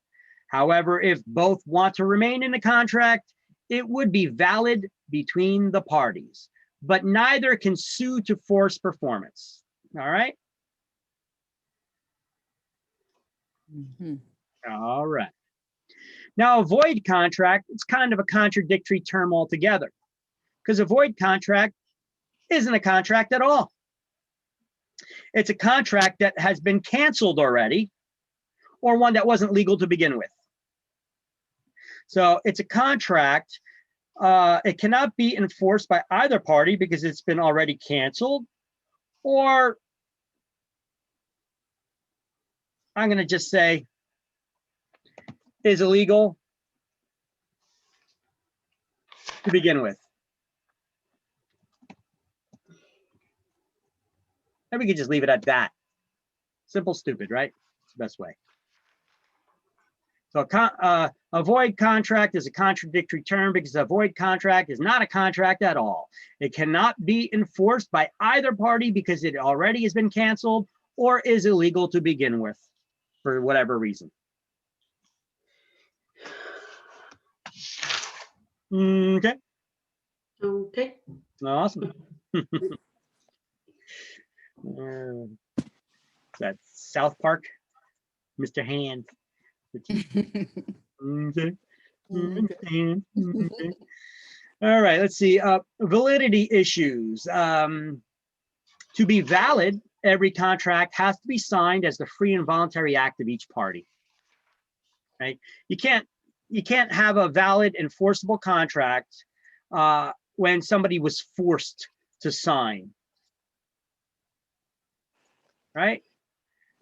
However, if both want to remain in the contract, it would be valid between the parties, but neither can sue to force performance. All right? Mm-hmm. All right. Now, a void contract, it's kind of a contradictory term altogether because a void contract isn't a contract at all. It's a contract that has been canceled already or one that wasn't legal to begin with. So it's a contract. It cannot be enforced by either party because it's been already canceled, or I'm going to just say is illegal to begin with. And we could just leave it at that. Simple, stupid, right? It's the best way. So a void contract is a contradictory term because a void contract is not a contract at all. It cannot be enforced by either party because it already has been canceled or is illegal to begin with for whatever reason. Okay. Okay. Awesome. That's South Park, Mr. Hand. Okay. Okay. All right, let's see. Validity issues. To be valid, every contract has to be signed as the free and voluntary act of each party. Right? You can't have a valid enforceable contract when somebody was forced to sign. Right?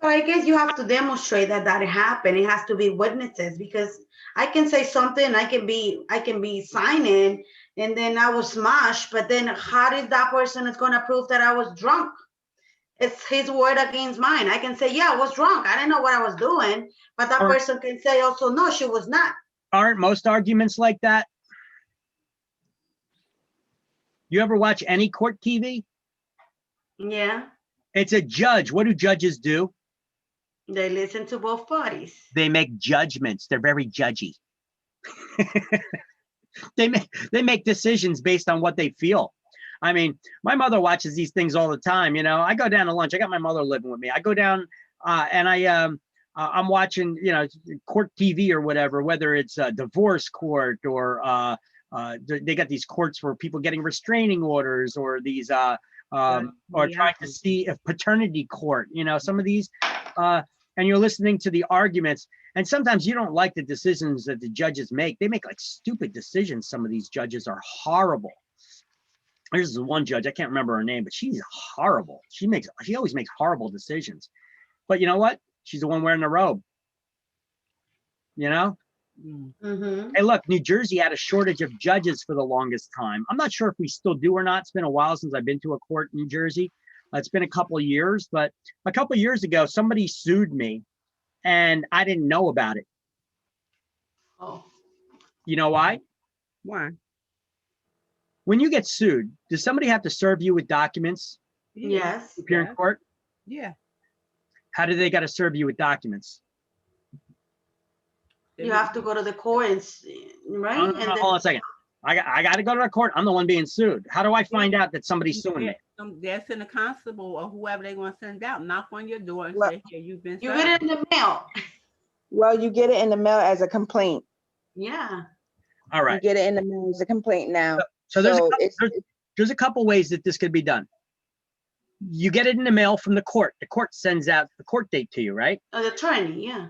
So I guess you have to demonstrate that happened. It has to be witnesses, because I can say something, I can be signing, and then I was smashed, but then how is that person is gonna prove that I was drunk? It's his word against mine. I can say, yeah, I was drunk. I didn't know what I was doing, but that person can say also, no, she was not. Aren't most arguments like that? You ever watch any court TV? Yeah. It's a judge. What do judges do? They listen to both parties. They make judgments. They're very judgy. They make decisions based on what they feel. I mean, my mother watches these things all the time. You know, I go down to lunch. I got my mother living with me. I go down and I'm watching, you know, court TV or whatever, whether it's a divorce court or they got these courts for people getting restraining orders, or these or trying to see if paternity court, you know, some of these, and you're listening to the arguments, and sometimes you don't like the decisions that the judges make. They make like stupid decisions. Some of these judges are horrible. There's one judge, I can't remember her name, but she's horrible. She always makes horrible decisions. But you know what? She's the one wearing the robe. You know? Mm-hmm. Hey, look, New Jersey had a shortage of judges for the longest time. I'm not sure if we still do or not. It's been a while since I've been to a court in New Jersey. It's been a couple of years, but a couple of years ago, somebody sued me and I didn't know about it. Oh. You know why? Why? When you get sued, does somebody have to serve you with documents? Yes. To appear in court? Yeah. How do they got to serve you with documents? You have to go to the courts, right? No, hold on a second. I got to go to the court. I'm the one being sued. How do I find out that somebody's suing me? They'll send a constable or whoever they want to send out, knock on your door and say, "Hey, you've been." You get it in the mail. Well, you get it in the mail as a complaint. Yeah. All right. You get it in the mail as a complaint now. So there's a couple ways that this could be done. You get it in the mail from the court. The court sends out the court date to you, right? The attorney, yeah.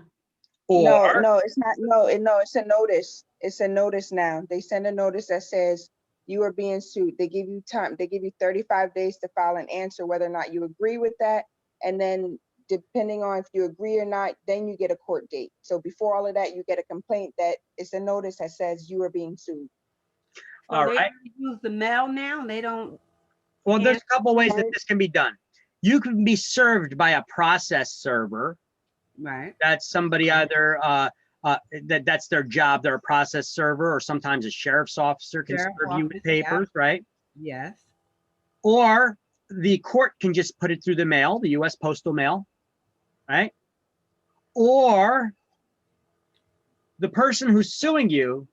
Or, no, it's not. No, it's a notice. It's a notice now. They send a notice that says you are being sued. They give you time. They give you 35 days to file an answer whether or not you agree with that. And then depending on if you agree or not, then you get a court date. So before all of that, you get a complaint that it's a notice that says you are being sued. So all right. Use the mail now. They don't. Well, there's a couple ways that this can be done. You can be served by a process server. Right. That's somebody either that's their job. They're a process server, or sometimes a sheriff's officer can serve you with papers, right? Yes. Or the court can just put it through the mail, the U.S. postal mail, right? Or the person who's suing you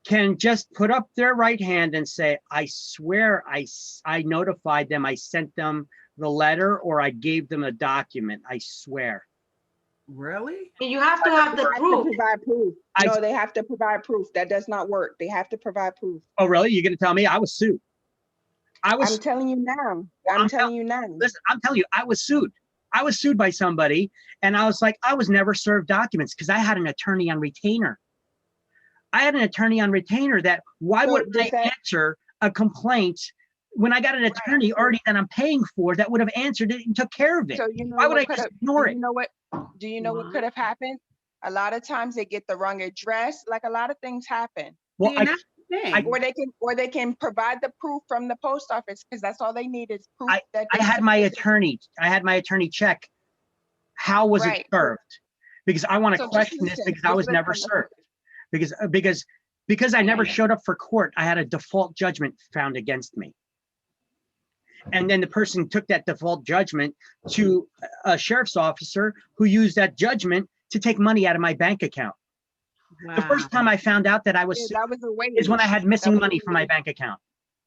can just put up their right hand and say, I swear I notified them, I sent them the letter, or I gave them a document, I swear. Really? You have to have the proof. Provide proof. No, they have to provide proof. That does not work. They have to provide proof. Oh, really? You're going to tell me I was sued? I'm telling you now. I'm telling you now. Listen, I'm telling you, I was sued. I was sued by somebody, and I was like, I was never served documents because I had an attorney on retainer. I had an attorney on retainer that why wouldn't I answer a complaint when I got an attorney already that I'm paying for that would have answered it and took care of it? So you know why would I just ignore it? You know what? Do you know what could have happened? A lot of times they get the wrong address. Like a lot of things happen. Well, thing. Or they can provide the proof from the post office, because that's all they need is proof that I had my attorney check how was it Right. served, because I want to So just question this listen, because I just was never listen. served. Because I never showed up for court, I had a default judgment found against me. And then the person took that default judgment to a sheriff's officer who used that judgment to take money out of my bank account. Wow. The first time I found out that I was Yeah, sued that was a wage. is when I had missing That was money a from my wage. bank account.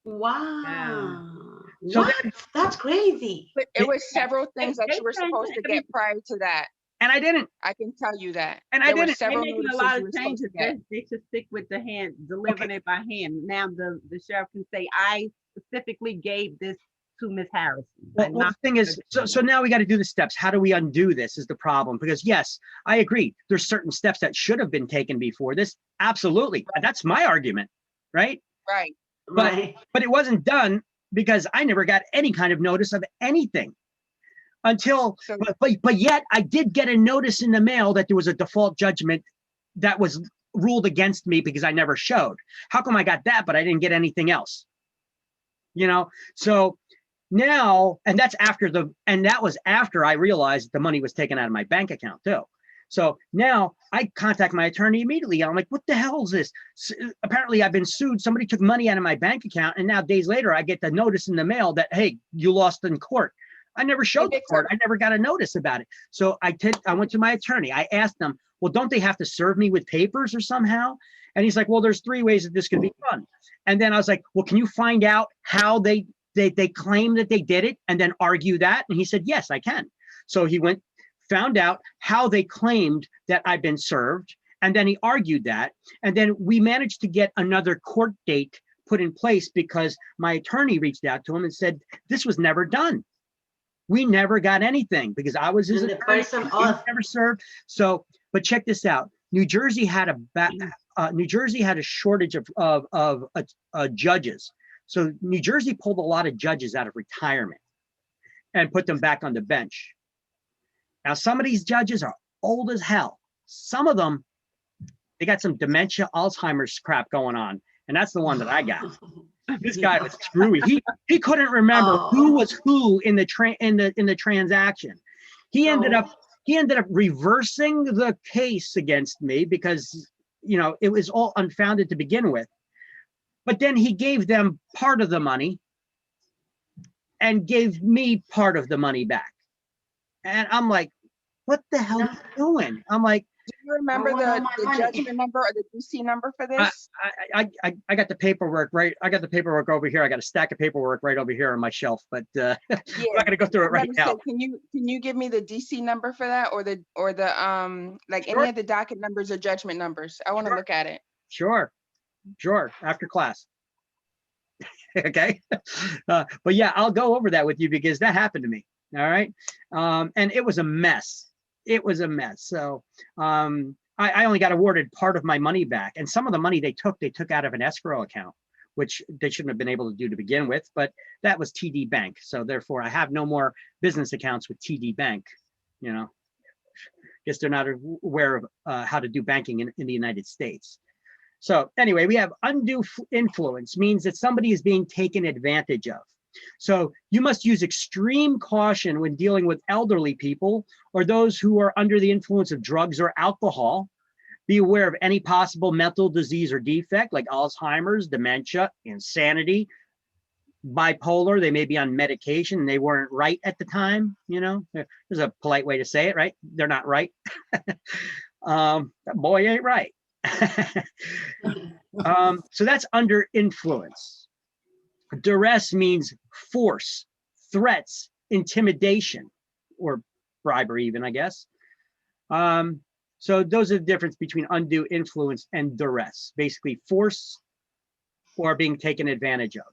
Wow. So What? then- That's crazy. But it was several things that They you were supposed to get prior to that. And I didn't. I can tell you that. And I There were didn't. They're several making a notices lot you of were supposed changes. to get. They should stick with the hand, delivering it by hand. Now the sheriff can say, I specifically gave this to Miss Harrison. Well, the thing is, so now we got to do the steps. How do we undo this is the problem. Because yes, I agree. There's certain steps that should have been taken before this. Absolutely. That's my argument, right? Right. But it wasn't done because I never got any kind of notice of anything until, but yet I did get a notice in the mail that there was a default judgment that was ruled against me because I never showed. How come I got that, but I didn't get anything else? You know, so now, and that was after I realized the money was taken out of my bank account too. So now I contact my attorney immediately. I'm like, what the hell is this? Apparently I've been sued. Somebody took money out of my bank account. And now days later, I get the notice in the mail that, hey, you lost in court. I never showed the court. I never got a notice about it. So I went to my attorney. I asked them, well, don't they have to serve me with papers or somehow? And he's like, well, there's 3 ways that this could be done. And then I was like, well, can you find out how they claim that they did it and then argue that? And he said, yes, I can. So he found out how they claimed that I've been served. And then he argued that. And then we managed to get another court date put in place because my attorney reached out to him and said, this was never done. We never got anything because I was his attorney. He was never served. So, but check this out. New Jersey had a shortage of judges. So New Jersey pulled a lot of judges out of retirement and put them back on the bench. Now, some of these judges are old as hell. Some of them, they got some dementia, Alzheimer's crap going on. And that's the one that I got. This guy was screwy. He couldn't remember who was who in the transaction. He ended up reversing the case against me because, you know, it was all unfounded to begin with. But then he gave them part of the money and gave me part of the money back. And I'm like, what the hell are you doing? I'm like, do you remember the judgment number or the DC number for this? I got the paperwork right. I got the paperwork over here. I got a stack of paperwork right over here on my shelf, but I'm not gonna go through it right now. Can you give me the DC number for that, or the like any of the docket numbers or judgment numbers? I want to look at it. Sure, after class. Okay, but yeah, I'll go over that with you because that happened to me. All right, and it was a mess. It was a mess. So I only got awarded part of my money back, and some of the money they took out of an escrow account, which they shouldn't have been able to do to begin with, but that was TD Bank. So therefore I have no more business accounts with TD Bank. You know, guess they're not aware of how to do banking in the United States. So anyway, we have undue influence means that somebody is being taken advantage of. So you must use extreme caution when dealing with elderly people or those who are under the influence of drugs or alcohol. Be aware of any possible mental disease or defect like Alzheimer's, dementia, insanity, bipolar. They may be on medication and they weren't right at the time. You know, there's a polite way to say it, right? They're not right. That boy ain't right. So that's under influence. Duress means force, threats, intimidation, or bribery even, I guess. So those are the difference between undue influence and duress, basically force or being taken advantage of.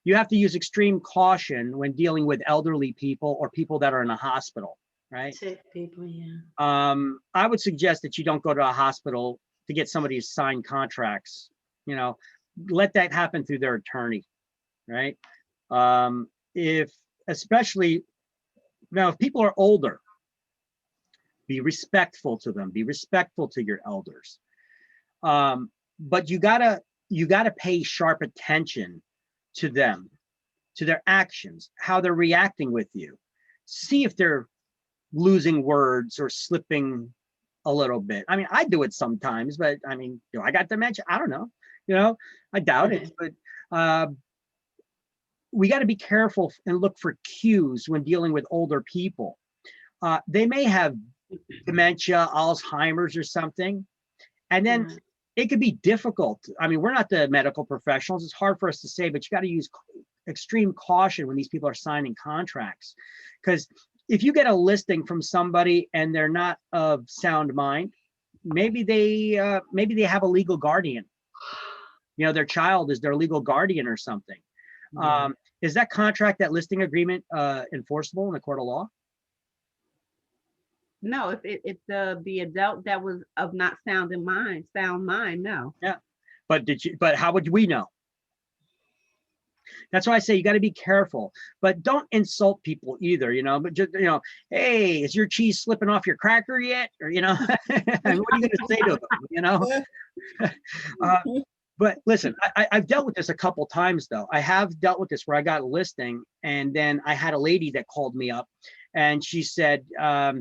You have to use extreme caution when dealing with elderly people or people that are in a hospital, right? Sick people, yeah. I would suggest that you don't go to a hospital to get somebody to sign contracts. You know, let that happen through their attorney. Right? Especially now, if people are older, be respectful to them, be respectful to your elders. But you gotta you got to pay sharp attention to them, to their actions, how they're reacting with you. See if they're losing words or slipping a little bit. I mean, I do it sometimes, but I mean, do I got dementia? I don't know. You know, I doubt it, but we got to be careful and look for cues when dealing with older people. They may have dementia, Alzheimer's or something. And then it could be difficult. I mean, we're not the medical professionals. It's hard for us to say, but you got to use extreme caution when these people are signing contracts. Because if you get a listing from somebody and they're not of sound mind, maybe they have a legal guardian. You know, their child is their legal guardian or something. Is that contract, that listing agreement, enforceable in a court of law? No, if the adult that was of not sound mind, no. Yeah, but how would we know? That's why I say you got to be careful, but don't insult people either, you know, but just, you know, hey, is your cheese slipping off your cracker yet? Or, you know, what are you going to say to them, you know? But listen, I've dealt with this a couple times though. I have dealt with this where I got a listing and then I had a lady that called me up and she said, I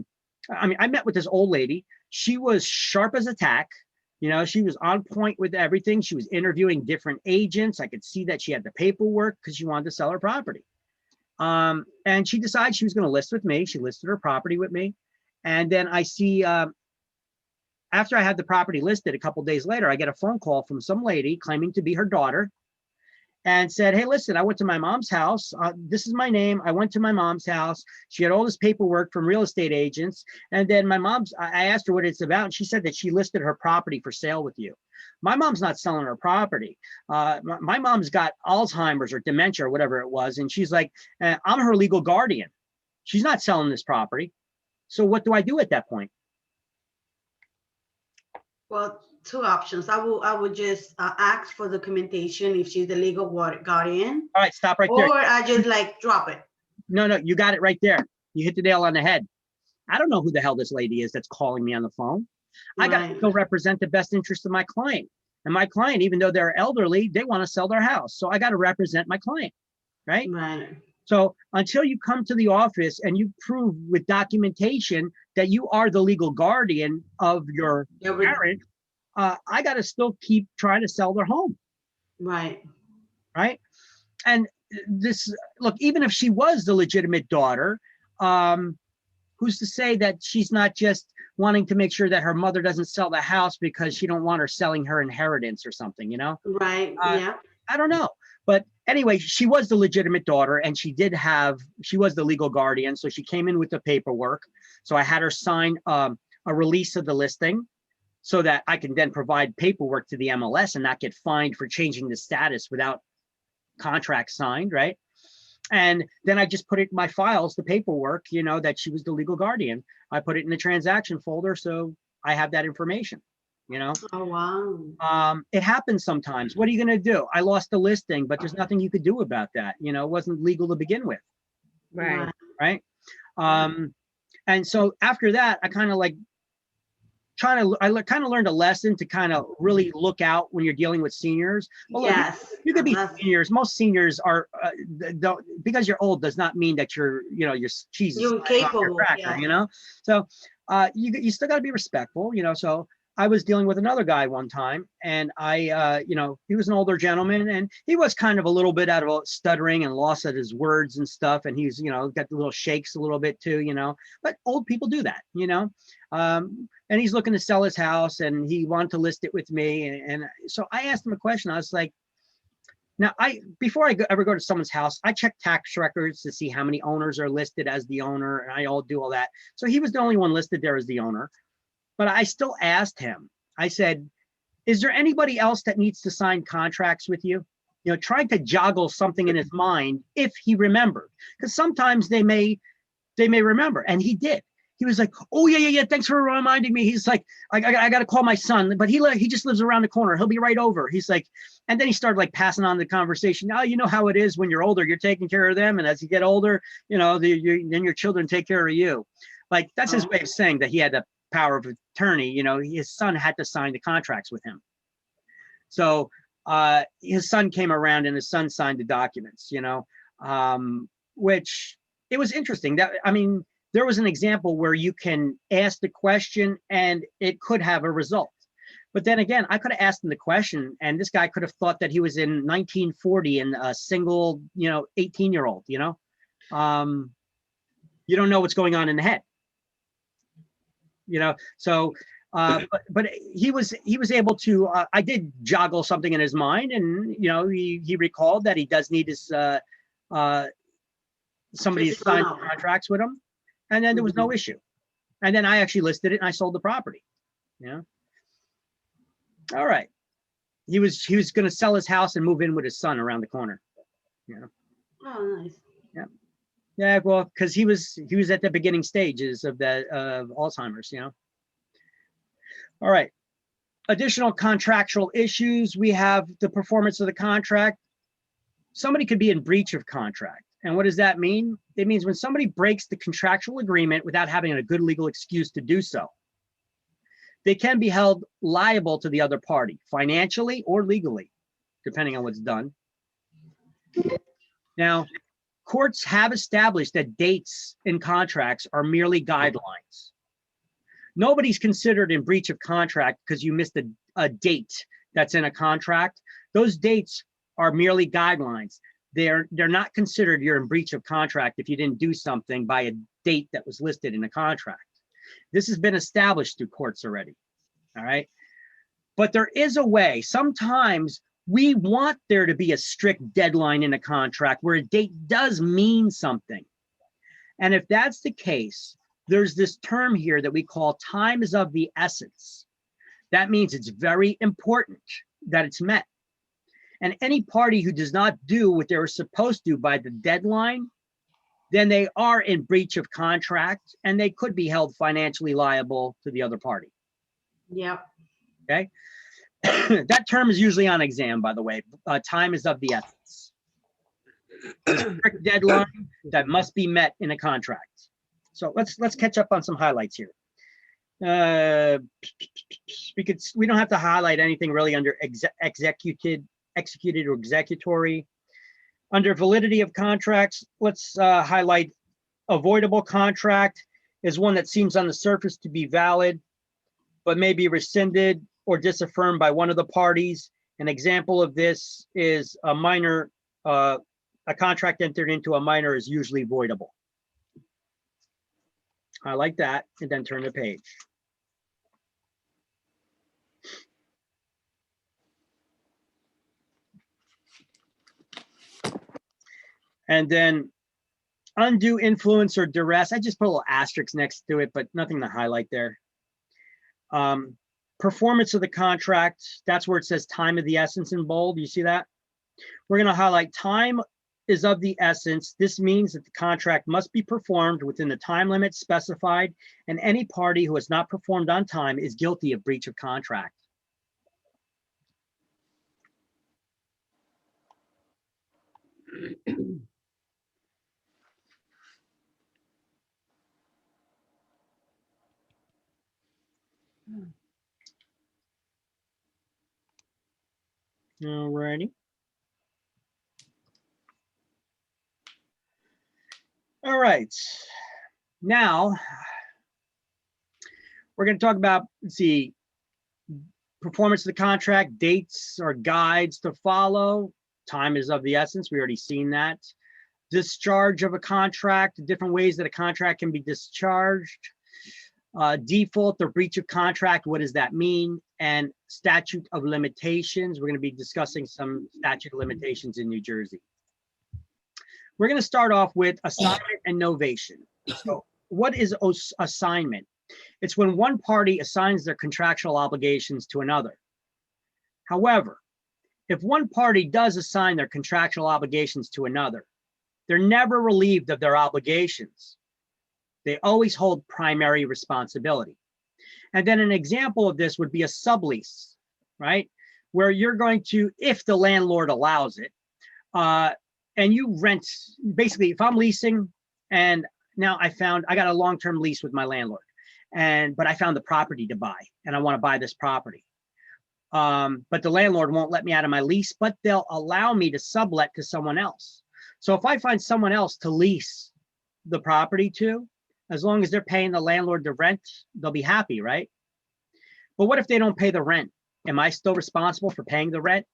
mean, I met with this old lady. She was sharp as a tack. You know, she was on point with everything. She was interviewing different agents. I could see that she had the paperwork because she wanted to sell her property. And she decided she was going to list with me. She listed her property with me. And then I see, after I had the property listed, a couple of days later, I get a phone call from some lady claiming to be her daughter and said, hey, listen, I went to my mom's house. This is my name. I went to my mom's house. She had all this paperwork from real estate agents. And then I asked her what it's about. And she said that she listed her property for sale with you. My mom's not selling her property. My mom's got Alzheimer's or dementia or whatever it was. And she's like, I'm her legal guardian. She's not selling this property. So what do I do at that point? Well, two options. I would just ask for documentation if she's the legal guardian. All right, stop right there. Or I just like drop it. No, you got it right there. You hit the nail on the head. I don't know who the hell this lady is that's calling me on the phone. I got to go represent the best interest of my client. And my client, even though they're elderly, they want to sell their house. So I got to represent my client, right? Right. So until you come to the office and you prove with documentation that you are the legal guardian of your parent, I got to still keep trying to sell their home. Right. Right. And this, look, even if she was the legitimate daughter, who's to say that she's not just wanting to make sure that her mother doesn't sell the house because she don't want her selling her inheritance or something, you know? Right. Yeah. I don't know. But anyway, she was the legitimate daughter and she was the legal guardian. So she came in with the paperwork. So I had her sign a release of the listing so that I can then provide paperwork to the MLS and not get fined for changing the status without contract signed, right? And then I just put it in my files, the paperwork, you know, that she was the legal guardian. I put it in the transaction folder. So I have that information. You know? Oh, wow. It happens sometimes. What are you going to do? I lost the listing, but there's nothing you could do about that. You know, it wasn't legal to begin with. Right. Right. And so after that, I kind of like kind of learned a lesson to kind of really look out when you're dealing with seniors. Well, yes. You could be seniors. Most seniors are, because you're old does not mean that you're cheese you're capable, your cracker, you know? So you still got to be respectful, you know? So I was dealing with another guy one time and he was an older gentleman and he was kind of a little bit out of stuttering and lost at his words and stuff. And he's, got the little shakes a little bit too, but old people do that, and he's looking to sell his house and he wanted to list it with me. And so I asked him a question. I was like, now before I ever go to someone's house, I check tax records to see how many owners are listed as the owner. And I do all that. So he was the only one listed there as the owner. But I still asked him, I said, is there anybody else that needs to sign contracts with you? Trying to joggle something in his mind if he remembered, because sometimes they may remember. And he did. He was like, oh, yeah. Thanks for reminding me. He's like, I got to call my son, but he just lives around the corner. He'll be right over. He's like, and then he started like passing on the conversation. Now, you know how it is when you're older, you're taking care of them. And as you get older, then your children take care of you. Like, that's his way of saying that he had the power of attorney. His son had to sign the contracts with him. So his son came around and his son signed the documents, which it was interesting. That, I mean, there was an example where you can ask the question and it could have a result. But then again, I could have asked him the question and this guy could have thought that he was in 1940 and a single, 18-year-old, you don't know what's going on in the head, so but he was able to, I did joggle something in his mind, and he recalled that he does need his somebody to sign contracts with him, and then there was no issue, and then I actually listed it and I sold the property. All right, he was going to sell his house and move in with his son around the corner. Oh, nice. Yeah, well, because he was at the beginning stages of Alzheimer's. All right, additional contractual issues. We have the performance of the contract. Somebody could be in breach of contract. And what does that mean? It means when somebody breaks the contractual agreement without having a good legal excuse to do so, they can be held liable to the other party, financially or legally, depending on what's done. Now, courts have established that dates in contracts are merely guidelines. Nobody's considered in breach of contract because you missed a date that's in a contract. Those dates are merely guidelines. They're not considered you're in breach of contract if you didn't do something by a date that was listed in a contract. This has been established through courts already, all right? But there is a way. Sometimes we want there to be a strict deadline in a contract where a date does mean something. And if that's the case, there's this term here that we call time is of the essence. That means it's very important that it's met. And any party who does not do what they were supposed to by the deadline, then they are in breach of contract and they could be held financially liable to the other party. Yep. Okay. That term is usually on exam, by the way. Time is of the essence. A strict deadline that must be met in a contract. So let's catch up on some highlights here. We don't have to highlight anything really under executed or executory. Under validity of contracts, let's highlight avoidable contract is one that seems on the surface to be valid, but may be rescinded or disaffirmed by one of the parties. An example of this is a minor, a contract entered into a minor is usually voidable. I like that, and then turn the page. And then undue influence or duress. I just put a little asterisk next to it, but nothing to highlight there. Performance of the contract, that's where it says time of the essence in bold. You see that? We're going to highlight time is of the essence. This means that the contract must be performed within the time limit specified, and any party who has not performed on time is guilty of breach of contract. All righty. All right. Now, we're going to talk about, let's see, performance of the contract, dates or guides to follow. Time is of the essence. We already seen that. Discharge of a contract, different ways that a contract can be discharged. Default or breach of contract, what does that mean? And statute of limitations. We're going to be discussing some statute of limitations in New Jersey. We're going to start off with assignment and novation. So what is assignment? It's when one party assigns their contractual obligations to another. However, if one party does assign their contractual obligations to another, they're never relieved of their obligations. They always hold primary responsibility. And then an example of this would be a sublease, right? Where you're going to, if the landlord allows it, and you rent, basically, if I'm leasing and now I got a long-term lease with my landlord, but I found the property to buy and I want to buy this property. but the landlord won't let me out of my lease, but they'll allow me to sublet to someone else. So if I find someone else to lease the property to, as long as they're paying the landlord the rent, they'll be happy, right? But what if they don't pay the rent? Am I still responsible for paying the rent?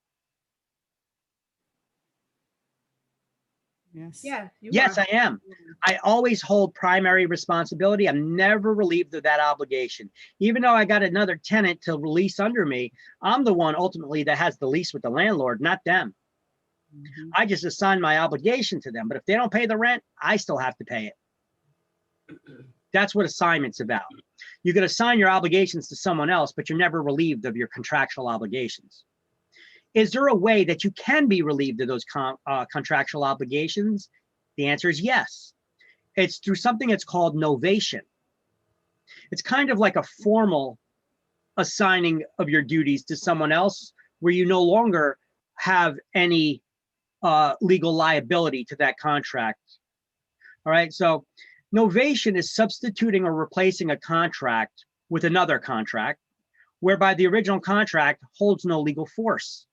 Yes. Yeah. Yes, I am. I always hold primary responsibility. I'm never relieved of that obligation. Even though I got another tenant to lease under me, I'm the one ultimately that has the lease with the landlord, not them. Mhm. I just assign my obligation to them. But if they don't pay the rent, I still have to pay it. That's what assignment's about. You can assign your obligations to someone else, but you're never relieved of your contractual obligations. Is there a way that you can be relieved of those contractual obligations? The answer is yes. It's through something that's called novation. It's kind of like a formal assigning of your duties to someone else where you no longer have any legal liability to that contract. All right, so novation is substituting or replacing a contract with another contract whereby the original contract holds no legal force.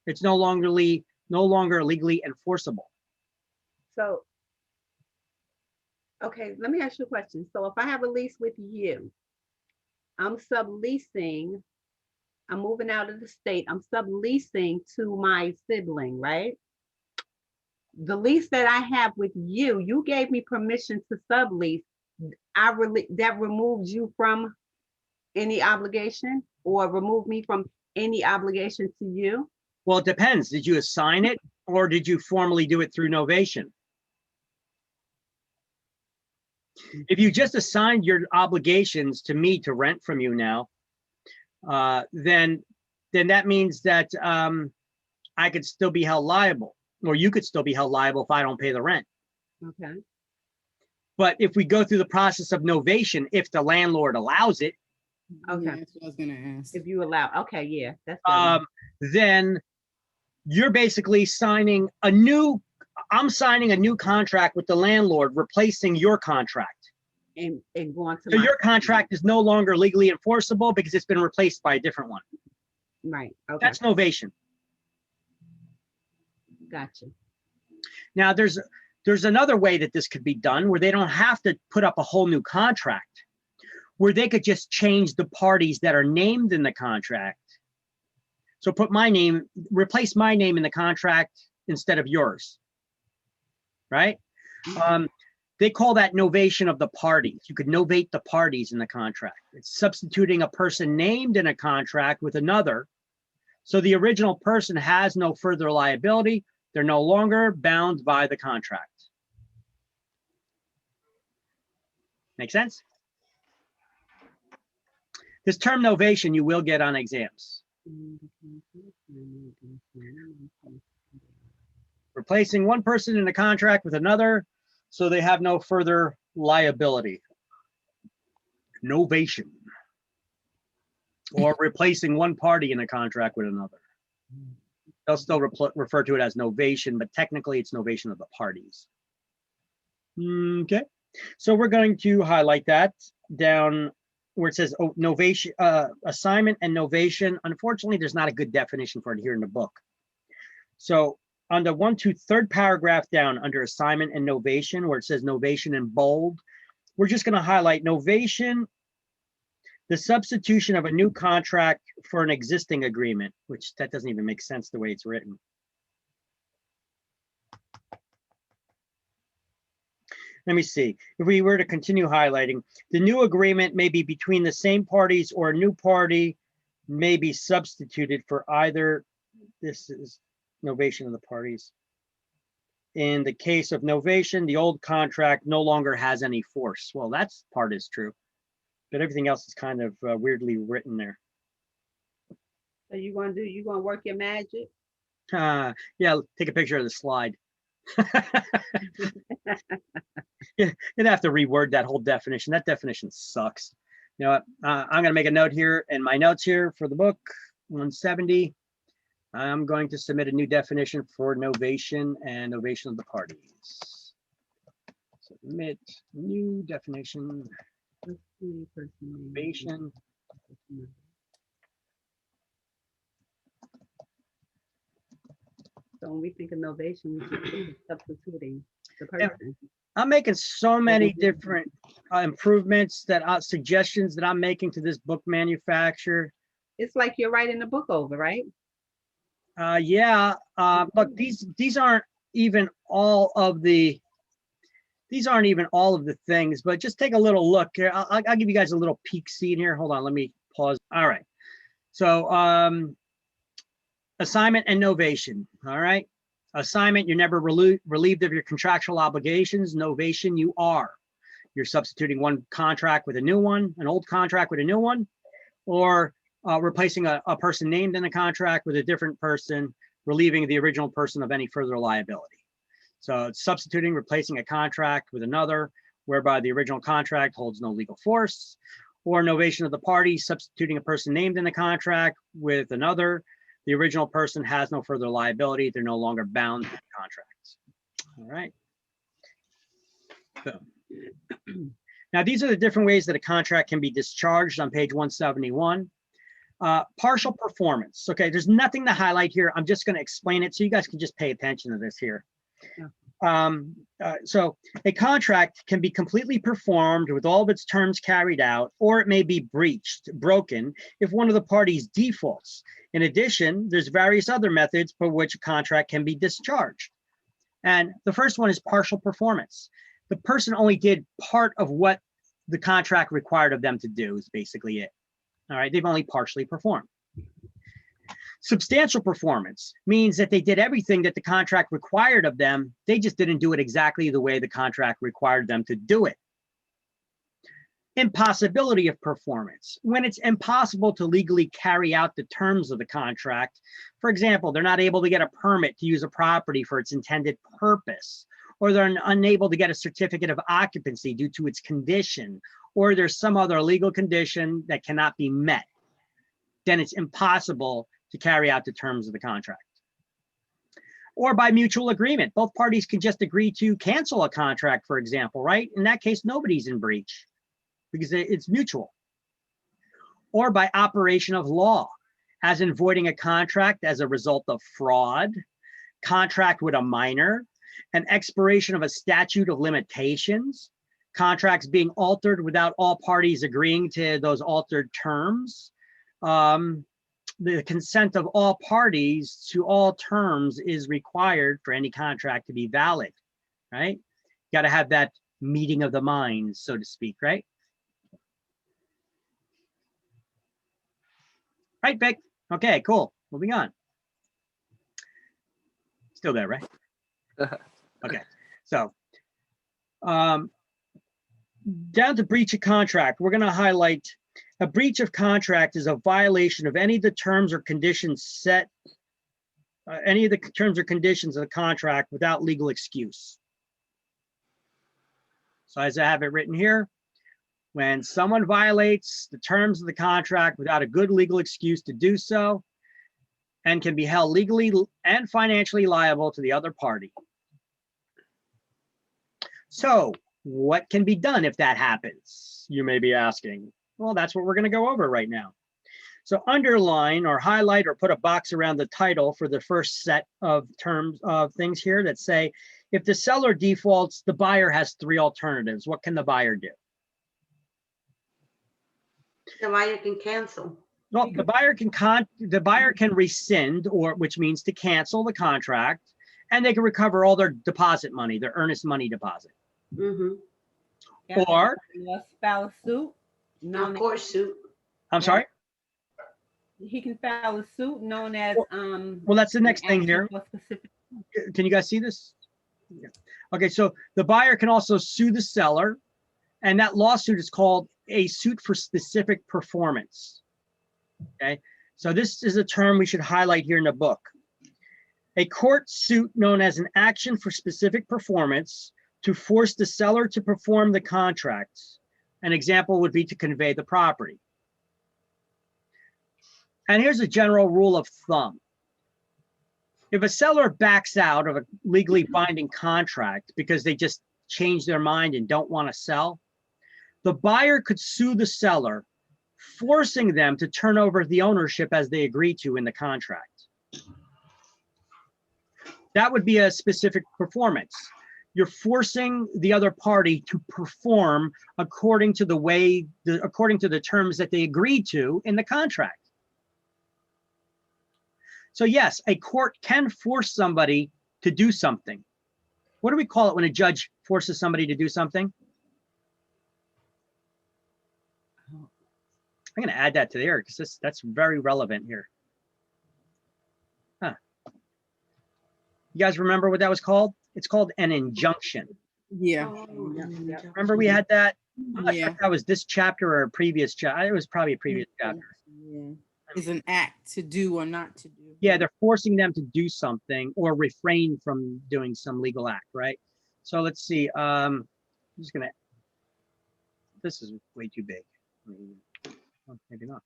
It's no longer legally enforceable. So, okay, let me ask you a question. So if I have a lease with you, I'm subleasing, I'm moving out of the state, I'm subleasing to my sibling, right? The lease that I have with you, you gave me permission to sublease. That removes you from any obligation or remove me from any obligation to you? Well, it depends. Did you assign it or did you formally do it through novation? If you just assigned your obligations to me to rent from you now, then that means that I could still be held liable, or you could still be held liable if I don't pay the rent. Okay. But if we go through the process of novation, if the landlord allows it, Okay. Yeah, that's what I was gonna ask. If you allow, okay, yeah, that's then you're basically signing I'm signing a new contract with the landlord, replacing your contract. and going to So my, your contract is no longer legally enforceable because it's been replaced by a different one. right. Okay. That's novation. Gotcha. Now there's another way that this could be done where they don't have to put up a whole new contract, where they could just change the parties that are named in the contract. So replace my name in the contract instead of yours, right? They call that novation of the parties. You could novate the parties in the contract. It's substituting a person named in a contract with another. So the original person has no further liability. They're no longer bound by the contract. Make sense? This term novation you will get on exams. Replacing one person in a contract with another so they have no further liability. Novation. Or replacing one party in a contract with another. They'll still refer to it as novation, but technically it's novation of the parties. Okay, so we're going to highlight that down where it says novation, assignment and novation. Unfortunately, there's not a good definition for it here in the book. So on the third paragraph down under assignment and novation, where it says novation in bold, we're just going to highlight novation, the substitution of a new contract for an existing agreement, which that doesn't even make sense the way it's written. Let me see. If we were to continue highlighting, the new agreement may be between the same parties or a new party may be substituted for either. This is novation of the parties. In the case of novation, the old contract no longer has any force. Well, that part is true, but everything else is kind of weirdly written there. So you gonna work your magic? Yeah, take a picture of the slide. You'd have to reword that whole definition. That definition sucks. You know what? I'm going to make a note here in my notes here for the book 170. I'm going to submit a new definition for novation and novation of the parties. Submit new definition. Novation So when we think of novation, we should think of substituting the Yeah. person. I'm making so many different improvements that suggestions that I'm making to this book manufacturer. It's like you're writing a book over, right? Yeah, look, these aren't even all of the things, but just take a little look here. I'll give you guys a little peek scene here. Hold on, let me pause. All right. So assignment and novation. All right. Assignment, you're never relieved of your contractual obligations. Novation, you are. You're substituting one contract with a new one, an old contract with a new one, or replacing a person named in the contract with a different person, relieving the original person of any further liability. So it's substituting, replacing a contract with another, whereby the original contract holds no legal force, or novation of the party, substituting a person named in the contract with another. The original person has no further liability. They're no longer bound to the contracts. All right. So, now, these are the different ways that a contract can be discharged on page 171. Partial performance. Okay, there's nothing to highlight here. I'm just going to explain it so you guys can just pay attention to this here. So a contract can be completely performed with all of its terms carried out, or it may be broken, if one of the parties defaults. In addition, there's various other methods for which a contract can be discharged. And the first one is partial performance. The person only did part of what the contract required of them to do is basically it. All right, they've only partially performed. Substantial performance means that they did everything that the contract required of them. They just didn't do it exactly the way the contract required them to do it. Impossibility of performance, when it's impossible to legally carry out the terms of the contract. For example, they're not able to get a permit to use a property for its intended purpose, or they're unable to get a certificate of occupancy due to its condition, or there's some other legal condition that cannot be met. Then it's impossible to carry out the terms of the contract. Or by mutual agreement, both parties can just agree to cancel a contract, for example, right? In that case, nobody's in breach because it's mutual. Or by operation of law, as in voiding a contract as a result of fraud, contract with a minor, an expiration of a statute of limitations, contracts being altered without all parties agreeing to those altered terms. The consent of all parties to all terms is required for any contract to be valid, right? Got to have that meeting of the minds, so to speak, right? Right, Vic? Okay, cool. Moving on. Still there, right? Okay, so down to breach of contract, we're going to highlight a breach of contract is a violation of any of the terms or conditions set, any of the terms or conditions of the contract without legal excuse. So as I have it written here, when someone violates the terms of the contract without a good legal excuse to do so, and can be held legally and financially liable to the other party. So what can be done if that happens? You may be asking. Well, that's what we're going to go over right now. So underline or highlight or put a box around the title for the first set of terms of things here that say, if the seller defaults, the buyer has three alternatives. What can the buyer do? The buyer can cancel. Well, the buyer can rescind, or which means to cancel the contract, and they can recover all their deposit money, their earnest money deposit. Mm-hmm. Or file a suit. Of course, suit. I'm sorry. He can file a suit known as well, that's the next thing here. Can you guys see this? Yeah. Okay, so the buyer can also sue the seller, and that lawsuit is called a suit for specific performance. Okay, so this is a term we should highlight here in the book. A court suit known as an action for specific performance to force the seller to perform the contract. An example would be to convey the property. And here's a general rule of thumb. If a seller backs out of a legally binding contract because they just changed their mind and don't want to sell, the buyer could sue the seller, forcing them to turn over the ownership as they agreed to in the contract. That would be a specific performance. You're forcing the other party to perform according to according to the terms that they agreed to in the contract. So yes, a court can force somebody to do something. What do we call it when a judge forces somebody to do something? I'm going to add that to there because that's very relevant here. Huh. You guys remember what that was called? It's called an injunction. Yeah. Oh, Yeah. Remember we had that? I'm not sure Yeah. if that was this chapter or a previous chapter. It was probably a previous chapter. Yeah. Is an act to do or not to do. Yeah, they're forcing them to do something or refrain from doing some legal act, right? So let's see. I'm just gonna. This is way too big. Well, maybe not.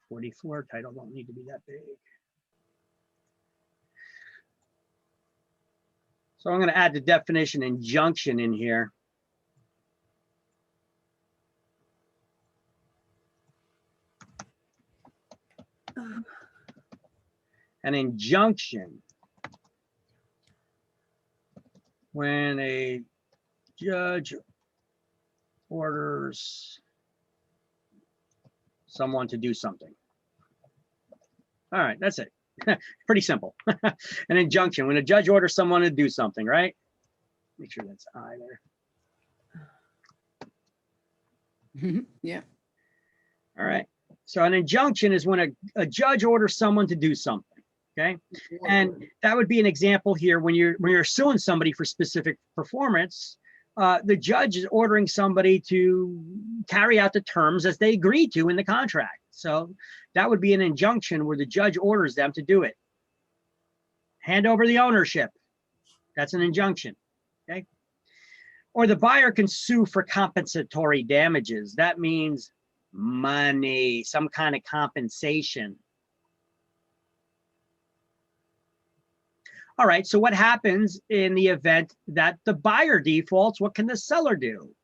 44 title don't need to be that big. So I'm going to add the definition injunction in here. An injunction, when a judge orders someone to do something. All right, that's it. Pretty simple. An injunction, when a judge orders someone to do something, right? Make sure that's I there. Yeah. All right. So an injunction is when a judge orders someone to do something. Okay. And that would be an example here when you're suing somebody for specific performance. The judge is ordering somebody to carry out the terms as they agreed to in the contract. So that would be an injunction where the judge orders them to do it. Hand over the ownership. That's an injunction. Okay. Or the buyer can sue for compensatory damages. That means money, some kind of compensation. All right, so what happens in the event that the buyer defaults? What can the seller do?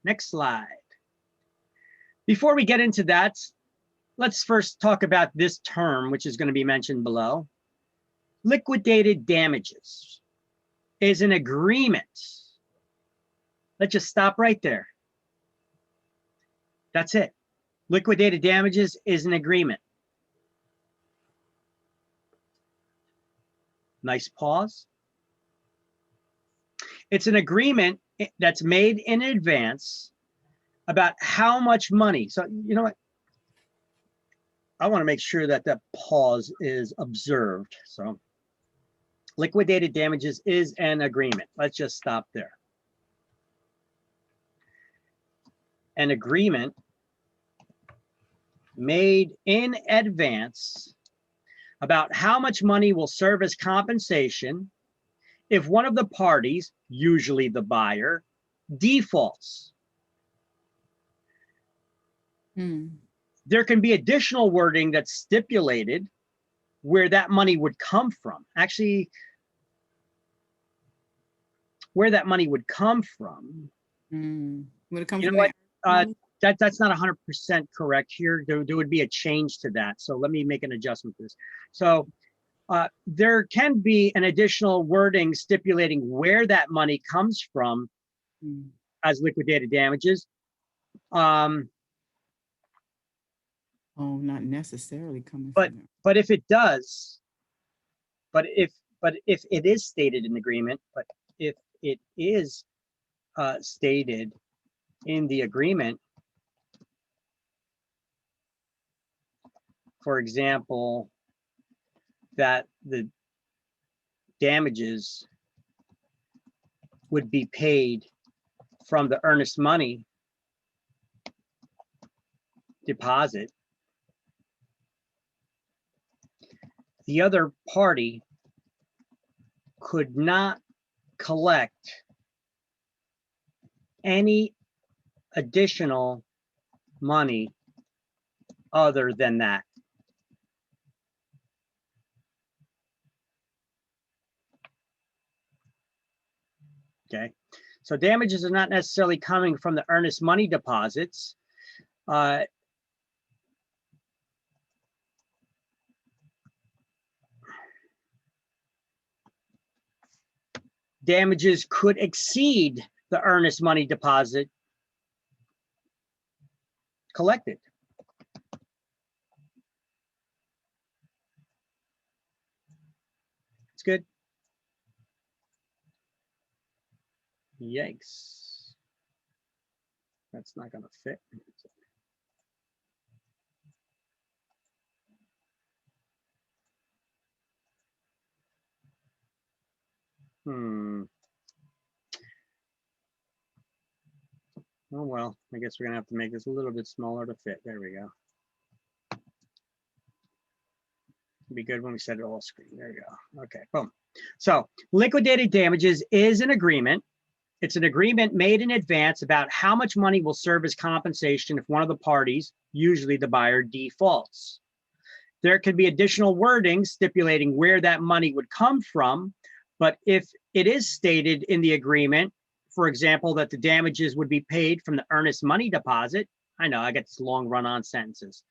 Next slide. Before we get into that, let's first talk about this term, which is going to be mentioned below. Liquidated damages is an agreement. Let's just stop right there. That's it. Liquidated damages is an agreement. Nice pause. It's an agreement that's made in advance about how much money. So, you know what? I want to make sure that that pause is observed. So, liquidated damages is an agreement. Let's just stop there. An agreement made in advance about how much money will serve as compensation if one of the parties, usually the buyer, defaults. There can be additional wording that's stipulated where that money would come from. Actually, where that money would come from. Would it come you from know what? That's not 100% correct here. There would be a change to that. So let me make an adjustment to this. So there can be an additional wording stipulating where that money comes from as liquidated damages. Oh, not necessarily coming but from there. But if it does, but if it is stated in the agreement, but if it is stated in the agreement, for example, that the damages would be paid from the earnest money deposit, the other party could not collect any additional money other than that. Okay, so damages are not necessarily coming from the earnest money deposits. damages could exceed the earnest money deposit collected. It's good. Yikes. That's not going to fit. Oh, well, I guess we're going to have to make this a little bit smaller to fit. There we go. It'd be good when we set it all screen. There you go. Okay, boom. So liquidated damages is an agreement. It's an agreement made in advance about how much money will serve as compensation if one of the parties, usually the buyer, defaults. There could be additional wording stipulating where that money would come from, but if it is stated in the agreement, for example, that the damages would be paid from the earnest money deposit, I know I get this long run-on sentences,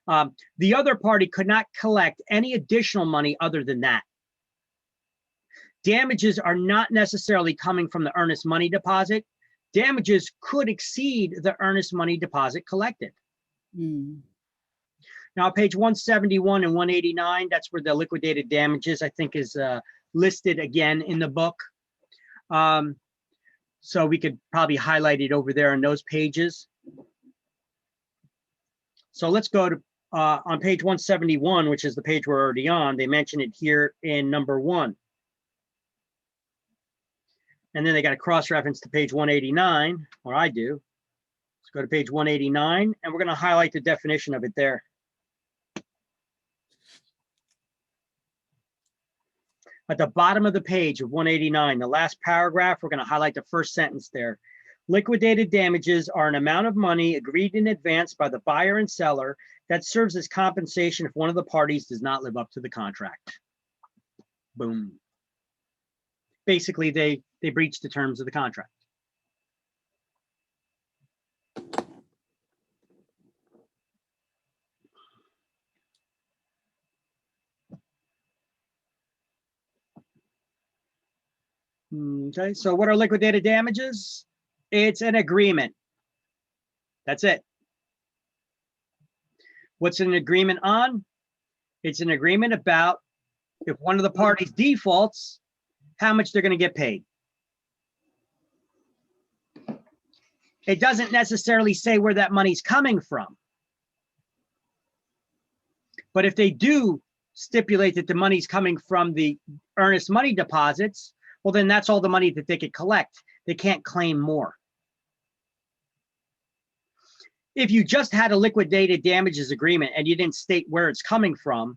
the other party could not collect any additional money other than that. Damages are not necessarily coming from the earnest money deposit. Damages could exceed the earnest money deposit collected. Now, page 171 and 189, that's where the liquidated damages, I think, is listed again in the book. So we could probably highlight it over there on those pages. So let's go to on page 171, which is the page we're already on. They mention it here in number 1. And then they got a cross-reference to page 189, or I do. Let's go to page 189, and we're going to highlight the definition of it there. At the bottom of the page of 189, the last paragraph, we're going to highlight the first sentence there. Liquidated damages are an amount of money agreed in advance by the buyer and seller that serves as compensation if one of the parties does not live up to the contract. Boom. Basically, they breached the terms of the contract. Okay, so what are liquidated damages? It's an agreement. That's it. What's an agreement on? It's an agreement about if one of the parties defaults, how much they're going to get paid. It doesn't necessarily say where that money's coming from. But if they do stipulate that the money's coming from the earnest money deposits, well, then that's all the money that they could collect. They can't claim more. If you just had a liquidated damages agreement and you didn't state where it's coming from,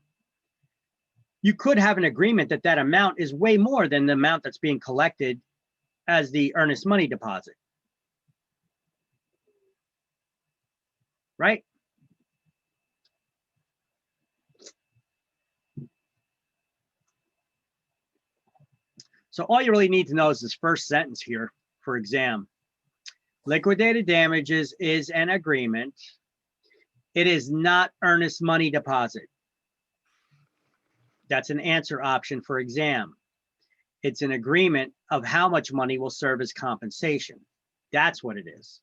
you could have an agreement that that amount is way more than the amount that's being collected as the earnest money deposit. Right? So all you really need to know is this first sentence here for exam. Liquidated damages is an agreement. It is not earnest money deposit. That's an answer option for exam. It's an agreement of how much money will serve as compensation. That's what it is.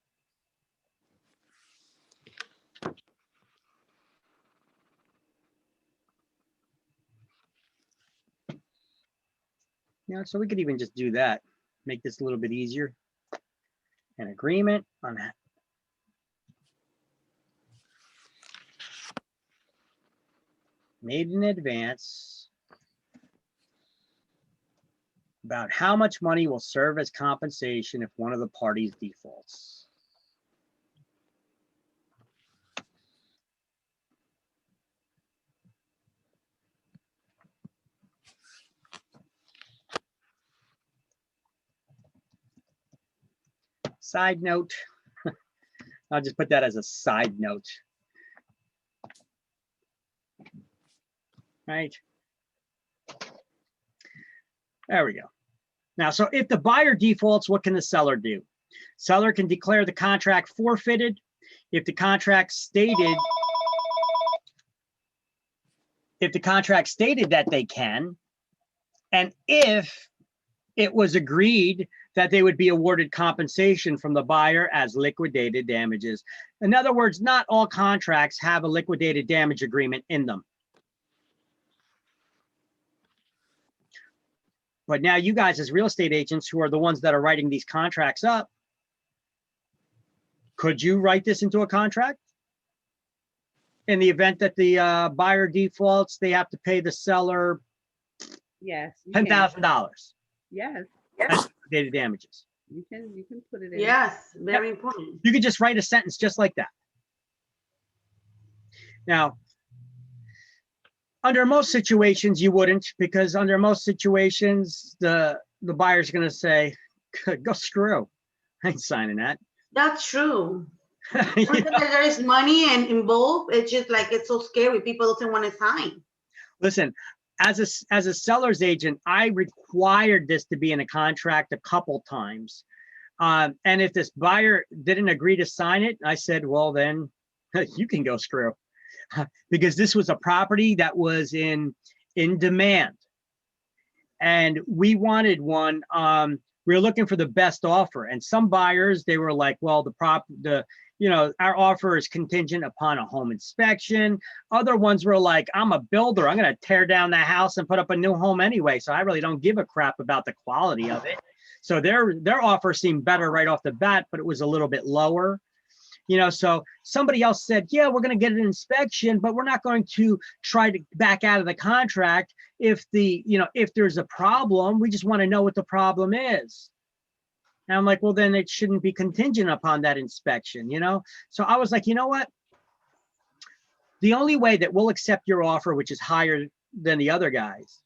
Yeah, so we could even just do that, make this a little bit easier. An agreement on that. Made in advance about how much money will serve as compensation if one of the parties defaults. Side note, I'll just put that as a side note. Right. There we go. Now, so if the buyer defaults, what can the seller do? Seller can declare the contract forfeited. If the contract stated that they can, and if it was agreed that they would be awarded compensation from the buyer as liquidated damages. In other words, not all contracts have a liquidated damage agreement in them. But now you guys as real estate agents who are the ones that are writing these contracts up, could you write this into a contract? In the event that the buyer defaults, they have to pay the seller Yes. you can. $10,000. Yes. That's liquidated damages. You can put it in. Yes, very important. You could just write a sentence just like that. Now, under most situations, you wouldn't, because under most situations, the buyer's going to say, go screw. I ain't signing that. That's true. You Sometimes know? there is money and involved. It's just like, it's so scary. People don't want to sign. Listen, as a seller's agent, I required this to be in a contract a couple times. And if this buyer didn't agree to sign it, I said, well, then you can go screw. Because this was a property that was in demand. And we wanted one, we were looking for the best offer. And some buyers, they were like, well, our offer is contingent upon a home inspection. Other ones were like, I'm a builder. I'm going to tear down the house and put up a new home anyway. So I really don't give a crap about the quality of it. So their offer seemed better right off the bat, but it was a little bit lower. So somebody else said, yeah, we're going to get an inspection, but we're not going to try to back out of the contract if there's a problem. We just want to know what the problem is. And I'm like, well, then it shouldn't be contingent upon that inspection, So I was like, you know what? The only way that we'll accept your offer, which is higher than the other guys,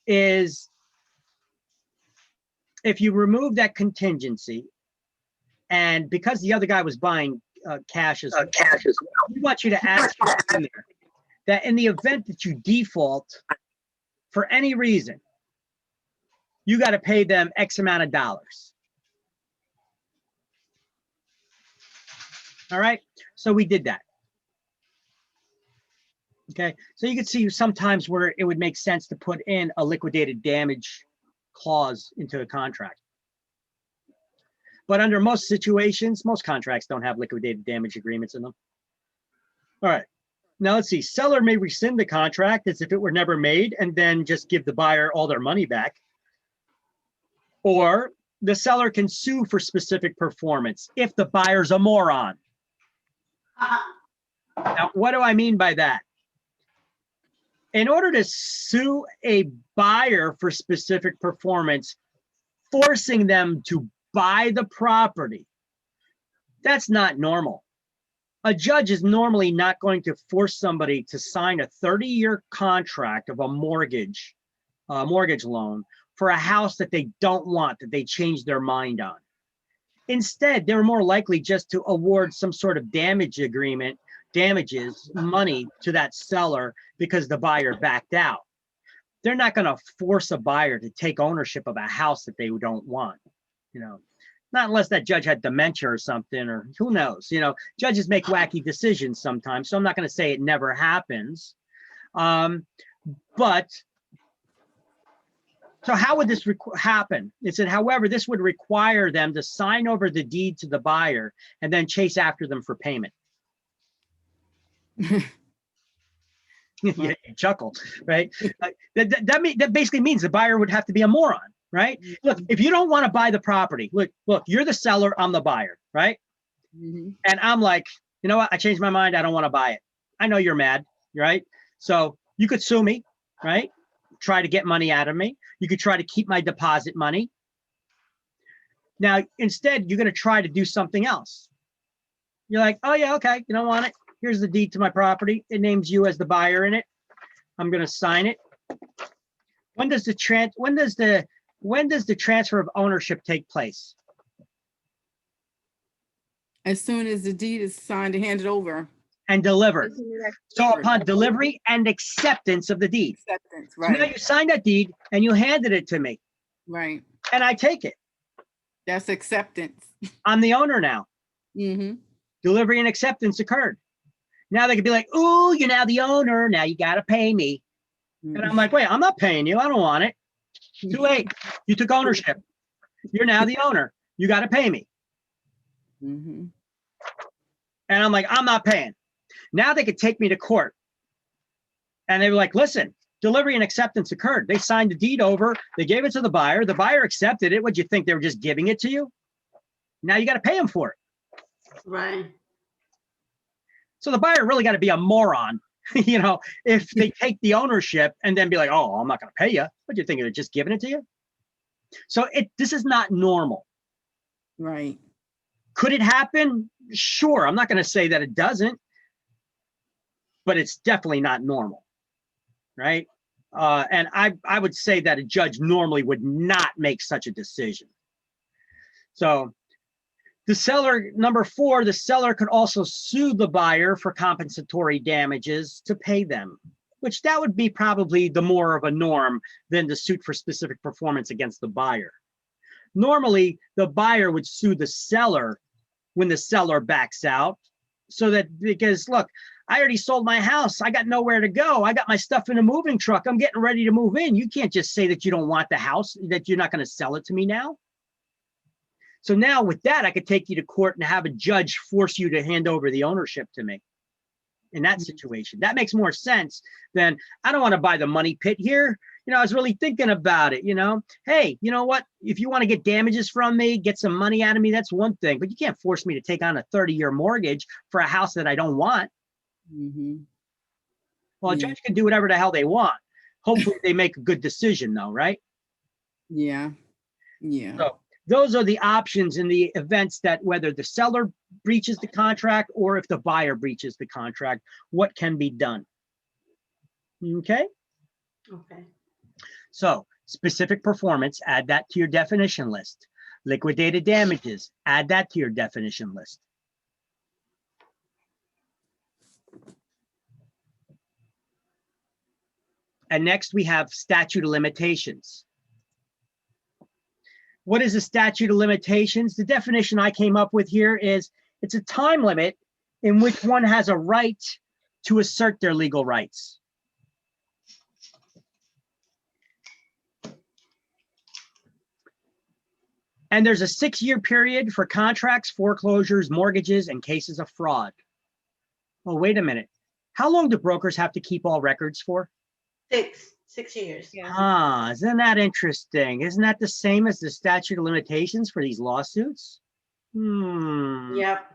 is if you remove that contingency. And because the other guy was buying cash as well, we want you to add in there that in the event that you default for any reason, you got to pay them X amount of dollars. All right. So we did that. Okay. So you can see sometimes where it would make sense to put in a liquidated damage clause into a contract. But under most situations, most contracts don't have liquidated damage agreements in them. All right. Now let's see. Seller may rescind the contract as if it were never made and then just give the buyer all their money back. Or the seller can sue for specific performance if the buyer's a moron. Now, what do I mean by that? In order to sue a buyer for specific performance, forcing them to buy the property, that's not normal. A judge is normally not going to force somebody to sign a 30-year contract of a mortgage loan for a house that they don't want, that they change their mind on. Instead, they're more likely just to award some sort of damages money to that seller because the buyer backed out. They're not going to force a buyer to take ownership of a house that they don't want. Not unless that judge had dementia or something, or who knows, judges make wacky decisions sometimes. So I'm not going to say it never happens. But so how would this happen? It said, however, this would require them to sign over the deed to the buyer and then chase after them for payment. Yeah, you chuckle, right? That basically means the buyer would have to be a moron. Right? Look, if you don't want to buy the property, look, you're the seller, I'm the buyer, right? Mm-hmm. And I'm like, you know what? I changed my mind. I don't want to buy it. I know you're mad, right? So you could sue me, right? Try to get money out of me. You could try to keep my deposit money. Now, instead, you're going to try to do something else. You're like, oh yeah, okay, you don't want it. Here's the deed to my property. It names you as the buyer in it. I'm going to sign it. When does the transfer of ownership take place? As soon as the deed is signed and handed over. And delivered. So upon delivery and acceptance of the deed. Acceptance, right. So now you signed that deed and you handed it to me. Right. And I take it. That's acceptance. I'm the owner now. Mm-hmm. Delivery and acceptance occurred. Now they could be like, ooh, you're now the owner. Now you got to pay me. Mm-hmm. And I'm like, wait, I'm not paying you. I don't want it. Too late. You took ownership. You're now the owner. You got to pay me. Mm-hmm. And I'm like, I'm not paying. Now they could take me to court. And they were like, listen, delivery and acceptance occurred. They signed the deed over. They gave it to the buyer. The buyer accepted it. What'd you think? They were just giving it to you? Now you got to pay them for it. Right. So the buyer really got to be a moron, you know, if they take the ownership and then be like, oh, I'm not going to pay you. What do you think? They're just giving it to you? So this is not normal. Right. Could it happen? Sure. I'm not going to say that it doesn't, but it's definitely not normal. Right. And I would say that a judge normally would not make such a decision. So the seller, number 4, the seller could also sue the buyer for compensatory damages to pay them, which that would be probably the more of a norm than the suit for specific performance against the buyer. Normally, the buyer would sue the seller when the seller backs out, so that, because look, I already sold my house. I got nowhere to go. I got my stuff in a moving truck. I'm getting ready to move in. You can't just say that you don't want the house, that you're not going to sell it to me now. So now with that, I could take you to court and have a judge force you to hand over the ownership to me in that situation. That makes more sense than, I don't want to buy the money pit here. You know, I was really thinking about it, you know, hey, you know what? If you want to get damages from me, get some money out of me, that's one thing, but you can't force me to take on a 30-year mortgage for a house that I don't want. Mm-hmm. Well, a Yeah. judge can do whatever the hell they want. Hopefully they make a good decision though, right? Yeah. Yeah. So those are the options in the events that whether the seller breaches the contract or if the buyer breaches the contract, what can be done. Okay. Okay. So specific performance, add that to your definition list. Liquidated damages, add that to your definition list. And next we have statute of limitations. What is a statute of limitations? The definition I came up with here is it's a time limit in which one has a right to assert their legal rights. And there's a 6-year period for contracts, foreclosures, mortgages, and cases of fraud. Oh, wait a minute. How long do brokers have to keep all records for? 6 years. Ah, isn't that interesting? Isn't that the same as the statute of limitations for these lawsuits? Yep.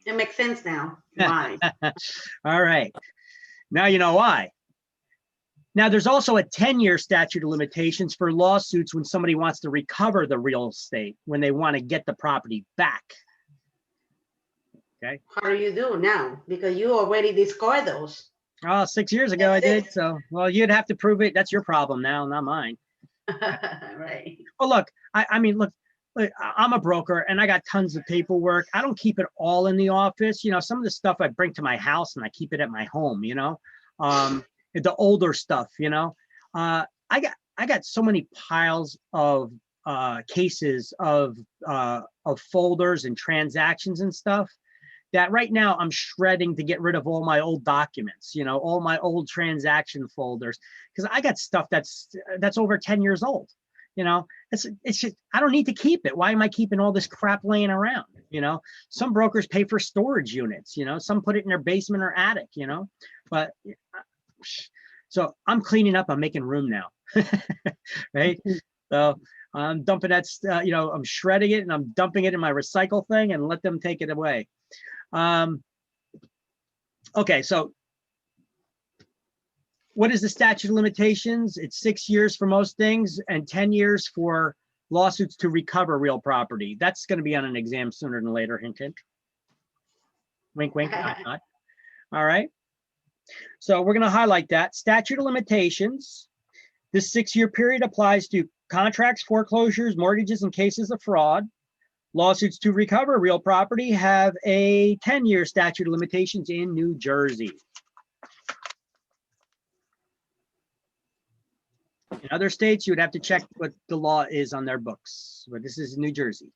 It makes sense now. Why? All right. Now you know why. Now there's also a 10-year statute of limitations for lawsuits when somebody wants to recover the real estate, when they want to get the property back. Okay. How do you do now? Because you already discarded those. Oh, 6 years ago I did. So, well, you'd have to prove it. That's your problem now, not mine. Right. Well, look, I mean, look, I'm a broker and I got tons of paperwork. I don't keep it all in the office. You know, some of the stuff I bring to my house and I keep it at my home, you know, the older stuff, you know, I got so many piles of cases of folders and transactions and stuff that right now I'm shredding to get rid of all my old documents, you know, all my old transaction folders, because I got stuff that's over 10 years old. You know, it's just, I don't need to keep it. Why am I keeping all this crap laying around? You know, some brokers pay for storage units, you know, some put it in their basement or attic, you know, but so I'm cleaning up, I'm making room now. Right. So I'm dumping that, you know, I'm shredding it and I'm dumping it in my recycle thing and let them take it away. Okay, so what is the statute of limitations? It's 6 years for most things and 10 years for lawsuits to recover real property. That's going to be on an exam sooner than later, hint, hint. Wink, wink, nod, nod. All right. So we're going to highlight that. Statute of limitations. This 6-year period applies to contracts, foreclosures, mortgages, and cases of fraud. Lawsuits to recover real property have a 10-year statute of limitations in New Jersey. In other states, you would have to check what the law is on their books, but this is New Jersey.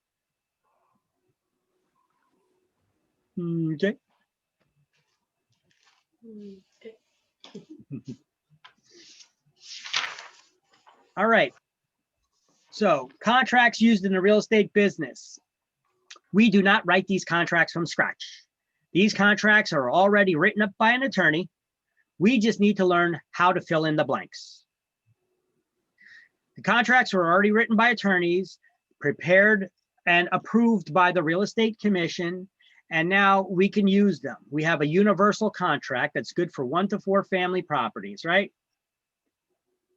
Okay. All right. So contracts used in the real estate business. We do not write these contracts from scratch. These contracts are already written up by an attorney. We just need to learn how to fill in the blanks. The contracts were already written by attorneys, prepared and approved by the Real Estate Commission, and now we can use them. We have a universal contract that's good for 1 to 4 family properties, right?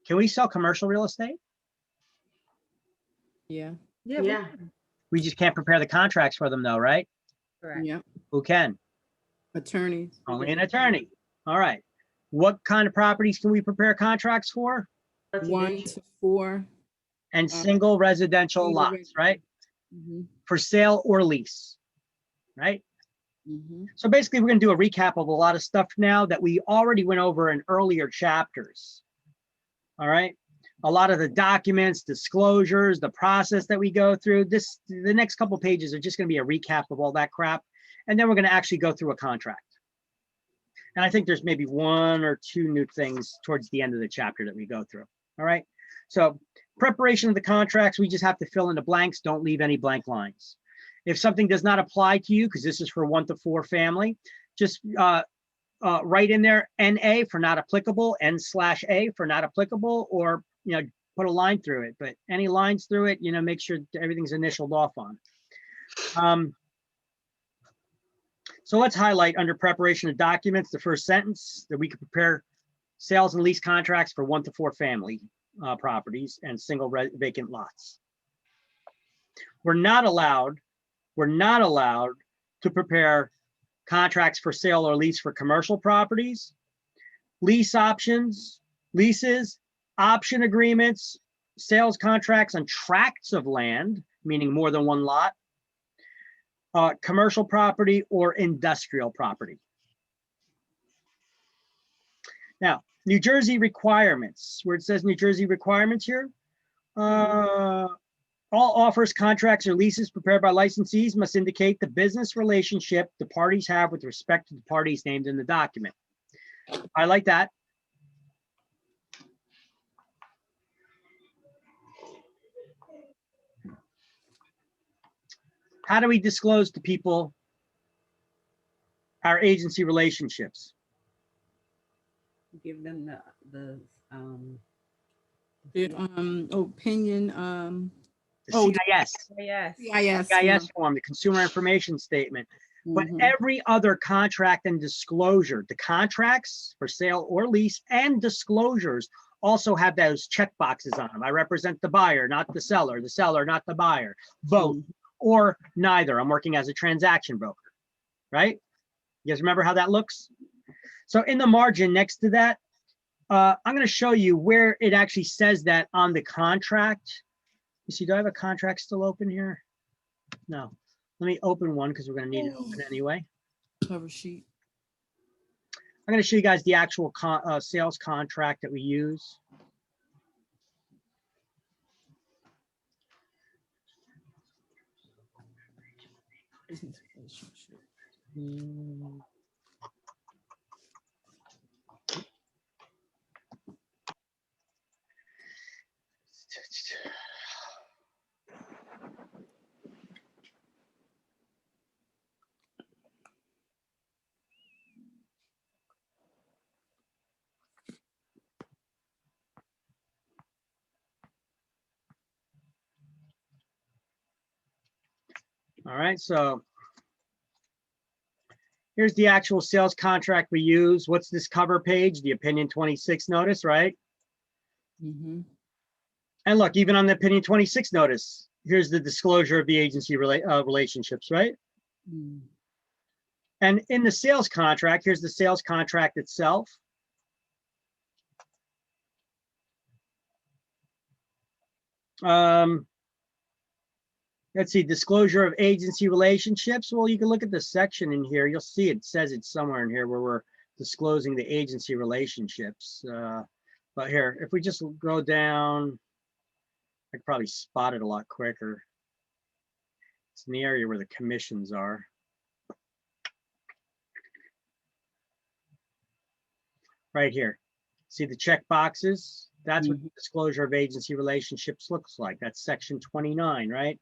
Can we sell commercial real estate? Yeah. Yeah. Yeah. We just can't prepare the contracts for them though, right? Correct. Yep. Who can? Attorneys. Only an attorney. All right. What kind of properties can we prepare contracts for? 1 to 4. And single residential single lots, right? Mm-hmm. For sale or lease, right? Mm-hmm. So basically, we're going to do a recap of a lot of stuff now that we already went over in earlier chapters. All right. A lot of the documents, disclosures, the process that we go through. The next couple pages are just going to be a recap of all that crap. And then we're going to actually go through a contract. And I think there's maybe 1 or 2 new things towards the end of the chapter that we go through. All right. So preparation of the contracts, we just have to fill in the blanks. Don't leave any blank lines. If something does not apply to you, because this is for 1 to 4 family, just write in there NA for not applicable, N/A for not applicable, or put a line through it. But any lines through it, make sure everything's initialed off on. So let's highlight under preparation of documents, the first sentence, that we can prepare sales and lease contracts for 1 to 4 family properties and single vacant lots. We're not allowed to prepare contracts for sale or lease for commercial properties, lease options, leases, option agreements, sales contracts on tracts of land, meaning more than 1 lot, commercial property or industrial property. Now, New Jersey requirements, where it says New Jersey requirements here, all offers, contracts, or leases prepared by licensees must indicate the business relationship the parties have with respect to the parties named in the document. I like that. How do we disclose to people our agency relationships? Give them the Opinion. The CIS. yes. CIS form, the consumer information statement. But every other contract and disclosure, the contracts for sale or lease and disclosures also have those check boxes on them. I represent the buyer, not the seller, not the buyer, both or neither. I'm working as a transaction broker, right? You guys remember how that looks? So in the margin next to that, I'm going to show you where it actually says that on the contract. You see, do I have a contract still open here? No. Let me open one because we're going to need it open anyway. Cover sheet. I'm going to show you guys the actual sales contract that we use. All right, so here's the actual sales contract we use. What's this cover page? The opinion 26 notice, right? Mm-hmm. And look, even on the opinion 26 notice, here's the disclosure of the agency relationships, right? Mm. And in the sales contract, here's the sales contract itself. Let's see, disclosure of agency relationships. Well, you can look at the section in here. You'll see it says it's somewhere in here where we're disclosing the agency relationships. But here, if we just go down, I could probably spot it a lot quicker. It's in the area where the commissions are. Right here. See the check boxes? That's what the disclosure of agency relationships looks like. That's section 29, right?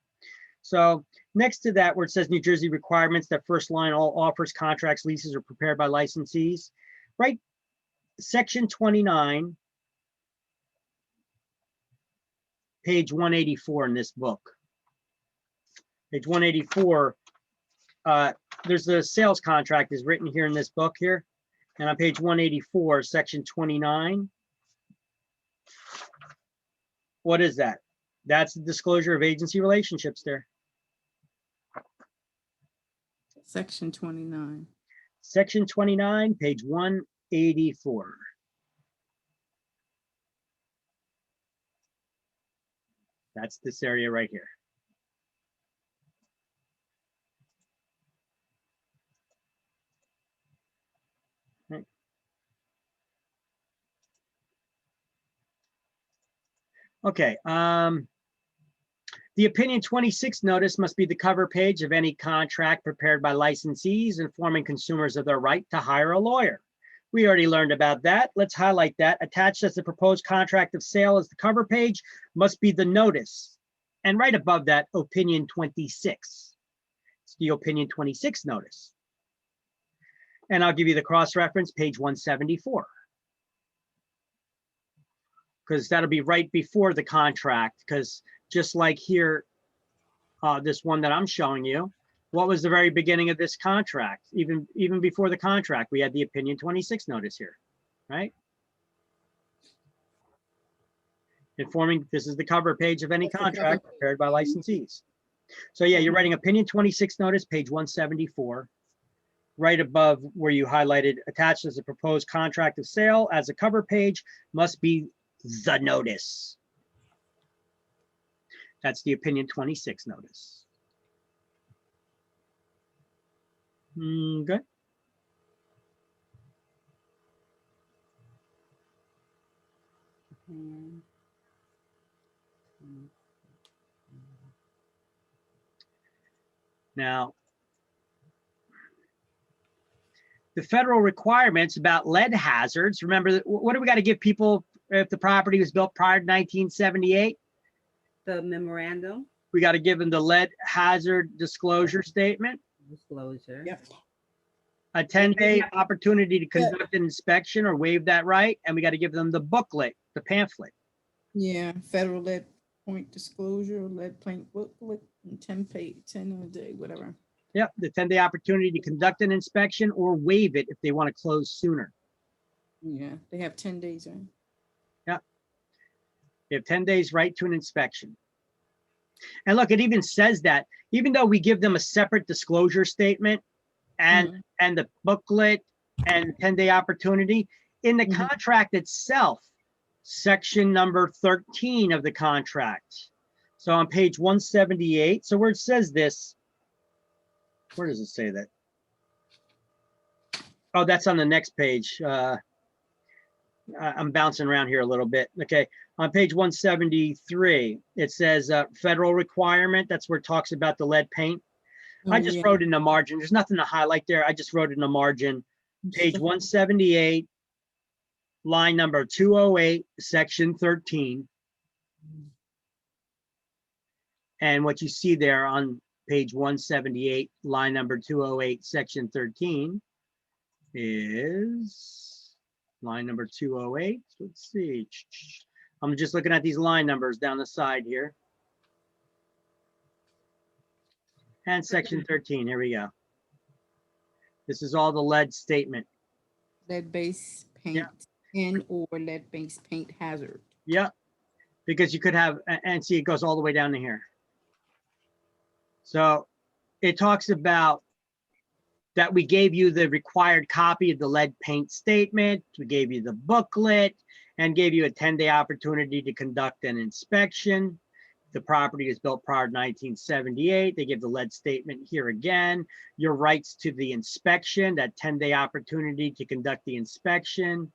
So next to that, where it says New Jersey requirements, that first line, all offers, contracts, leases are prepared by licensees, right? Section 29, page 184 in this book. Page 184, there's the sales contract is written here in this book here. And on page 184, section 29, what is that? That's the disclosure of agency relationships there. Section 29. Section 29, page 184. That's this area right here. Right. Okay. The opinion 26 notice must be the cover page of any contract prepared by licensees informing consumers of their right to hire a lawyer. We already learned about that. Let's highlight that. Attached as the proposed contract of sale as the cover page must be the notice. And right above that, opinion 26. It's the opinion 26 notice. And I'll give you the cross-reference, page 174. Because that'll be right before the contract, because just like here, this one that I'm showing you, what was the very beginning of this contract? Even before the contract, we had the opinion 26 notice here, right? Informing this is the cover page of any contract prepared by licensees. So yeah, you're writing opinion 26 notice, page 174, right above where you highlighted attached as a proposed contract of sale as a cover page must be the notice. That's the opinion 26 notice. Good. Now, the federal requirements about lead hazards, remember, what do we got to give people if the property was built prior to 1978? The memorandum. We got to give them the lead hazard disclosure statement. Disclosure. Yep. A 10-day opportunity to conduct an inspection or waive that right. And we got to give them the booklet, the pamphlet. Yeah, federal lead point disclosure, lead paint booklet, 10 a day, whatever. Yep, the 10-day opportunity to conduct an inspection or waive it if they want to close sooner. Yeah, they have 10 days, right? Yep. They have 10 days right to an inspection. And look, it even says that even though we give them a separate disclosure statement and the booklet and 10-day opportunity, in the contract itself, section number 13 of the contract. So on page 178, so where it says this, where does it say that? Oh, that's on the next page. I'm bouncing around here a little bit. Okay, on page 173, it says federal requirement. That's where it talks about the lead paint. I just wrote in the margin. There's nothing to highlight there. I just wrote in the margin. Page 178, line number 208, section 13. And what you see there on page 178, line number 208, section 13 is line number 208. Let's see. I'm just looking at these line numbers down the side here. And section 13, here we go. This is all the lead statement. Lead-based paint and or lead-based paint hazard. Yep, because you could have, and see, it goes all the way down to here. So it talks about that we gave you the required copy of the lead paint statement, we gave you the booklet, and gave you a 10-day opportunity to conduct an inspection. The property is built prior to 1978. They give the lead statement here again. Your rights to the inspection, that 10-day opportunity to conduct the inspection.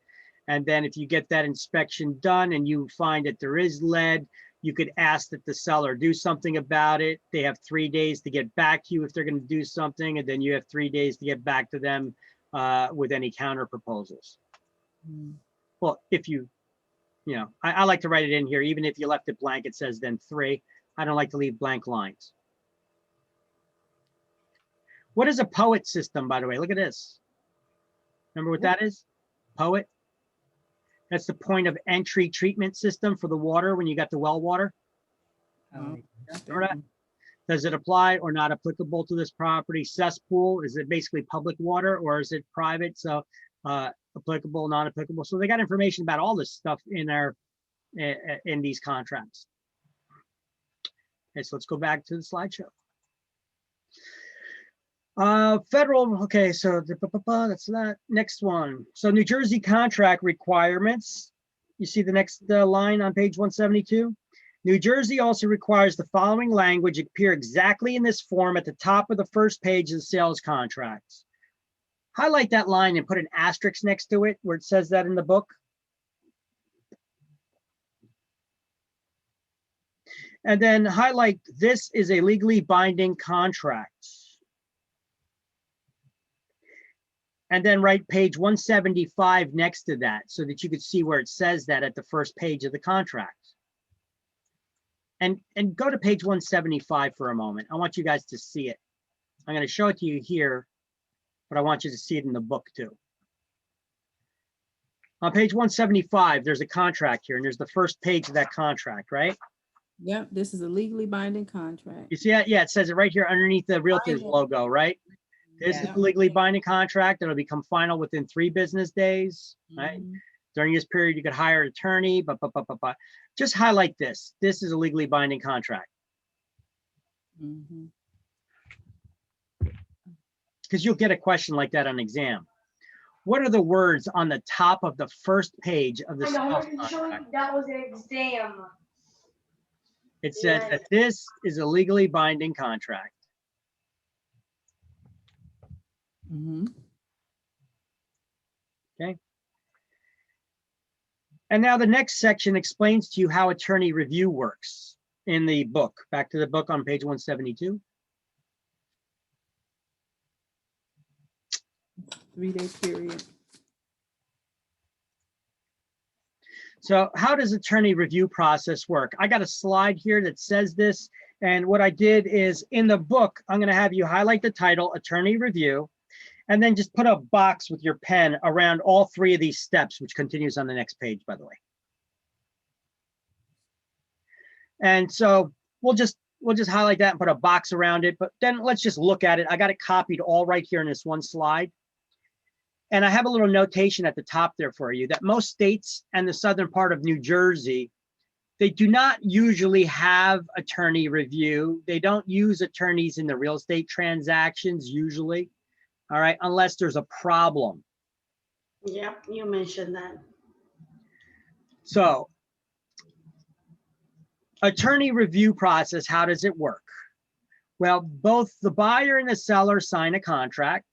And then if you get that inspection done and you find that there is lead, you could ask that the seller do something about it. They have 3 days to get back to you if they're going to do something, and then you have 3 days to get back to them with any counter proposals. Well, if you you know, I like to write it in here. Even if you left it blank, it says then 3. I don't like to leave blank lines. What is a POET system, by the way? Look at this. Remember what that is? POET. That's the point of entry treatment system for the water when you got the well water. Remember that? Does it apply or not applicable to this property? Cesspool, is it basically public water or is it private? So applicable, not applicable. So they got information about all this stuff in our in these contracts. Okay, so let's go back to the slideshow. Federal, okay, so that's that. Next one. So New Jersey contract requirements. You see the next line on page 172? New Jersey also requires the following language appear exactly in this form at the top of the first page of the sales contracts. Highlight that line and put an asterisk next to it where it says that in the book. And then highlight, this is a legally binding contract. And then write page 175 next to that so that you could see where it says that at the first page of the contract. And go to page 175 for a moment. I want you guys to see it. I'm going to show it to you here, but I want you to see it in the book too. On page 175, there's a contract here, and there's the first page of that contract, right? Yep, this is a legally binding contract. You see that? Yeah, it says it right here underneath the Realtors logo, right? This is the legally binding contract. It'll become final within 3 business days, right? During this period, you could hire an attorney, but. Just highlight this. This is a legally binding contract. Because you'll get a question like that on exam. What are the words on the top of the first page of the sales contract? That was an exam. It says that this is a legally binding contract. Okay. And now the next section explains to you how attorney review works in the book. Back to the book on page 172. 3-day period. So how does attorney review process work? I got a slide here that says this. And what I did is in the book, I'm going to have you highlight the title, attorney review, and then just put a box with your pen around all 3 of these steps, which continues on the next page, by the way. And so we'll just highlight that and put a box around it, but then let's just look at it. I got it copied all right here in this one slide. And I have a little notation at the top there for you that most states and the southern part of New Jersey, they do not usually have attorney review. They don't use attorneys in the real estate transactions usually. All right, unless there's a problem. Yep, you mentioned that. So, attorney review process, how does it work? Well, both the buyer and the seller sign a contract.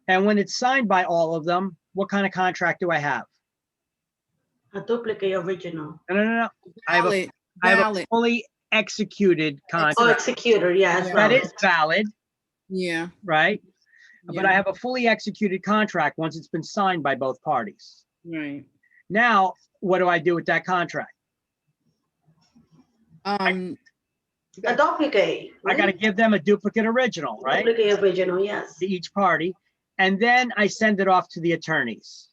And when it's signed by all of them, what kind of contract do I have? A duplicate original. No. I have a fully executed contract. Oh, executor, yes. That is valid. Yeah. Right. Yeah. But I have a fully executed contract once it's been signed by both parties. Right. Now, what do I do with that contract? A duplicate. I got to give them a duplicate original, right? Duplicate original, yes. To each party. And then I send it off to the attorneys.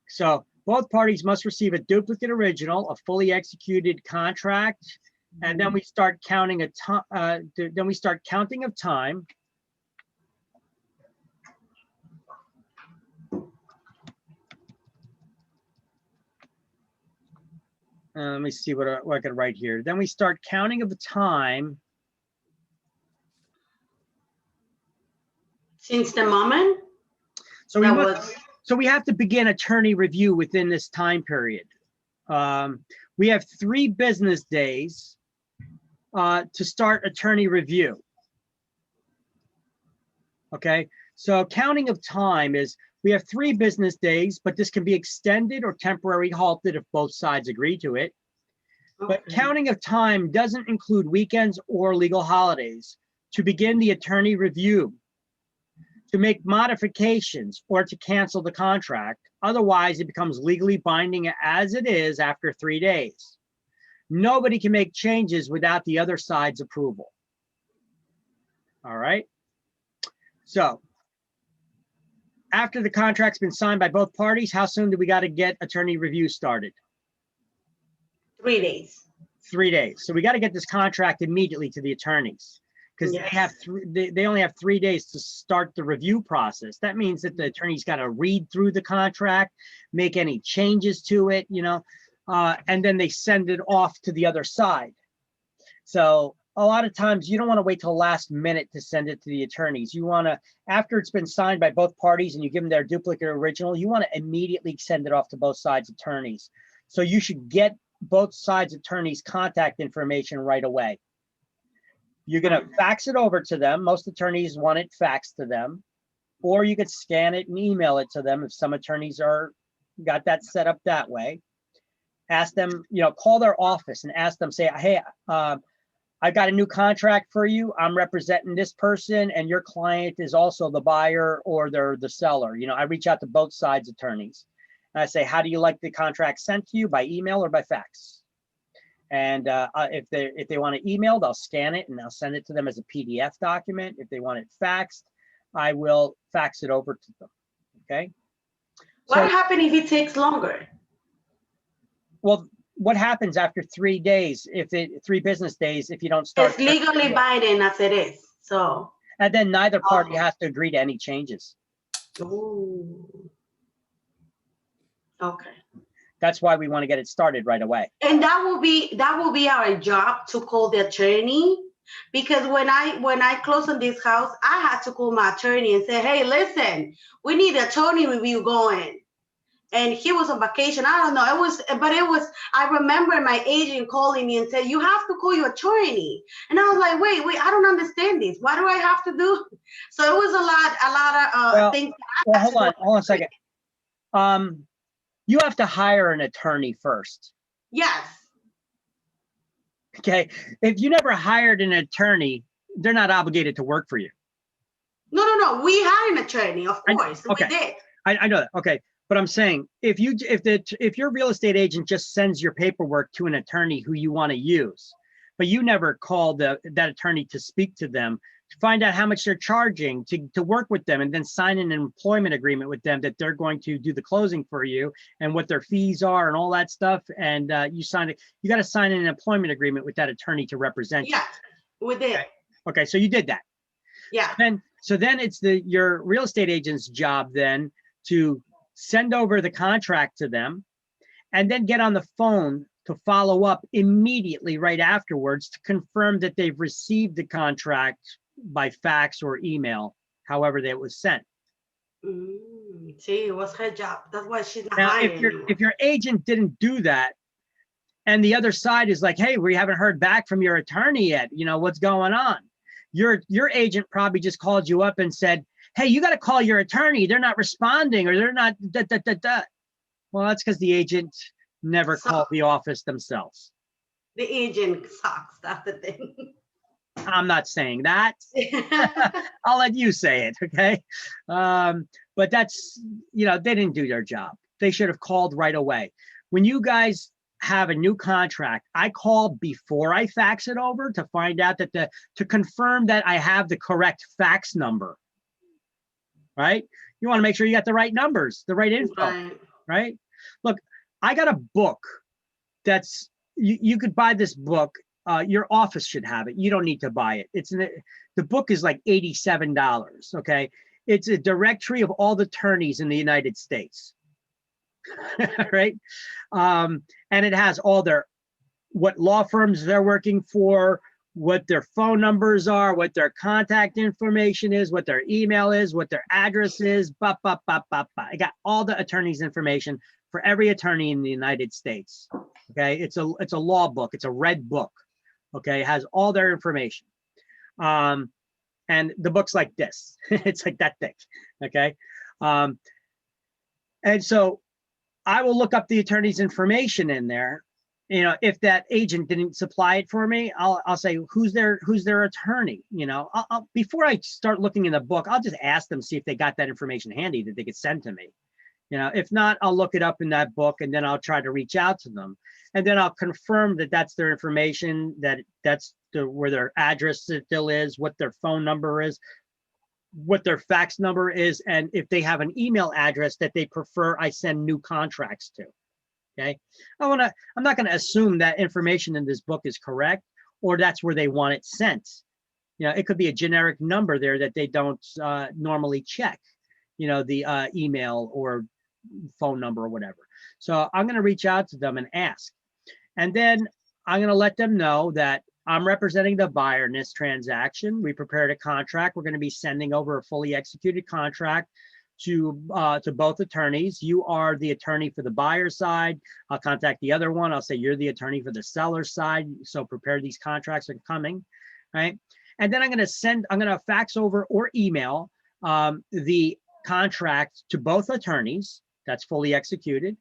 So both parties must receive a duplicate original, a fully executed contract, and then we start counting of time. Let me see what I could write here. Then we start counting of the time. Since the moment? So we have to begin attorney review within this time period. We have 3 business days to start attorney review. Okay, so counting of time is we have 3 business days, but this can be extended or temporarily halted if both sides agree to it. Okay. But counting of time doesn't include weekends or legal holidays to begin the attorney review. to make modifications or to cancel the contract. Otherwise, it becomes legally binding as it is after 3 days. Nobody can make changes without the other side's approval. All right. So after the contract's been signed by both parties, how soon do we got to get attorney review started? 3 days. 3 days. So we got to get this contract immediately to the attorneys, because Yes. they only have 3 days to start the review process. That means that the attorney's got to read through the contract, make any changes to it, you know, and then they send it off to the other side. So a lot of times you don't want to wait till last minute to send it to the attorneys. You want to, after it's been signed by both parties and you give them their duplicate original, you want to immediately send it off to both sides' attorneys. So you should get both sides' attorneys' contact information right away. You're going to fax it over to them. Most attorneys want it faxed to them, or you could scan it and email it to them if some attorneys got that set up that way. Ask them, you know, call their office and ask them, say, hey, I got a new contract for you. I'm representing this person and your client is also the buyer or they're the seller. You know, I reach out to both sides' attorneys and I say, how do you like the contract sent to you, by email or by fax? And if they want to email, they'll scan it and I'll send it to them as a PDF document. If they want it faxed, I will fax it over to them. Okay. What happens if it takes longer? Well, what happens after 3 days, 3 business days, if you don't start? It's legally binding as it is. So. And then neither party has to agree to any changes. Ooh. Okay. That's why we want to get it started right away. And that will be our job, to call the attorney, because when I closed on this house, I had to call my attorney and say, hey, listen, we need an attorney review going. And he was on vacation. I don't know. I remember my agent calling me and said, you have to call your attorney. And I was like, wait, I don't understand this. What do I have to do? So it was a lot of things. Well, hold on a second. You have to hire an attorney first. Yes. Okay. If you never hired an attorney, they're not obligated to work for you. No. We had an attorney, of course. Okay. We did. I know that. Okay. But I'm saying, if your real estate agent just sends your paperwork to an attorney who you want to use, but you never called that attorney to speak to them, to find out how much they're charging to work with them, and then sign an employment agreement with them that they're going to do the closing for you and what their fees are and all that stuff. And you got to sign an employment agreement with that attorney to represent you. Yeah, we did. Okay, so you did that. Yeah. So then it's your real estate agent's job then to send over the contract to them and then get on the phone to follow up immediately right afterwards to confirm that they've received the contract by fax or email, however that was sent. See, it was her job. That's why she's not Now, hiring. if your agent didn't do that and the other side is like, hey, we haven't heard back from your attorney yet, you know, what's going on? Your agent probably just called you up and said, hey, you got to call your attorney. They're not responding, or they're not Well, that's because the agent never called the office themselves. The agent sucks. That's the thing. I'm not saying that. I'll let you say it, okay? But that's, you know, they didn't do their job. They should have called right away. When you guys have a new contract, I call before I fax it over to find out that to confirm that I have the correct fax number. Right? You want to make sure you got the right numbers, the right info, right? Look, I got a book that's, you could buy this book. Your office should have it. You don't need to buy it. The book is like $87, okay? It's a directory of all the attorneys in the United States, right? And it has all what law firms they're working for, what their phone numbers are, what their contact information is, what their email is, what their address is, I got all the attorney's information for every attorney in the United States. Okay, it's a law book, it's a red book. Okay, it has all their information. And the book's like this, it's like that thick. Okay. And so I will look up the attorney's information in there if that agent didn't supply it for me, I'll say, who's their attorney? I'll before I start looking in the book, I'll just ask them, see if they got that information handy that they could send to me. If not, I'll look it up in that book, and then I'll try to reach out to them, and then I'll confirm that that's their information, that that's where their address still is, what their phone number is, what their fax number is, and if they have an email address that they prefer I send new contracts to. Okay, I'm not going to assume that information in this book is correct, or that's where they want it sent. It could be a generic number there that they don't normally check, the email or phone number or whatever. So I'm going to reach out to them and ask, and then I'm going to let them know that I'm representing the buyer in this transaction. We prepared a contract. We're going to be sending over a fully executed contract to both attorneys. You are the attorney for the buyer side. I'll contact the other one. I'll say you're the attorney for the seller side. So prepare, these contracts are coming, right? And then I'm going to fax over or email the contract to both attorneys. That's fully executed.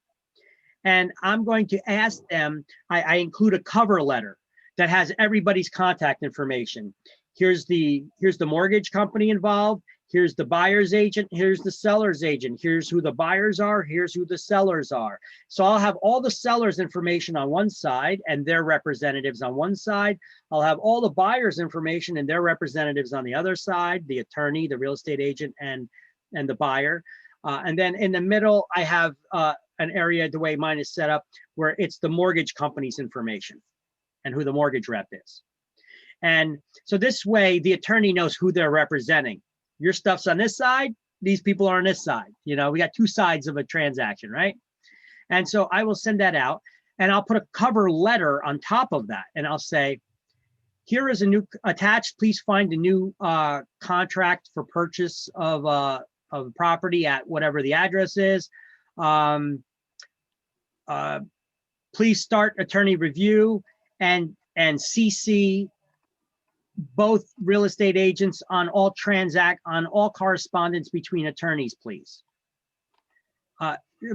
And I'm going to ask them, I include a cover letter that has everybody's contact information. Here's the mortgage company involved. Here's the buyer's agent. Here's the seller's agent. Here's who the buyers are. Here's who the sellers are. So I'll have all the sellers' information on one side and their representatives on one side. I'll have all the buyers' information and their representatives on the other side, the attorney, the real estate agent, and the buyer. And then in the middle, I have an area, the way mine is set up, where it's the mortgage company's information and who the mortgage rep is. And so this way, the attorney knows who they're representing. Your stuff's on this side, these people are on this side. We got two sides of a transaction, right? And so I will send that out, and I'll put a cover letter on top of that. And I'll say, here is a new attached, please find a new contract for purchase of property at whatever the address is. Please start attorney review and CC both real estate agents on all correspondence between attorneys, please.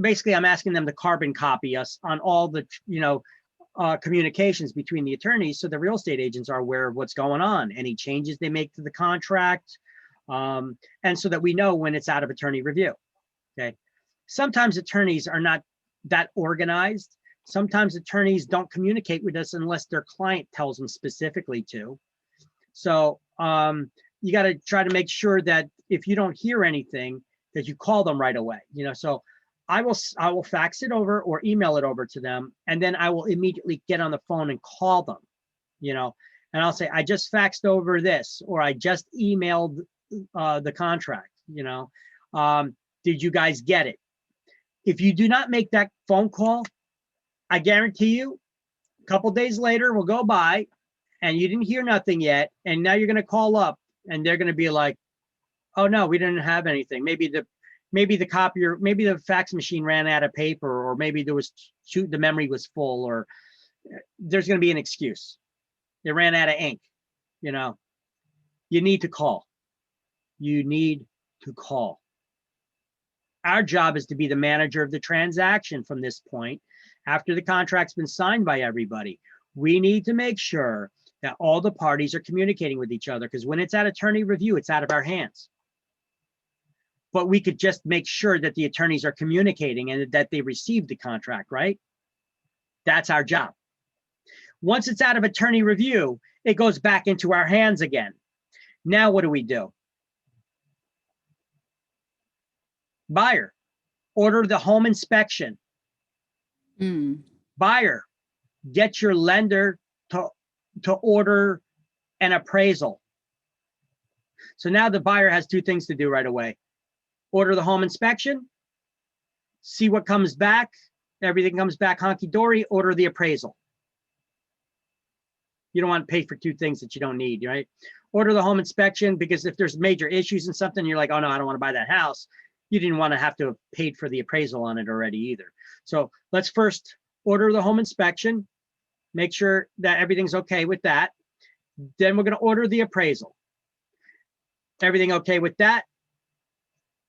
Basically, I'm asking them to carbon copy us on all the communications between the attorneys, so the real estate agents are aware of what's going on, any changes they make to the contract, and so that we know when it's out of attorney review. Okay. Sometimes attorneys are not that organized. Sometimes attorneys don't communicate with us unless their client tells them specifically to. So you got to try to make sure that if you don't hear anything, that you call them right away. So I will fax it over or email it over to them, and then I will immediately get on the phone and call them. And I'll say, I just faxed over this, or I just emailed the contract. Did you guys get it? If you do not make that phone call, I guarantee you, a couple days later will go by, and you didn't hear nothing yet, and now you're going to call up, and they're going to be like, "Oh no, we didn't have anything. Maybe the copier, maybe the fax machine ran out of paper, or maybe the memory was full, or there's going to be an excuse. It ran out of ink." You need to call. You need to call. Our job is to be the manager of the transaction from this point. After the contract's been signed by everybody, we need to make sure that all the parties are communicating with each other, because when it's at attorney review, it's out of our hands. But we could just make sure that the attorneys are communicating and that they received the contract, right? That's our job. Once it's out of attorney review, it goes back into our hands again. Now what do? Buyer, order the home inspection. Buyer, get your lender to order an appraisal. So now the buyer has two things to do right away. Order the home inspection, see what comes back. Everything comes back honky-dory, order the appraisal. You don't want to pay for two things that you don't need, right? Order the home inspection, because if there's major issues and something, you're like, oh no, I don't want to buy that house. You didn't want to have to have paid for the appraisal on it already either. So let's first order the home inspection, make sure that everything's okay with that. Then we're going to order the appraisal. Everything okay with that?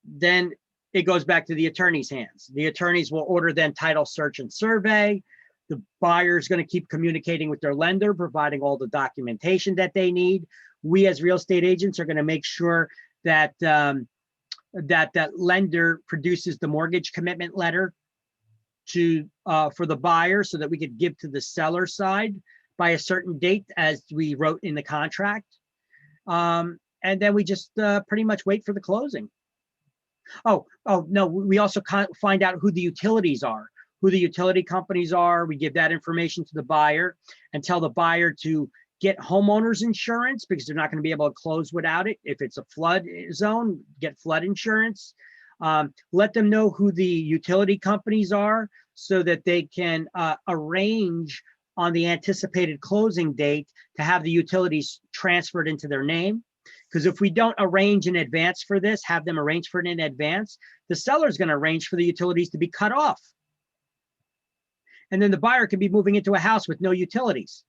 Then it goes back to the attorney's hands. The attorneys will order then title search and survey. The buyer is going to keep communicating with their lender, providing all the documentation that they need. We as real estate agents are going to make sure that that lender produces the mortgage commitment letter to for the buyer so that we could give to the seller side by a certain date as we wrote in the contract. And then we just pretty much wait for the closing. Oh no, we also find out who the utilities are, who the utility companies are. We give that information to the buyer and tell the buyer to get homeowners insurance because they're not going to be able to close without it. If it's a flood zone, get flood insurance. Let them know who the utility companies are so that they can arrange on the anticipated closing date to have the utilities transferred into their name. Because if we don't arrange in advance for this, have them arrange for it in advance, the seller is going to arrange for the utilities to be cut off. And then the buyer could be moving into a house with no utilities.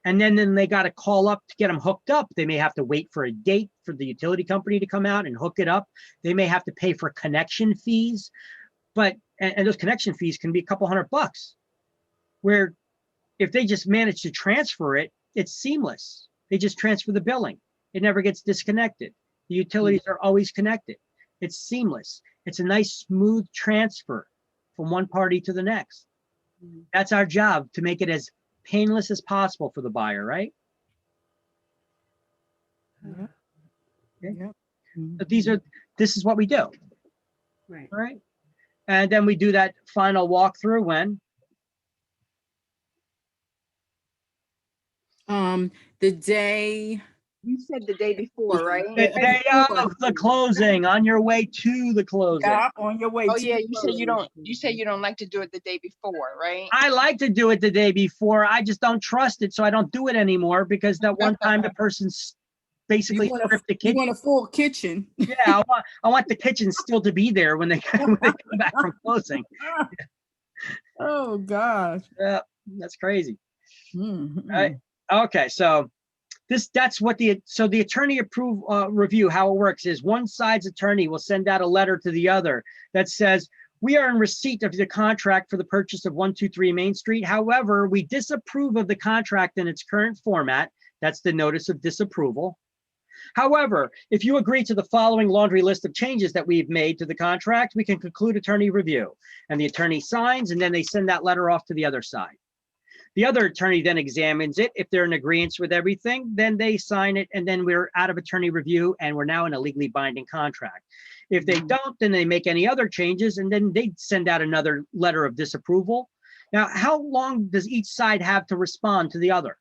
And then they got to call up to get them hooked up. They may have to wait for a date for the utility company to come out and hook it up. They may have to pay for connection fees, but and those connection fees can be a couple $100. Where if they just manage to transfer it, it's seamless. They just transfer the billing. It never gets disconnected. The utilities are always connected. It's seamless. It's a nice smooth transfer from one party to the next. That's our job, to make it as painless as possible for the buyer, right? Yep. Okay. Yep. But this is what we do. Right. All right. And then we do that final walkthrough when? The day. You said the day before, right? The day of the closing, on your way to the closing. Yeah, on your way. Oh to yeah, the you said you closing. don't. You say you don't like to do it the day before, right? I like to do it the day before. I just don't trust it, so I don't do it anymore because that one time the person's basically stripped the You kitchen. want a full kitchen. Yeah, I want the kitchen still to be there when they come back from closing. Oh gosh. Yeah, that's crazy. Mhm. Right. Okay, so that's what the attorney review, how it works is one side's attorney will send out a letter to the other that says, we are in receipt of the contract for the purchase of 123 Main Street. However, we disapprove of the contract in its current format. That's the notice of disapproval. However, if you agree to the following laundry list of changes that we've made to the contract, we can conclude attorney review. And the attorney signs, and then they send that letter off to the other side. The other attorney then examines it. If they're in agreement with everything, then they sign it, and then we're out of attorney review, and we're now in a legally binding contract. If they don't, then they make any other changes, and then they send out another letter of disapproval. Now, how long does each side have to respond to the other?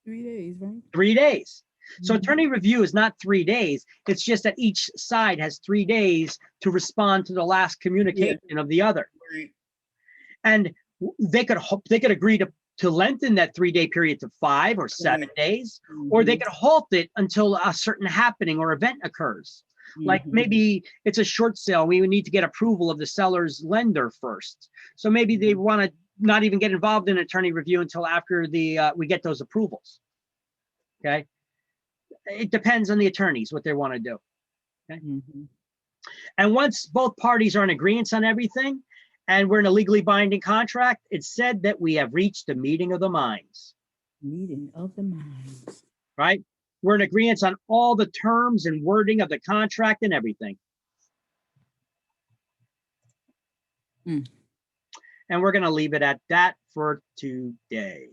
3 days, right? 3 days. So attorney review is not 3 days. It's just that each side has 3 days to respond to the last communication of the other. Right. And they could agree to lengthen that 3-day period to 5 or 7 days, or they could halt it until a certain happening or event occurs. Like maybe it's a short sale. We would need to get approval of the seller's lender first. So maybe they want to not even get involved in attorney review until after we get those approvals. Okay. It depends on the attorneys, what they want to do. Okay. And once both parties are in agreement on everything, and we're in a legally binding contract, it's said that we have reached a meeting of the minds. Meeting of the minds. Right? We're in agreement on all the terms and wording of the contract and everything. And we're going to leave it at that for today.